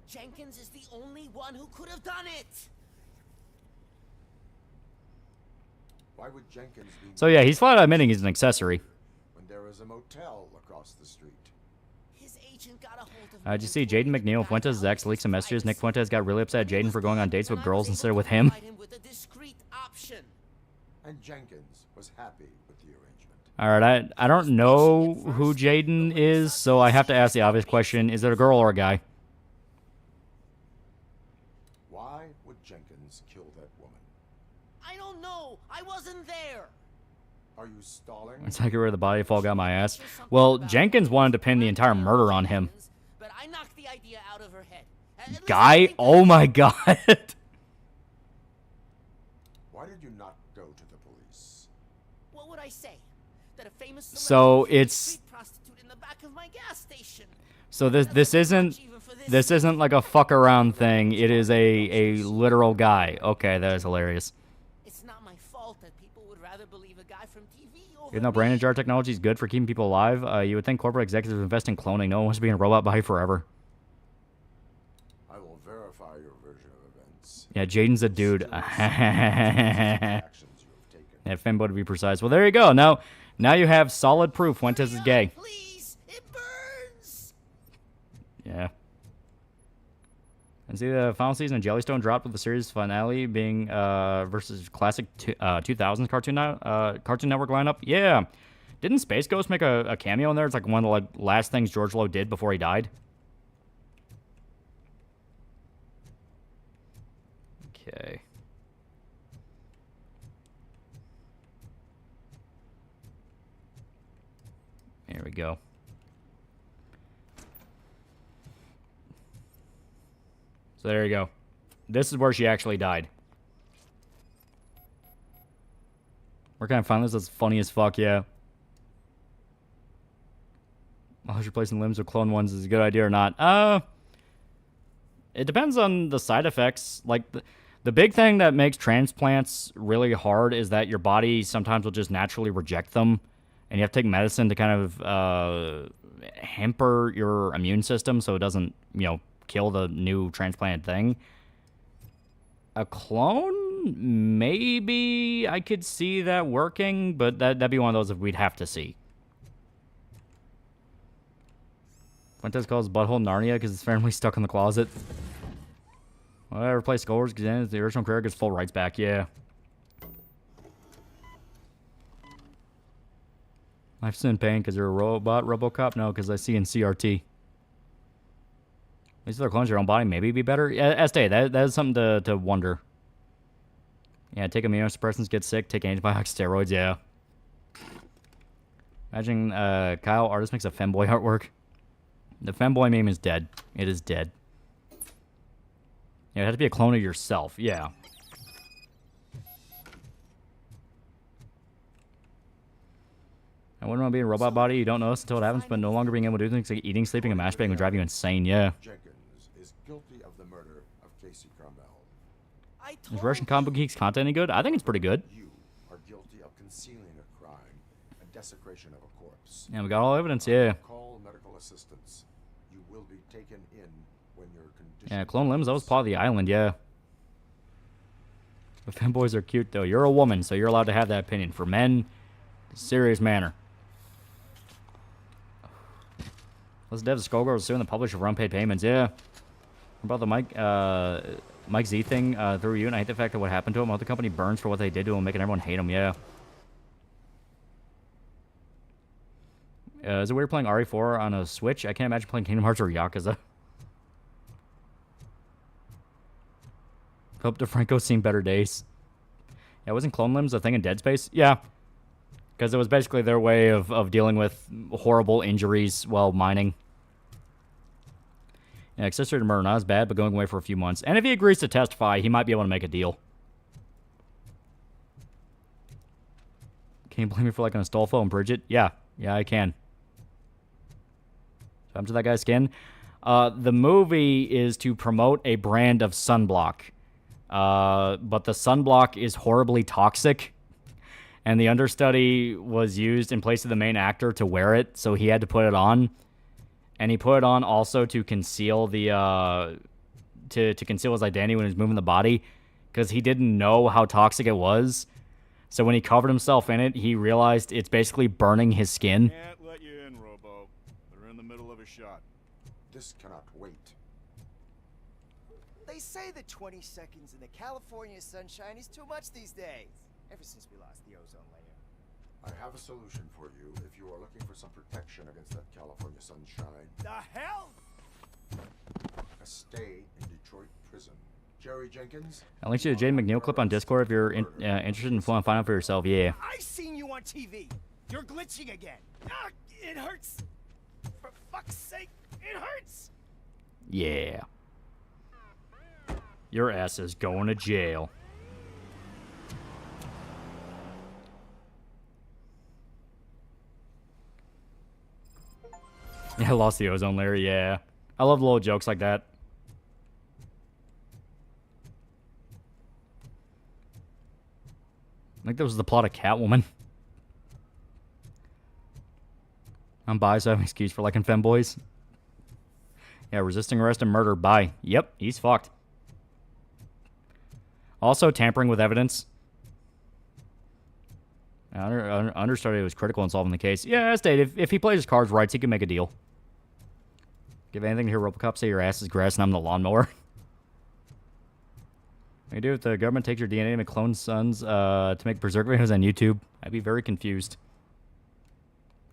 Jenkins is the only one who could have done it. Why would Jenkins be... So yeah, he's flat out admitting he's an accessory. When there is a motel across the street. His agent got a hold of Did you see Jaden McNeil, Fuentes' ex, leaked some messages? Nick Fuentes got really upset at Jaden for going on dates with girls instead of with him. with a discreet option. And Jenkins was happy with the arrangement. Alright, I don't know who Jaden is, so I have to ask the obvious question. Is it a girl or a guy? Why would Jenkins kill that woman? I don't know. I wasn't there. Are you stalling? It's like where the body fall got my ass. Well, Jenkins wanted to pin the entire murder on him. But I knocked the idea out of her head. Guy? Oh my god. Why did you not go to the police? What would I say? That a famous So it's street prostitute in the back of my gas station. So this isn't like a fuck around thing. It is a literal guy. Okay, that is hilarious. It's not my fault that people would rather believe a guy from TV over Even though brain and jar technology is good for keeping people alive, you would think corporate executives invest in cloning. No one wants to be in a robot body forever. I will verify your version of events. Yeah, Jaden's a dude. Yeah, fembo to be precise. Well, there you go. Now you have solid proof Fuentes is gay. Please, it burns. Yeah. And see the final season of Jellystone dropped with the series finale being versus classic 2000s Cartoon Network lineup. Yeah. Didn't Space Ghost make a cameo in there? It's like one of the last things George Lowe did before he died. Okay. Here we go. So there you go. This is where she actually died. Where can I find this? That's funny as fuck, yeah. Oh, replacing limbs with clone ones is a good idea or not. It depends on the side effects. Like, the big thing that makes transplants really hard is that your body sometimes will just naturally reject them. And you have to take medicine to kind of hamper your immune system so it doesn't, you know, kill the new transplanted thing. A clone, maybe I could see that working, but that'd be one of those that we'd have to see. Fuentes calls butthole Narnia because his family's stuck in the closet. Well, I replace scores because the original career gets full rights back, yeah. Life's in pain because you're a robot, RoboCop? No, because I see in CRT. At least if they're clones your own body, maybe be better. Yeah, Estee, that is something to wonder. Yeah, take immunosuppressants, get sick, take antibiotics, steroids, yeah. Imagine Kyle, artist makes a femboy artwork. The femboy meme is dead. It is dead. Yeah, it had to be a clone of yourself, yeah. I wouldn't want to be in a robot body. You don't notice until it happens, but no longer being able to do things like eating, sleeping, and masturbating would drive you insane, yeah. Jenkins is guilty of the murder of Casey Carmel. Is Russian Comic Book Geeks content any good? I think it's pretty good. You are guilty of concealing a crime, a desecration of a corpse. Yeah, we got all evidence, yeah. Call medical assistance. You will be taken in when your condition... Yeah, clone limbs, that was part of the island, yeah. The femboys are cute, though. You're a woman, so you're allowed to have that opinion. For men, serious manner. Let's dev Skullgirl suing the publisher for unpaid payments. Yeah. What about the Mike Z thing through you, and I hate the fact that what happened to him. I hope the company burns for what they did to him, making everyone hate him. Yeah. Is it weird playing RE4 on a Switch? I can't imagine playing Kingdom Hearts or Yakuza. Hope DeFranco's seen better days. Yeah, wasn't Clone Limbs a thing in Dead Space? Yeah. Because it was basically their way of dealing with horrible injuries while mining. Yeah, accessory to murder, not as bad, but going away for a few months. And if he agrees to testify, he might be able to make a deal. Can you blame me for like an Astolfo and Bridget? Yeah. Yeah, I can. So I'm to that guy's skin. The movie is to promote a brand of sunblock. But the sunblock is horribly toxic. And the understudy was used in place of the main actor to wear it, so he had to put it on. And he put it on also to conceal the to conceal his identity when he was moving the body, because he didn't know how toxic it was. So when he covered himself in it, he realized it's basically burning his skin. Can't let you in, Robo. They're in the middle of a shot. This cannot wait. They say that 20 seconds in the California sunshine is too much these days. Ever since we lost the ozone layer. I have a solution for you if you are looking for some protection against that California sunshine. The hell? A stay in Detroit prison. Jerry Jenkins? I'll link you to Jay McNeil clip on Discord if you're interested in finding out for yourself. Yeah. I seen you on TV. You're glitching again. Ah, it hurts. For fuck's sake, it hurts. Yeah. Your ass is going to jail. Yeah, I lost the ozone layer, yeah. I love little jokes like that. I think that was the plot of Catwoman. I'm bi, so I have an excuse for liking femboys. Yeah, resisting arrest and murder, bi. Yep, he's fucked. Also, tampering with evidence. Understudy was critical in solving the case. Yeah, as stated, if he plays his cards right, he can make a deal. Give anything to hear RoboCop say your ass is grass and I'm the lawnmower. What do you do if the government takes your DNA and make clone sons to make berserk videos on YouTube? I'd be very confused.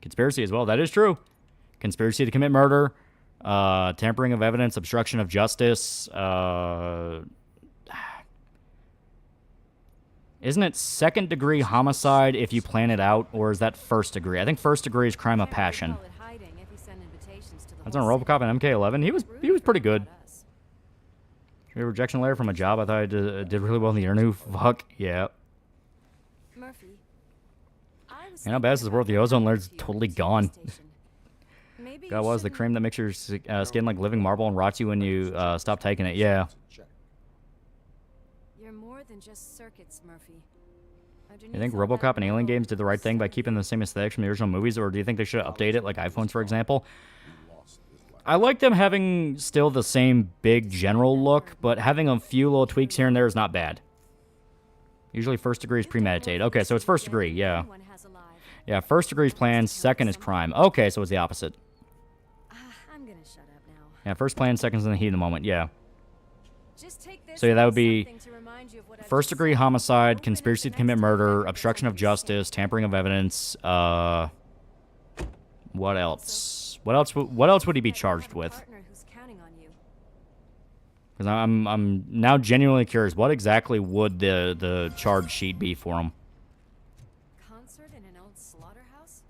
Conspiracy as well. That is true. Conspiracy to commit murder. Tampering of evidence. Obstruction of justice. Isn't it second-degree homicide if you plan it out, or is that first degree? I think first degree is crime of passion. That's on RoboCop and MK11. He was pretty good. A rejection letter from a job. I thought I did really well in the interview. Fuck yeah. Murphy, And how bad is this world? The ozone layer's totally gone. God, what was the cream that makes your skin like living marble and rots you when you stop taking it? Yeah. You're more than just circuits, Murphy. You think RoboCop and Alien games did the right thing by keeping the same aesthetics from the original movies, or do you think they should update it, like iPhones, for example? I like them having still the same big general look, but having a few little tweaks here and there is not bad. Usually first degree is premeditated. Okay, so it's first degree, yeah. Yeah, first degree is planned, second is crime. Okay, so it's the opposite. I'm gonna shut up now. Yeah, first plan, second's in the heat of the moment, yeah. So yeah, that would be first degree homicide, conspiracy to commit murder, obstruction of justice, tampering of evidence, what else? What else would he be charged with? Because I'm now genuinely curious. What exactly would the charge sheet be for him? Concert in an old slaughterhouse?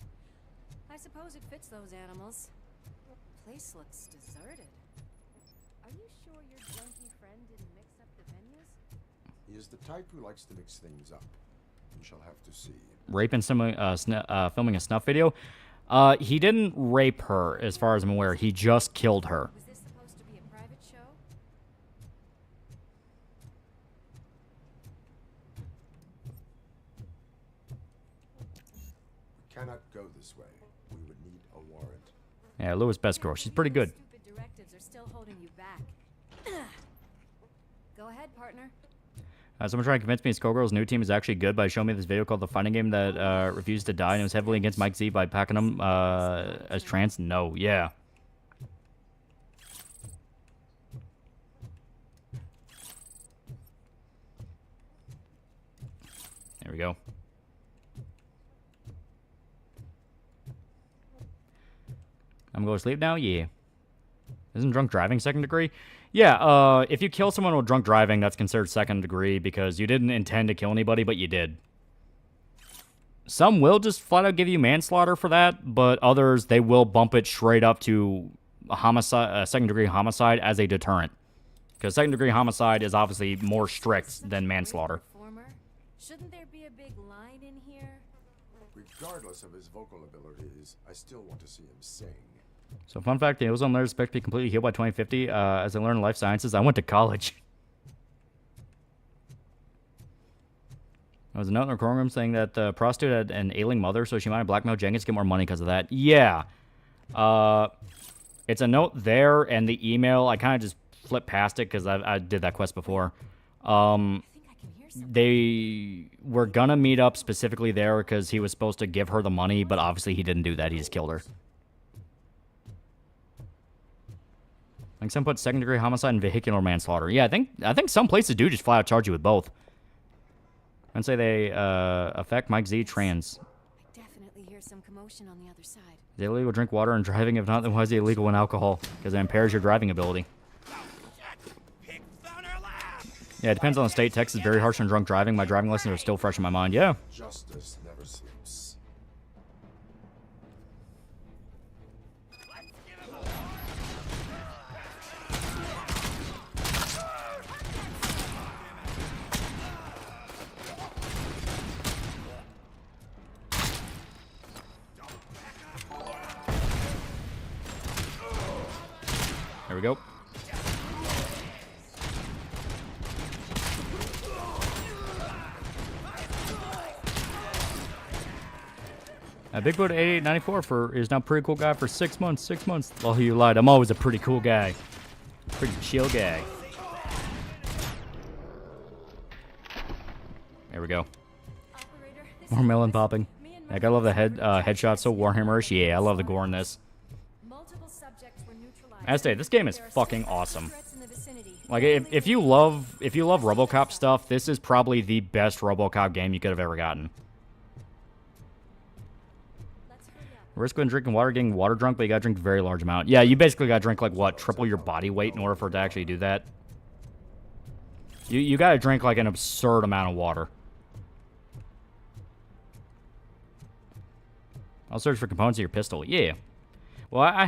I suppose it fits those animals. Place looks deserted. Are you sure your junkie friend didn't mix up the venues? He is the type who likes to mix things up. You shall have to see. Rape and filming a snuff video? He didn't rape her, as far as I'm aware. He just killed her. Was this supposed to be a private show? We cannot go this way. We would need a warrant. Yeah, Louis Best girl. She's pretty good. Stupid directives are still holding you back. Go ahead, partner. Someone trying to convince me Skullgirl's new team is actually good by showing me this video called The Fighting Game that refused to die and it was heavily against Mike Z by packing him as trans. No, yeah. There we go. I'm going to sleep now? Yeah. Isn't drunk driving second degree? Yeah, if you kill someone with drunk driving, that's considered second degree because you didn't intend to kill anybody, but you did. Some will just flat out give you manslaughter for that, but others, they will bump it straight up to a homicide, second degree homicide as a deterrent. Because second degree homicide is obviously more strict than manslaughter. Shouldn't there be a big line in here? Regardless of his vocal abilities, I still want to see him sing. So fun fact, the ozone layer is expected to be completely healed by 2050. As I learned in life sciences, I went to college. There was a note in the recording room saying that the prostitute had an ailing mother, so she might have blackmailed Jenkins to get more money because of that. Yeah. It's a note there, and the email, I kind of just flipped past it because I did that quest before. They were going to meet up specifically there because he was supposed to give her the money, but obviously he didn't do that. He just killed her. I think some put second degree homicide and vehicular manslaughter. Yeah, I think some places do just flat out charge you with both. And say they affect Mike Z trans. I definitely hear some commotion on the other side. Is it illegal to drink water and driving? If not, then why is it illegal in alcohol? Because it impairs your driving ability. Yeah, it depends on the state. Texas is very harsh on drunk driving. My driving lessons are still fresh in my mind. Yeah. Justice never sleeps. There we go. Bigfoot 8894 is now pretty cool guy for 6 months. 6 months. Oh, you lied. I'm always a pretty cool guy. Pretty chill guy. There we go. More melon popping. Like, I love the headshot. So Warhammer-ish. Yeah, I love the gore in this. I say this game is fucking awesome. Like, if you love RoboCop stuff, this is probably the best RoboCop game you could have ever gotten. Risk when drinking water, getting water drunk, but you gotta drink a very large amount. Yeah, you basically gotta drink, like, what, triple your body weight in order for it to actually do that? You gotta drink, like, an absurd amount of water. I'll search for components of your pistol. Yeah. Well, I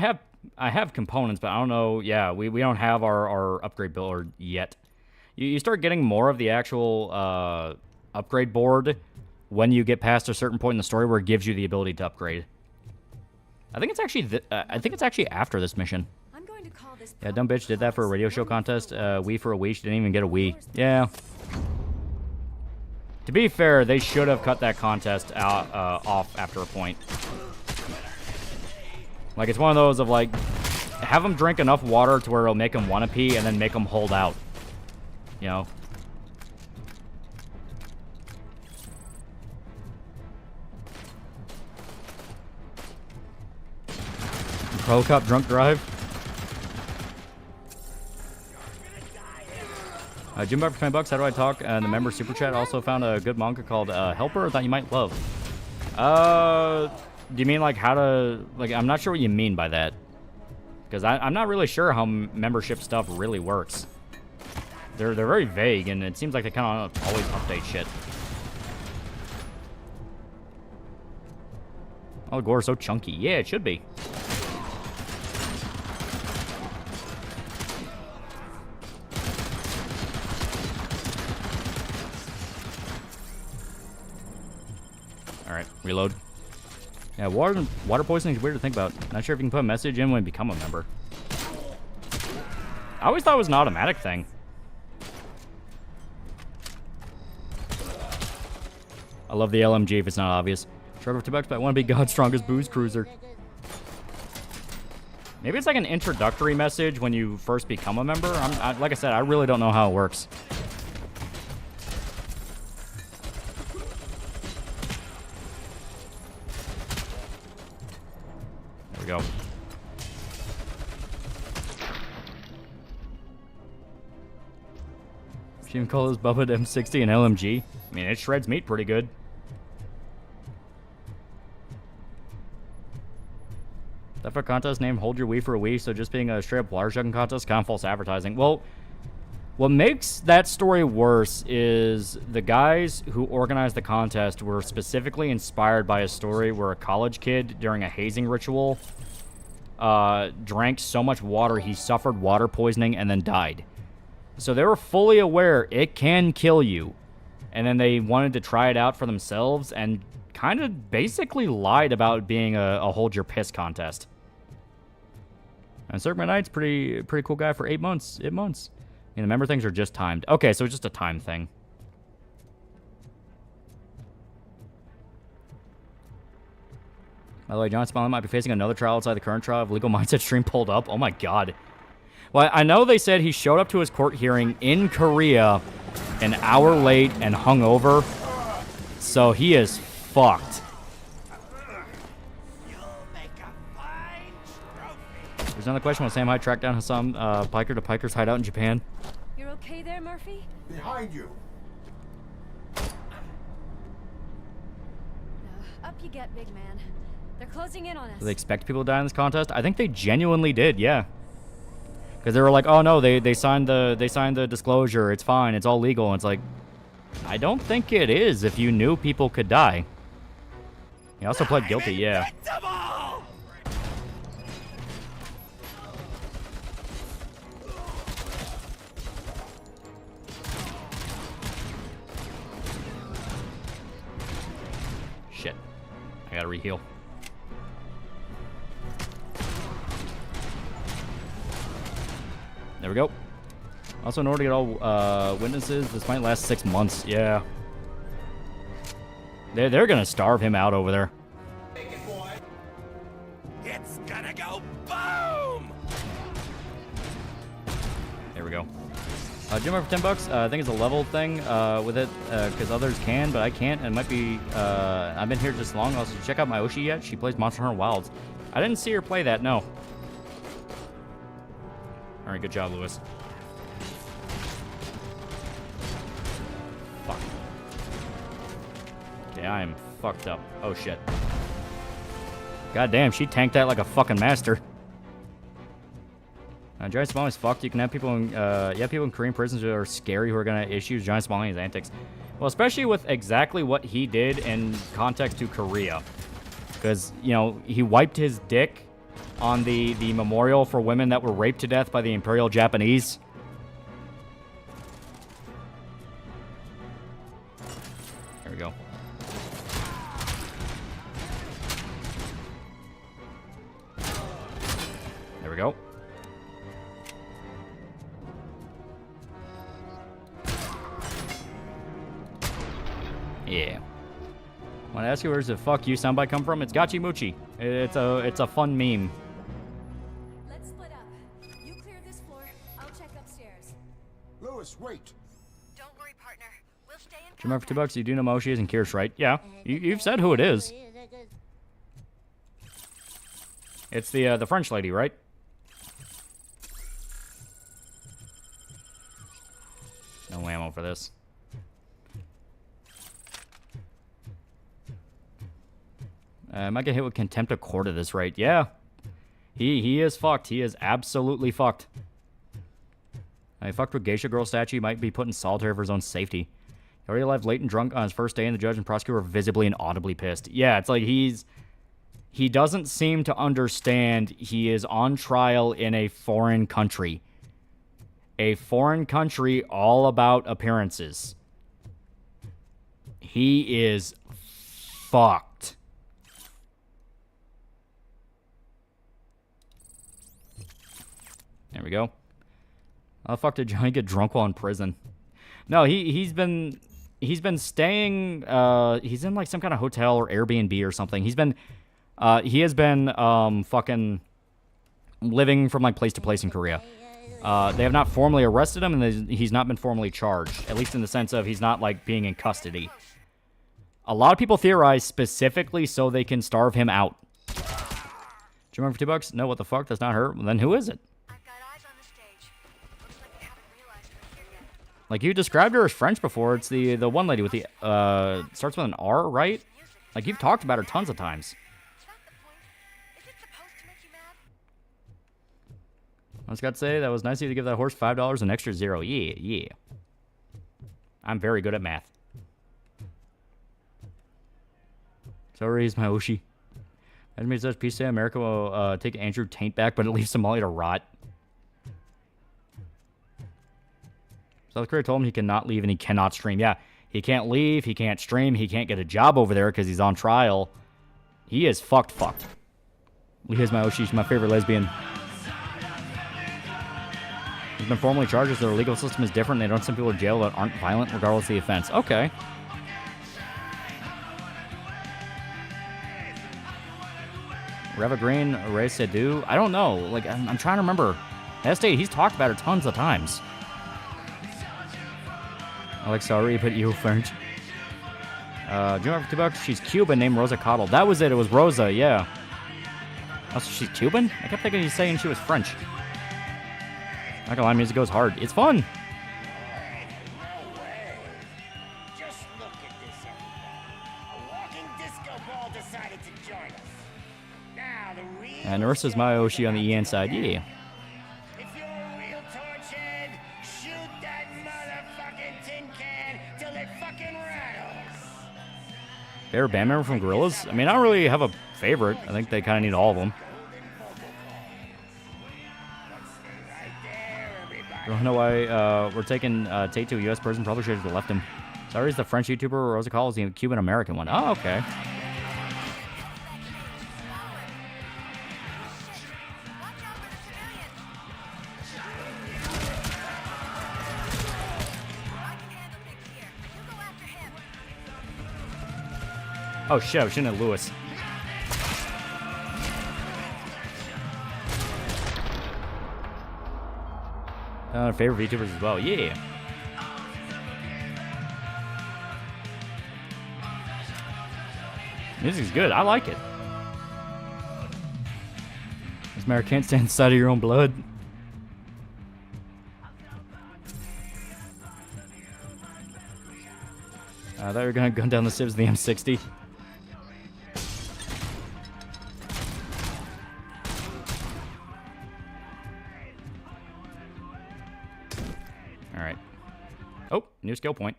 have components, but I don't know. Yeah, we don't have our upgrade build yet. You start getting more of the actual upgrade board when you get past a certain point in the story where it gives you the ability to upgrade. I think it's actually after this mission. I'm going to call this Yeah, dumb bitch did that for a radio show contest. Wii for a Wii. She didn't even get a Wii. Yeah. To be fair, they should have cut that contest out off after a point. Like, it's one of those of, like, have them drink enough water to where it'll make them want to pee and then make them hold out. You know? ROBOCOP drunk drive. Jim Buck for $10. How do I talk? The member super chat also found a good manga called Helper that you might love. Do you mean like how to like? I'm not sure what you mean by that, because I'm not really sure how membership stuff really works. They're very vague, and it seems like they kind of always update shit. Oh, the gore is so chunky. Yeah, it should be. Alright, reload. Yeah, water poisoning is weird to think about. Not sure if you can put a message in when you become a member. I always thought it was an automatic thing. I love the LMG if it's not obvious. Trevor for $2, but I want to be God's strongest booze cruiser. Maybe it's like an introductory message when you first become a member. Like I said, I really don't know how it works. There we go. Should even call this Bubba M60 an LMG. I mean, it shreds meat pretty good. That for a contest named Hold Your Wii for a Wii, so just being a straight up water chugging contest, kind of false advertising. Well, what makes that story worse is the guys who organized the contest were specifically inspired by a story where a college kid, during a hazing ritual, drank so much water he suffered water poisoning and then died. So they were fully aware it can kill you. And then they wanted to try it out for themselves and kind of basically lied about being a hold your piss contest. And Cirque Knight's pretty cool guy for 8 months. 8 months. And the member things are just timed. Okay, so it's just a time thing. By the way, John Smiley might be facing another trial outside the current trial of Legal Mindset stream pulled up. Oh my god. Well, I know they said he showed up to his court hearing in Korea an hour late and hungover. So he is fucked. There's another question. Will Sam Hyde track down Hassan Piker to Piker's hideout in Japan? You're okay there, Murphy? Behind you. Up you get, big man. They're closing in on us. Do they expect people to die in this contest? I think they genuinely did, yeah. Because they were like, oh no, they signed the disclosure. It's fine. It's all legal. And it's like, I don't think it is if you knew people could die. He also pled guilty, yeah. Shit. I gotta reheal. There we go. Also, in order to get all witnesses, this might last 6 months. Yeah. They're gonna starve him out over there. It's gonna go boom! There we go. Jim for $10. I think it's a level thing with it, because others can, but I can't. And it might be. I've been here just long. Also, check out my Oshi yet? She plays Monster Hunter Wilds. I didn't see her play that. No. All right, good job, Lewis. Fuck. Okay, I am fucked up. Oh shit. God damn, she tanked that like a fucking master. Giant Smalley's fucked. You can have people in, people in Korean prisons who are scary who are gonna issue Giant Smalley's antics. Well, especially with exactly what he did in context to Korea. Because, you know, he wiped his dick on the memorial for women that were raped to death by the Imperial Japanese. There we go. There we go. Yeah. Want to ask you where's the fuck you soundbite come from? It's Gachi Muchi. It's a fun meme. Let's split up. You clear this floor. I'll check upstairs. Lewis, wait. Don't worry, partner. We'll stay in Do you remember for $2? You do know Moshi is and Kirsch, right? Yeah. You've said who it is. It's the French lady, right? No ammo for this. I might get hit with contempt of court at this rate. Yeah. He is fucked. He is absolutely fucked. I fucked with Geisha Girl statue. He might be put in solitary for his own safety. He already arrived late and drunk on his first day, and the judge and prosecutor were visibly and audibly pissed. Yeah, it's like he doesn't seem to understand he is on trial in a foreign country. A foreign country all about appearances. He is fucked. There we go. How the fuck did Johnny get drunk while in prison? No, he's been staying. He's in like some kind of hotel or Airbnb or something. He has been fucking living from like place to place in Korea. They have not formally arrested him, and he's not been formally charged. At least in the sense of he's not like being in custody. A lot of people theorize specifically so they can starve him out. Do you remember for $2? No, what the fuck? That's not her. Well, then who is it? Like, you described her as French before. It's the one lady with the, starts with an R, right? Like, you've talked about her tons of times. I was got to say, that was nice of you to give that horse $5 an extra 0. Yeah, yeah. I'm very good at math. Sorry, he's my Oshi. Enemy such peace day, America will take Andrew Taint back, but it leaves Somalia to rot. South Korea told him he cannot leave and he cannot stream. Yeah, he can't leave, he can't stream, he can't get a job over there because he's on trial. He is fucked. Leah's my Oshi, she's my favorite lesbian. He's been formally charged as their legal system is different. They don't send people to jail that aren't violent regardless of the offense. Okay. Reva Green, Ray Sadu. I don't know. Like, I'm trying to remember. That state, he's talked about her tons of times. Alex, sorry, but you French. Do you remember for $2? She's Cuban, named Rosa Cottle. That was it. It was Rosa, yeah. Also, she's Cuban? I kept thinking he's saying she was French. Not gonna lie, music goes hard. It's fun. Just look at this, everybody. A walking disco ball decided to join us. Now the real And Ursula's my Oshi on the EN side. Yeah. If you're a real torchhead, shoot that motherfucking tin can till it fucking rattles. Favorite band member from Gorillaz? I mean, I don't really have a favorite. I think they kind of need all of them. I don't know why we're taking Tate to a U.S. prison. Probably should have left him. Sorry, is the French YouTuber Rosa Call is the Cuban-American one. Oh, okay. Oh, shit. I was shooting at Lewis. Favorite VTubers as well. Yeah. Music's good. I like it. This mayor can't stand the sight of your own blood. I thought you were going to gun down the sieves of the M60. Alright. Oh, new skill point.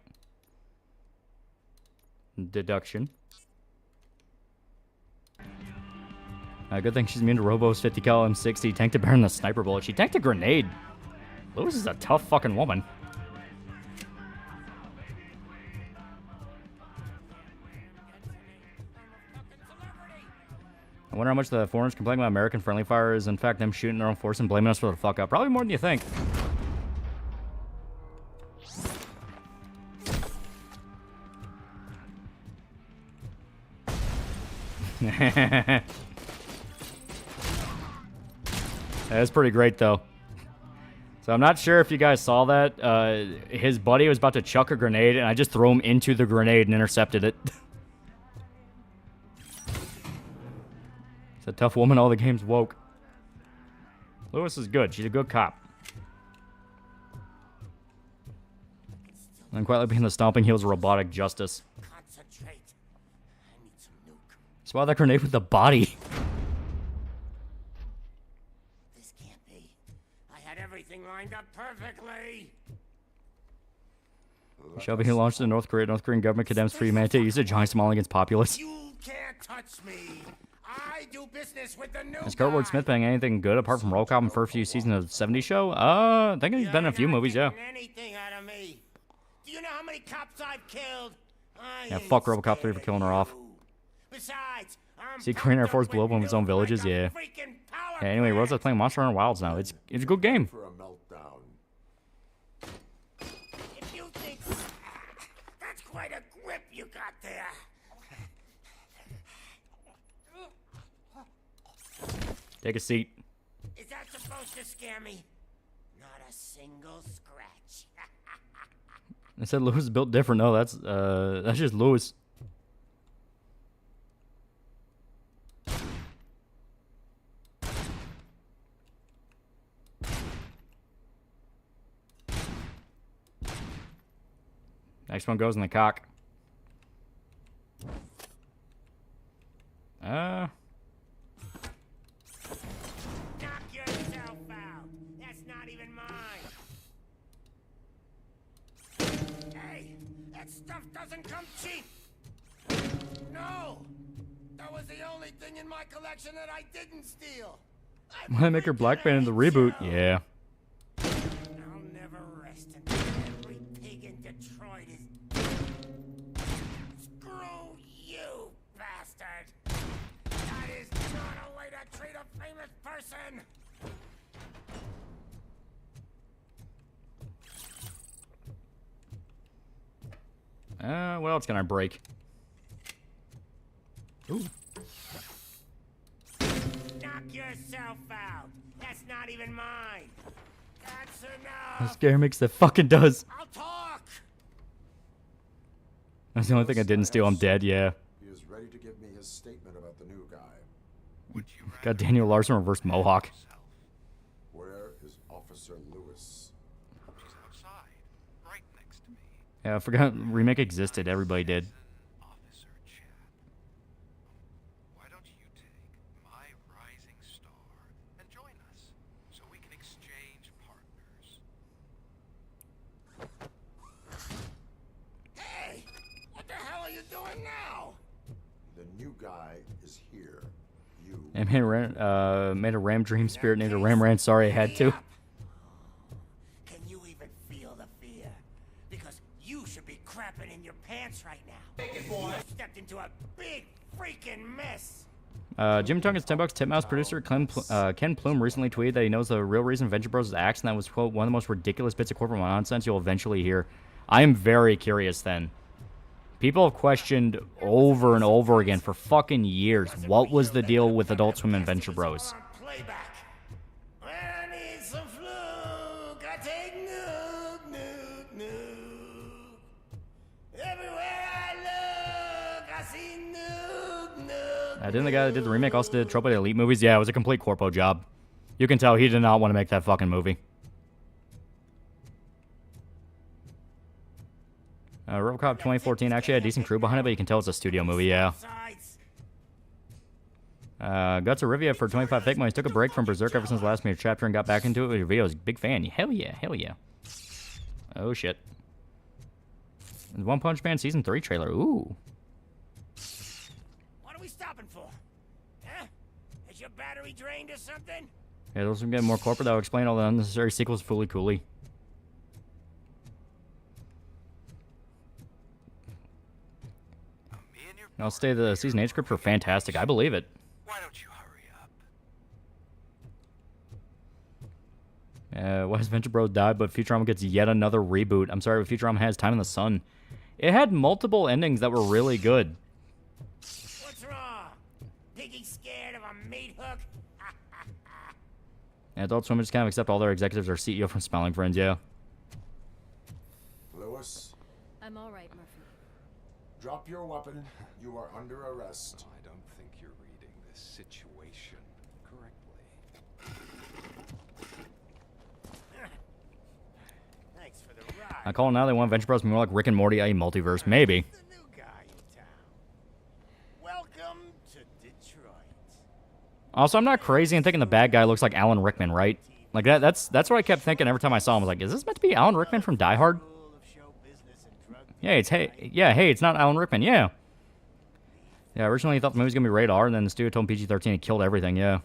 Good thing she's immune to Robo's 50 cal M60. Tanked a bear in the sniper bullet. She tanked a grenade. Lewis is a tough fucking woman. I wonder how much the foreigners complain about American friendly fire is in fact them shooting their own force and blaming us for the fuck up. Probably more than you think. That's pretty great though. So I'm not sure if you guys saw that. His buddy was about to chuck a grenade and I just threw him into the grenade and intercepted it. It's a tough woman, all the games woke. Lewis is good. She's a good cop. And quietly behind the stomping heels of robotic justice. Concentrate. I need some nuke. Swat that grenade with the body. This can't be. I had everything lined up perfectly. Shelby who launched in North Korea. North Korean government condemns free humanity. Use a giant small against populace. You can't touch me. I do business with the new Is Kurtwood Smith playing anything good apart from ROBOCOP and first few seasons of the 70s show? I think he's been in a few movies, yeah. Anything out of me. Do you know how many cops I've killed? Yeah, fuck ROBOCOP 3 for killing her off. Besides, See Korean Air Force blow up one of his own villages, yeah. Yeah, anyway, Rosa's playing Monster Hunter Wilds now. It's a good game. For a meltdown. If you think that's quite a grip you got there. Take a seat. Is that supposed to scare me? Not a single scratch. I said Lewis is built different. No, that's just Lewis. Next one goes in the cock. Knock yourself out. That's not even mine. Hey, that stuff doesn't come cheap. No, that was the only thing in my collection that I didn't steal. Why make her black band in the reboot? Yeah. I'll never rest until every pig in Detroit is. Screw you, bastard! That is not a way to treat a famous person! What else can I break? Ooh. Knock yourself out. That's not even mine. That's enough. That scare makes the fucking does. I'll talk. That's the only thing I didn't steal. I'm dead, yeah. He is ready to give me his statement about the new guy. Got Daniel Larson reverse Mohawk. Where is Officer Lewis? She's outside, right next to me. Yeah, I forgot remake existed. Everybody did. Officer Chad. Why don't you take my rising star and join us so we can exchange partners? Hey, what the hell are you doing now? The new guy is here. You. I made a Ram Dream Spirit named a Ram Ran. Sorry, I had to. Can you even feel the fear? Because you should be crapping in your pants right now. You stepped into a big freaking mess. Jim Tungus $10 Titmouse producer Ken Plume recently tweeted that he knows the real reason Venture Bros is axed, and that was, quote, one of the most ridiculous bits of corporate nonsense you'll eventually hear. I am very curious then. People have questioned over and over again for fucking years what was the deal with Adult Swim and Venture Bros. Playback. I need some fluke. I take nuke. Everywhere I look, I see nuke. Didn't the guy that did the remake also did Trope of the Elite movies? Yeah, it was a complete corpo job. You can tell he did not want to make that fucking movie. ROBOCOP 2014 actually had a decent crew behind it, but you can tell it's a studio movie, yeah. Guts Arivia for 25 fake money. Took a break from Berserk ever since the last major chapter and got back into it with your videos. Big fan. Hell yeah, hell yeah. Oh shit. One Punch Man Season 3 trailer. Ooh. What are we stopping for? Huh? As your battery drained or something? Yeah, those will get more corporate. That will explain all the unnecessary sequels. Fully coolly. I'll stay. The season 8 scripts were fantastic. I believe it. Why don't you hurry up? Why has Venture Bros died, but Futurama gets yet another reboot? I'm sorry, but Futurama has Time in the Sun. It had multiple endings that were really good. What's wrong? Piggy scared of a meat hook? Yeah, Adult Swim just kind of accept all their executives are CEO from Smiling Friends, yeah. Lewis, I'm all right, Murphy. drop your weapon. You are under arrest. I don't think you're reading this situation correctly. Thanks for the ride. I call it now they want Venture Bros to be more like Rick and Morty, i.e. multiverse. Maybe. The new guy in town. Welcome to Detroit. Also, I'm not crazy in thinking the bad guy looks like Alan Rickman, right? Like that's what I kept thinking every time I saw him. I was like, is this meant to be Alan Rickman from Die Hard? Yeah, it's not Alan Rickman, yeah. Yeah, originally I thought the movie was going to be rated R, and then the studio told him PG-13 and killed everything, yeah.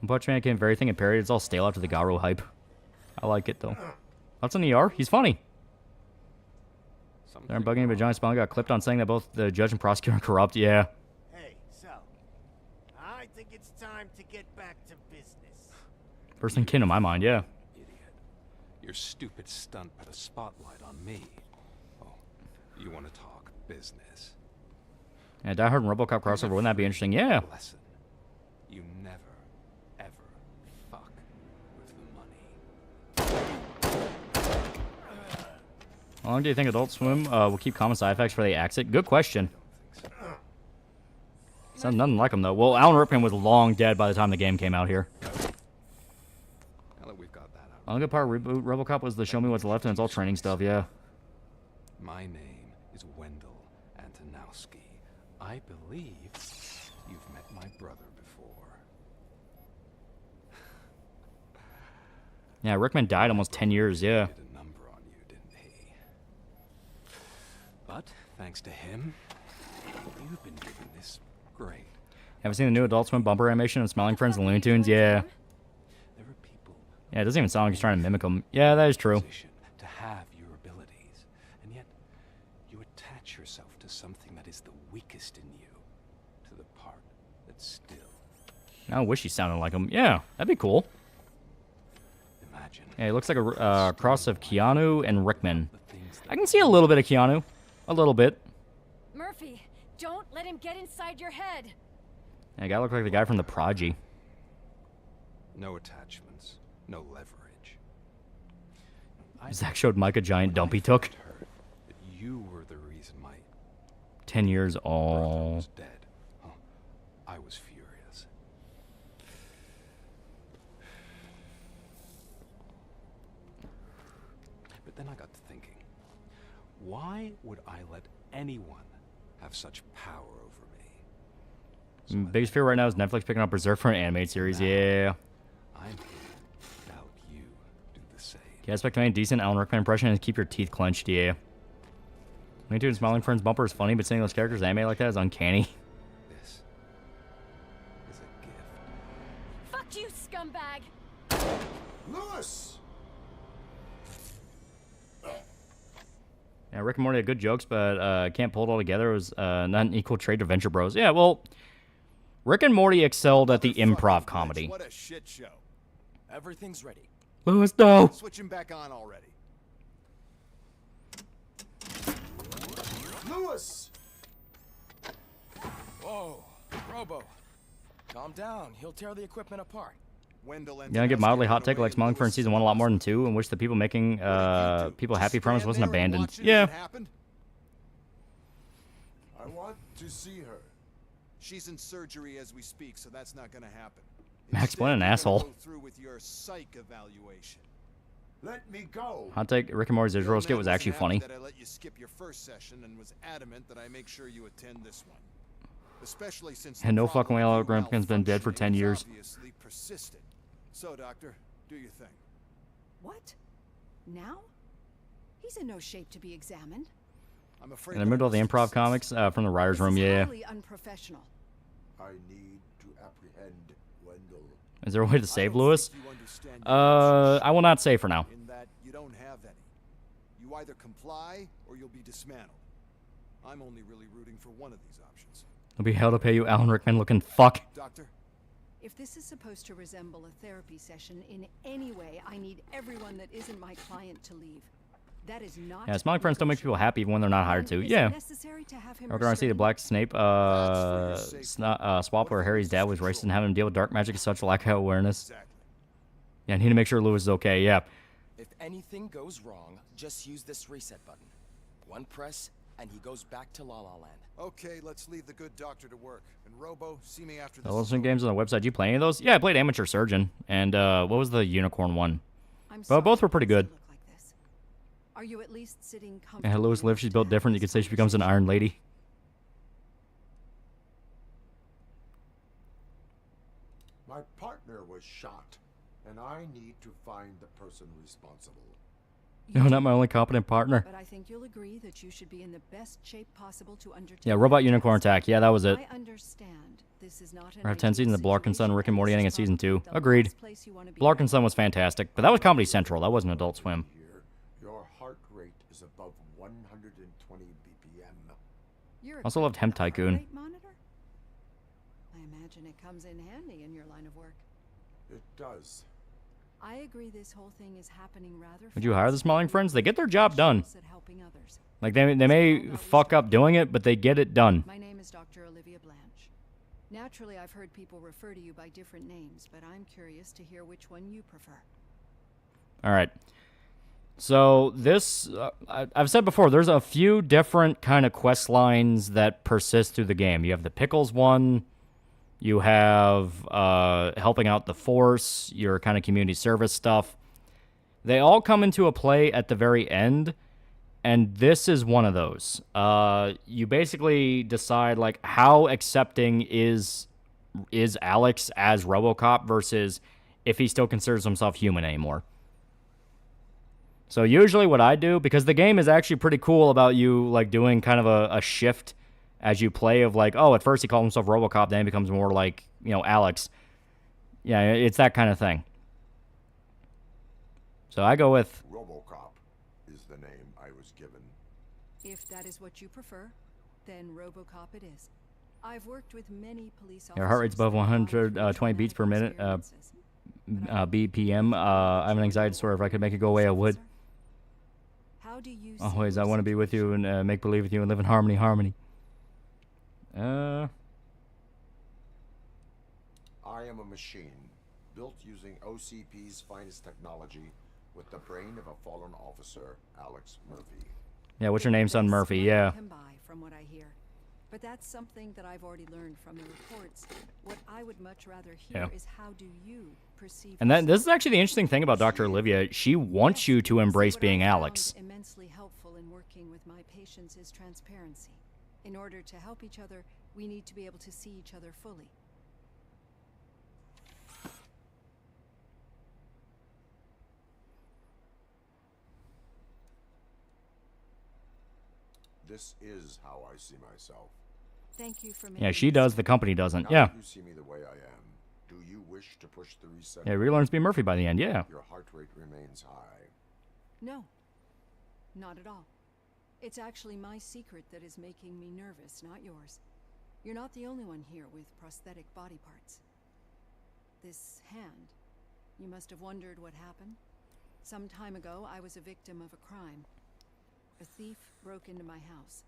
Punch Man came very thing and parodied. It's all stale after the Garo hype. I like it, though. What's in the ER? He's funny. They're bugging me, but Johnny Spallon got clipped on saying that both the judge and prosecutor are corrupt, yeah. Hey, so, I think it's time to get back to business. First thing came to my mind, yeah. Your stupid stunt put a spotlight on me. Oh, you want to talk business? Yeah, Die Hard and RoboCop crossover, wouldn't that be interesting? Yeah. Lesson. You never, ever fuck with the money. How long do you think Adult Swim will keep common side effects for the exit? Good question. Sounds nothing like him, though. Well, Alan Rickman was long dead by the time the game came out here. Now that we've got that out. The only good part of reboot RoboCop was the show me what's left, and it's all training stuff, yeah. My name is Wendell Antonowski. I believe you've met my brother before. Yeah, Rickman died almost 10 years, yeah. Did a number on you, didn't he? But thanks to him, you've been given this great. Haven't seen the new Adult Swim bumper animation of Smiling Friends and Looney Tunes? Yeah. Yeah, it doesn't even sound like he's trying to mimic them. Yeah, that is true. To have your abilities, and yet you attach yourself to something that is the weakest in you, to the part that's still. I wish he sounded like him. Yeah, that'd be cool. Imagine. Yeah, he looks like a cross of Keanu and Rickman. I can see a little bit of Keanu. A little bit. Murphy, don't let him get inside your head. Yeah, guy look like the guy from The Prodigy. No attachments, no leverage. Zach showed Mike a giant dump he took. You were the reason my 10 years. brother Oh. was dead. Oh, I was furious. But then I got to thinking, why would I let anyone have such power over me? Biggest fear right now is Netflix picking up Berserk for an animated series. Yeah. I'm here to help you do the same. Can I expect to make a decent Alan Rickman impression and keep your teeth clenched? Yeah. Me too, and Smiling Friends bumper is funny, but seeing those characters animated like that is uncanny. This is a gift. Fuck you, scumbag! Lewis! Yeah, Rick and Morty had good jokes, but can't pull it all together. It was not an equal trade to Venture Bros. Yeah, well, Rick and Morty excelled at the improv comedy. What a shit show. Everything's ready. Lewis, no! Switch him back on already. Lewis! Whoa, Robo. Calm down. He'll tear the equipment apart. Wendell Yeah, I get mildly hot take like Smiling Friends season 1 a lot more than 2, and wish the people making people happy promise wasn't abandoned. Yeah. I want to see her. She's in surgery as we speak, so that's not gonna happen. Max Blinn, an asshole. Go through with your psych evaluation. Let me go. Hot take, Rick and Morty's Israel skit was actually funny. That I let you skip your first session and was adamant that I make sure you attend this one. Especially since And no fucking way Alan Rickman's been dead for 10 years. Obviously persistent. So, doctor, do your thing. What? Now? He's in no shape to be examined. I'm afraid In the middle of the improv comics from the writer's room, yeah. Highly unprofessional. I need to apprehend Wendell. Is there a way to save Lewis? I will not say for now. In that you don't have any. You either comply or you'll be dismantled. I'm only really rooting for one of these options. It'll be hell to pay you, Alan Rickman looking fuck. Doctor? If this is supposed to resemble a therapy session in any way, I need everyone that isn't my client to leave. That is not. Yeah, smiling friends don't make people happy even when they're not hired to. Yeah. We're going to see the Black Snape swap where Harry's dad was racist and having him deal with dark magic is such a lack of awareness. Yeah, I need to make sure Lewis is okay. Yeah. If anything goes wrong, just use this reset button. One press, and he goes back to La La Land. Okay, let's leave the good doctor to work. And Robo, see me after The this. listening games on the website. Do you play any of those? Yeah, I played Amateur Surgeon. And what was the Unicorn one? But both were pretty good. Are you at least sitting And how Lewis lives, she's built different. You could say she becomes an Iron Lady. My partner was shot, and I need to find the person responsible. No, not my only competent partner. But I think you'll agree that you should be in the best shape possible to undertake. Yeah, Robot Unicorn Attack. Yeah, that was it. I understand. This is not an I have 10 seasons of Blark and Son, Rick and Morty ending in season 2. Agreed. Blark and Son was fantastic, but that was Comedy Central. That wasn't Adult Swim. Your heart rate is above 120 BPM. Also loved Hemp Tycoon. Monitor? I imagine it comes in handy in your line of work. It does. I agree this whole thing is happening rather. Would you hire the Smiling Friends? They get their job done. At helping others. Like, they may fuck up doing it, but they get it done. My name is Dr. Olivia Blanche. Naturally, I've heard people refer to you by different names, but I'm curious to hear which one you prefer. All right. So this, I've said before, there's a few different kind of quest lines that persist through the game. You have the Pickles one. You have helping out the Force, your kind of community service stuff. They all come into a play at the very end, and this is one of those. You basically decide, like, how accepting is Alex as RoboCop versus if he still considers himself human anymore. So usually what I do, because the game is actually pretty cool about you, like, doing kind of a shift as you play of, like, oh, at first he called himself RoboCop, then he becomes more like, you know, Alex. Yeah, it's that kind of thing. So I go with... RoboCop is the name I was given. If that is what you prefer, then RoboCop it is. I've worked with many police officers. Your heart rate's above 120 beats per minute, BPM. I have an anxiety disorder. If I could make it go away, I would. How do you Always, I want to be with you and make believe with you and live in harmony. I am a machine, built using OCP's finest technology with the brain of a fallen officer, Alex Murphy. Yeah, what's your name, son? Murphy, yeah. From what I hear. But that's something that I've already learned from the reports. What I would much rather hear is how do you perceive. And this is actually the interesting thing about Dr. Olivia. She wants you to embrace being Alex. Immensely helpful in working with my patients is transparency. In order to help each other, we need to be able to see each other fully. This is how I see myself. Thank you for Yeah, she does. The company doesn't. Now Yeah. that you see me the way I am, do you wish to push the reset? Yeah, he learns to be Murphy by the end. Yeah. Your heart rate remains high. No, not at all. It's actually my secret that is making me nervous, not yours. You're not the only one here with prosthetic body parts. This hand, you must have wondered what happened. Some time ago, I was a victim of a crime. A thief broke into my house.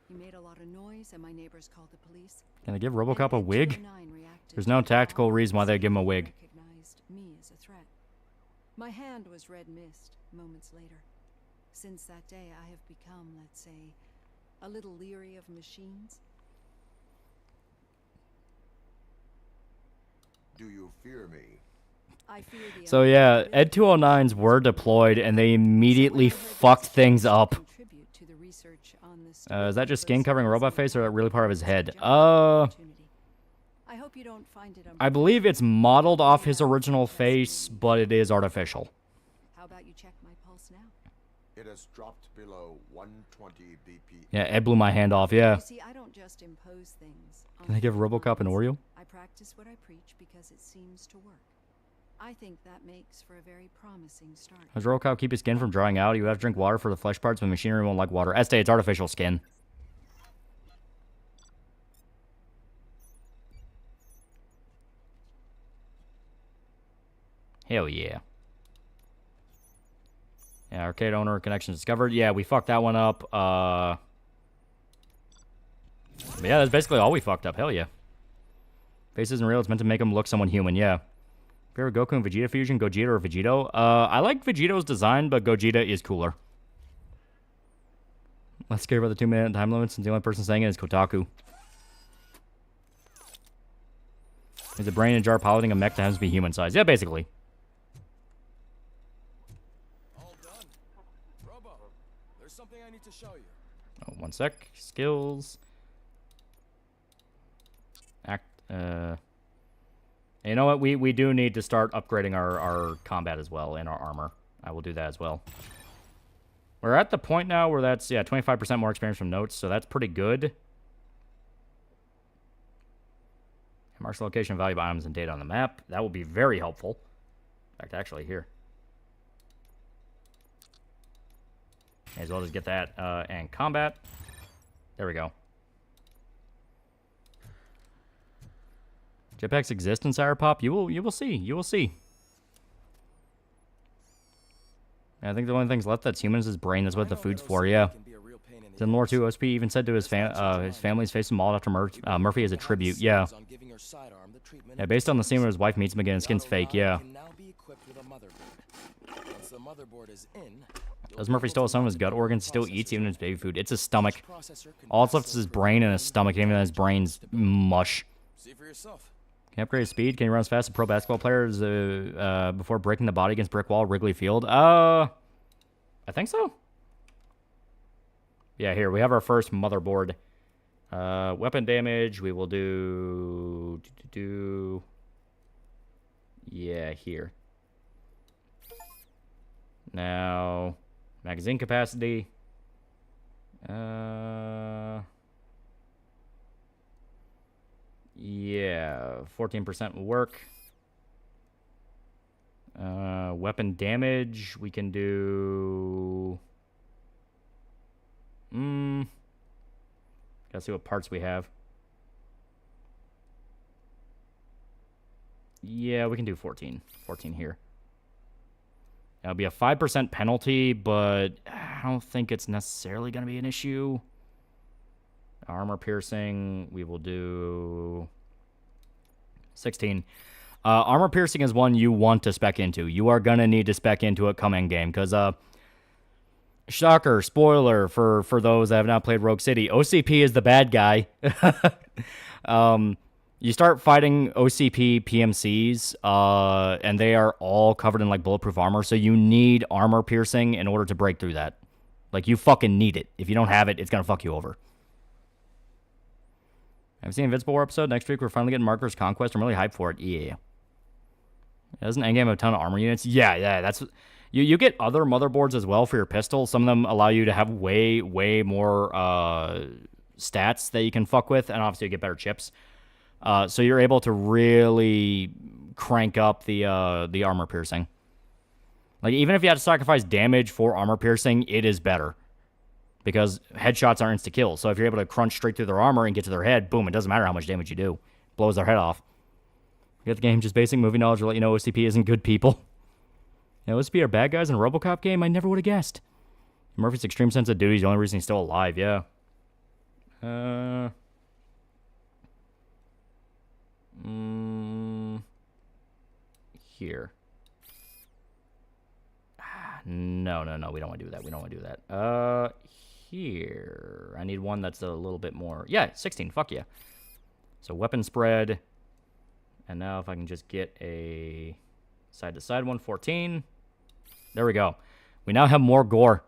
He made a lot of noise, and my neighbors called the police. Can they give RoboCop a wig? There's no tactical reason why they give him a wig. Recognized me as a threat. My hand was red mist moments later. Since that day, I have become, let's say, a little leery of machines. Do you fear me? I fear the So yeah, Ed 209s were deployed, and they immediately fucked things up. Is that just skin covering a robot face, or is that really part of his head? I hope you don't find it I believe it's modeled off his original face, but it is artificial. How about you check my pulse now? It has dropped below 120 BP. Yeah, Ed blew my hand off, yeah. You see, I don't just impose things. Can I give RoboCop an Oreo? I practice what I preach because it seems to work. I think that makes for a very promising start. Does RoboCop keep his skin from drying out? You have to drink water for the flesh parts, but machinery won't like water. Este, it's artificial skin. Hell yeah. Yeah, arcade owner connection discovered. Yeah, we fucked that one up. But yeah, that's basically all we fucked up. Hell yeah. Face isn't real. It's meant to make him look someone human. Yeah. Favorite Goku and Vegeta fusion, Gogeta or Vegito? I like Vegito's design, but Gogeta is cooler. Let's care about the 2-minute time limit since the only person saying it is Kotaku. Is a brain in a jar piloting a mech that happens to be human size? Yeah, basically. All done. Robo, there's something I need to show you. Oh, one sec. Skills. You know what? We do need to start upgrading our combat as well and our armor. I will do that as well. We're at the point now where that's, yeah, 25% more experience from notes, so that's pretty good. Marks the location of valuable items and data on the map. That will be very helpful. In fact, actually, here. May as well just get that. And combat. There we go. Jetpacks exist in Cyberpop? You will see. You will see. I think the only thing's left that's human is his brain. That's what the food's for, yeah. Then lore 2, OSP even said to his family's face him mauled after Murphy as a tribute, yeah. Yeah, based on the scene where his wife meets him again, his skin's fake, yeah. Does Murphy still have some of his gut organs? Still eats even his baby food? It's his stomach. All that's left is his brain and his stomach, and even his brain's mush. See for yourself. Can you upgrade his speed? Can he run as fast as pro basketball players before breaking the body against brick wall, Wrigley Field? I think so. Yeah, here, we have our first motherboard. Weapon damage, we will do... Yeah, here. Now, magazine capacity. Yeah, 14% will work. Weapon damage, we can do... Gotta see what parts we have. Yeah, we can do 14. 14 here. That'll be a 5% penalty, but I don't think it's necessarily going to be an issue. Armor piercing, we will do 16. Armor piercing is one you want to spec into. You are going to need to spec into it come endgame, because, shocker, spoiler for those that have not played Rogue City, OCP is the bad guy. You start fighting OCP PMCs, and they are all covered in, like, bulletproof armor, so you need armor piercing in order to break through that. Like, you fucking need it. If you don't have it, it's going to fuck you over. Have you seen Invincible War episode? Next week, we're finally getting Marker's Conquest. I'm really hyped for it. Yeah. Doesn't Endgame have a ton of armor units? Yeah, that's... You get other motherboards as well for your pistol. Some of them allow you to have way more stats that you can fuck with, and obviously you get better chips. So you're able to really crank up the armor piercing. Like, even if you had to sacrifice damage for armor piercing, it is better. Because headshots are insta-kills. So if you're able to crunch straight through their armor and get to their head, boom, it doesn't matter how much damage you do. Blows their head off. You get the game, just basic movie knowledge will let you know OCP isn't good people. Yeah, OCP are bad guys in a RoboCop game? I never would have guessed. Murphy's extreme sense of duty is the only reason he's still alive, yeah. Here. No, we don't want to do that. We don't want to do that. Here. I need one that's a little bit more... Yeah, 16. Fuck yeah. So weapon spread. And now if I can just get a side-to-side one, 14. There we go. We now have more gore.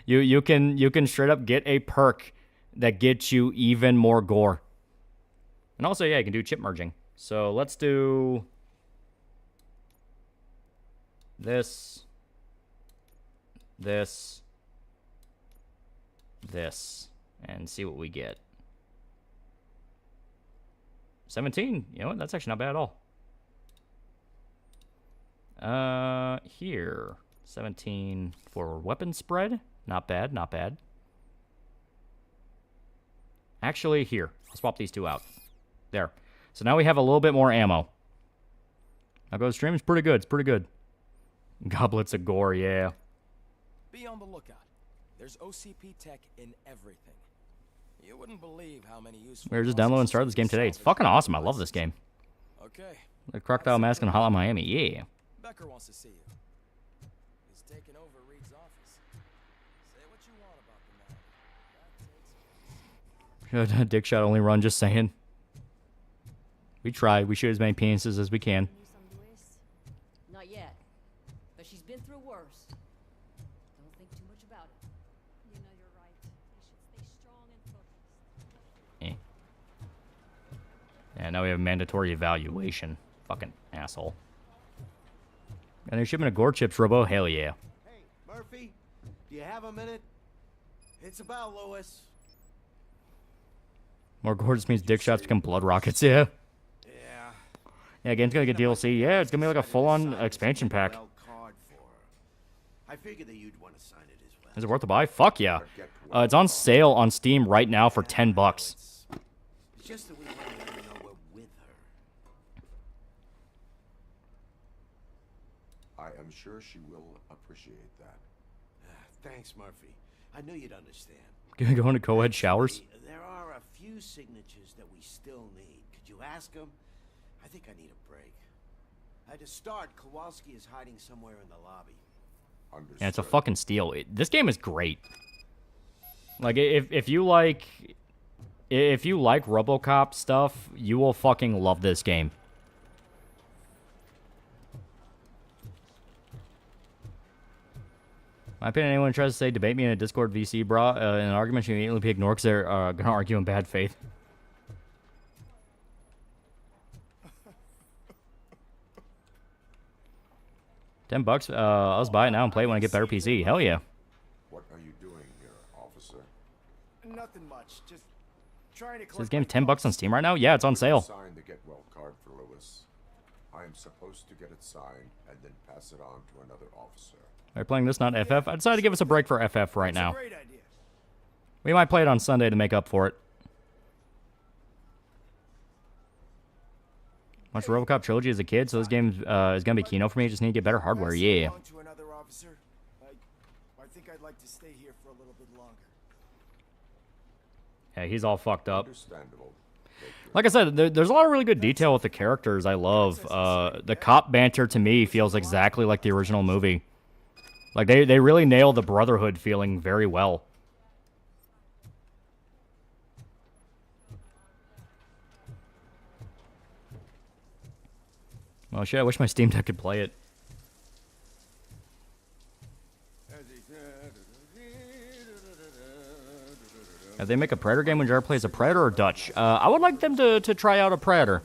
You can straight up get a perk that gets you even more gore. And also, yeah, you can do chip merging. So let's do this. this, and see what we get. 17. You know what? That's actually not bad at all. Here. 17 for weapon spread. Not bad, not bad. Actually, here. I'll swap these two out. There. So now we have a little bit more ammo. Now go to stream. It's pretty good. It's pretty good. Goblets of gore, yeah. Be on the lookout. There's OCP tech in everything. You wouldn't believe how many useful... We were just downloading and started this game today. It's fucking awesome. I love this game. Okay. The Crocodile Mask in Hotline Miami, yeah. Becker wants to see you. He's taking over Reed's office. Say what you want about the matter. Dick shot only run, just saying. We try. We shoot as many penises as we can. Not yet. But she's been through worse. Don't think too much about it. You know you're right. I should stay strong and focused. And now we have mandatory evaluation. Fucking asshole. And they're shipping a gore chips, Robo. Hell yeah. Hey, Murphy, do you have a minute? It's about Lewis. More gore just means dick shots become blood rockets, yeah. Yeah, game's gonna get DLC. Yeah, it's gonna be like a full-on expansion pack. I figured that you'd want to sign it as well. Is it worth the buy? Fuck yeah. It's on sale on Steam right now for $10. It's just that we want to let her know we're with her. I am sure she will appreciate that. Thanks, Murphy. I knew you'd understand. Gonna go into co-ed showers? There are a few signatures that we still need. Could you ask them? I think I need a break. To start, Kowalski is hiding somewhere in the lobby. Yeah, it's a fucking steal. This game is great. Like, if you like RoboCop stuff, you will fucking love this game. My opinion, anyone who tries to say debate me in a Discord VC, brah, in an argument should immediately be ignored because they're gonna argue in bad faith. $10. I'll just buy it now and play it when I get better PC. Hell yeah. What are you doing here, officer? Nothing much. Just trying to. So this game's $10 on Steam right now? Yeah, it's on sale. Sign the get well card for Lewis. I am supposed to get it signed and then pass it on to another officer. Are you playing this, not FF? I decided to give us a break for FF right now. We might play it on Sunday to make up for it. Watched RoboCop trilogy as a kid, so this game is gonna be Kino for me. Just need to get better hardware. Yeah. To another officer. I think I'd like to stay here for a little bit longer. Yeah, he's all fucked up. Understandable. Like I said, there's a lot of really good detail with the characters. I love the cop banter. To me, feels exactly like the original movie. Like they really nail the brotherhood feeling very well. Oh shit, I wish my Steam Deck could play it. If they make a Predator game when Jar plays a Predator or Dutch, I would like them to try out a Predator.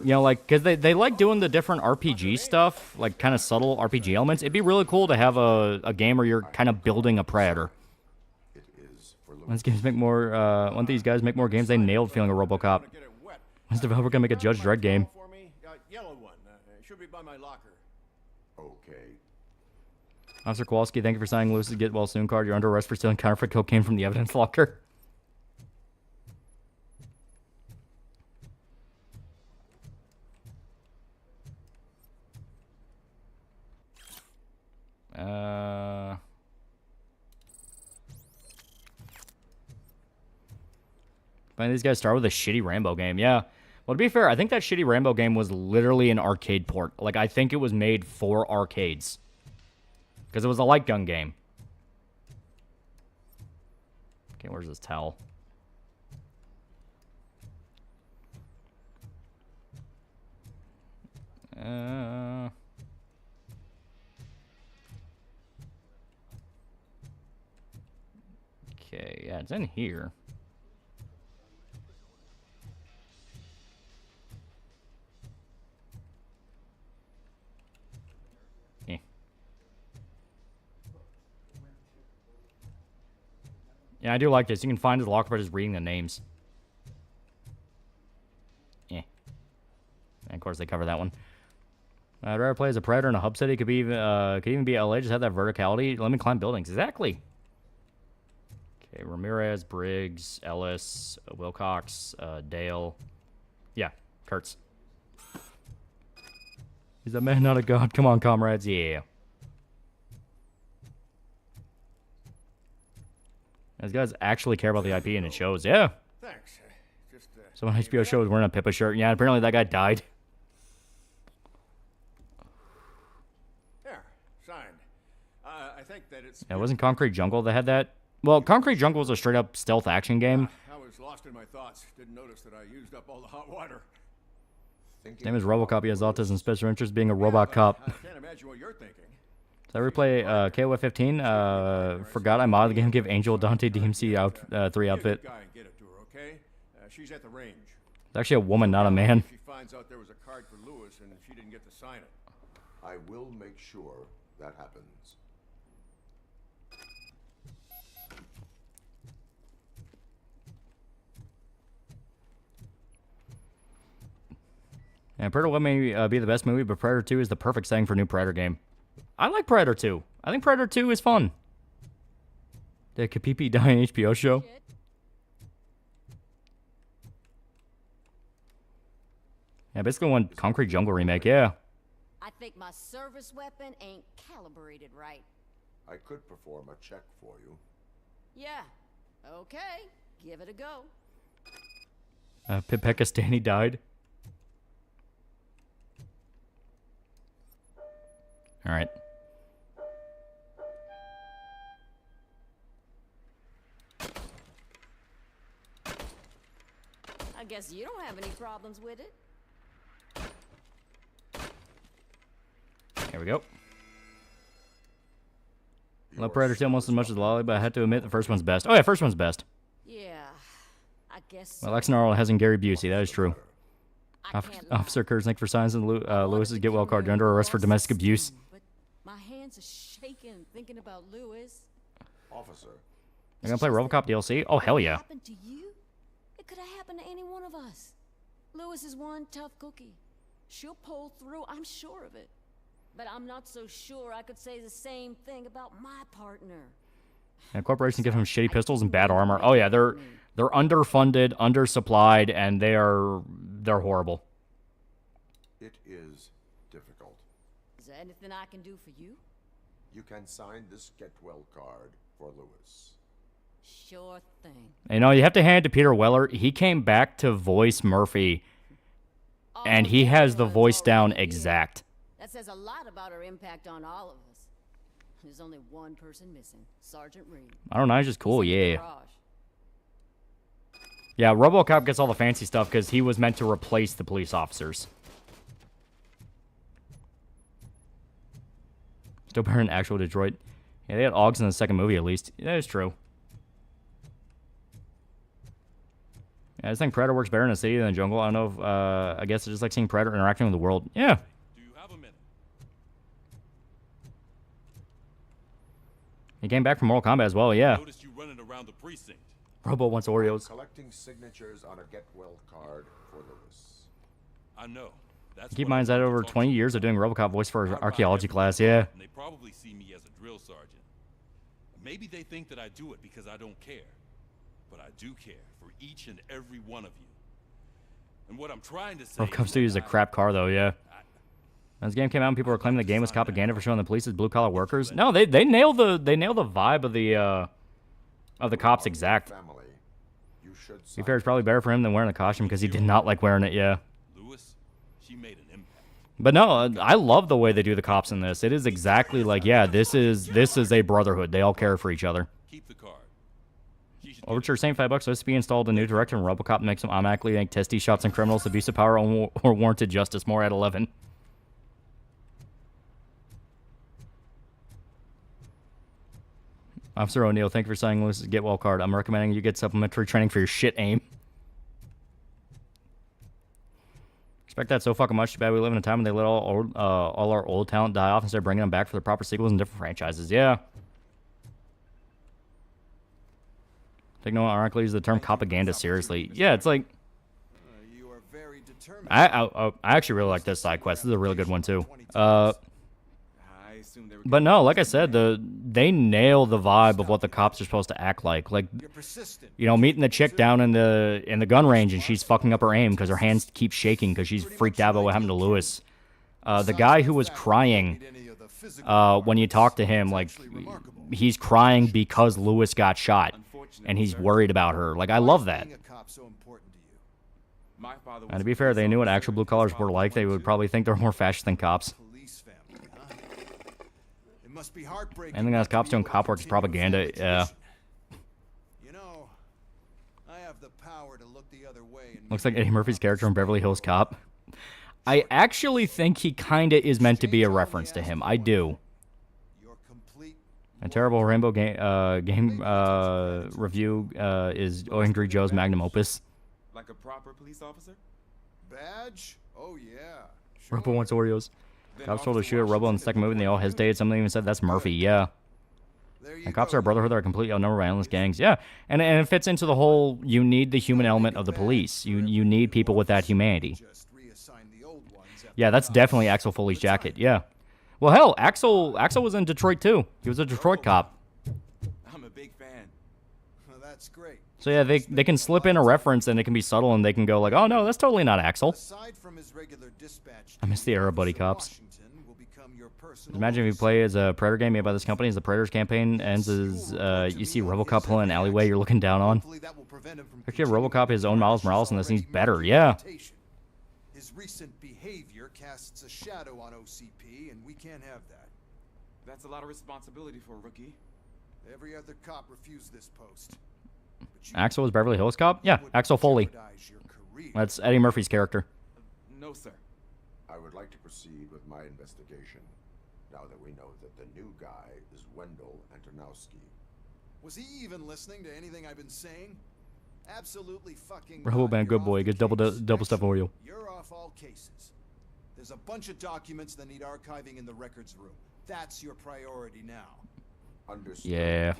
You know, like, because they like doing the different RPG stuff, like kind of subtle RPG elements. It'd be really cool to have a game where you're kind of building a Predator. Once these guys make more games, they nailed feeling a RoboCop. When's the developer gonna make a Judge Dredd game? Yellow one. Should be by my locker. Okay. Officer Kowalski, thank you for signing Lewis's Get Well Soon card. You're under arrest for stealing counterfeit cocaine from the evidence locker. But these guys start with a shitty Rambo game. Yeah. Well, to be fair, I think that shitty Rambo game was literally an arcade port. Like, I think it was made for arcades. Because it was a light gun game. Okay, where's this towel? Okay, yeah, it's in here. Yeah, I do like this. You can find his locker by just reading the names. Yeah. And of course, they cover that one. I'd rather play as a predator in a hub city. Could even be LA. Just have that verticality. Let me climb buildings. Exactly. Okay, Ramirez, Briggs, Ellis, Wilcox, Dale. Yeah, Kurtz. He's a man, not a god. Come on, comrades. Yeah. These guys actually care about the IP, and it shows. Yeah. Thanks. Just, So when HBO show was wearing a Pippa shirt. Yeah, apparently that guy died. There, signed. I think that it's. Yeah, it wasn't Concrete Jungle that had that. Well, Concrete Jungle was a straight up stealth action game. I was lost in my thoughts. Didn't notice that I used up all the hot water. His name is RoboCop. He has autism, special interest being a robot cop. I can't imagine what you're thinking. So I replay KOF 15. Forgot I modded the game. Give Angel Dante DMC out 3 outfit. Guy and get it to her, okay? She's at the range. It's actually a woman, not a man. She finds out there was a card for Lewis and she didn't get to sign it. I will make sure that happens. And Predator 1 may be the best movie, but Predator 2 is the perfect setting for a new Predator game. I like Predator 2. I think Predator 2 is fun. The Kapipi dying HBO show. Yeah, basically one Concrete Jungle remake, yeah. I think my service weapon ain't calibrated right. I could perform a check for you. Yeah. Okay. Give it a go. Pakistani died. Alright. I guess you don't have any problems with it. Here we go. I love Predator 2 almost as much as Lolly, but I had to admit the first one's best. Oh yeah, first one's best. Yeah, I guess. Well, Lex Gnarl hasn't Gary Busey, that is true. Officer Kurtz, thank you for signs and Lewis's get well card. You're under arrest for domestic abuse. My hands are shaking thinking about Lewis. Officer. You're gonna play RoboCop DLC? Oh hell yeah. Happened to you? It could have happened to any one of us. Lewis is one tough cookie. She'll pull through, I'm sure of it. But I'm not so sure I could say the same thing about my partner. And corporations give him shitty pistols and bad armor. Oh yeah, they're underfunded, undersupplied, and they're horrible. It is difficult. Is there anything I can do for you? You can sign this get well card for Lewis. Sure thing. You know, you have to hand it to Peter Weller. He came back to voice Murphy, and he has the voice down exact. That says a lot about her impact on all of us. There's only one person missing, Sergeant Reed. I don't know, he's just cool, yeah. Yeah, RoboCop gets all the fancy stuff because he was meant to replace the police officers. Still better than actual Detroit. Yeah, they had Augs in the second movie at least. That is true. Yeah, I just think Predator works better in a city than a jungle. I don't know if, I guess it's just like seeing Predator interacting with the world. Yeah. He came back from Mortal Kombat as well, yeah. Noticed you running around the precinct. Robo wants Oreos. Collecting signatures on a get well card for Lewis. I know. That's Keep in mind, he's had over 20 years of doing RoboCop voice for archaeology class, yeah. And they probably see me as a drill sergeant. Maybe they think that I do it because I don't care. But I do care for each and every one of you. And what I'm trying to say RoboCop Studio is a crap car, though, yeah. When this game came out and people were claiming the game was propaganda for showing the police as blue-collar workers. No, they nailed the vibe of the cops exact. To be fair, it's probably better for him than wearing a costume because he did not like wearing it, yeah. Lewis, she made an impact. But no, I love the way they do the cops in this. It is exactly like, yeah, this is a brotherhood. They all care for each other. Keep the card. Overture, same $5. Supposed to be installed a new director, and RoboCop makes them automatically make testy shots on criminals, abuse of power, or warranted justice. More at 11. Officer O'Neill, thank you for signing Lewis's get well card. I'm recommending you get supplementary training for your shit aim. Respect that so fucking much. Too bad we live in a time when they let all our old talent die off instead of bringing them back for the proper sequels and different franchises. Yeah. Take no ironically use the term propaganda seriously. Yeah, it's like I actually really like this side quest. This is a really good one too. But no, like I said, they nail the vibe of what the cops are supposed to act like. Like, you know, meeting the chick down in the gun range and she's fucking up her aim because her hands keep shaking because she's freaked out about what happened to Lewis. The guy who was crying when you talk to him, like, he's crying because Lewis got shot and he's worried about her. Like, I love that. And to be fair, they knew what actual blue collars were like. They would probably think they're more fascist than cops. Anything that has cops doing cop work is propaganda. Yeah. You know, I have the power to look the other way. Looks like Eddie Murphy's character in Beverly Hills Cop. I actually think he kinda is meant to be a reference to him. I do. A terrible Rainbow game review is Angry Joe's magnum opus. Like a proper police officer? Badge? Oh yeah. Robo wants Oreos. Cops told to shoot at Robo in the second movie and they all hesitated. Some of them even said that's Murphy. Yeah. And cops are a brotherhood that are completely outnumbered by endless gangs. Yeah. And it fits into the whole, you need the human element of the police. You need people with that humanity. Yeah, that's definitely Axel Foley's jacket. Yeah. Well, hell, Axel was in Detroit too. He was a Detroit cop. I'm a big fan. Well, that's great. So yeah, they can slip in a reference and it can be subtle and they can go like, oh no, that's totally not Axel. I miss the era buddy cops. Imagine if you play as a Predator game made by this company, as the Predator's campaign ends as you see RoboCop pulling an alleyway you're looking down on. Actually, RoboCop his own Miles Morales and this seems better. Yeah. His recent behavior casts a shadow on OCP, and we can't have that. That's a lot of responsibility for a rookie. Every other cop refused this post. Axel was Beverly Hills Cop? Yeah, Axel Foley. That's Eddie Murphy's character. No, sir. I would like to proceed with my investigation, now that we know that the new guy is Wendell Antonowski. Was he even listening to anything I've been saying? Absolutely fucking Roboban, good boy. Gets double stuff Oreo. You're off all cases. There's a bunch of documents that need archiving in the records room. That's your priority now. Understood. Yeah.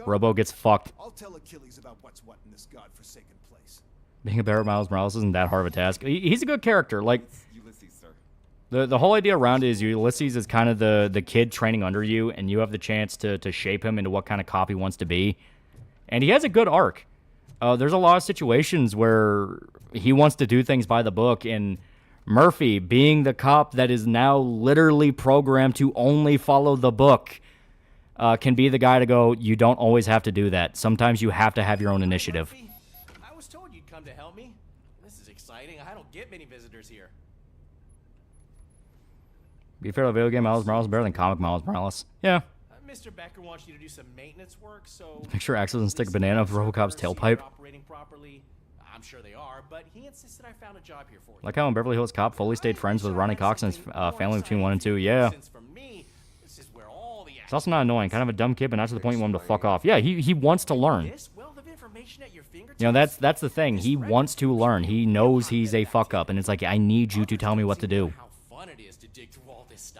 Robo gets fucked. I'll tell Achilles about what's what in this godforsaken place. Being a bear at Miles Morales isn't that hard of a task. He's a good character. Like, Ulysses, sir. The whole idea around it is Ulysses is kind of the kid training under you, and you have the chance to shape him into what kind of cop he wants to be. And he has a good arc. There's a lot of situations where he wants to do things by the book, and Murphy, being the cop that is now literally programmed to only follow the book, can be the guy to go, you don't always have to do that. Sometimes you have to have your own initiative. I was told you'd come to help me. This is exciting. I don't get many visitors here. Be fair to video game Miles Morales better than comic Miles Morales. Yeah. Mr. Becker wants you to do some maintenance work, so Make sure Axel doesn't stick a banana up RoboCop's tailpipe. Operating properly. I'm sure they are, but he insisted I found a job here for you. Like how in Beverly Hills Cop, Foley stayed friends with Ronnie Cox and his family between 1 and 2. Yeah. It's also not annoying. Kind of a dumb kid, but not to the point you want him to fuck off. Yeah, he wants to learn. You know, that's the thing. He wants to learn. He knows he's a fuck up, and it's like, I need you to tell me what to do.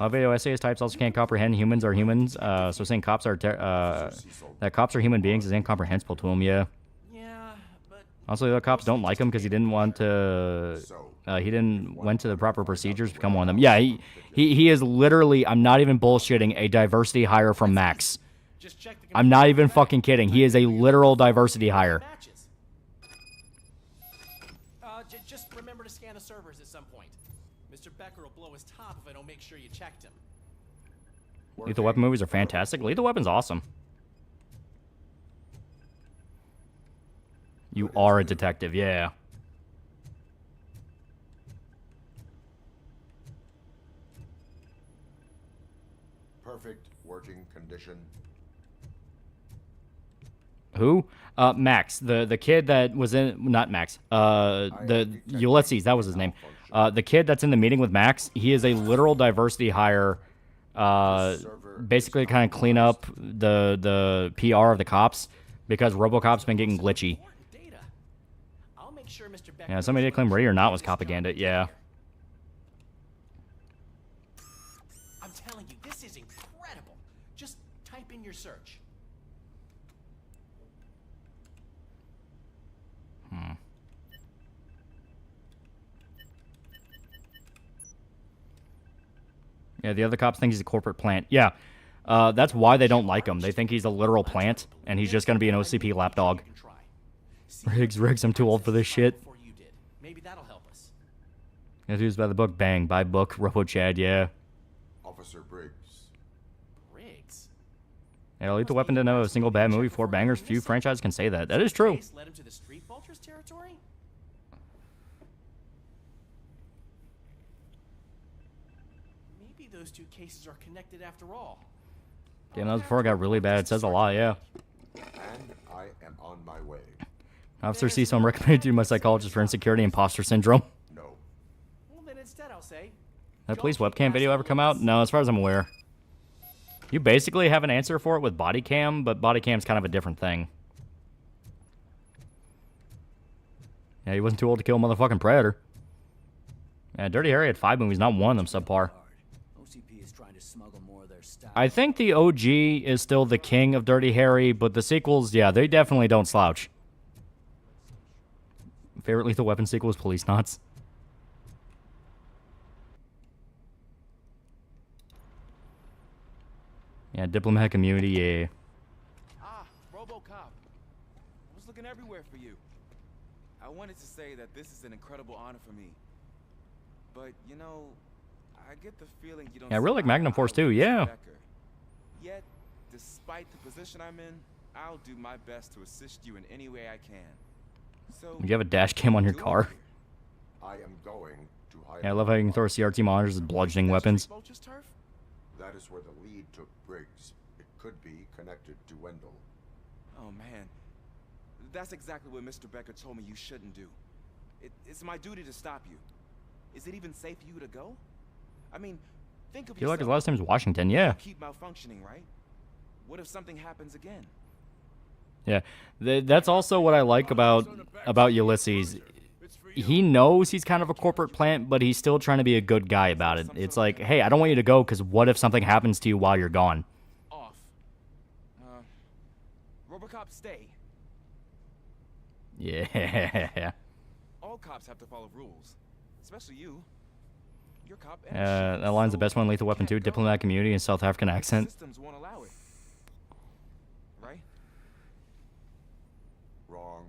Video essays types also can't comprehend humans are humans, so saying cops are that cops are human beings is incomprehensible to him. Yeah. Also, the other cops don't like him because he didn't want to. He didn't went to the proper procedures to become one of them. Yeah, he is literally. I'm not even bullshitting. A diversity hire from Max. I'm not even fucking kidding. He is a literal diversity hire. Just remember to scan the servers at some point. Mr. Becker will blow his top if I don't make sure you checked him. Lethal Weapon movies are fantastic. Lethal Weapon's awesome. You are a detective, yeah. Perfect working condition. Who? Max, the kid that was in, not Max, the Ulysses, that was his name. The kid that's in the meeting with Max, he is a literal diversity hire, basically kind of clean up the PR of the cops, because RoboCop's been getting glitchy. Yeah, somebody did claim Ready or Not was propaganda, yeah. I'm telling you, this is incredible. Just type in your search. Yeah, the other cops think he's a corporate plant. Yeah, that's why they don't like him. They think he's a literal plant, and he's just going to be an OCP lapdog. Riggs, I'm too old for this shit. Maybe that'll help us. Yeah, dude's by the book. Bang, by book. Robo Chad, yeah. Officer Briggs. Briggs? Yeah, Lethal Weapon didn't have a single bad movie. 4 bangers. Few franchises can say that. That is true. Led him to the Street Vultures territory? Maybe those two cases are connected after all. Damn, that was before it got really bad. It says a lot, yeah. And I am on my way. Officer Cecil, I'm recommended to my psychologist for insecurity imposter syndrome. No. Well, then instead I'll say... That police webcam video ever come out? No, as far as I'm aware. You basically have an answer for it with body cam, but body cam's kind of a different thing. Yeah, he wasn't too old to kill a motherfucking predator. Yeah, Dirty Harry had 5 movies, not one of them subpar. OCP is trying to smuggle more of their stuff. I think the OG is still the king of Dirty Harry, but the sequels, yeah, they definitely don't slouch. Favorite Lethal Weapon sequel is Police Knots. Yeah, diplomatic immunity, yeah. Ah, RoboCop. I was looking everywhere for you. I wanted to say that this is an incredible honor for me. But, you know, I get the feeling you don't... Yeah, I really like Magnum Force too, yeah. Yet, despite the position I'm in, I'll do my best to assist you in any way I can. So, Would you have a dash cam on your car? I am going to hide. Yeah, I love how you can throw CRT monitors as bludgeoning weapons. That is where the lead took Briggs. It could be connected to Wendell. Oh, man. That's exactly what Mr. Becker told me you shouldn't do. It's my duty to stop you. Is it even safe for you to go? I mean, think of I feel like his yourself. last name's Washington, yeah. You keep malfunctioning, right? What if something happens again? Yeah, that's also what I like about Ulysses. He knows he's kind of a corporate plant, but he's still trying to be a good guy about it. It's like, hey, I don't want you to go because what if something happens to you while you're gone? Off. RoboCop, stay. Yeah. All cops have to follow rules, especially you. You're a cop. That line's the best one in Lethal Weapon 2, diplomatic community and South African accent. Systems won't allow it. Right? Wrong.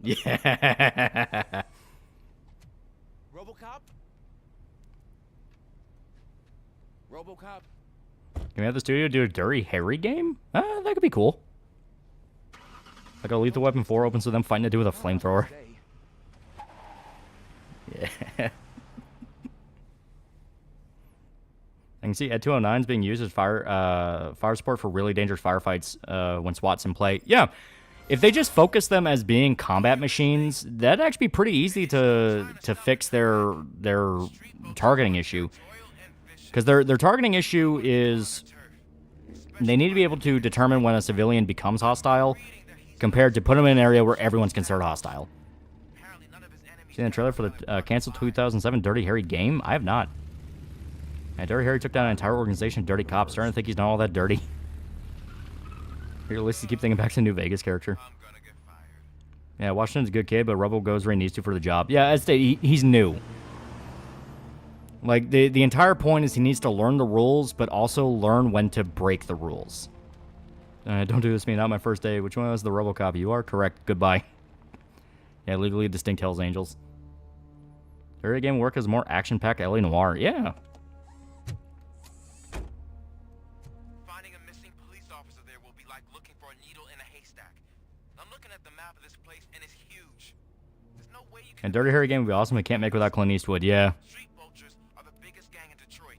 Yeah. RoboCop? RoboCop? Can we have the studio do a Dirty Harry game? That could be cool. Like a Lethal Weapon 4 opens with them fighting to do with a flamethrower. Yeah. I can see Ed 209 is being used as fire support for really dangerous firefights when SWAT's in play. Yeah, if they just focus them as being combat machines, that'd actually be pretty easy to fix their targeting issue. Because their targeting issue is they need to be able to determine when a civilian becomes hostile, compared to put them in an area where everyone's considered hostile. Seen the trailer for the canceled 2007 Dirty Harry game? I have not. Yeah, Dirty Harry took down an entire organization of dirty cops. Starting to think he's not all that dirty. Here, at least you keep thinking back to the New Vegas character. Yeah, Washington's a good kid, but Robo goes where he needs to for the job. Yeah, as stated, he's new. Like, the entire point is he needs to learn the rules, but also learn when to break the rules. Don't do this to me, not my first day. Which one was the RoboCop? You are correct. Goodbye. Yeah, legally distinct Hells Angels. Dirty game work as more action-packed LA Noir. Yeah. Finding a missing police officer there will be like looking for a needle in a haystack. I'm looking at the map of this place, and it's huge. There's no way you can... And Dirty Harry game would be awesome. We can't make without Clint Eastwood. Yeah. Street vultures are the biggest gang in Detroit.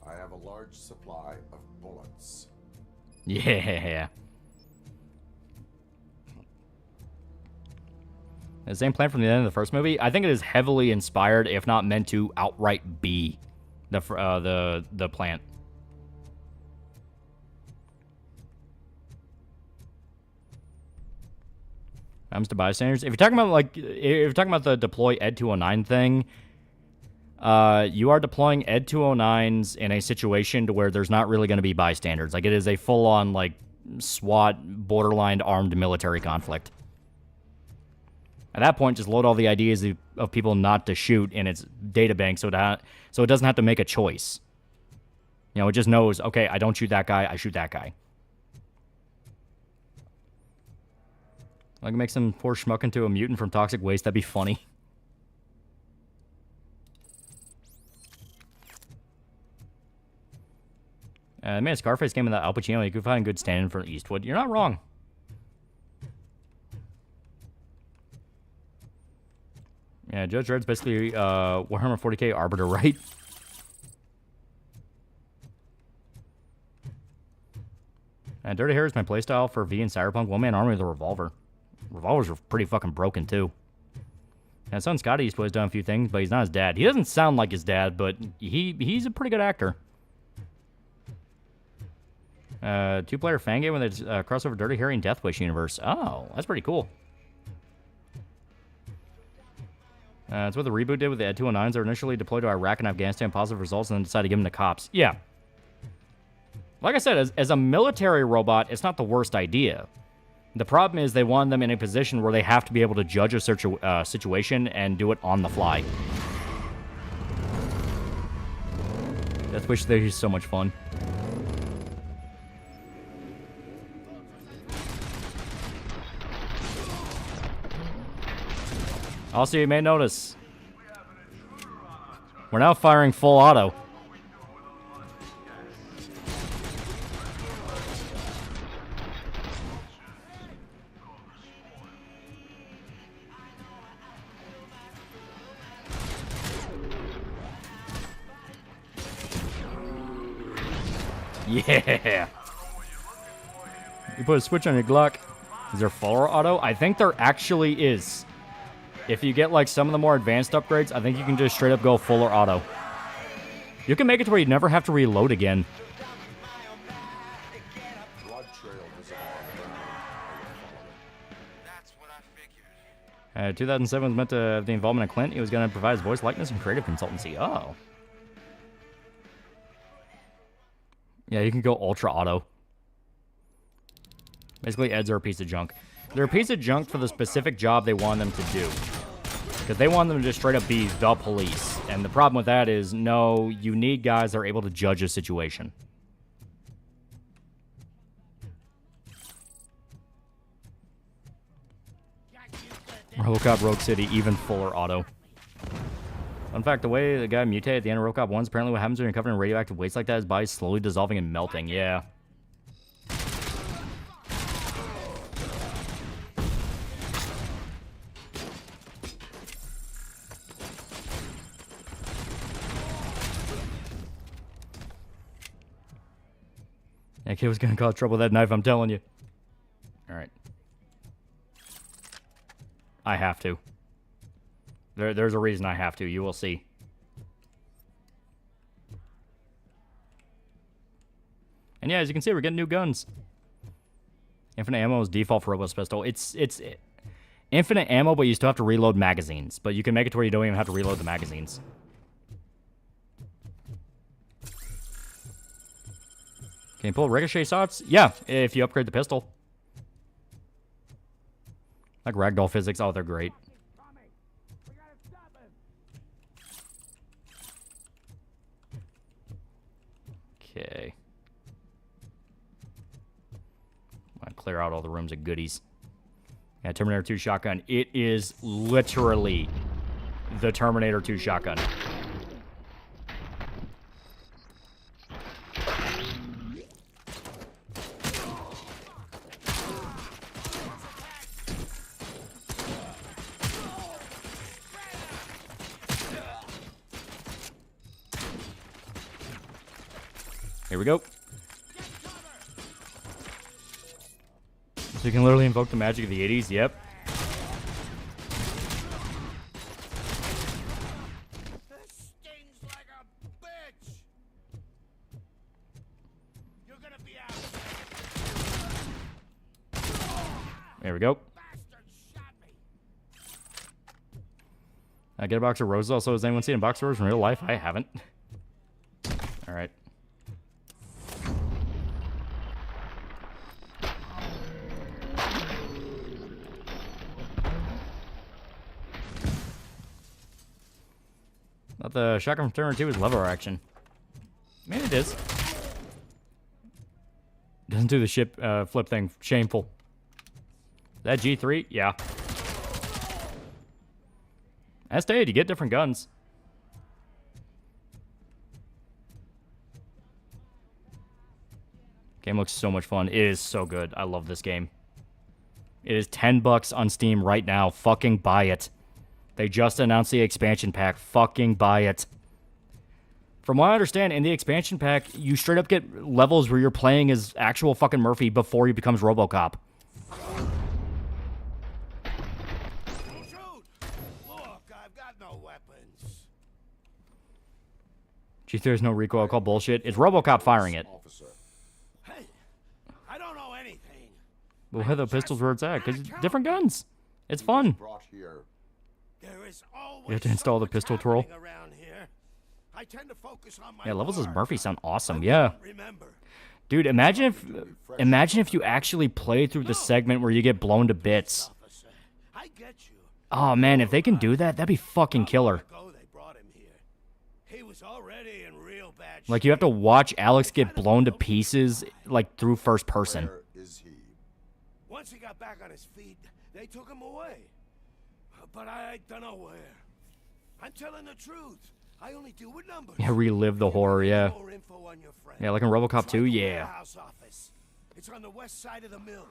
I have a large supply of bullets. Yeah. The same plan from the end of the first movie. I think it is heavily inspired, if not meant to outright be the plant. Comes to bystanders. If you're talking about the deploy Ed 209 thing, you are deploying Ed 209s in a situation to where there's not really going to be bystanders. Like, it is a full-on, like, SWAT, borderline armed military conflict. At that point, just load all the ideas of people not to shoot in its databank so it doesn't have to make a choice. You know, it just knows, okay, I don't shoot that guy, I shoot that guy. I can make some poor schmuck into a mutant from toxic waste. That'd be funny. Man, Scarface game in that Al Pacino. You could find good stand-in for Eastwood. You're not wrong. Yeah, Judge Dredd's basically Warhammer 40k Arbiter, right? Dirty Hair is my playstyle for V and Cyberpunk. One-man army with a revolver. Revolvers are pretty fucking broken, too. And son Scott Eastwood's done a few things, but he's not his dad. He doesn't sound like his dad, but he's a pretty good actor. Two-player fan game with its crossover Dirty Harry and Death Wish universe. Oh, that's pretty cool. It's what the reboot did with the Ed 209s. They were initially deployed to Iraq and Afghanistan, positive results, and then decided to give them to cops. Yeah. Like I said, as a military robot, it's not the worst idea. The problem is they want them in a position where they have to be able to judge a situation and do it on the fly. Death Wish there is so much fun. Also, you may notice, we're now firing full auto. Yeah. You put a switch on your Glock. Is there fuller auto? I think there actually is. If you get like some of the more advanced upgrades, I think you can just straight up go fuller auto. You can make it to where you never have to reload again. Blood trail visible on the ground. 2007 was meant to have the involvement of Clint. He was going to provide his voice likeness and creative consultancy. Oh. Yeah, you can go ultra auto. Basically, Eds are a piece of junk. They're a piece of junk for the specific job they want them to do. Because they want them to just straight up be the police. And the problem with that is, no, you need guys that are able to judge a situation. RoboCop Rogue City, even fuller auto. Fun fact, the way the guy mutated at the end of RoboCop 1 is apparently what happens when you're covered in radioactive waste like that. His body's slowly dissolving and melting. Yeah. That kid was gonna cause trouble with that knife, I'm telling you. Alright. I have to. There's a reason I have to. You will see. And yeah, as you can see, we're getting new guns. Infinite ammo is default for Robo's pistol. It's infinite ammo, but you still have to reload magazines. But you can make it to where you don't even have to reload the magazines. Can you pull ricochet shots? Yeah, if you upgrade the pistol. Like ragdoll physics. Oh, they're great. Okay. I'll clear out all the rooms of goodies. Yeah, Terminator 2 shotgun. It is literally the Terminator 2 shotgun. Here we go. So you can literally invoke the magic of the 80s. Yep. This stings like a bitch. You're gonna be out. There we go. I get a box of roses. Also, has anyone seen a box of roses in real life? I haven't. All right. Thought the shotgun from Terminator 2 is lever action. Maybe it is. Doesn't do the ship flip thing. Shameful. That G3? Yeah. As stated, you get different guns. Game looks so much fun. It is so good. I love this game. It is $10 on Steam right now. Fucking buy it. They just announced the expansion pack. Fucking buy it. From what I understand, in the expansion pack, you straight up get levels where you're playing as actual fucking Murphy before he becomes RoboCop. Look, I've got no weapons. G3 has no recoil. I call bullshit. It's RoboCop firing it. Hey, I don't know anything. But where the pistols where it's at? Because different guns. It's fun. There is always You have to install the pistol twirl. around here. I tend to focus on my Yeah, levels as work. Murphy sound awesome. Yeah. Dude, imagine if you actually play through the segment where you get blown to bits. Oh man, if they can do that, that'd be fucking killer. He was already in real bad Like you have to watch Alex get blown to pieces like through first person. Once he got back on his feet, they took him away. But I don't know where. I'm telling the truth. I only deal with numbers. Yeah, relive the horror, yeah. More info on your friend. Yeah, like in RoboCop 2, Try the yeah. warehouse office. It's on the west side of the mill.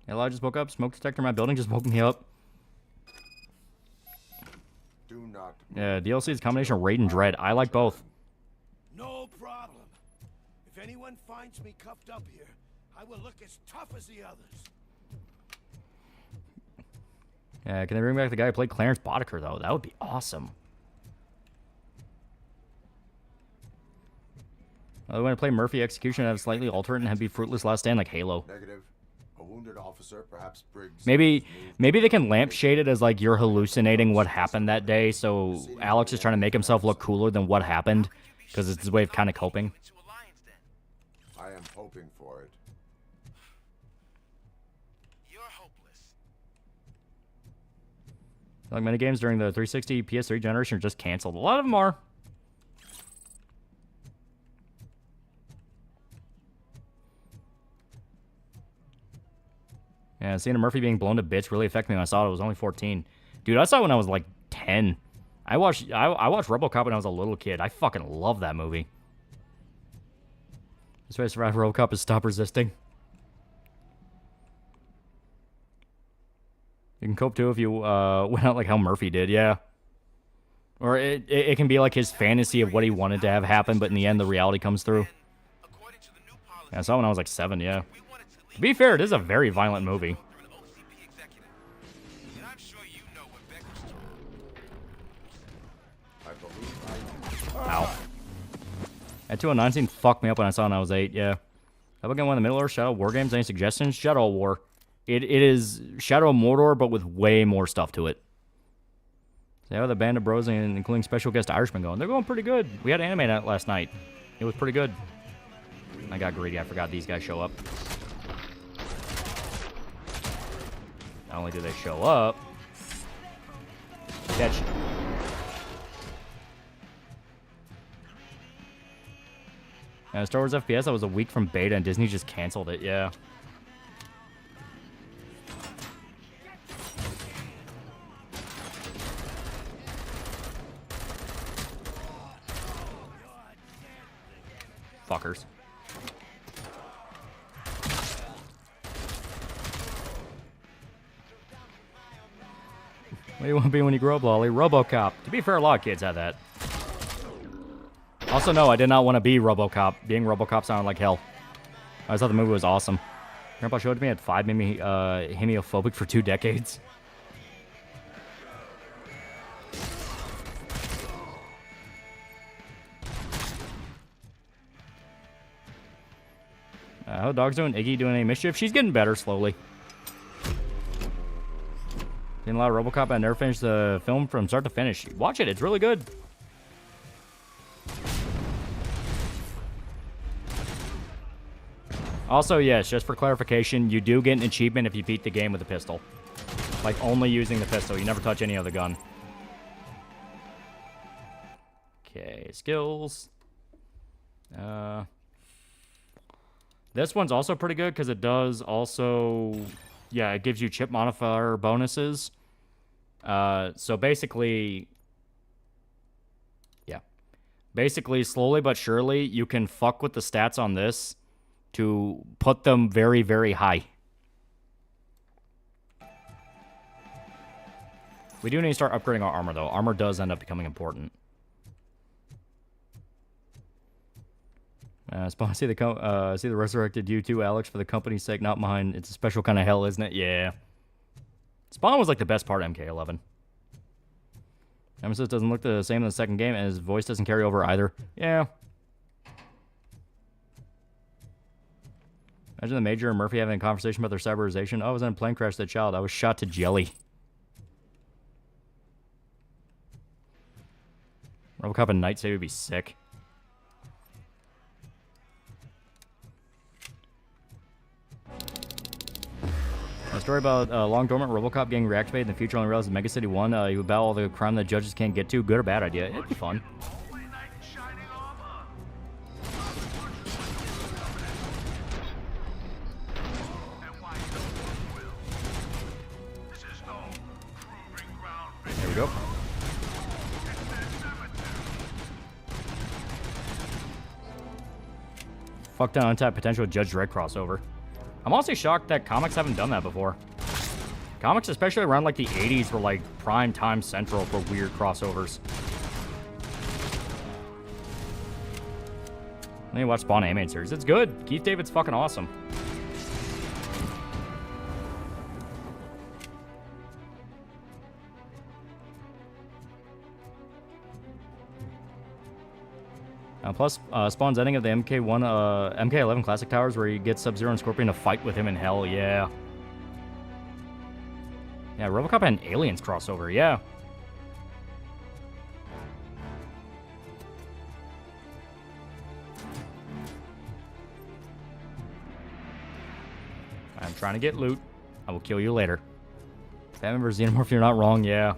Yeah, I just woke up. Smoke detector in my building just woke me up. Do not. Yeah, DLC is a combination of Raid and Dread. I like both. No problem. If anyone finds me cuffed up here, I will look as tough as the others. Yeah, can they bring back the guy who played Clarence Boddicker, though? That would be awesome. Oh, they want to play Murphy Execution and have slightly alter it and have be Fruitless Last Stand like Halo. Negative. A wounded officer, perhaps Briggs. Maybe they can lampshade it as like you're hallucinating what happened that day, so Alex is trying to make himself look cooler than what happened, because it's his way of kind of coping. I am hoping for it. Like many games during the 360 PS3 generation are just canceled. A lot of them are. Yeah, seeing a Murphy being blown to bits really affected me when I saw it. I was only 14. Dude, I saw it when I was like 10. I watched RoboCop when I was a little kid. I fucking love that movie. This way to survive RoboCop is stop resisting. You can cope too if you went out like how Murphy did, yeah. Or it can be like his fantasy of what he wanted to have happen, but in the end the reality comes through. Yeah, I saw it when I was like 7, yeah. To be fair, it is a very violent movie. Ow. That 209 scene fucked me up when I saw it when I was 8, yeah. How about getting one in the Middle Earth, Shadow War games? Any suggestions? Shadow War. It is Shadow of Mordor, but with way more stuff to it. So how are the band of bros, including special guest Irishman, going? They're going pretty good. We had anime night last night. It was pretty good. I got greedy. I forgot these guys show up. Not only do they show up, catch. Star Wars FPS, I was a week from beta and Disney just canceled it, yeah. Fuckers. What do you want to be when you grow up, Lolly? RoboCop. To be fair, a lot of kids have that. Also, no, I did not want to be RoboCop. Being RoboCop sounded like hell. I thought the movie was awesome. Grandpa showed it to me at 5, made me hemiophobic for 2 decades. How the dog's doing? Iggy doing any mischief? She's getting better slowly. Getting a lot of RoboCop. I never finished the film from start to finish. Watch it. It's really good. Also, yes, just for clarification, you do get an achievement if you beat the game with a pistol. Like, only using the pistol. You never touch any other gun. Okay, skills. This one's also pretty good because it does also, yeah, it gives you chip modifier bonuses. So basically, yeah. Basically, slowly but surely, you can fuck with the stats on this to put them very, very high. We do need to start upgrading our armor, though. Armor does end up becoming important. Spawn, see the resurrected you too, Alex, for the company's sake, not mine. It's a special kind of hell, isn't it? Yeah. Spawn was like the best part of MK11. Nemesis doesn't look the same in the second game, and his voice doesn't carry over either. Yeah. Imagine the Major and Murphy having a conversation about their cyberization. Oh, I was in a plane crash as a child. I was shot to jelly. RoboCop and Night Save would be sick. A story about long dormant RoboCop getting reactivated in the future only realized in Mega City 1. You would battle all the crime that judges can't get to. Good or bad idea? It'd be fun. There we go. Fuck down untapped potential Judge Dredd crossover. I'm honestly shocked that comics haven't done that before. Comics, especially around like the 80s, were like prime time central for weird crossovers. Let me watch Spawn animated series. It's good. Keith David's fucking awesome. Plus, Spawn's ending of the MK11 Classic Towers, where you get Sub-Zero and Scorpion to fight with him in hell, yeah. Yeah, RoboCop and Aliens crossover, yeah. I'm trying to get loot. I will kill you later. Batman vs. Xenomorph, you're not wrong, yeah.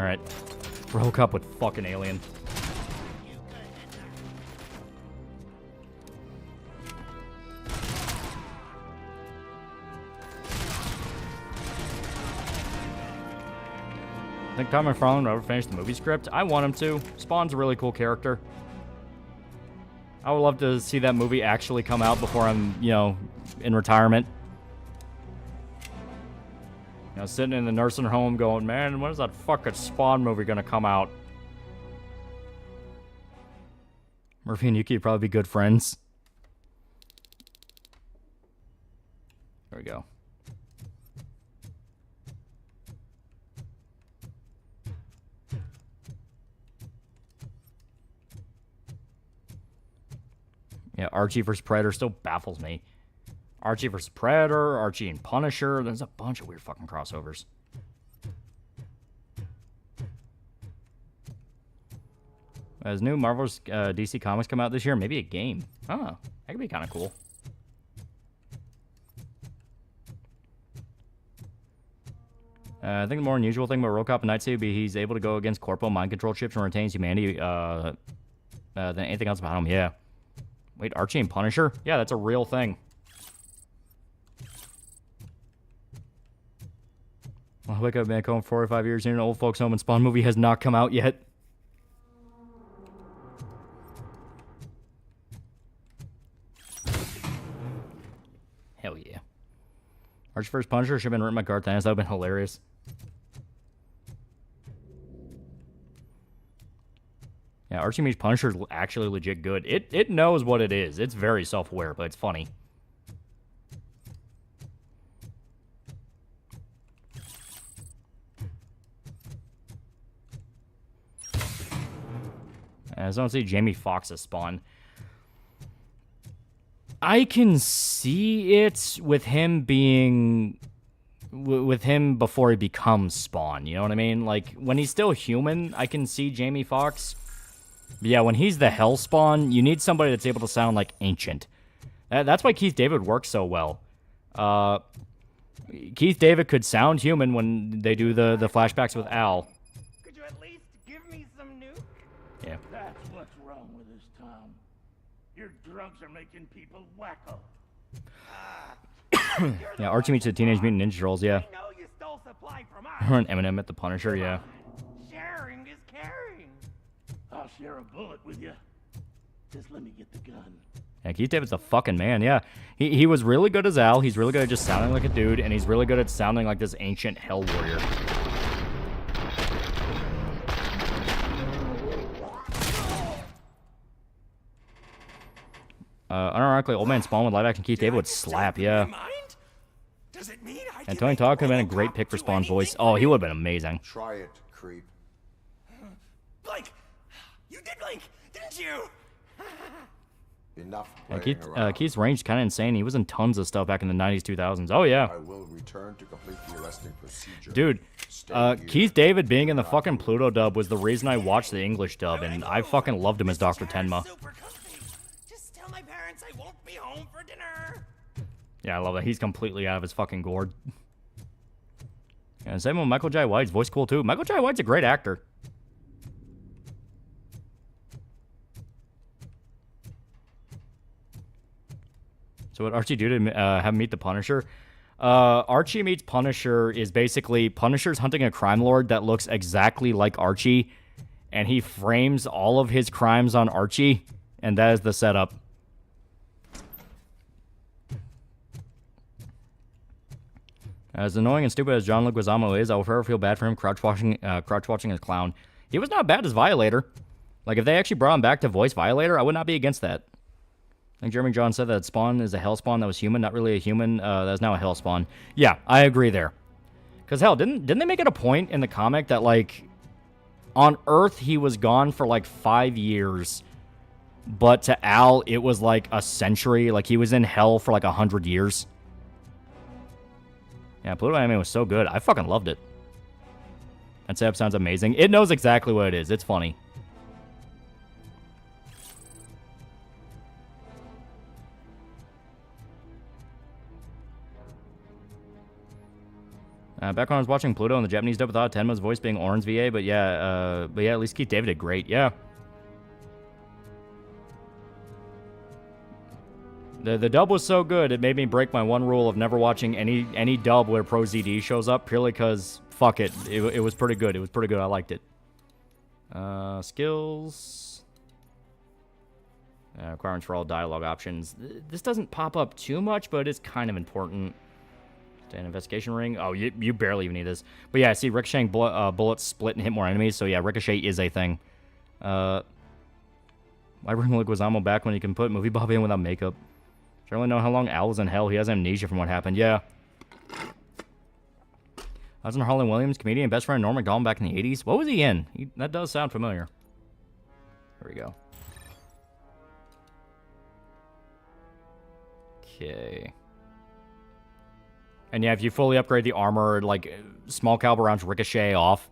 Alright. RoboCop with fucking Alien. I think Tom McFarlane will ever finish the movie script. I want him to. Spawn's a really cool character. I would love to see that movie actually come out before I'm, you know, in retirement. You know, sitting in the nursing home going, man, when is that fucking Spawn movie gonna come out? Murphy and Yuki would probably be good friends. There we go. Yeah, Archie vs. Predator still baffles me. Archie vs. Predator, Archie and Punisher. There's a bunch of weird fucking crossovers. As new Marvel's DC Comics come out this year, maybe a game. Oh, that could be kind of cool. I think the more unusual thing about RoboCop and Nightsuit would be he's able to go against corpo mind control chips and retains humanity than anything else about him. Yeah. Wait, Archie and Punisher? Yeah, that's a real thing. I'll wake up back home 4 or 5 years in an old folks home and Spawn movie has not come out yet. Hell yeah. Archie vs. Punisher should have been written by Garth Ennis. That would have been hilarious. Yeah, Archie meets Punisher is actually legit good. It knows what it is. It's very self-aware, but it's funny. I don't see Jamie Foxx as Spawn. I can see it with him being... with him before he becomes Spawn, you know what I mean? Like, when he's still human, I can see Jamie Foxx. But yeah, when he's the Hell Spawn, you need somebody that's able to sound like Ancient. That's why Keith David works so well. Keith David could sound human when they do the flashbacks with Al. Could you at least give me some nuke? Yeah. That's what's wrong with this town. Your drugs are making people wacko. Yeah, Archie meets the Teenage Mutant Ninja Turtles, yeah. I know you stole supply from us. Or an Eminem at the Punisher, yeah. Sharing is caring. I'll share a bullet with you. Just let me get the gun. Yeah, Keith David's a fucking man, yeah. He was really good as Al, he's really good at just sounding like a dude, and he's really good at sounding like this ancient hell warrior. Unironically, Old Man Spawn with live-action Keith David would slap, yeah. Does it mean I And Tony Todd could have been a great pick for Spawn's voice. Oh, he would have been amazing. Try it, creep. Blink! You did blink, didn't you? Enough Yeah, Keith's range is kind of insane. He was in tons of stuff back in the 90s, 2000s. Oh, yeah. I will return to complete the arresting procedure. Dude, Keith David being in the fucking Pluto dub was the reason I watched the English dub, and I fucking loved him as Dr. Tenma. Just tell my parents I won't be home for dinner. Yeah, I love that. He's completely out of his fucking gourd. And same with Michael Jai White's voice cool, too. Michael Jai White's a great actor. So what Archie do to have him meet the Punisher? Archie meets Punisher is basically Punisher's hunting a crime lord that looks exactly like Archie, and he frames all of his crimes on Archie, and that is the setup. As annoying and stupid as John Leguizamo is, I will forever feel bad for him crouch watching his clown. He was not bad as Violator. Like, if they actually brought him back to voice Violator, I would not be against that. I think Jeremy John said that Spawn is a Hellspawn that was human, not really a human that is now a Hellspawn. Yeah, I agree there. Because, hell, didn't they make it a point in the comic that, like, on Earth he was gone for, like, 5 years, but to Al it was, like, a century? Like, he was in hell for, like, 100 years? Yeah, Pluto Anime was so good. I fucking loved it. That setup sounds amazing. It knows exactly what it is. It's funny. Back when I was watching Pluto in the Japanese dub, I thought Tenma's voice being Oran's VA, but yeah, at least Keith David did great. Yeah. The dub was so good, it made me break my one rule of never watching any dub where Pro ZD shows up, purely because, fuck it, it was pretty good. It was pretty good. I liked it. Skills. Requirements for all dialogue options. This doesn't pop up too much, but it's kind of important. An investigation ring. Oh, you barely even need this. But yeah, see, ricocheting bullets split and hit more enemies. So yeah, ricochet is a thing. Why bring Leguizamo back when you can put Movie Bob in without makeup? Certainly know how long Al was in hell. He has amnesia from what happened. Yeah. I was in Harlan Williams, comedian, best friend Norm Macdonald back in the 80s. What was he in? That does sound familiar. Here we go. Okay. And yeah, if you fully upgrade the armor, like, small caliber rounds ricochet off.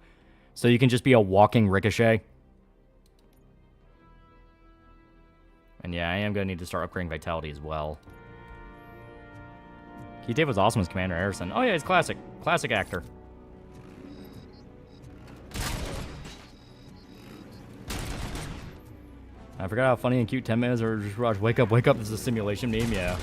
So you can just be a walking ricochet. And yeah, I am going to need to start upgrading vitality as well. Keith David was awesome as Commander Harrison. Oh yeah, he's classic. Classic actor. I forgot how funny and cute 10 minutes or just Raj, wake up, this is a simulation meme, yeah.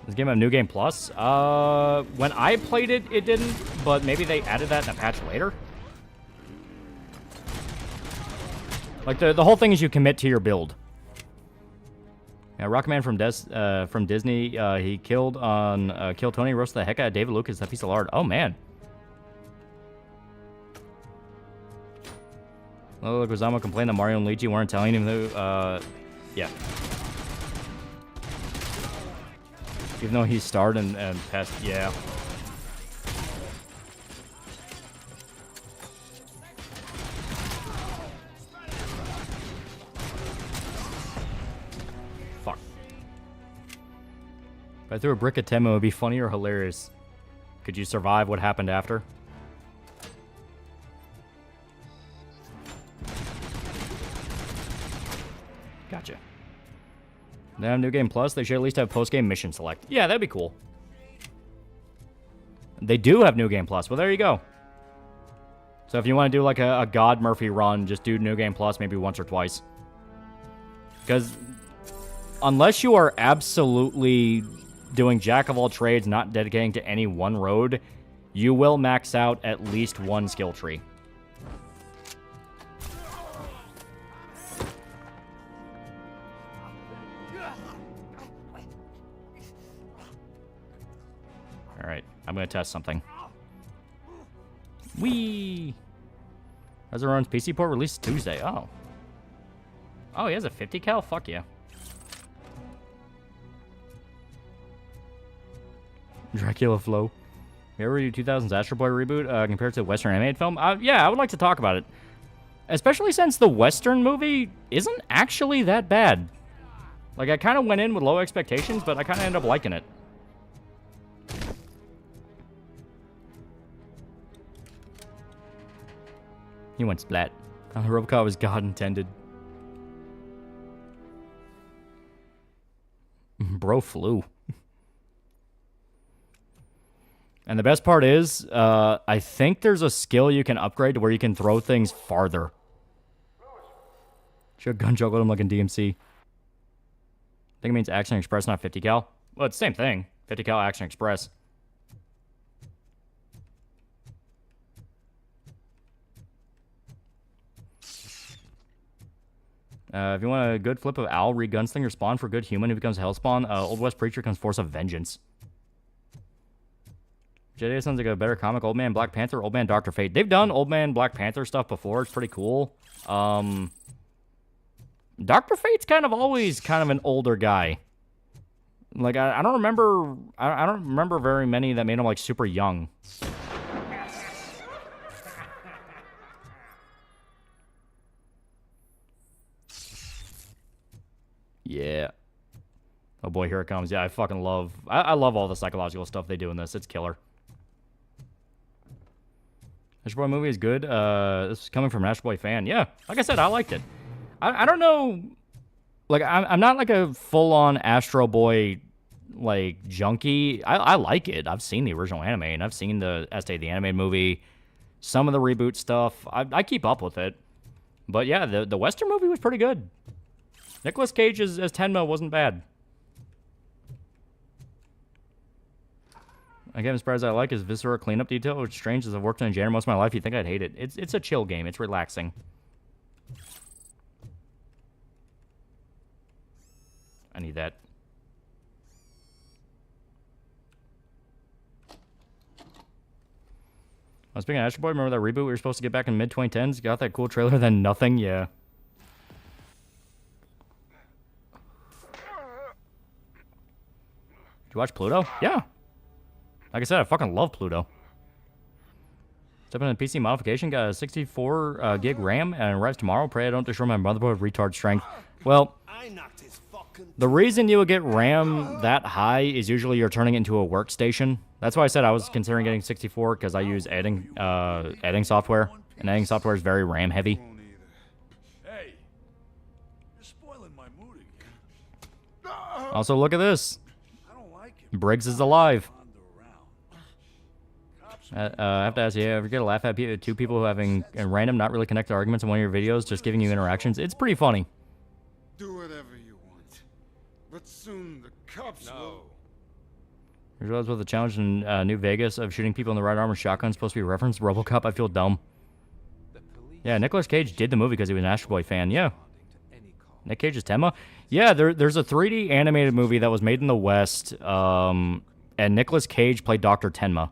This game have New Game Plus? When I played it, it didn't, but maybe they added that in a patch later? Like, the whole thing is you commit to your build. Yeah, Rockman from Disney, he killed Tony, roasted the heck out of David Lucas, that piece of lard. Oh, man. Leguizamo complained that Mario and Luigi weren't telling him who, yeah. Even though he starred and passed, yeah. Fuck. If I threw a brick at Tenma, it would be funny or hilarious. Could you survive what happened after? Gotcha. They have New Game Plus. They should at least have post-game mission select. Yeah, that'd be cool. They do have New Game Plus. Well, there you go. So if you want to do like a God Murphy run, just do New Game Plus maybe once or twice. Because unless you are absolutely doing jack of all trades, not dedicating to any one road, you will max out at least one skill tree. Alright, I'm going to test something. Whee! Resurron's PC port released Tuesday. Oh. Oh, he has a 50 cal? Fuck yeah. Dracula Flow. You ever do 2000's Astro Boy reboot compared to the Western animated film? Yeah, I would like to talk about it. Especially since the Western movie isn't actually that bad. Like, I kind of went in with low expectations, but I kind of ended up liking it. He went splat. ROBOCOP was God intended. Bro flew. And the best part is, I think there's a skill you can upgrade to where you can throw things farther. Should gun juggled him like in DMC. I think it means Action Express, not 50 cal. Well, it's the same thing. 50 cal Action Express. If you want a good flip of Owl, re-gunslinger spawn for good human who becomes Hellspawn, Old West Preacher becomes Force of Vengeance. Jedi sounds like a better comic. Old Man Black Panther, Old Man Dr. Fate. They've done Old Man Black Panther stuff before. It's pretty cool. Dr. Fate's kind of always kind of an older guy. Like, I don't remember... I don't remember very many that made him, like, super young. Yeah. Oh boy, here it comes. Yeah, I fucking love... I love all the psychological stuff they do in this. It's killer. Astro Boy movie is good. This is coming from an Astro Boy fan. Yeah, like I said, I liked it. I don't know... Like, I'm not like a full-on Astro Boy, like, junkie. I like it. I've seen the original anime, and I've seen the Estee the animated movie. Some of the reboot stuff. I keep up with it. But yeah, the Western movie was pretty good. Nicolas Cage as Tenma wasn't bad. Again, I'm surprised I like his visceral cleanup detail, which is strange as I've worked in a janitor most of my life. You'd think I'd hate it. It's a chill game. It's relaxing. I need that. Speaking of Astro Boy, remember that reboot we were supposed to get back in mid-2010s? Got that cool trailer, then nothing? Yeah. Did you watch Pluto? Yeah. Like I said, I fucking love Pluto. Stepping in the PC modification, got a 64 gig RAM and arrives tomorrow. Pray I don't destroy my motherboard with retard strength. Well, the reason you would get RAM that high is usually you're turning it into a workstation. That's why I said I was considering getting 64 because I use editing software, and editing software is very RAM heavy. Hey, you're spoiling my mood again. Also, look at this. Briggs is alive. I have to ask you, ever get a laugh at two people who having random, not really connected arguments in one of your videos, just giving you interactions? It's pretty funny. Do whatever you want, but soon the cops will. You realize what the challenge in New Vegas of shooting people in the right arm with shotgun is supposed to be a reference to RoboCop? I feel dumb. Yeah, Nicolas Cage did the movie because he was an Astro Boy fan. Yeah. Nick Cage is Tenma? Yeah, there's a 3D animated movie that was made in the West, and Nicolas Cage played Dr. Tenma.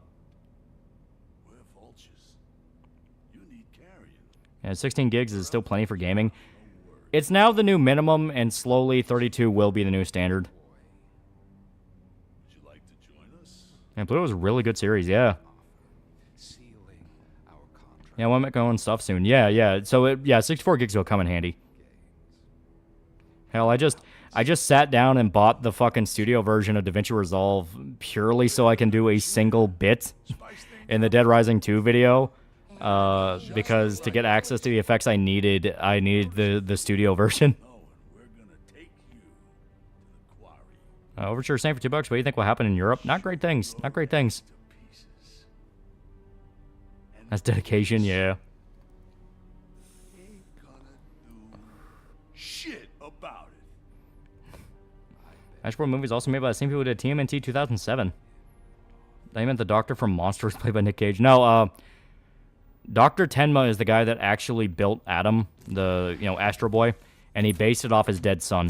Yeah, 16 gigs is still plenty for gaming. It's now the new minimum, and slowly 32 will be the new standard. And Pluto was a really good series, yeah. Yeah, I want to make my own stuff soon. Yeah. So, 64 gigs will come in handy. Hell, I just sat down and bought the fucking studio version of DaVinci Resolve purely so I can do a single bit in the Dead Rising 2 video. Because to get access to the effects I needed the studio version. Overture same for $2. What do you think will happen in Europe? Not great things. Not great things. That's dedication, yeah. Shit about it. Ashboard movie is also made by the same people who did TMNT 2007. They meant the doctor from Monsters played by Nick Cage. No, Dr. Tenma is the guy that actually built Adam, the, Astro Boy, and he based it off his dead son.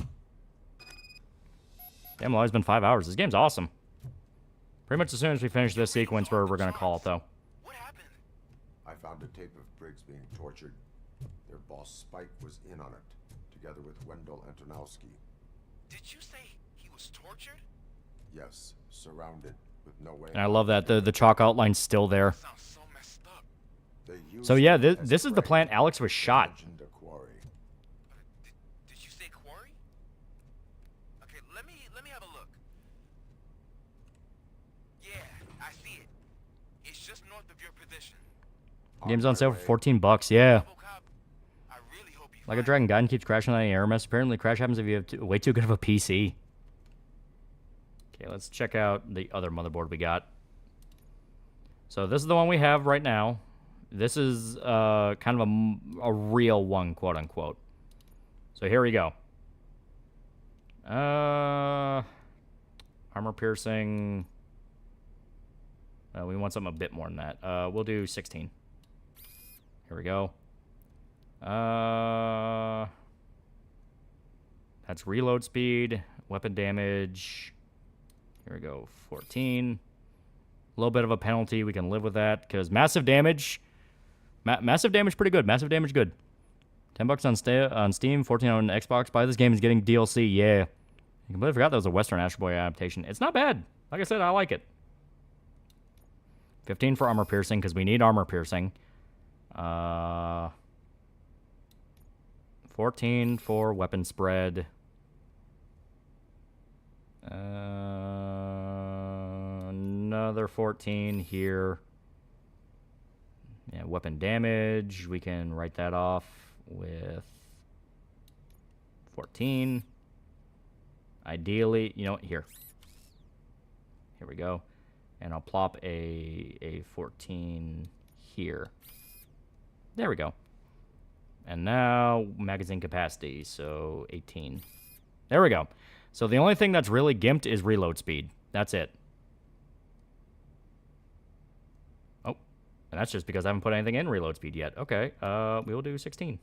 Damn, well, it's been 5 hours. This game's awesome. Pretty much as soon as we finish this sequence, we're going to call it, though. I found a tape of Briggs being tortured. Their boss Spike was in on it, together with Wendell Antonowski. Did you say he was tortured? Yes, surrounded with no way. And I love that the chalk outline's still there. So yeah, this is the plant Alex was shot. Did you say quarry? Okay, let me have a look. Yeah, I see it. It's just north of your position. Game's on sale for $14. Yeah. Like a Dragon Gaiden keeps crashing on the air mess. Apparently, crash happens if you have way too good of a PC. Okay, let's check out the other motherboard we got. So this is the one we have right now. This is kind of a real one, quote unquote. So here we go. Armor piercing. We want something a bit more than that. We'll do 16. Here we go. That's reload speed, weapon damage. Here we go, 14. A little bit of a penalty. We can live with that because massive damage. Massive damage, pretty good. Massive damage, good. $10 on Steam, 14 on Xbox. Buy this game is getting DLC. Yeah, I completely forgot that was a Western Astro Boy adaptation. It's not bad. Like I said, I like it. 15 for armor piercing because we need armor piercing. 14 for weapon spread. Another 14 here. Yeah, weapon damage. We can write that off with 14. Ideally, here. Here we go. And I'll plop a 14 here. There we go. And now magazine capacity, so 18. There we go. So the only thing that's really gimped is reload speed. That's it. Oh, and that's just because I haven't put anything in reload speed yet. Okay, we will do 16.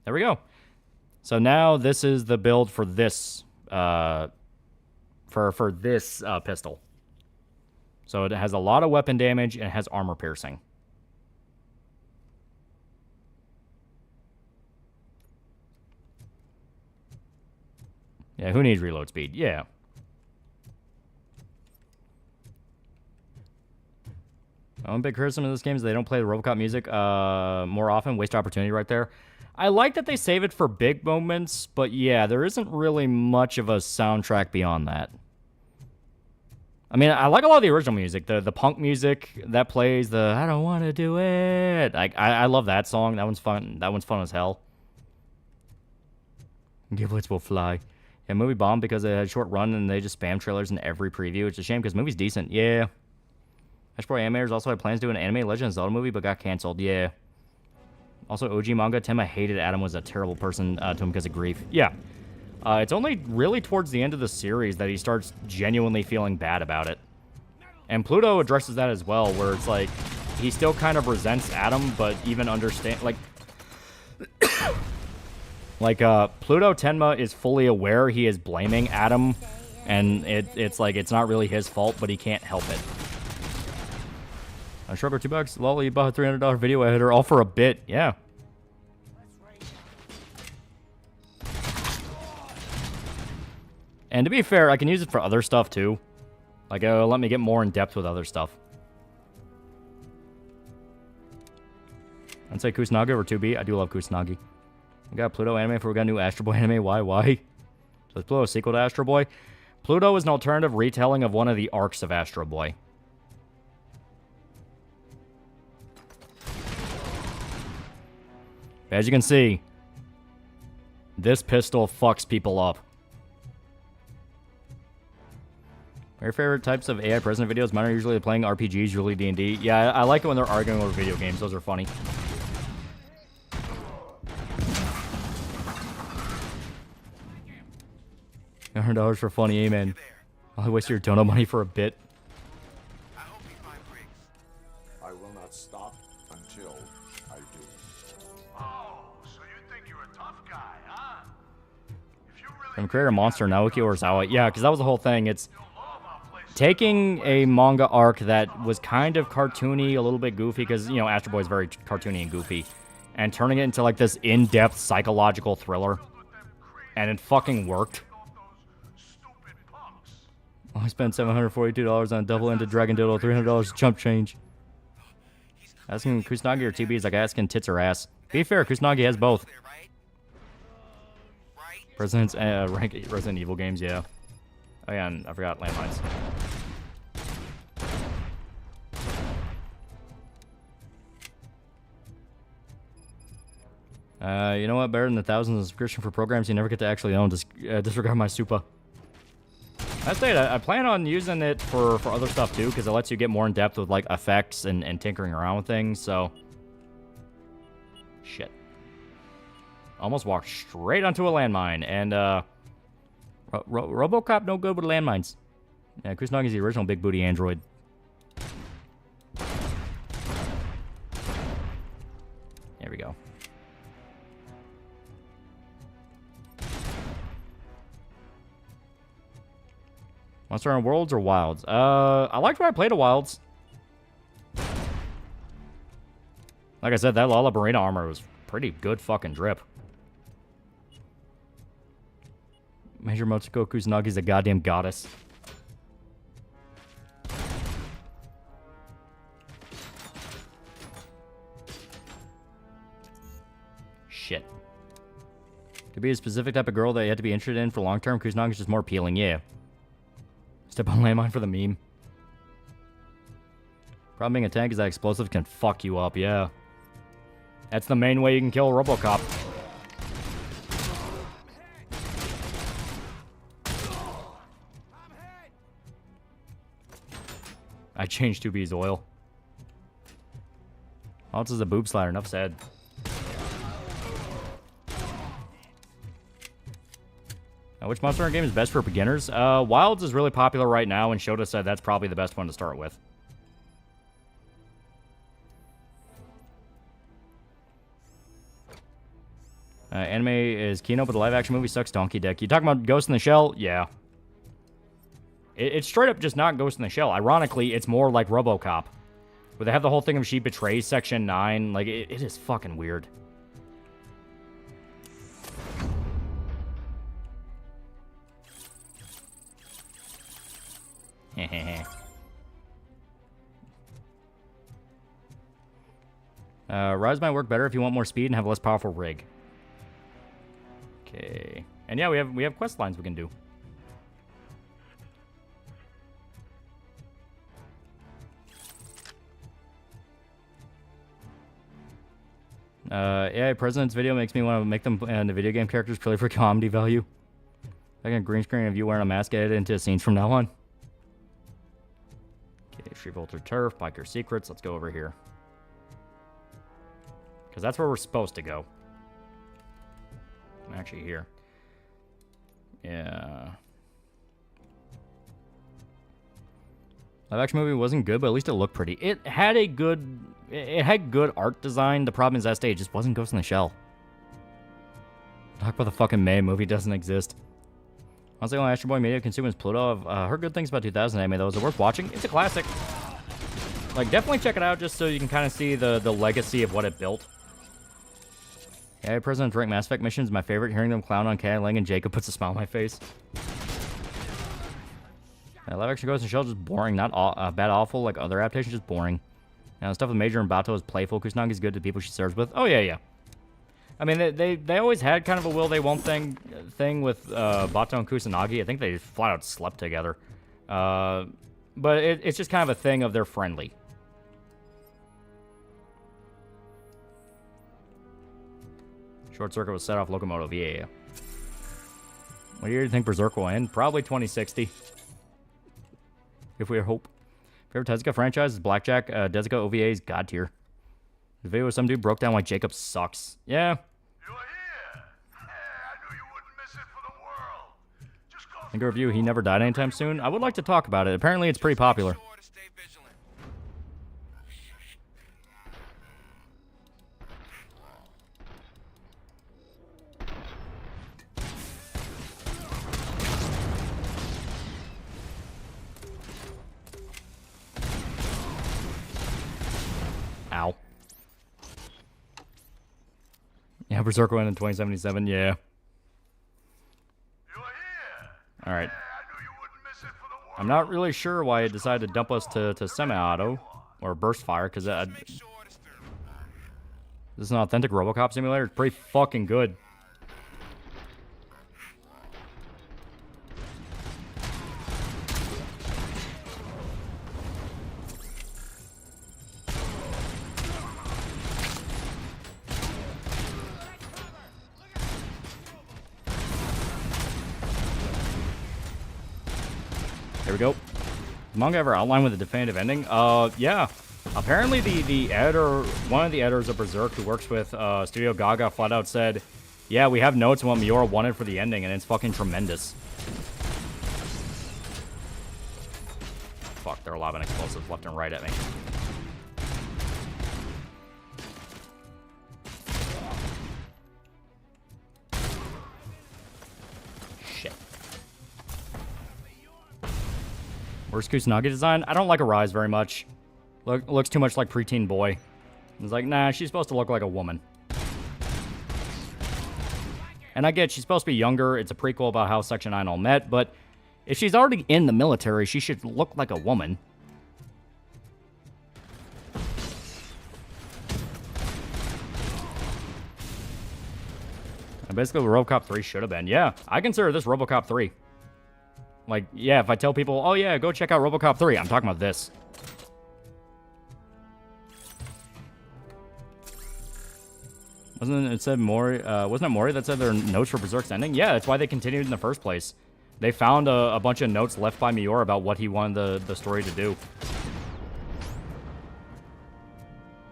There we go. So now this is the build for this, for this pistol. So it has a lot of weapon damage and it has armor piercing. Yeah, who needs reload speed? Yeah. One big criticism of this game is they don't play the RoboCop music more often. Waste opportunity right there. I like that they save it for big moments, but yeah, there isn't really much of a soundtrack beyond that. I mean, I like a lot of the original music. The punk music that plays, the I don't want to do it. I love that song. That one's fun. That one's fun as hell. Giblets will fly. Yeah, movie bombed because it had a short run and they just spam trailers in every preview. It's a shame because the movie's decent. Yeah. Ashboy Animators also had plans to do an anime Legend of Zelda movie but got canceled. Yeah. Also, OG manga, Tenma hated Adam was a terrible person to him because of grief. Yeah. It's only really towards the end of the series that he starts genuinely feeling bad about it. And Pluto addresses that as well, where it's like, he still kind of resents Adam, but even understand, like... Pluto Tenma is fully aware he is blaming Adam, and it's like, it's not really his fault, but he can't help it. Shrubber $2. Loli, you bought a $300 video editor, all for a bit. Yeah. And to be fair, I can use it for other stuff too. Like, it'll let me get more in depth with other stuff. I'd say Kusanagi over 2B. I do love Kusanagi. We got Pluto anime before we got a new Astro Boy anime. Why? So is Pluto a sequel to Astro Boy? Pluto is an alternative retelling of one of the arcs of Astro Boy. As you can see, this pistol fucks people up. My favorite types of AI president videos. Mine are usually playing RPGs, usually D&D. Yeah, I like it when they're arguing over video games. Those are funny. $100 for funny, amen. I'll waste your donut money for a bit. I will not stop until I do. Oh, so you think you're a tough guy, huh? From creator Monster, Naoki Urasawa. Yeah, because that was the whole thing. It's taking a manga arc that was kind of cartoony, a little bit goofy, because, you know, Astro Boy is very cartoony and goofy, and turning it into, like, this in-depth psychological thriller. And it fucking worked. I spent $742 on a double-ended Dragon Doodle, $300 chump change. Asking Kusanagi or TB is like asking tits or ass. Be fair, Kusanagi has both. Resident Evil games, yeah. Oh yeah, and I forgot landmines. You know what? Better than the thousands of subscription for programs you never get to actually own. Disregard my super. I say I plan on using it for other stuff too, because it lets you get more in depth with like effects and tinkering around with things. So, shit. Almost walked straight onto a landmine, and RoboCop no good with landmines. Yeah, Kusanagi's the original big booty android. There we go. Monster Hunter Worlds or Wilds? I liked when I played a Wilds. Like I said, that Lala Barina armor was pretty good fucking drip. Major Motsuko Kusanagi's a goddamn goddess. Shit. To be a specific type of girl that you have to be interested in for long term, Kusanagi's just more appealing, yeah. Step on landmine for the meme. Problem being a tank is that explosive can fuck you up, yeah. That's the main way you can kill RoboCop. I changed 2B's oil. Alts is a boob slider, enough said. Which Monster Hunter game is best for beginners? Wilds is really popular right now, and Shota said that's probably the best one to start with. Anime is Kino, but the live-action movie sucks donkey dick. You talking about Ghost in the Shell? Yeah. It's straight up just not Ghost in the Shell. Ironically, it's more like RoboCop, where they have the whole thing of she betrays Section 9. Like, it is fucking weird. Rise might work better if you want more speed and have a less powerful rig. Okay. And yeah, we have quest lines we can do. AI President's video makes me want to make them the video game characters purely for comedy value. I can green screen of you wearing a mask edited into scenes from now on. Okay, Street Volter Turf, Biker Secrets. Let's go over here. Because that's where we're supposed to go. I'm actually here. Yeah. Live action movie wasn't good, but at least it looked pretty. It had good art design. The problem is that stage just wasn't Ghost in the Shell. Talk about the fucking May movie doesn't exist. Honestly, on Astro Boy Media consumers Pluto. I've heard good things about 2000 anime though. Is it worth watching? It's a classic. Like, definitely check it out just so you can kind of see the legacy of what it built. Yeah, President's Rank Mass Effect missions, my favorite. Hearing them clown on Cat Lang and Jacob puts a smile on my face. Live action Ghost in the Shell just boring, not bad awful like other adaptations, just boring. Now, stuff with Major and Bato is playful. Kusanagi's good to the people she serves with. Oh yeah, yeah. I mean, they always had kind of a will they won't thing with Bato and Kusanagi. I think they flat out slept together. But it's just kind of a thing of they're friendly. Short Circuit was set off Locomotive, yeah. What year do you think Berserk will end? Probably 2060. if we hope. Favorite Tezuka franchise is Blackjack. Tezuka OVA is God tier. The video with some dude broke down like Jacob sucks. Yeah. I think a review He Never Died Anytime Soon. I would like to talk about it. Apparently it's pretty popular. Ow. Yeah, Berserker went in 2077. Yeah. Alright. I'm not really sure why it decided to dump us to semi-auto or burst fire, because this is an authentic RoboCop simulator. It's pretty fucking good. There we go. Is manga ever outlined with a definitive ending? Yeah. Apparently the editor, one of the editors of Berserk who works with Studio Gaga flat out said, yeah, we have notes on what Miura wanted for the ending, and it's fucking tremendous. Fuck, they're lobbing explosives left and right at me. Shit. Worst Kusanagi design? I don't like Arise very much. Looks too much like preteen boy. It's like, nah, she's supposed to look like a woman. And I get she's supposed to be younger. It's a prequel about how Section 9 all met, but if she's already in the military, she should look like a woman. And basically what RoboCop 3 should have been. Yeah, I consider this RoboCop 3. Like, yeah, if I tell people, oh yeah, go check out RoboCop 3, I'm talking about this. Wasn't it Mori that said there are notes for Berserk's ending? Yeah, that's why they continued in the first place. They found a bunch of notes left by Miura about what he wanted the story to do.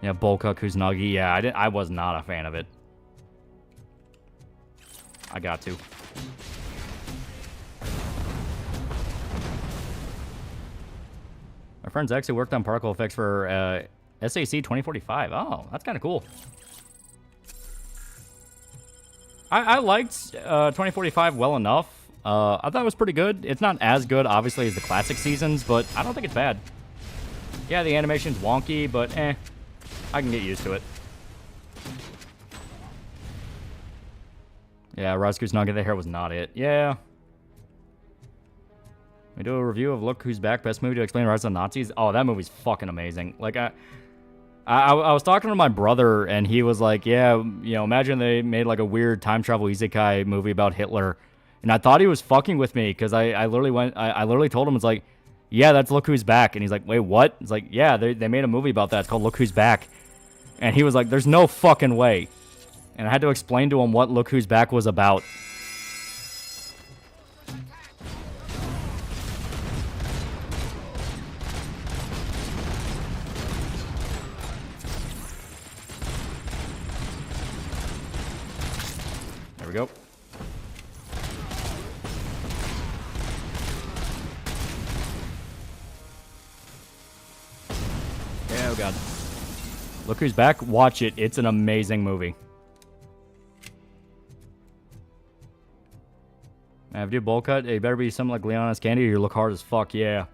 Yeah, Bolka Kusanagi. Yeah, I was not a fan of it. I got to. My friend's actually worked on particle effects for SAC 2045. Oh, that's kind of cool. I liked 2045 well enough. I thought it was pretty good. It's not as good, obviously, as the classic seasons, but I don't think it's bad. Yeah, the animation's wonky, but I can get used to it. Yeah, Roscoe's Nugget, the hair was not it. Yeah. We do a review of Look Who's Back, best movie to explain Rise of the Nazis. Oh, that movie's fucking amazing. Like, I was talking to my brother, and he was like, yeah, you know, imagine they made like a weird time travel isekai movie about Hitler. And I thought he was fucking with me, because I literally told him, it's like, yeah, that's Look Who's Back. And he's like, wait, what? It's like, yeah, they made a movie about that. It's called Look Who's Back. And he was like, there's no fucking way. And I had to explain to him what Look Who's Back was about. There we go. Oh god. Look Who's Back. Watch it. It's an amazing movie. Man, if you do bowl cut, it better be something like Leonis Candy or you look hard as fuck, yeah.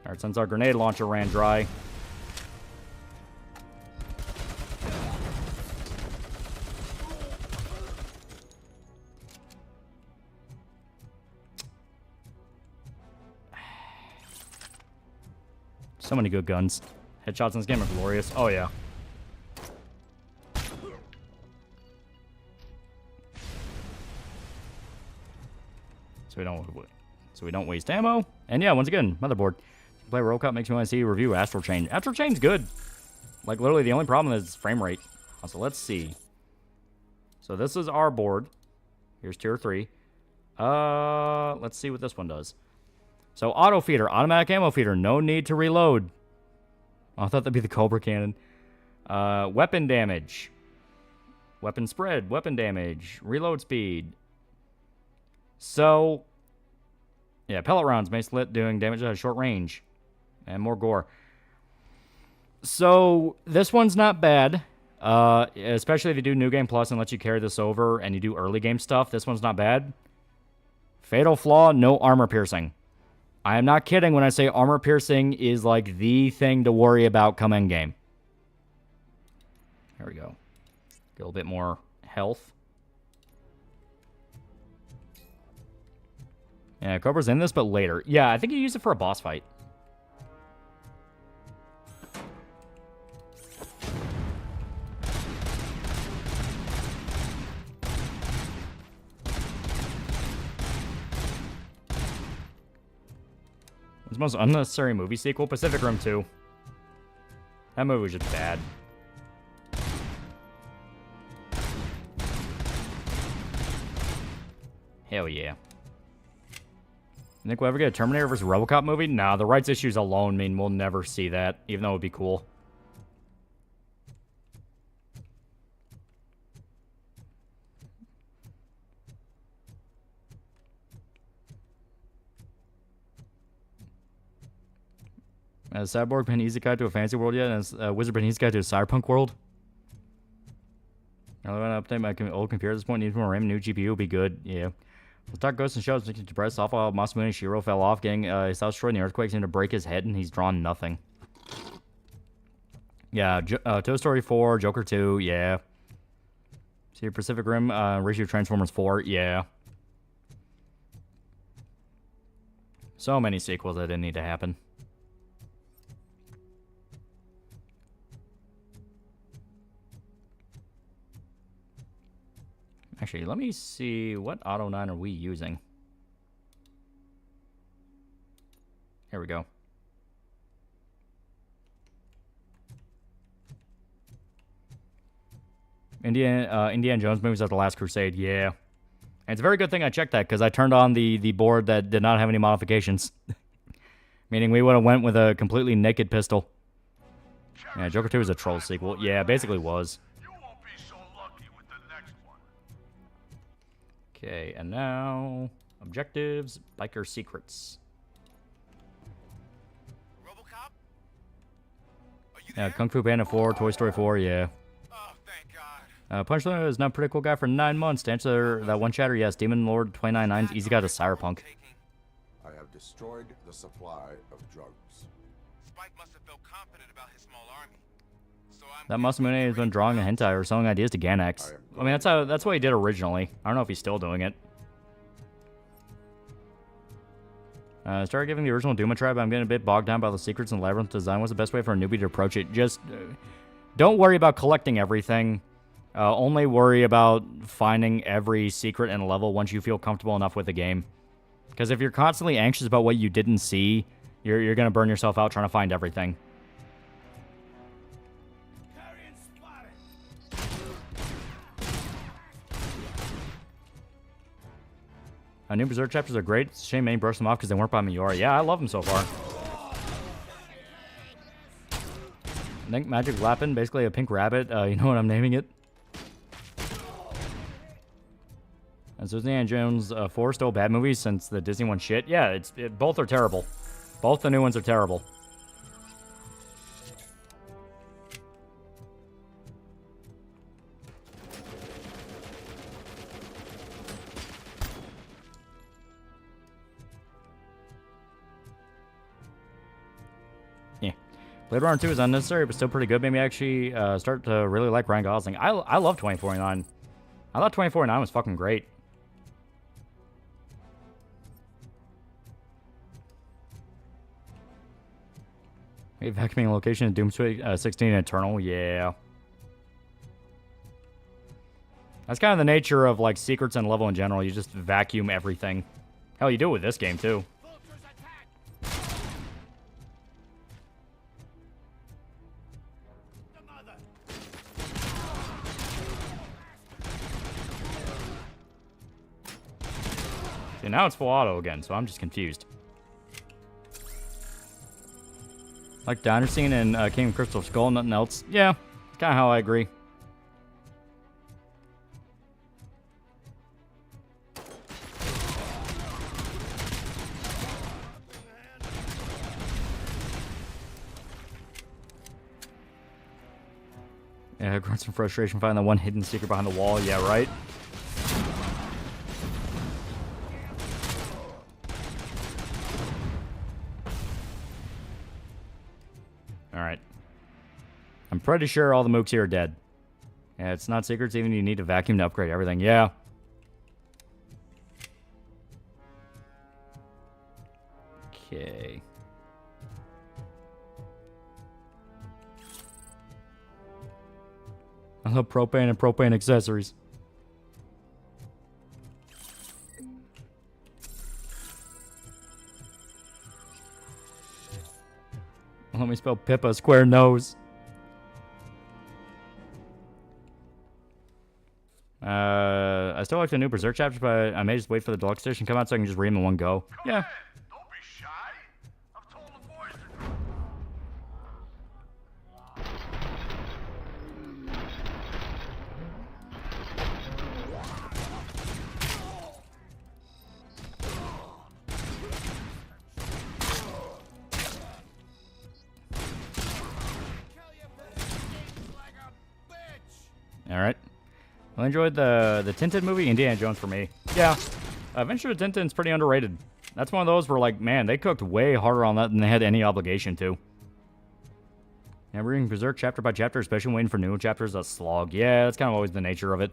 Alright, since our grenade launcher ran dry. So many good guns. Headshots in this game are glorious. Oh yeah. So we don't waste ammo. And yeah, once again, motherboard. Play RoboCop makes me want to see review Astral Chain. Astral Chain's good. Like literally the only problem is frame rate. So let's see. So this is our board. Here's tier 3. Let's see what this one does. So auto feeder, automatic ammo feeder, no need to reload. I thought that'd be the Cobra cannon. Weapon damage. Weapon spread, weapon damage, reload speed. So, yeah, pellet rounds, mace lit, doing damage at a short range. And more gore. So, this one's not bad. Especially if you do New Game Plus and let you carry this over and you do early game stuff. This one's not bad. Fatal flaw, no armor piercing. I am not kidding when I say armor piercing is like the thing to worry about come endgame. Here we go. Get a little bit more health. Yeah, Cobra's in this, but later. Yeah, I think you use it for a boss fight. It's the most unnecessary movie sequel, Pacific Rim 2. That movie was just bad. Hell yeah. You think we'll ever get a Terminator vs. RoboCop movie? Nah, the rights issues alone mean we'll never see that, even though it would be cool. Has Cyborg been Isekai to a fantasy world yet? Has Wizard been Isekai to a cyberpunk world? I want to update my old computer at this point. Need more RAM. New GPU will be good. Yeah. Let's talk Ghosts and Shows. Depressed off while Masamune Shiro fell off, getting his house destroyed in the earthquake, seemed to break his head, and he's drawn nothing. Yeah. Toy Story 4, Joker 2. Yeah. See Pacific Rim. Ratio Transformers 4. Yeah. So many sequels that didn't need to happen. Actually, let me see, what Auto 9 are we using? Here we go. Indiana Jones movies at The Last Crusade, yeah. And it's a very good thing I checked that, because I turned on the board that did not have any modifications. Meaning we would have went with a completely naked pistol. Yeah, Joker 2 is a troll sequel. Yeah, basically was. Okay, and now objectives, biker secrets. RoboCop? Yeah, Kung Fu Panda 4, Toy Story 4, yeah. Oh, thank God. Punchline is not a pretty cool guy for 9 months. To answer that one chatter, yes, Demon Lord 299's easy guy to Cyberpunk. I have destroyed the supply of drugs. Spike must have felt confident about his small army. So That Masamune has been drawing a hentai or selling ideas to Ganex. I mean, that's what he did originally. I don't know if he's still doing it. Started giving the original Doom a try, but I'm getting a bit bogged down by the secrets and labyrinth design. What's the best way for a newbie to approach it? Just don't worry about collecting everything. Only worry about finding every secret and level once you feel comfortable enough with the game. Because if you're constantly anxious about what you didn't see, you're going to burn yourself out trying to find everything. New Berserk chapters are great. It's a shame Manny brushed them off because they weren't by Miura. Yeah, I love them so far. I think Magic Lapin, basically a pink rabbit. You know what I'm naming it? And so Indiana Jones 4 still bad movies since the Disney one shit? Yeah, both are terrible. Both the new ones are terrible. Blade Runner 2 is unnecessary, but still pretty good. Maybe actually start to really like Ryan Gosling. I love 2049. I thought 2049 was fucking great. Hey, vacuuming location in Doom 16 Eternal, yeah. That's kind of the nature of like secrets and level in general. You just vacuum everything. Hell, you do it with this game too. See, now it's full auto again, so I'm just confused. Like diner scene in King of Crystal Skull, nothing else. Yeah, kind of how I agree. Yeah, grunts some frustration finding the one hidden secret behind the wall. Yeah, right? Alright. I'm pretty sure all the mooks here are dead. Yeah, it's not secrets, even you need a vacuum to upgrade everything. Yeah. Okay. I love propane and propane accessories. Let me spell Pippa, square nose. I still like the new Berserk chapters, but I may just wait for the deluxe edition to come out so I can just read them in one go. Yeah. Alright. I enjoyed the Tintin movie, Indiana Jones for me. Yeah. Adventure of Tintin's pretty underrated. That's one of those where, like, man, they cooked way harder on that than they had any obligation to. Yeah, reading Berserk chapter by chapter, especially waiting for new chapters, a slog. Yeah, that's kind of always the nature of it.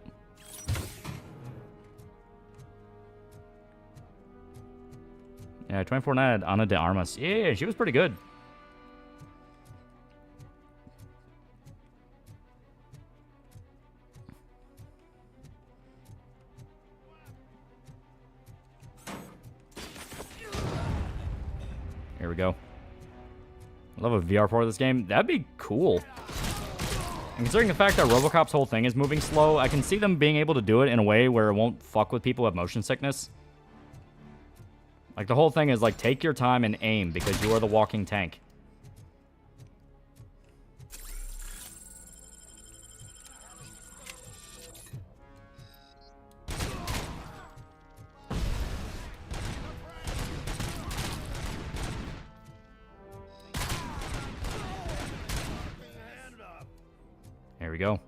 Yeah, 24/9 had Ana de Armas. Yeah, she was pretty good. Here we go. I love a VR port of this game. That'd be cool. And considering the fact that RoboCop's whole thing is moving slow, I can see them being able to do it in a way where it won't fuck with people who have motion sickness. Like, the whole thing is, like, take your time and aim because you are the walking tank. There we go.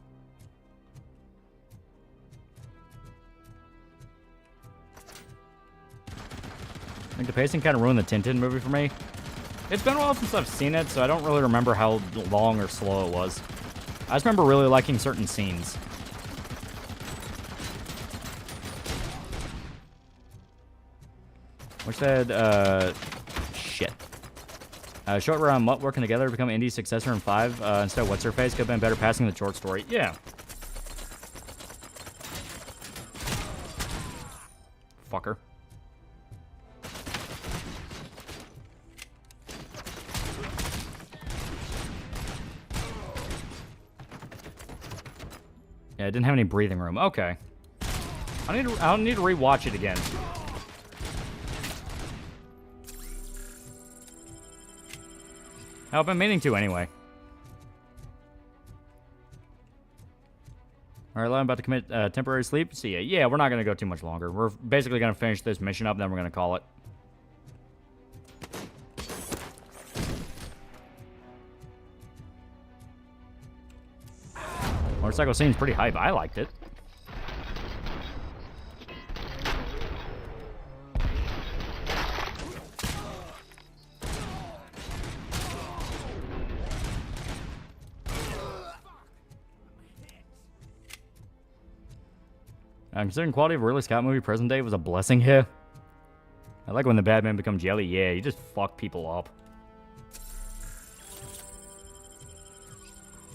I think the pacing kind of ruined the Tintin movie for me. It's been a while since I've seen it, so I don't really remember how long or slow it was. I just remember really liking certain scenes. Which said, shit. Short round Mutt working together to become Indy's successor in 5. Instead, what's her face? Could have been better passing the short story. Yeah. Fucker. Yeah, it didn't have any breathing room. Okay. I don't need to rewatch it again. I've been meaning to anyway. Alright, I'm about to commit temporary sleep. See ya. Yeah, we're not going to go too much longer. We're basically going to finish this mission up, then we're going to call it. Motorcycle scene's pretty hype. I liked it. Considering quality of a Ridley Scott movie present day was a blessing here. I like when the bad man becomes jelly. Yeah, you just fuck people up.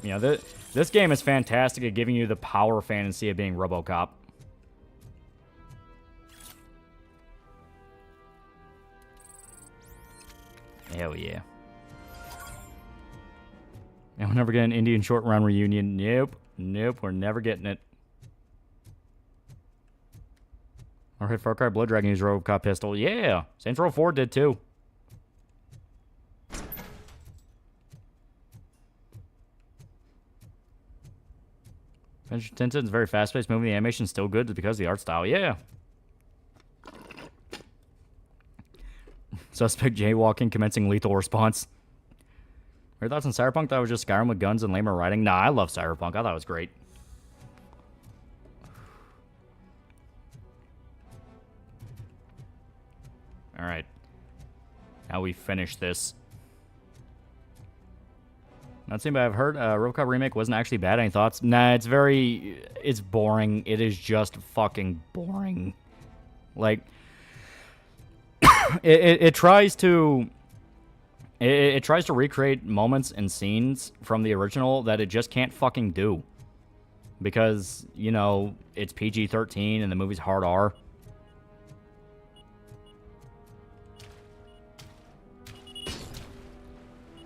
You know, this game is fantastic at giving you the power fantasy of being RoboCop. Hell yeah. And we're never getting an Indian short round reunion. Nope. Nope, we're never getting it. Alright, Far Cry Blood Dragon used RoboCop pistol. Yeah! Saints Row 4 did too. Tintin's very fast-paced movie. The animation's still good because of the art style. Yeah. Suspect jaywalking, commencing lethal response. Your thoughts on Cyberpunk? That was just Skyrim with guns and lamer writing. Nah, I love Cyberpunk. I thought it was great. All right. Now we finish this. Not seen, but I've heard RoboCop remake wasn't actually bad. Any thoughts? Nah, it's boring. It is just fucking boring. Like, it tries to recreate moments and scenes from the original that it just can't fucking do. Because, you know, it's PG-13 and the movie's hard R.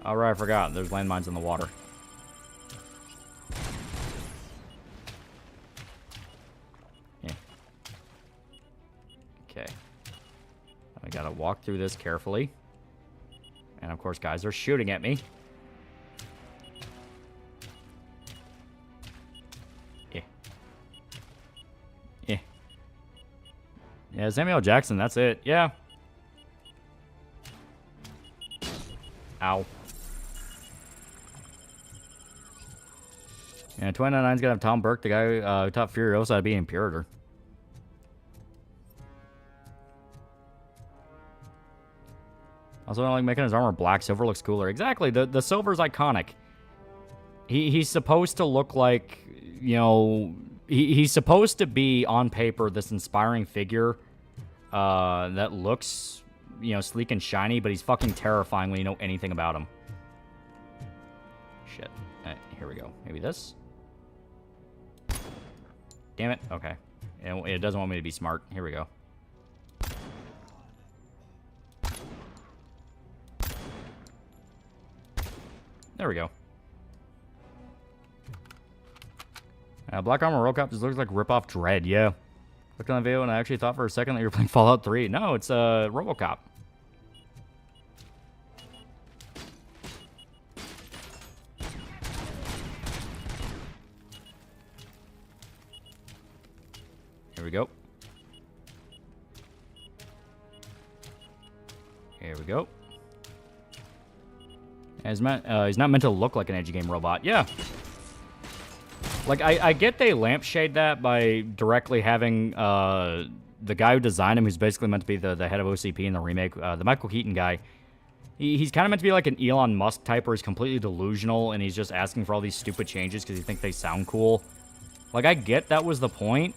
Oh, right, I forgot. There's landmines in the water. Yeah. Okay. I gotta walk through this carefully. And, of course, guys are shooting at me. Yeah. Yeah. Yeah, Samuel L. Jackson, that's it. Yeah. Ow. Yeah, 299's gonna have Tom Burke, the guy who taught Furiosa how to be an Imperator. Also, I like making his armor black. Silver looks cooler. Exactly. The silver's iconic. He's supposed to look like, you know, he's supposed to be on paper this inspiring figure that looks, you know, sleek and shiny, but he's fucking terrifying when you know anything about him. Shit. Here we go. Maybe this. Damn it. Okay. It doesn't want me to be smart. Here we go. There we go. Black Armor RoboCop just looks like rip-off Dread, yeah. Looked on the video and I actually thought for a second that you were playing Fallout 3. No, it's RoboCop. Here we go. Here we go. He's not meant to look like an edgy game robot. Yeah. Like, I get they lampshade that by directly having the guy who designed him, who's basically meant to be the head of OCP in the remake, the Michael Keaton guy. He's kind of meant to be like an Elon Musk type where he's completely delusional and he's just asking for all these stupid changes because he thinks they sound cool. Like, I get that was the point,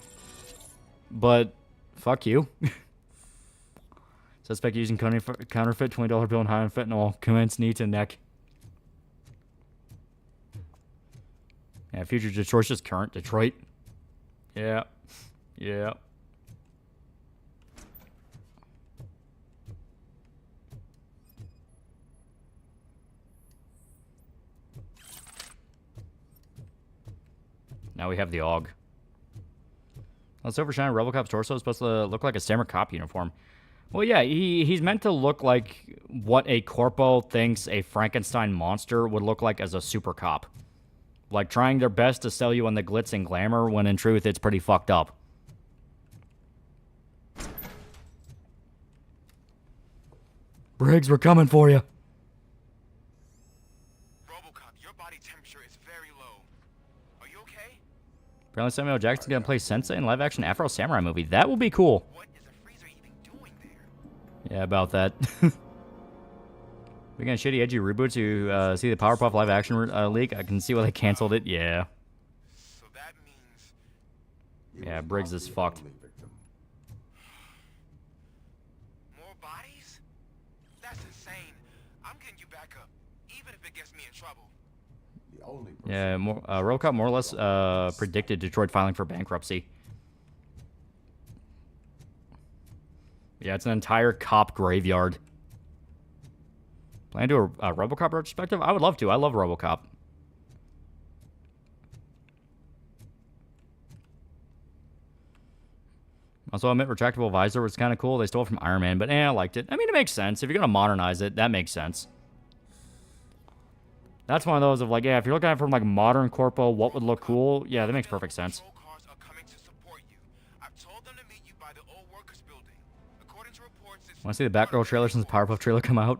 but fuck you. Suspect using counterfeit $20 bill and high on fentanyl. Commence knee to neck. Yeah, future Detroit's just current Detroit. Yeah. Yeah. Now we have the AUG. Well, Silver Shine RoboCop's torso is supposed to look like a Samurai Cop uniform. Well, yeah, he's meant to look like what a corpo thinks a Frankenstein monster would look like as a super cop. Like, trying their best to sell you on the glitz and glamour, when in truth, it's pretty fucked up. Briggs, we're coming for you. RoboCop, your body temperature is very low. Are you okay? Apparently Samuel L. Jackson's gonna play Sensei in live-action Afro Samurai movie. That will be cool. What is the freezer even doing there? Yeah, about that. We're gonna shitty edgy reboots to see the Powerpuff live-action leak. I can see why they canceled it. Yeah. So that means... Yeah, Briggs is fucked. More bodies? That's insane. I'm getting you back up, even if it gets me in trouble. Yeah, RoboCop more or less predicted Detroit filing for bankruptcy. Yeah, it's an entire cop graveyard. Plan to do a RoboCop retrospective? I would love to. I love RoboCop. Also, I admit retractable visor was kind of cool. They stole it from Iron Man, but I liked it. I mean, it makes sense. If you're going to modernize it, that makes sense. That's one of those of like, yeah, if you're looking at it from like modern corpo, what would look cool? Yeah, that makes perfect sense. Want to see the Batgirl trailer since the Powerpuff trailer come out?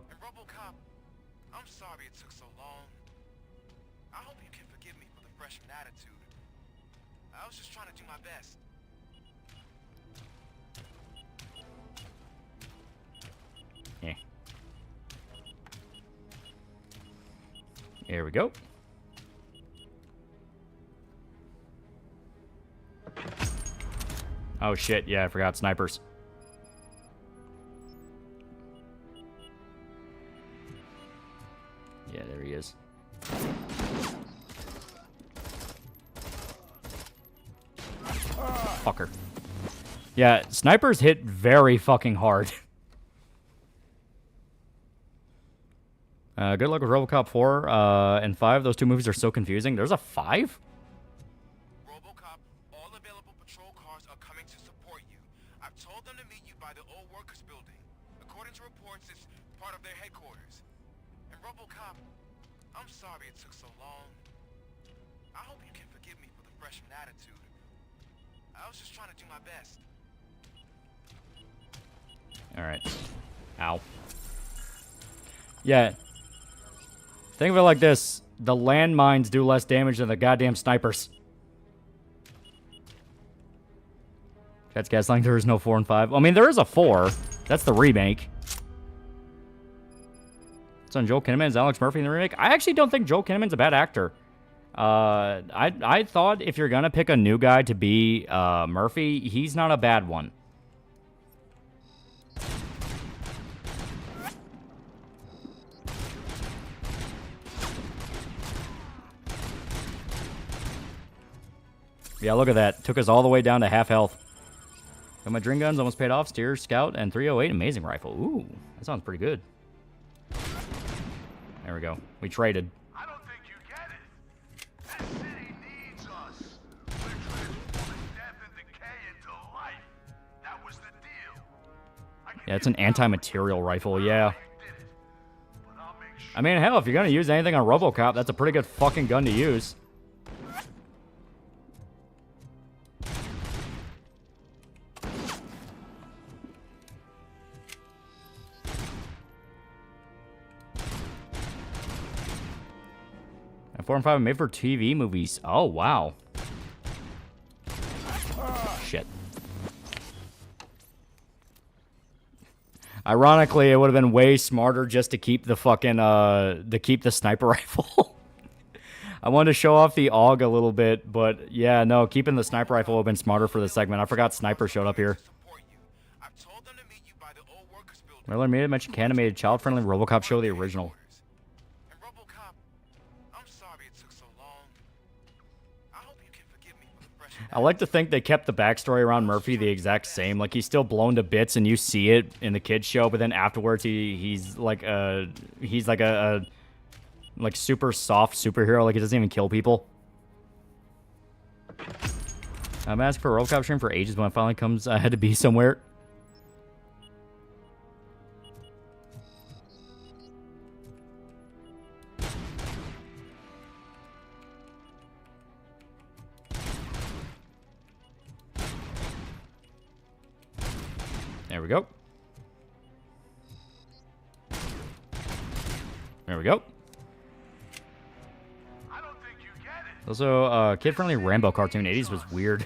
I'm sorry it took so long. I hope you can forgive me for the freshman attitude. I was just trying to do my best. Yeah. Here we go. Oh shit, yeah, I forgot snipers. Yeah, there he is. Fucker. Yeah, snipers hit very fucking hard. Good luck with RoboCop 4 and 5. Those two movies are so confusing. There's a 5? RoboCop, all available patrol cars are coming to support you. I've told them to meet you by the old workers building. According to reports, it's part of their headquarters. And RoboCop, I'm sorry it took so long. I hope you can forgive me for the freshman attitude. I was just trying to do my best. Alright. Ow. Yeah. Think of it like this. The landmines do less damage than the goddamn snipers. Cat's gaslighting, there is no 4 and 5. I mean, there is a 4. That's the remake. It's on Joel Kinnaman. Is Alex Murphy in the remake? I actually don't think Joel Kinnaman's a bad actor. I thought if you're gonna pick a new guy to be Murphy, he's not a bad one. Yeah, look at that. Took us all the way down to half health. Got my dream guns, almost paid off. Steer, Scout, and 308 amazing rifle. Ooh, that sounds pretty good. There we go. We traded. I don't think you get it. That city needs us. We're transforming death and decay into life. That was the deal. Yeah, it's an anti-material rifle, yeah. I mean, hell, if you're gonna use anything on RoboCop, that's a pretty good fucking gun to use. And 4 and 5 are made for TV movies. Oh, wow. Shit. Ironically, it would have been way smarter just to keep the fucking, to keep the sniper rifle. I wanted to show off the AUG a little bit, but yeah, no, keeping the sniper rifle would have been smarter for the segment. I forgot Sniper showed up here. Miller made it mention animated child-friendly RoboCop show, the original. I like to think they kept the backstory around Murphy the exact same. Like, he's still blown to bits, and you see it in the kids show. But then afterwards, he's like a super soft superhero. Like, he doesn't even kill people. I'm asking for a RoboCop stream for ages. When it finally comes, I had to be somewhere. There we go. There we go. Also, kid-friendly Rambo cartoon 80s was weird.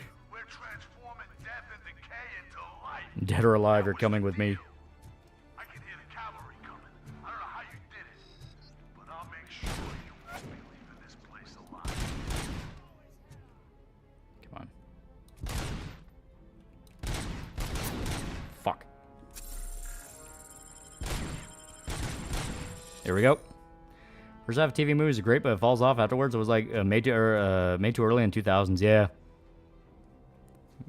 Dead or alive, you're coming with me. Come on. Fuck. There we go. First half of TV movies are great, but it falls off afterwards. It was like made too early in 2000s. Yeah.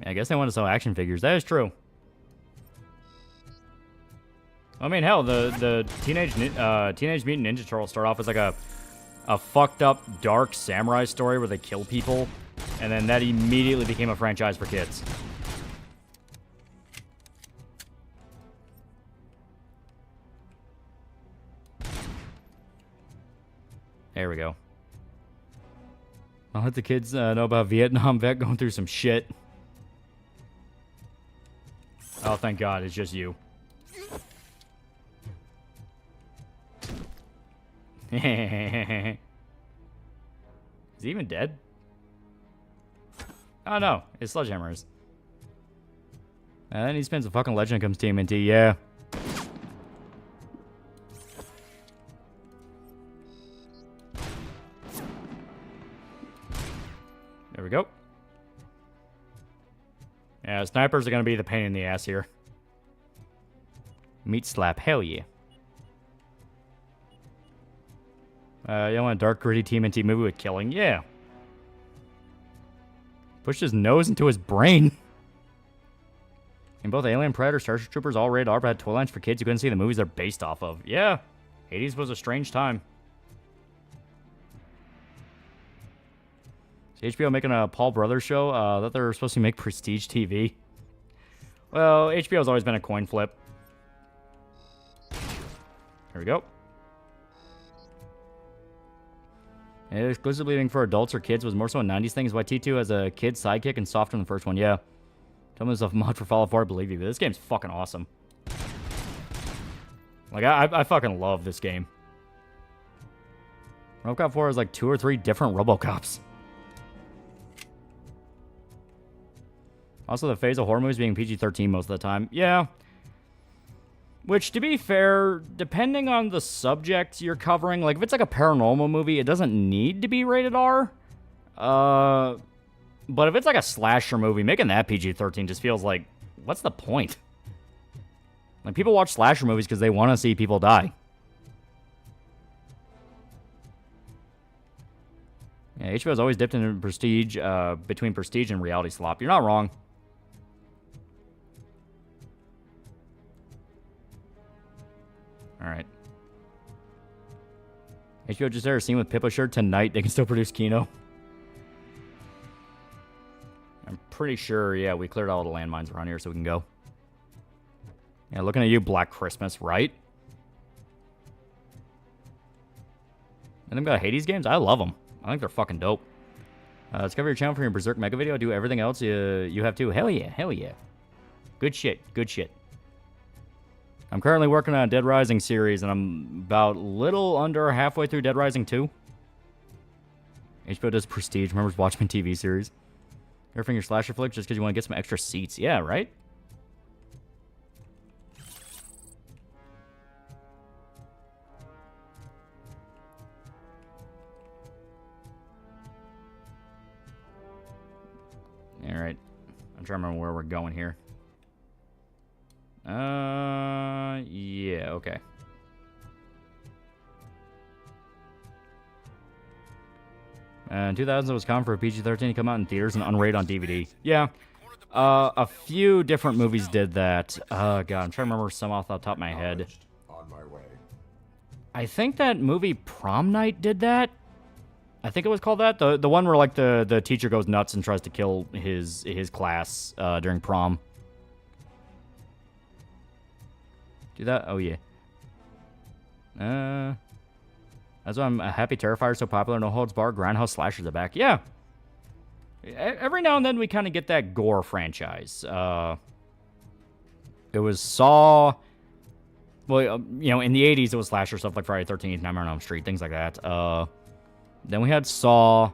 I guess they want to sell action figures. That is true. I mean, hell, the Teenage Mutant Ninja Turtles start off as like a fucked up dark samurai story where they kill people, and then that immediately became a franchise for kids. There we go. I'll let the kids know about Vietnam vet going through some shit. Oh, thank God, it's just you. Is he even dead? Oh, no. His sledgehammer is. And then he spins a fucking legend comes TMNT. Yeah. There we go. Yeah, snipers are going to be the pain in the ass here. Meat slap. Hell yeah. You want a dark, gritty TMNT movie with killing? Yeah. Pushed his nose into his brain. In both Alien, Predator, Starship Troopers, all rated R, but had toy lines for kids who couldn't see the movies they're based off of. Yeah. 80s was a strange time. Is HBO making a Paul Brothers show? That they're supposed to make Prestige TV. Well, HBO's always been a coin flip. There we go. And exclusively being for adults or kids was more so a 90s thing. Is why T2 has a kid sidekick and softer than the first one. Yeah. Tell me myself mod for Fallout 4, I believe you. But this game's fucking awesome. Like, I fucking love this game. RoboCop 4 has like 2 or 3 different RoboCops. Also, the phase of horror movies being PG-13 most of the time. Yeah. Which, to be fair, depending on the subject you're covering, like, if it's like a paranormal movie, it doesn't need to be rated R. But if it's like a slasher movie, making that PG-13 just feels like, what's the point? Like, people watch slasher movies because they want to see people die. Yeah, HBO's always dipped into prestige, between prestige and reality slop. You're not wrong. Alright. HBO just aired a scene with Pippa shirt tonight. They can still produce Kino. I'm pretty sure, yeah, we cleared all the landmines around here so we can go. Yeah, looking at you, Black Christmas, right? And they've got Hades games? I love them. I think they're fucking dope. Discover your channel for your Berserk Mega video. Do everything else you have too. Hell yeah, hell yeah. Good shit, good shit. I'm currently working on a Dead Rising series, and I'm about little under halfway through Dead Rising 2. HBO does Prestige. Remembers Watchmen TV series. You're offering your slasher flick just because you want to get some extra seats. Yeah, right? Alright. I'm trying to remember where we're going here. Yeah, okay. In 2000, it was common for a PG-13 to come out in theaters and unrated on DVD. Yeah. A few different movies did that. God, I'm trying to remember some off the top of my head. On my way. I think that movie Prom Night did that. I think it was called that. The one where, like, the teacher goes nuts and tries to kill his class during prom. Do that? Oh, yeah. That's why I'm happy Terrifier's so popular. No Holds Barred. Grindhouse slashers are back. Yeah. Every now and then we kind of get that gore franchise. It was Saw. Well, you know, in the 80s, it was slasher stuff like Friday the 13th, Nightmare on Elm Street, things like that. Then we had Saw.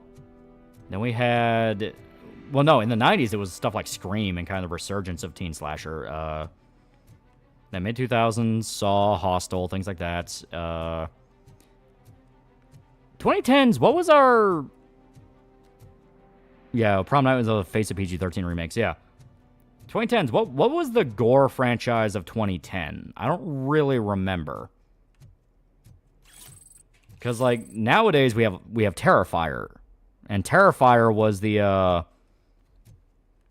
Then we had... Well, no, in the 90s, it was stuff like Scream and kind of the resurgence of teen slasher. Then mid-2000s, Saw, Hostel, things like that. 2010s, what was our... Yeah, Prom Night was the face of PG-13 remakes, yeah. 2010s, what was the gore franchise of 2010? I don't really remember. Because, like, nowadays we have Terrifier. And Terrifier was the,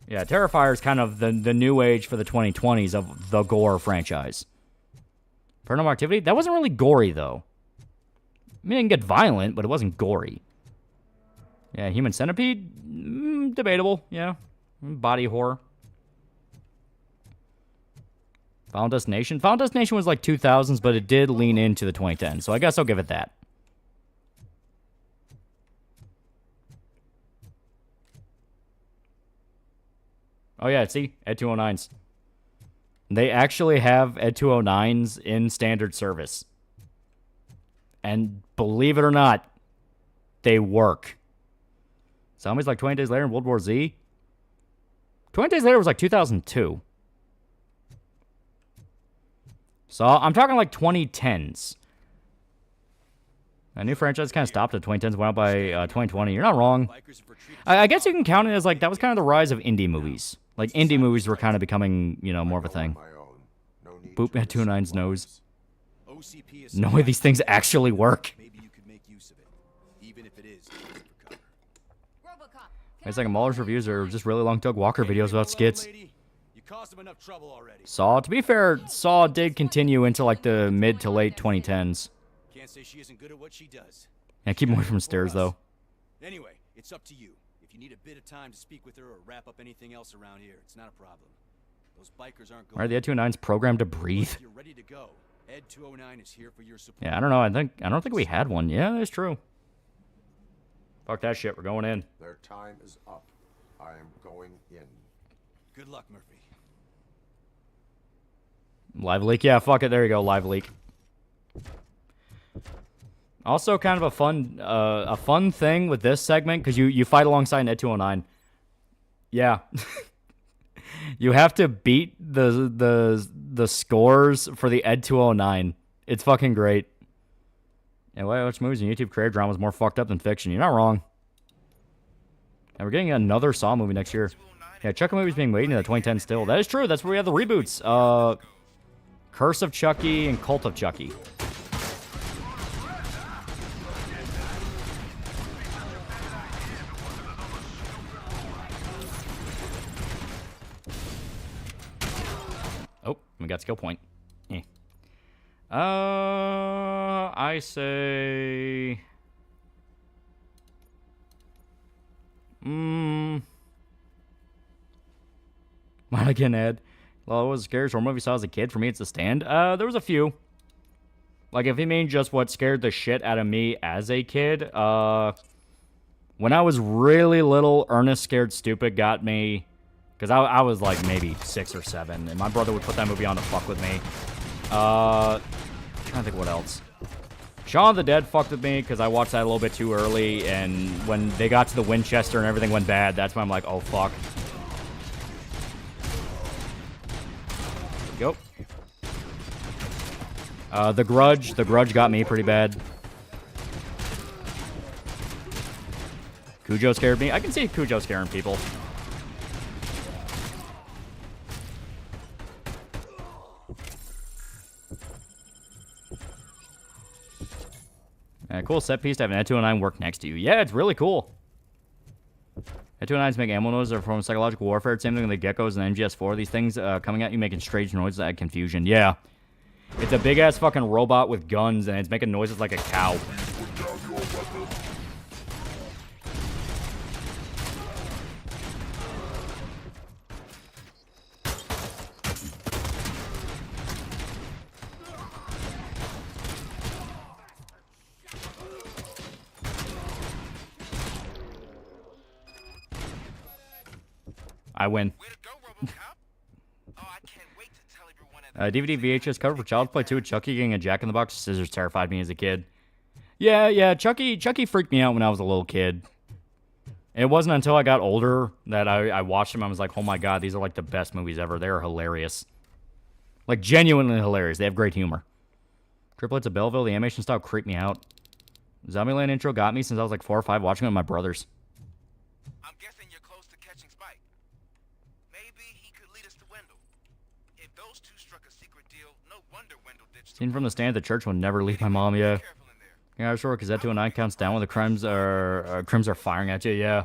Yeah, Terrifier is kind of the new age for the 2020s of the gore franchise. Paranormal Activity? That wasn't really gory, though. I mean, it didn't get violent, but it wasn't gory. Yeah, Human Centipede? Debatable, yeah. Body horror. Final Destination? Final Destination was like 2000s, but it did lean into the 2010s, so I guess I'll give it that. Oh yeah, see? Ed 209s. They actually have Ed 209s in standard service. And believe it or not, they work. Zombies like 20 Days Later in World War Z? 20 Days Later was like 2002. So I'm talking like 2010s. A new franchise kind of stopped at 2010s, went out by 2020. You're not wrong. I guess you can count it as like, that was kind of the rise of indie movies. Like, indie movies were kind of becoming, you know, more of a thing. Boop at 209's nose. No way these things actually work. It's like Mahler's reviews are just really long Doug Walker videos about skits. Saw, to be fair, Saw did continue into like the mid to late 2010s. Can't say she isn't good at what she does. Yeah, keep away from stairs though. Anyway, it's up to you. If you need a bit of time to speak with her or wrap up anything else around here, it's not a problem. Those bikers aren't going. Are the Ed 209s programmed to breathe? You're ready to go. Ed 209 is here for your support. Yeah, I don't know. I don't think we had one. Yeah, that's true. Fuck that shit. We're going in. Their time is up. I am going in. Good luck, Murphy. Live leak. Yeah, fuck it. There you go. Live leak. Also, kind of a fun thing with this segment because you fight alongside an Ed 209. Yeah, you have to beat the scores for the Ed 209. It's fucking great. And why watch movies and YouTube creator drama is more fucked up than fiction? You're not wrong. And we're getting another Saw movie next year. Yeah, Chucky movie's being made in the 2010 still. That is true. That's where we have the reboots. Curse of Chucky and Cult of Chucky. Oh, we got skill point. Eh. I say... What again, Ed? Well, what was the scariest horror movie I saw as a kid? For me, it's The Stand. There was a few. Like, if you mean just what scared the shit out of me as a kid, when I was really little, Ernest Scared Stupid got me... Because I was like maybe 6 or 7, and my brother would put that movie on to fuck with me. I'm trying to think what else. Shaun of the Dead fucked with me because I watched that a little bit too early, and when they got to the Winchester and everything went bad, that's when I'm like, oh fuck. Go. The Grudge got me pretty bad. Cujo scared me. I can see Cujo scaring people. Cool set piece to have an Ed 209 work next to you. Yeah, it's really cool. Ed 209s make ammo noises from psychological warfare. Same thing with the geckos and MGS4. These things coming at you making strange noises that add confusion. Yeah. It's a big-ass fucking robot with guns, and it's making noises like a cow. I win. DVD VHS cover for Child's Play 2 with Chucky getting a Jack-in-the-Box scissors terrified me as a kid. Yeah, Chucky freaked me out when I was a little kid. It wasn't until I got older that I watched them. I was like, oh my god, these are like the best movies ever. They're hilarious. Like, genuinely hilarious. They have great humor. Triplets of Belleville, the animation style creeped me out. Zombieland intro got me since I was like 4 or 5 watching it with my brothers. I'm guessing you're close to catching Spike. Maybe he could lead us to Wendell. If those two struck a secret deal, no wonder Wendell ditched. Seen from the stand at the church will never leave my mom, yeah. Yeah, I'm sure, because that 209 counts down when the crims are firing at you, yeah.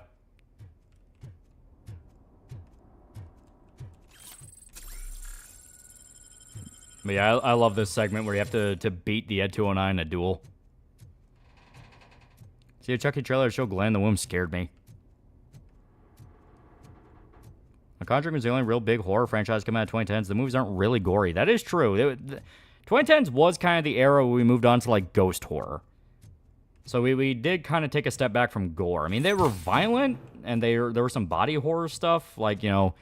But yeah, I love this segment where you have to beat the Ed 209 in a duel. See, a Chucky trailer show Glenn in the womb scared me. The Conjuring was the only real big horror franchise coming out of 2010s. The movies aren't really gory. That is true. 2010s was kind of the era where we moved on to, like, ghost horror. So we did kind of take a step back from gore. I mean, they were violent, and there were some body horror stuff, like, you know,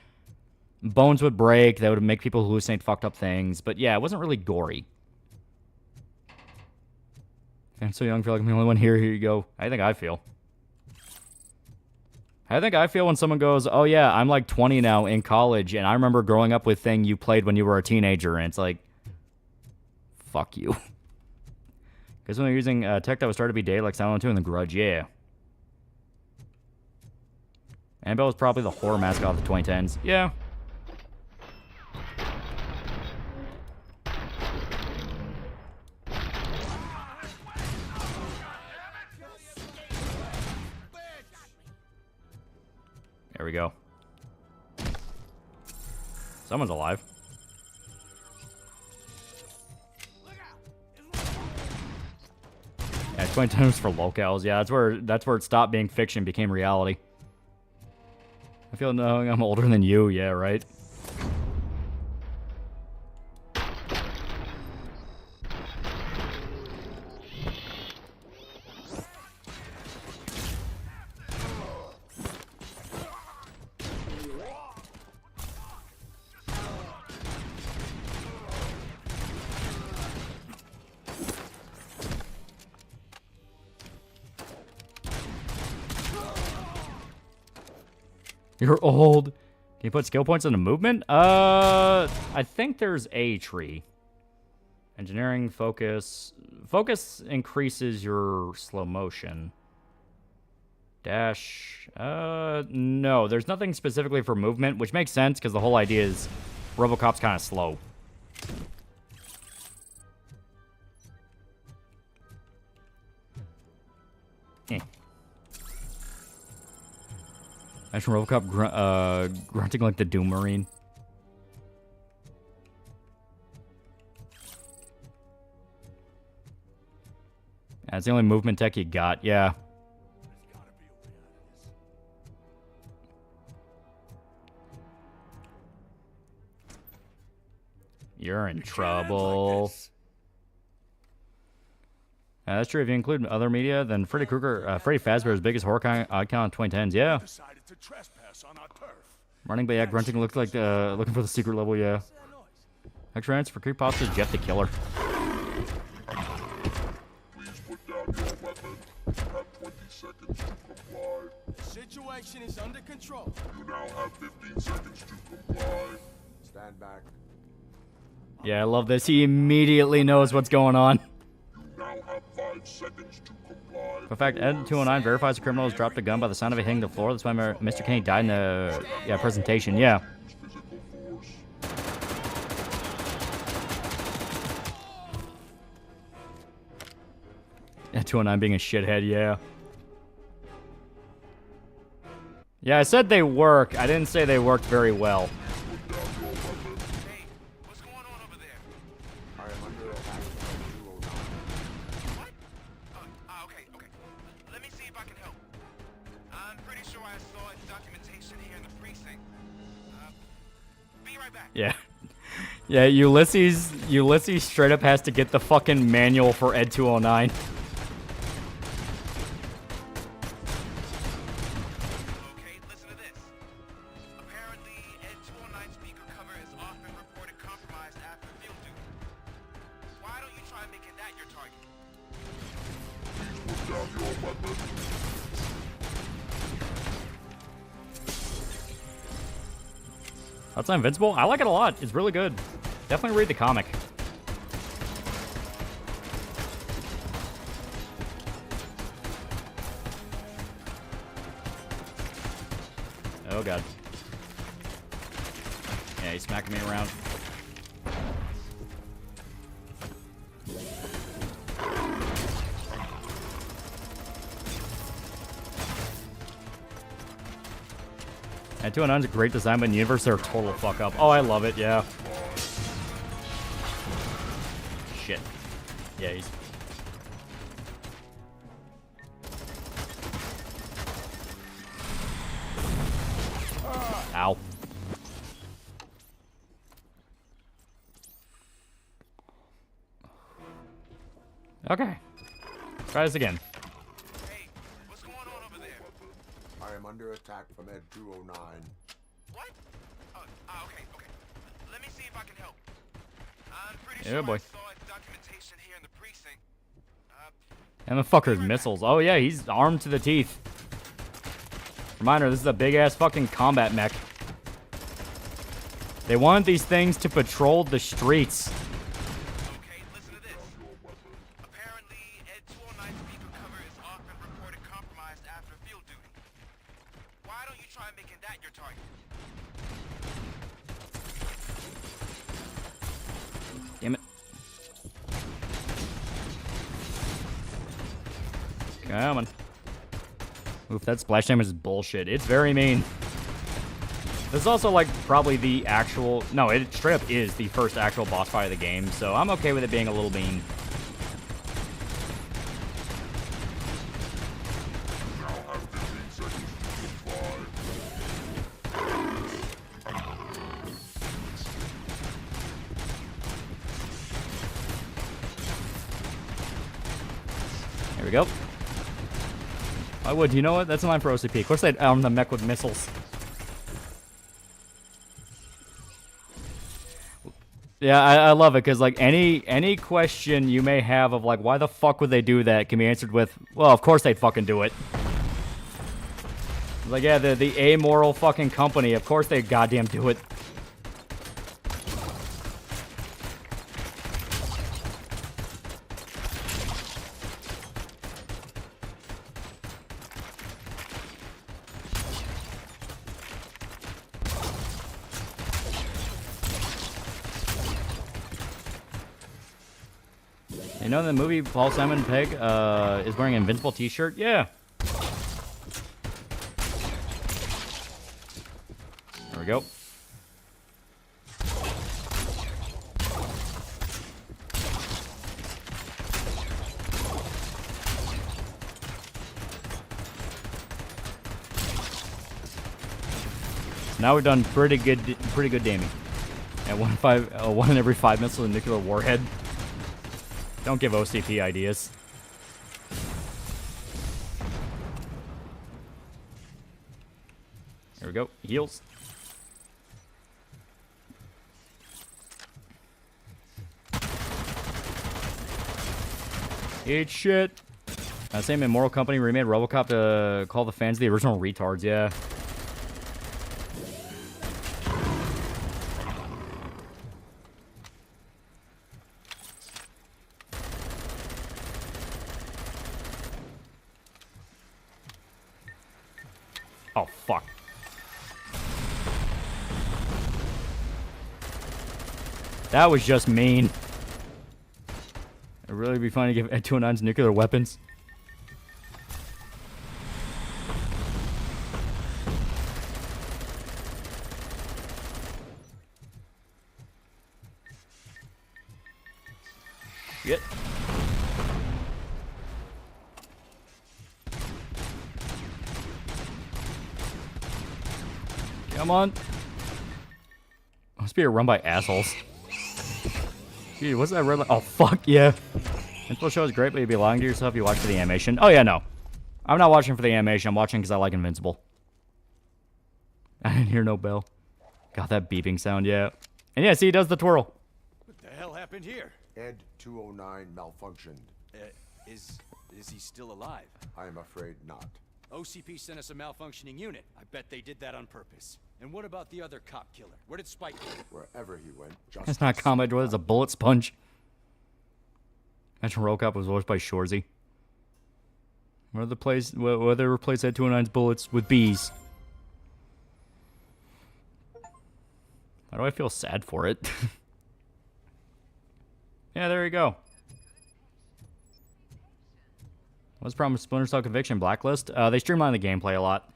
Bones would break. That would make people hallucinate fucked up things. But yeah, it wasn't really gory. I'm so young, I feel like I'm the only one here. Here you go. I think I feel. I think I feel when someone goes, oh yeah, I'm like 20 now in college, and I remember growing up with thing you played when you were a teenager, and it's like, fuck you. Because when they're using tech that was started to be dated, like Silent 2 and The Grudge, yeah. Annabelle was probably the horror mascot of the 2010s. Yeah. There we go. Someone's alive. Yeah, 20 times for locales. Yeah, that's where it stopped being fiction, became reality. I feel knowing I'm older than you. Yeah, right. You're old. Can you put skill points into movement? I think there's a tree. Engineering, focus. Focus increases your slow motion. Dash. No, there's nothing specifically for movement, which makes sense because the whole idea is RoboCop's kind of slow. Imagine RoboCop grunting like the Doom Marine. That's the only movement tech you got, yeah. You're in trouble. That's true. If you include other media, then Freddy Fazbear's biggest horror icon in 2010s. Yeah. Running, but yeah, grunting looks like looking for the secret level. Yeah. Extra ranks for creepypastas. Jeff the Killer. Please put down your weapon. You have 20 seconds to comply. The situation is under control. You now have 15 seconds to comply. Stand back. Yeah, I love this. He immediately knows what's going on. You now have 5 seconds to comply. In fact, Ed 209 verifies the criminal has dropped a gun by the sound of it hitting the floor. That's why Mr. Kenny died in the presentation. Yeah. Ed 209 being a shithead. Yeah. Yeah, I said they work. I didn't say they worked very well. Yeah. Yeah, Ulysses straight up has to get the fucking manual for Ed 209. Okay, listen to this. Apparently, Ed 209's speaker cover is often reported compromised after field duty. Why don't you try making that your target? Please put down your weapon. That's Invincible. I like it a lot. It's really good. Definitely read the comic. Oh god. Yeah, he's smacking me around. And 209's a great design, but in the universe they're a total fuck up. Oh, I love it, yeah. Shit. Yeah, he's... Ow. Okay. Try this again. I am under attack from Ed 209. What? Okay. Yeah, boy. And the fucker's missiles. Oh yeah, he's armed to the teeth. Reminder, this is a big-ass fucking combat mech. They wanted these things to patrol the streets. Okay, listen to this. Apparently, Ed 209's beacon cover is often reported compromised after field duty. Why don't you try making that your target? Damn it. Come on. Oof, that splash damage is bullshit. It's very mean. This is also, like, probably the actual... No, it straight up is the first actual boss fight of the game, so I'm okay with it being a little mean. There we go. I would. You know what? That's a line for OCP. Of course they'd arm the mech with missiles. Yeah, I love it, because, like, any question you may have of, like, why the fuck would they do that can be answered with, well, of course they'd fucking do it. Like, yeah, the amoral fucking company, of course they'd goddamn do it. You know, in the movie, Paul Simon Pegg is wearing an Invincible t-shirt? Yeah. There we go. Now we've done pretty good damage. At 1 in every 5 missiles of nuclear warhead. Don't give OCP ideas. There we go. Heals. Eat shit. Same Immoral Company remade RoboCop to call the fans the original retards, yeah. Oh, fuck. That was just mean. It'd really be fun to give Ed 209's nuclear weapons. Shit. Come on. Must be a run by assholes. Dude, what's that red light? Oh, fuck, yeah. Info show is great, but you'd be lying to yourself if you watch for the animation. Oh, yeah, no. I'm not watching for the animation. I'm watching because I like Invincible. I didn't hear no bell. Got that beeping sound, yeah. And yeah, see, he does the twirl. What the hell happened here? Ed 209 malfunctioned. Is he still alive? I am afraid not. OCP sent us a malfunctioning unit. I bet they did that on purpose. And what about the other cop killer? Where did Spike go? Wherever he went, That's not combat droid, it's a bullet sponge. Imagine RoboCop was voiced by Shorzy. Whether they replace Ed 209's bullets with bees. Why do I feel sad for it? Yeah, there you go. What's the problem with Splinter Cell Conviction Blacklist? They streamline the gameplay a lot.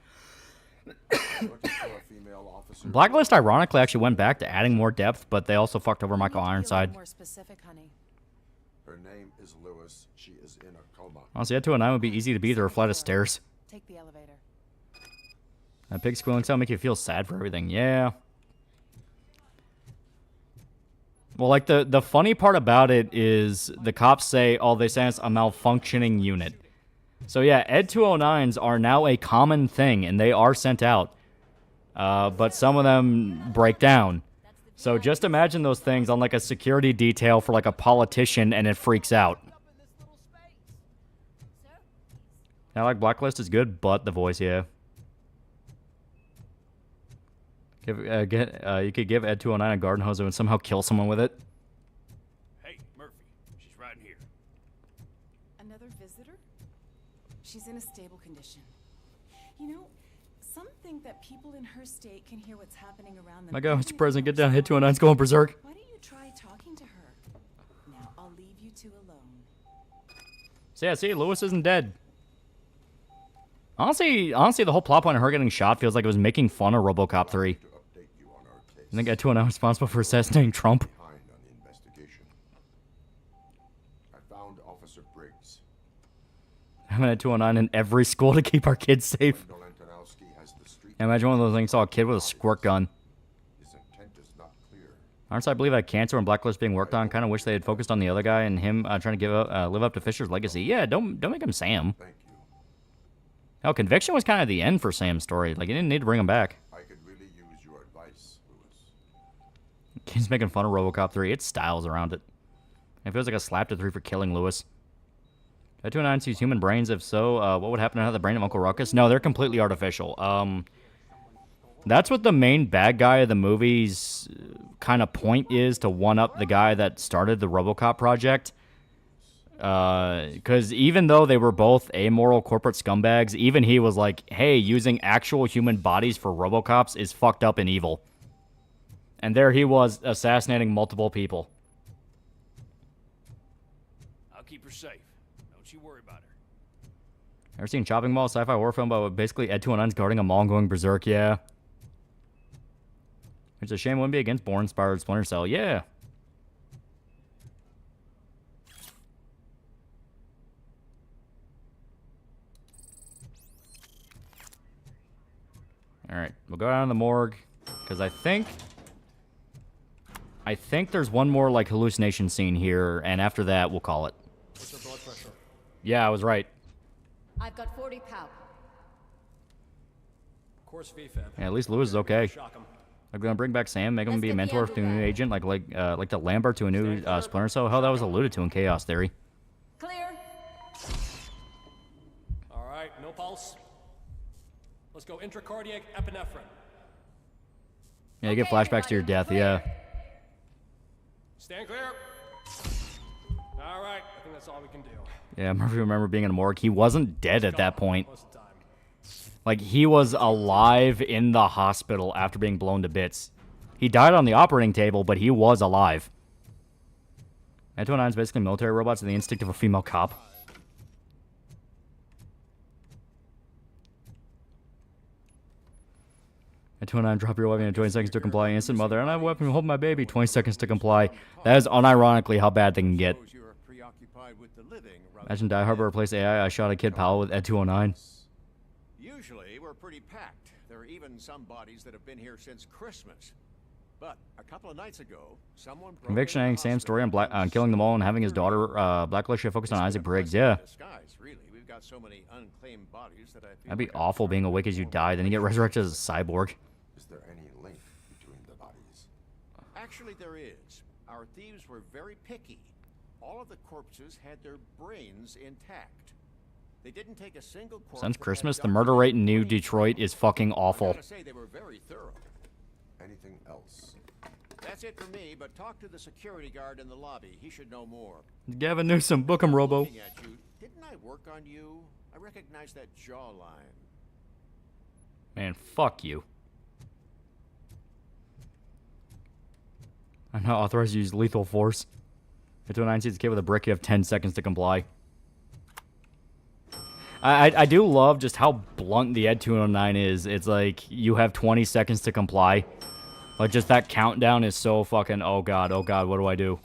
Blacklist, ironically, actually went back to adding more depth, but they also fucked over Michael Ironside. More specific, honey. Her name is Lewis. She is in a coma. Honestly, Ed 209 would be easy to beat or a flight of stairs. Take the elevator. That pig squealing sound make you feel sad for everything. Yeah. Well, like, the funny part about it is the cops say, oh, they say it's a malfunctioning unit. So yeah, Ed 209s are now a common thing, and they are sent out. But some of them break down. So just imagine those things on like a security detail for like a politician and it freaks out. I like Blacklist is good, but the voice, yeah. You could give Ed 209 a garden hose and somehow kill someone with it. Hey, Murphy. She's right here. Another visitor? She's in a stable condition. You know, some think that people in her state can hear what's happening around them. My God, Mr. President, get down. Hit 209's going berserk. Why don't you try talking to her? Now, I'll leave you two alone. So yeah, see, Lewis isn't dead. Honestly, the whole plot point of her getting shot feels like it was making fun of RoboCop 3. I think Ed 209 was responsible for assassinating Trump. I found Officer Briggs. Having Ed 209 in every school to keep our kids safe. I imagine one of those things saw a kid with a squirt gun. Honestly, I believe that cancer and Blacklist being worked on. Kind of wish they had focused on the other guy and him trying to live up to Fisher's legacy. Yeah, don't make him Sam. Hell, Conviction was kind of the end for Sam's story. Like, you didn't need to bring him back. I could really use your advice, Lewis. Kid's making fun of RoboCop 3. It's styles around it. It feels like a slap to 3 for killing Lewis. Ed 209 sees human brains. If so, what would happen to the brain of Uncle Ruckus? No, they're completely artificial. That's what the main bad guy of the movie's kind of point is, to one-up the guy that started the RoboCop project. Because even though they were both amoral corporate scumbags, even he was like, hey, using actual human bodies for RoboCops is fucked up and evil. And there he was, assassinating multiple people. I'll keep her safe. Don't you worry about her. Ever seen Chopping Mall, sci-fi horror film about basically Ed 209's guarding a mall and going berserk? Yeah. It's a shame it wouldn't be against Bourne-inspired Splinter Cell. Yeah. Alright, we'll go down to the morgue, because I think there's one more, like, hallucination scene here, and after that, we'll call it. What's your blood pressure? Yeah, I was right. I've got 40 pow. Of course, VFib. Yeah, at least Lewis is okay. Shock him. Like, gonna bring back Sam, make him be a mentor to a new agent, like the Lambert to a new Splinter Cell. Hell, that was alluded to in Chaos Theory. Clear. All right, no pulse. Let's go intracardiac epinephrine. Yeah, you get flashbacks to your death, yeah. Stand clear. All right, I think that's all we can do. Yeah, Murphy remember being in a morgue. He wasn't dead at that point. Like, he was alive in the hospital after being blown to bits. He died on the operating table, but he was alive. Ed 209 is basically military robots with the instinct of a female cop. Ed 209, drop your weapon in 20 seconds to comply. Instant mother, and I have a weapon, hold my baby. 20 seconds to comply. That is unironically how bad they can get. Imagine Die Hard replace AI. I shot a kid pal with Ed 209. Usually, we're pretty packed. There are even some bodies that have been here since Christmas. But a couple of nights ago, someone... Conviction ending Sam's story on killing them all and having his daughter Blacklist should focus on Isaac Briggs. Yeah. We've got so many unclaimed bodies that That'd be awful being awake as you die, then you get resurrected as a cyborg. Is there any link between the bodies? Actually, there is. Our thieves were very picky. All of the corpses had their brains intact. They didn't take a single corpse. Since Christmas, the murder rate in New Detroit is fucking awful. I gotta say, they were very thorough. Anything else? That's it for me, but talk to the security guard in the lobby. He should know more. Gavin Newsom, book him, Robo. Looking at you, didn't I work on you? I recognize that jawline. Man, fuck you. I'm not authorized to use lethal force. Ed 209 sees a kid with a brick, you have 10 seconds to comply. I do love just how blunt the Ed 209 is. It's like, you have 20 seconds to comply. Like, just that countdown is so fucking, oh god, what do I do?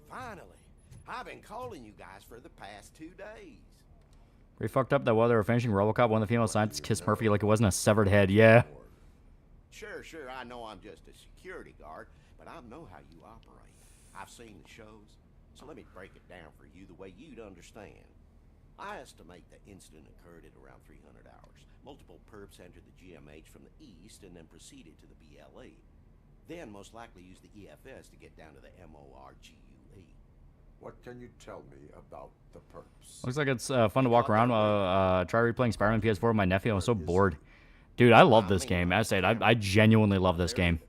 Finally, I've been calling you guys for the past 2 days. Pretty fucked up that while they were finishing RoboCop, one of the female scientists kissed Murphy like it wasn't a severed head, yeah. Sure, I know I'm just a security guard, but I know how you operate. I've seen the shows, so let me break it down for you the way you'd understand. I estimate the incident occurred at around 300 hours. Multiple perps entered the GMH from the east and then proceeded to the BLE. Then most likely used the EFS to get down to the MORGUE. What can you tell me about the perps? Looks like it's fun to walk around. Try replaying Spider-Man PS4 with my nephew. I'm so bored. Dude, I love this game. As I said, I genuinely love this game.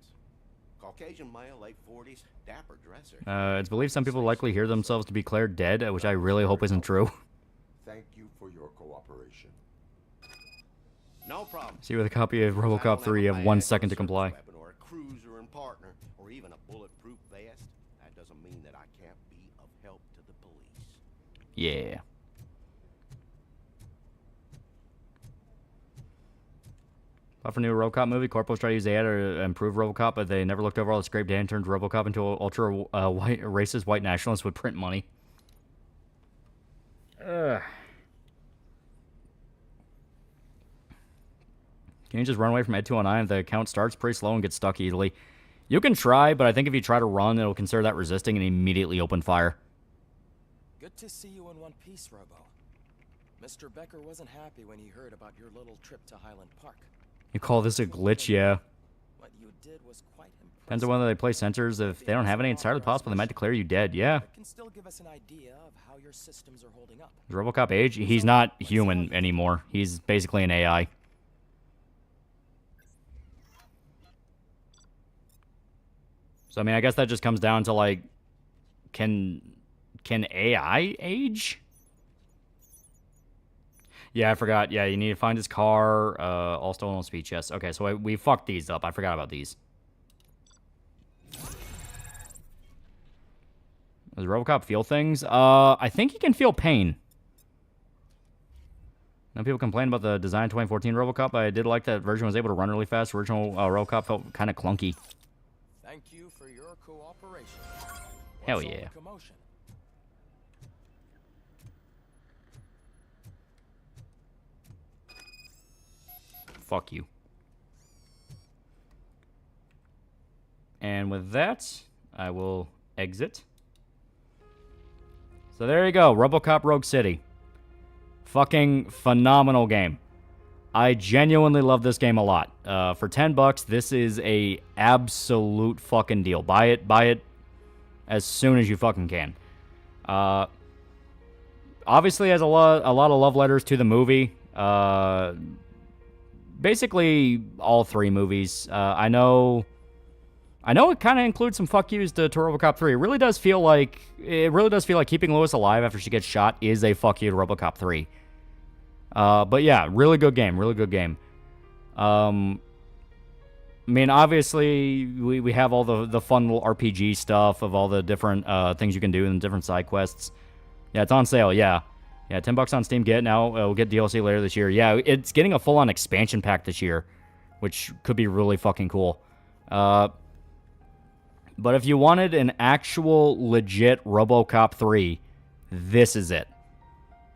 Caucasian male, late 40s, dapper dresser. It's believed some people likely hear themselves to be declared dead, which I really hope isn't true. Thank you for your cooperation. No problem. See, with a copy of RoboCop 3, you have 1 second to comply. Or a cruiser and partner, or even a bulletproof vest. That doesn't mean that I can't be of help to the police. Yeah. But for new RoboCop movie, Corporals try to use AI to improve RoboCop, but they never looked over all the scraped data and turned RoboCop into an ultra white, racist white nationalist with print money. Ugh. Can you just run away from Ed 209 if the account starts pretty slow and gets stuck easily? You can try, but I think if you try to run, it'll consider that resisting and immediately open fire. Good to see you in one piece, Robo. Mr. Becker wasn't happy when he heard about your little trip to Highland Park. You call this a glitch, yeah. What you did was quite impressive. Depends on whether they place sensors. If they don't have any, it's entirely possible they might declare you dead, yeah. It can still give us an idea of how your systems are holding up. Is RoboCop age? He's not human anymore. He's basically an AI. So, I mean, I guess that just comes down to, like, can AI age? Yeah, I forgot. Yeah, you need to find his car. All stolen speech, yes. Okay, so we fucked these up. I forgot about these. Does RoboCop feel things? I think he can feel pain. Now people complain about the design 2014 RoboCop, but I did like that version was able to run really fast. Original RoboCop felt kind of clunky. Thank you for your cooperation. Hell What's all yeah. the commotion? Fuck you. And with that, I will exit. So there you go, RoboCop Rogue City. Fucking phenomenal game. I genuinely love this game a lot. For $10, this is a absolute fucking deal. Buy it as soon as you fucking can. Obviously has a lot of love letters to the movie. Basically all three movies. I know it kind of includes some fuck yous to RoboCop 3. It really does feel like keeping Lois alive after she gets shot is a fuck you to RoboCop 3. But yeah, really good game. I mean, obviously, we have all the fun little RPG stuff of all the different things you can do and different side quests. Yeah, it's on sale, yeah. Yeah, $10 on Steam. Get it now. We'll get DLC later this year. Yeah, it's getting a full-on expansion pack this year, which could be really fucking cool. But if you wanted an actual legit RoboCop 3, this is it.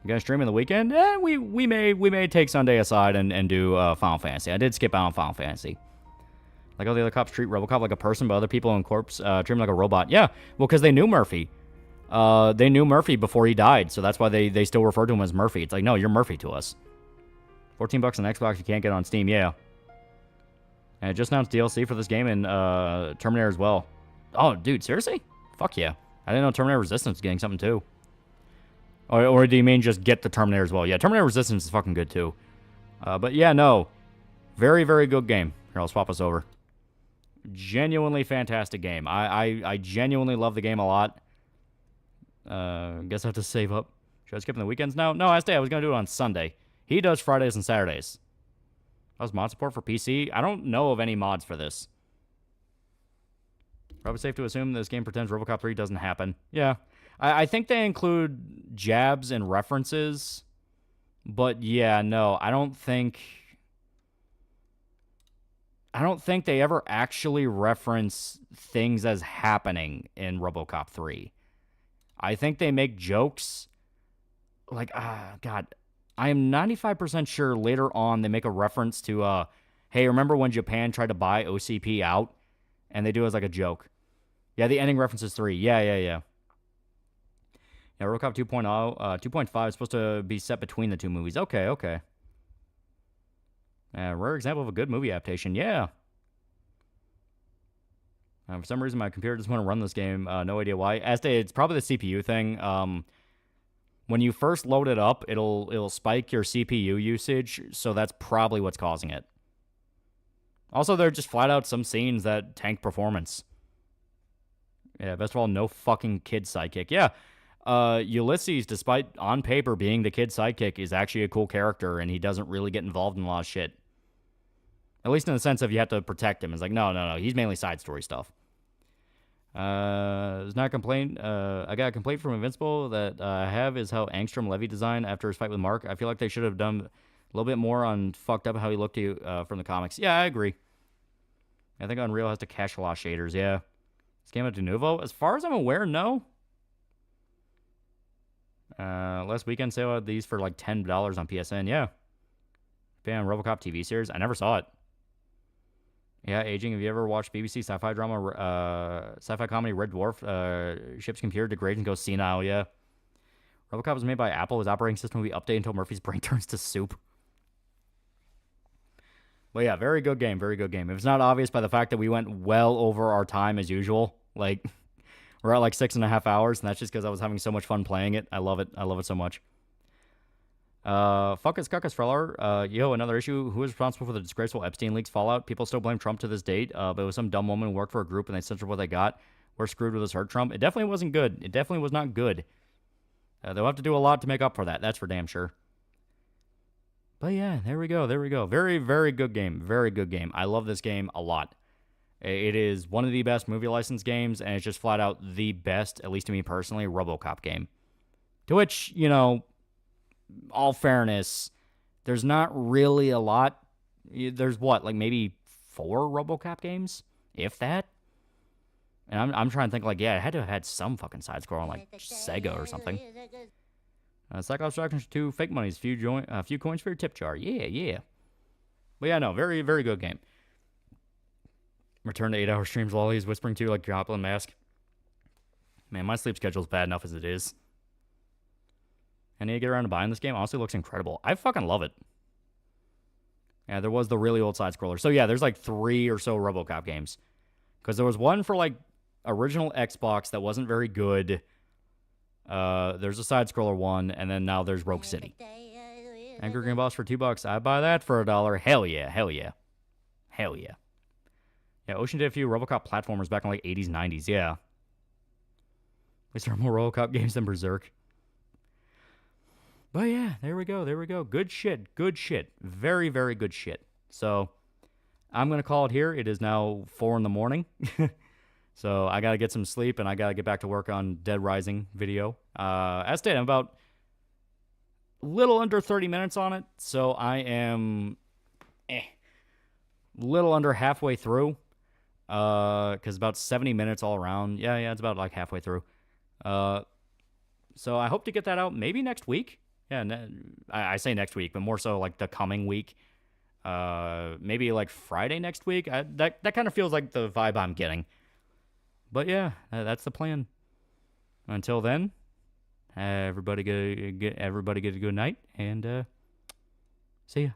You guys streaming the weekend? We may take Sunday aside and do Final Fantasy. I did skip out on Final Fantasy. Like all the other cops treat RoboCop like a person, but other people in Corpse treat him like a robot. Yeah, well, because they knew Murphy. They knew Murphy before he died, so that's why they still refer to him as Murphy. It's like, no, you're Murphy to us. $14 on Xbox, you can't get on Steam, yeah. And it just announced DLC for this game and Terminator as well. Oh, dude, seriously? Fuck yeah. I didn't know Terminator Resistance was getting something too. Or do you mean just get the Terminator as well? Yeah, Terminator Resistance is fucking good too. But yeah, no. Very, very good game. Here, I'll swap us over. Genuinely fantastic game. I genuinely love the game a lot. Guess I have to save up. Should I skip in the weekends now? No, I was going to do it on Sunday. He does Fridays and Saturdays. How's mod support for PC? I don't know of any mods for this. Probably safe to assume this game pretends RoboCop 3 doesn't happen. Yeah. I think they include jabs and references. But yeah, no, I don't think they ever actually reference things as happening in RoboCop 3. I think they make jokes. Like, God, I am 95% sure later on they make a reference to, hey, remember when Japan tried to buy OCP out? And they do it as like a joke. Yeah, the ending reference is 3. Yeah. Yeah, RoboCop 2.0, 2.5 is supposed to be set between the two movies. Okay. Rare example of a good movie adaptation. Yeah. For some reason, my computer doesn't want to run this game. No idea why. It's probably the CPU thing. When you first load it up, it'll spike your CPU usage, so that's probably what's causing it. Also, there are just flat out some scenes that tank performance. Yeah, best of all, no fucking kid sidekick. Yeah, Ulysses, despite on paper being the kid sidekick, is actually a cool character, and he doesn't really get involved in a lot of shit. At least in the sense of you have to protect him. It's like, no, he's mainly side story stuff. There's not a complaint. I got a complaint from Invincible that I have is how Angstrom Levy designed after his fight with Mark. I feel like they should have done a little bit more on fucked up how he looked to you from the comics. Yeah, I agree. I think Unreal has to cache a lot of shaders, yeah. This game at De Novo? As far as I'm aware, no. Last weekend sale had these for like $10 on PSN, yeah. Fan RoboCop TV series? I never saw it. Yeah, aging. Have you ever watched BBC sci-fi drama, sci-fi comedy Red Dwarf? Ship's computer degrades and goes senile, yeah. RoboCop was made by Apple. His operating system will be updated until Murphy's brain turns to soup. But yeah, very good game, very good game. If it's not obvious by the fact that we went well over our time as usual, like, we're at like 6.5 hours, and that's just because I was having so much fun playing it. I love it. I love it so much. Fuckus Cuckus Feller. Yo, another issue. Who is responsible for the disgraceful Epstein leaks fallout? People still blame Trump to this date, but it was some dumb woman who worked for a group and they censored what they got. We're screwed with this hurt Trump. It definitely wasn't good. It definitely was not good. They'll have to do a lot to make up for that. That's for damn sure. But yeah, there we go. There we go. Very, very good game. Very good game. I love this game a lot. It is one of the best movie license games, and it's just flat out the best, at least to me personally, RoboCop game. To which, you know, all fairness, there's not really a lot. There's what, like maybe 4 RoboCop games, if that. And I'm trying to think, like, yeah, it had to have had some fucking side scroll on like Sega or something. Cyclops Doctrine 2, Fake Money's few coins for your tip jar. Yeah, yeah. But yeah, no, very, very good game. Return to 8-hour streams, Loli is whispering to you like Goblin Mask. Man, my sleep schedule's bad enough as it is. I need to get around to buying this game. Honestly, it looks incredible. I fucking love it. Yeah, there was the really old side-scroller. So yeah, there's like 3 or so RoboCop games. Because there was one for like original Xbox that wasn't very good. There's a side-scroller one, and then now there's Rogue City. Angry Green Boss for $2. I buy that for $1. Hell yeah, hell yeah. Hell yeah. Yeah, Ocean did a few RoboCop platformers back in like 80s, 90s, yeah. At least there are more RoboCop games than Berserk. But yeah, there we go, there we go. Good shit, good shit. Very, very good shit. So, I'm going to call it here. It is now 4 in the morning. So, I got to get some sleep, and I got to get back to work on Dead Rising video. As stated, I'm about a little under 30 minutes on it. So, I am little under halfway through. Because about 70 minutes all around. Yeah, it's about like halfway through. So I hope to get that out maybe next week. Yeah, I say next week, but more so like the coming week. Maybe like Friday next week. That kind of feels like the vibe I'm getting. But yeah, that's the plan. Until then, everybody get a good night, and see ya.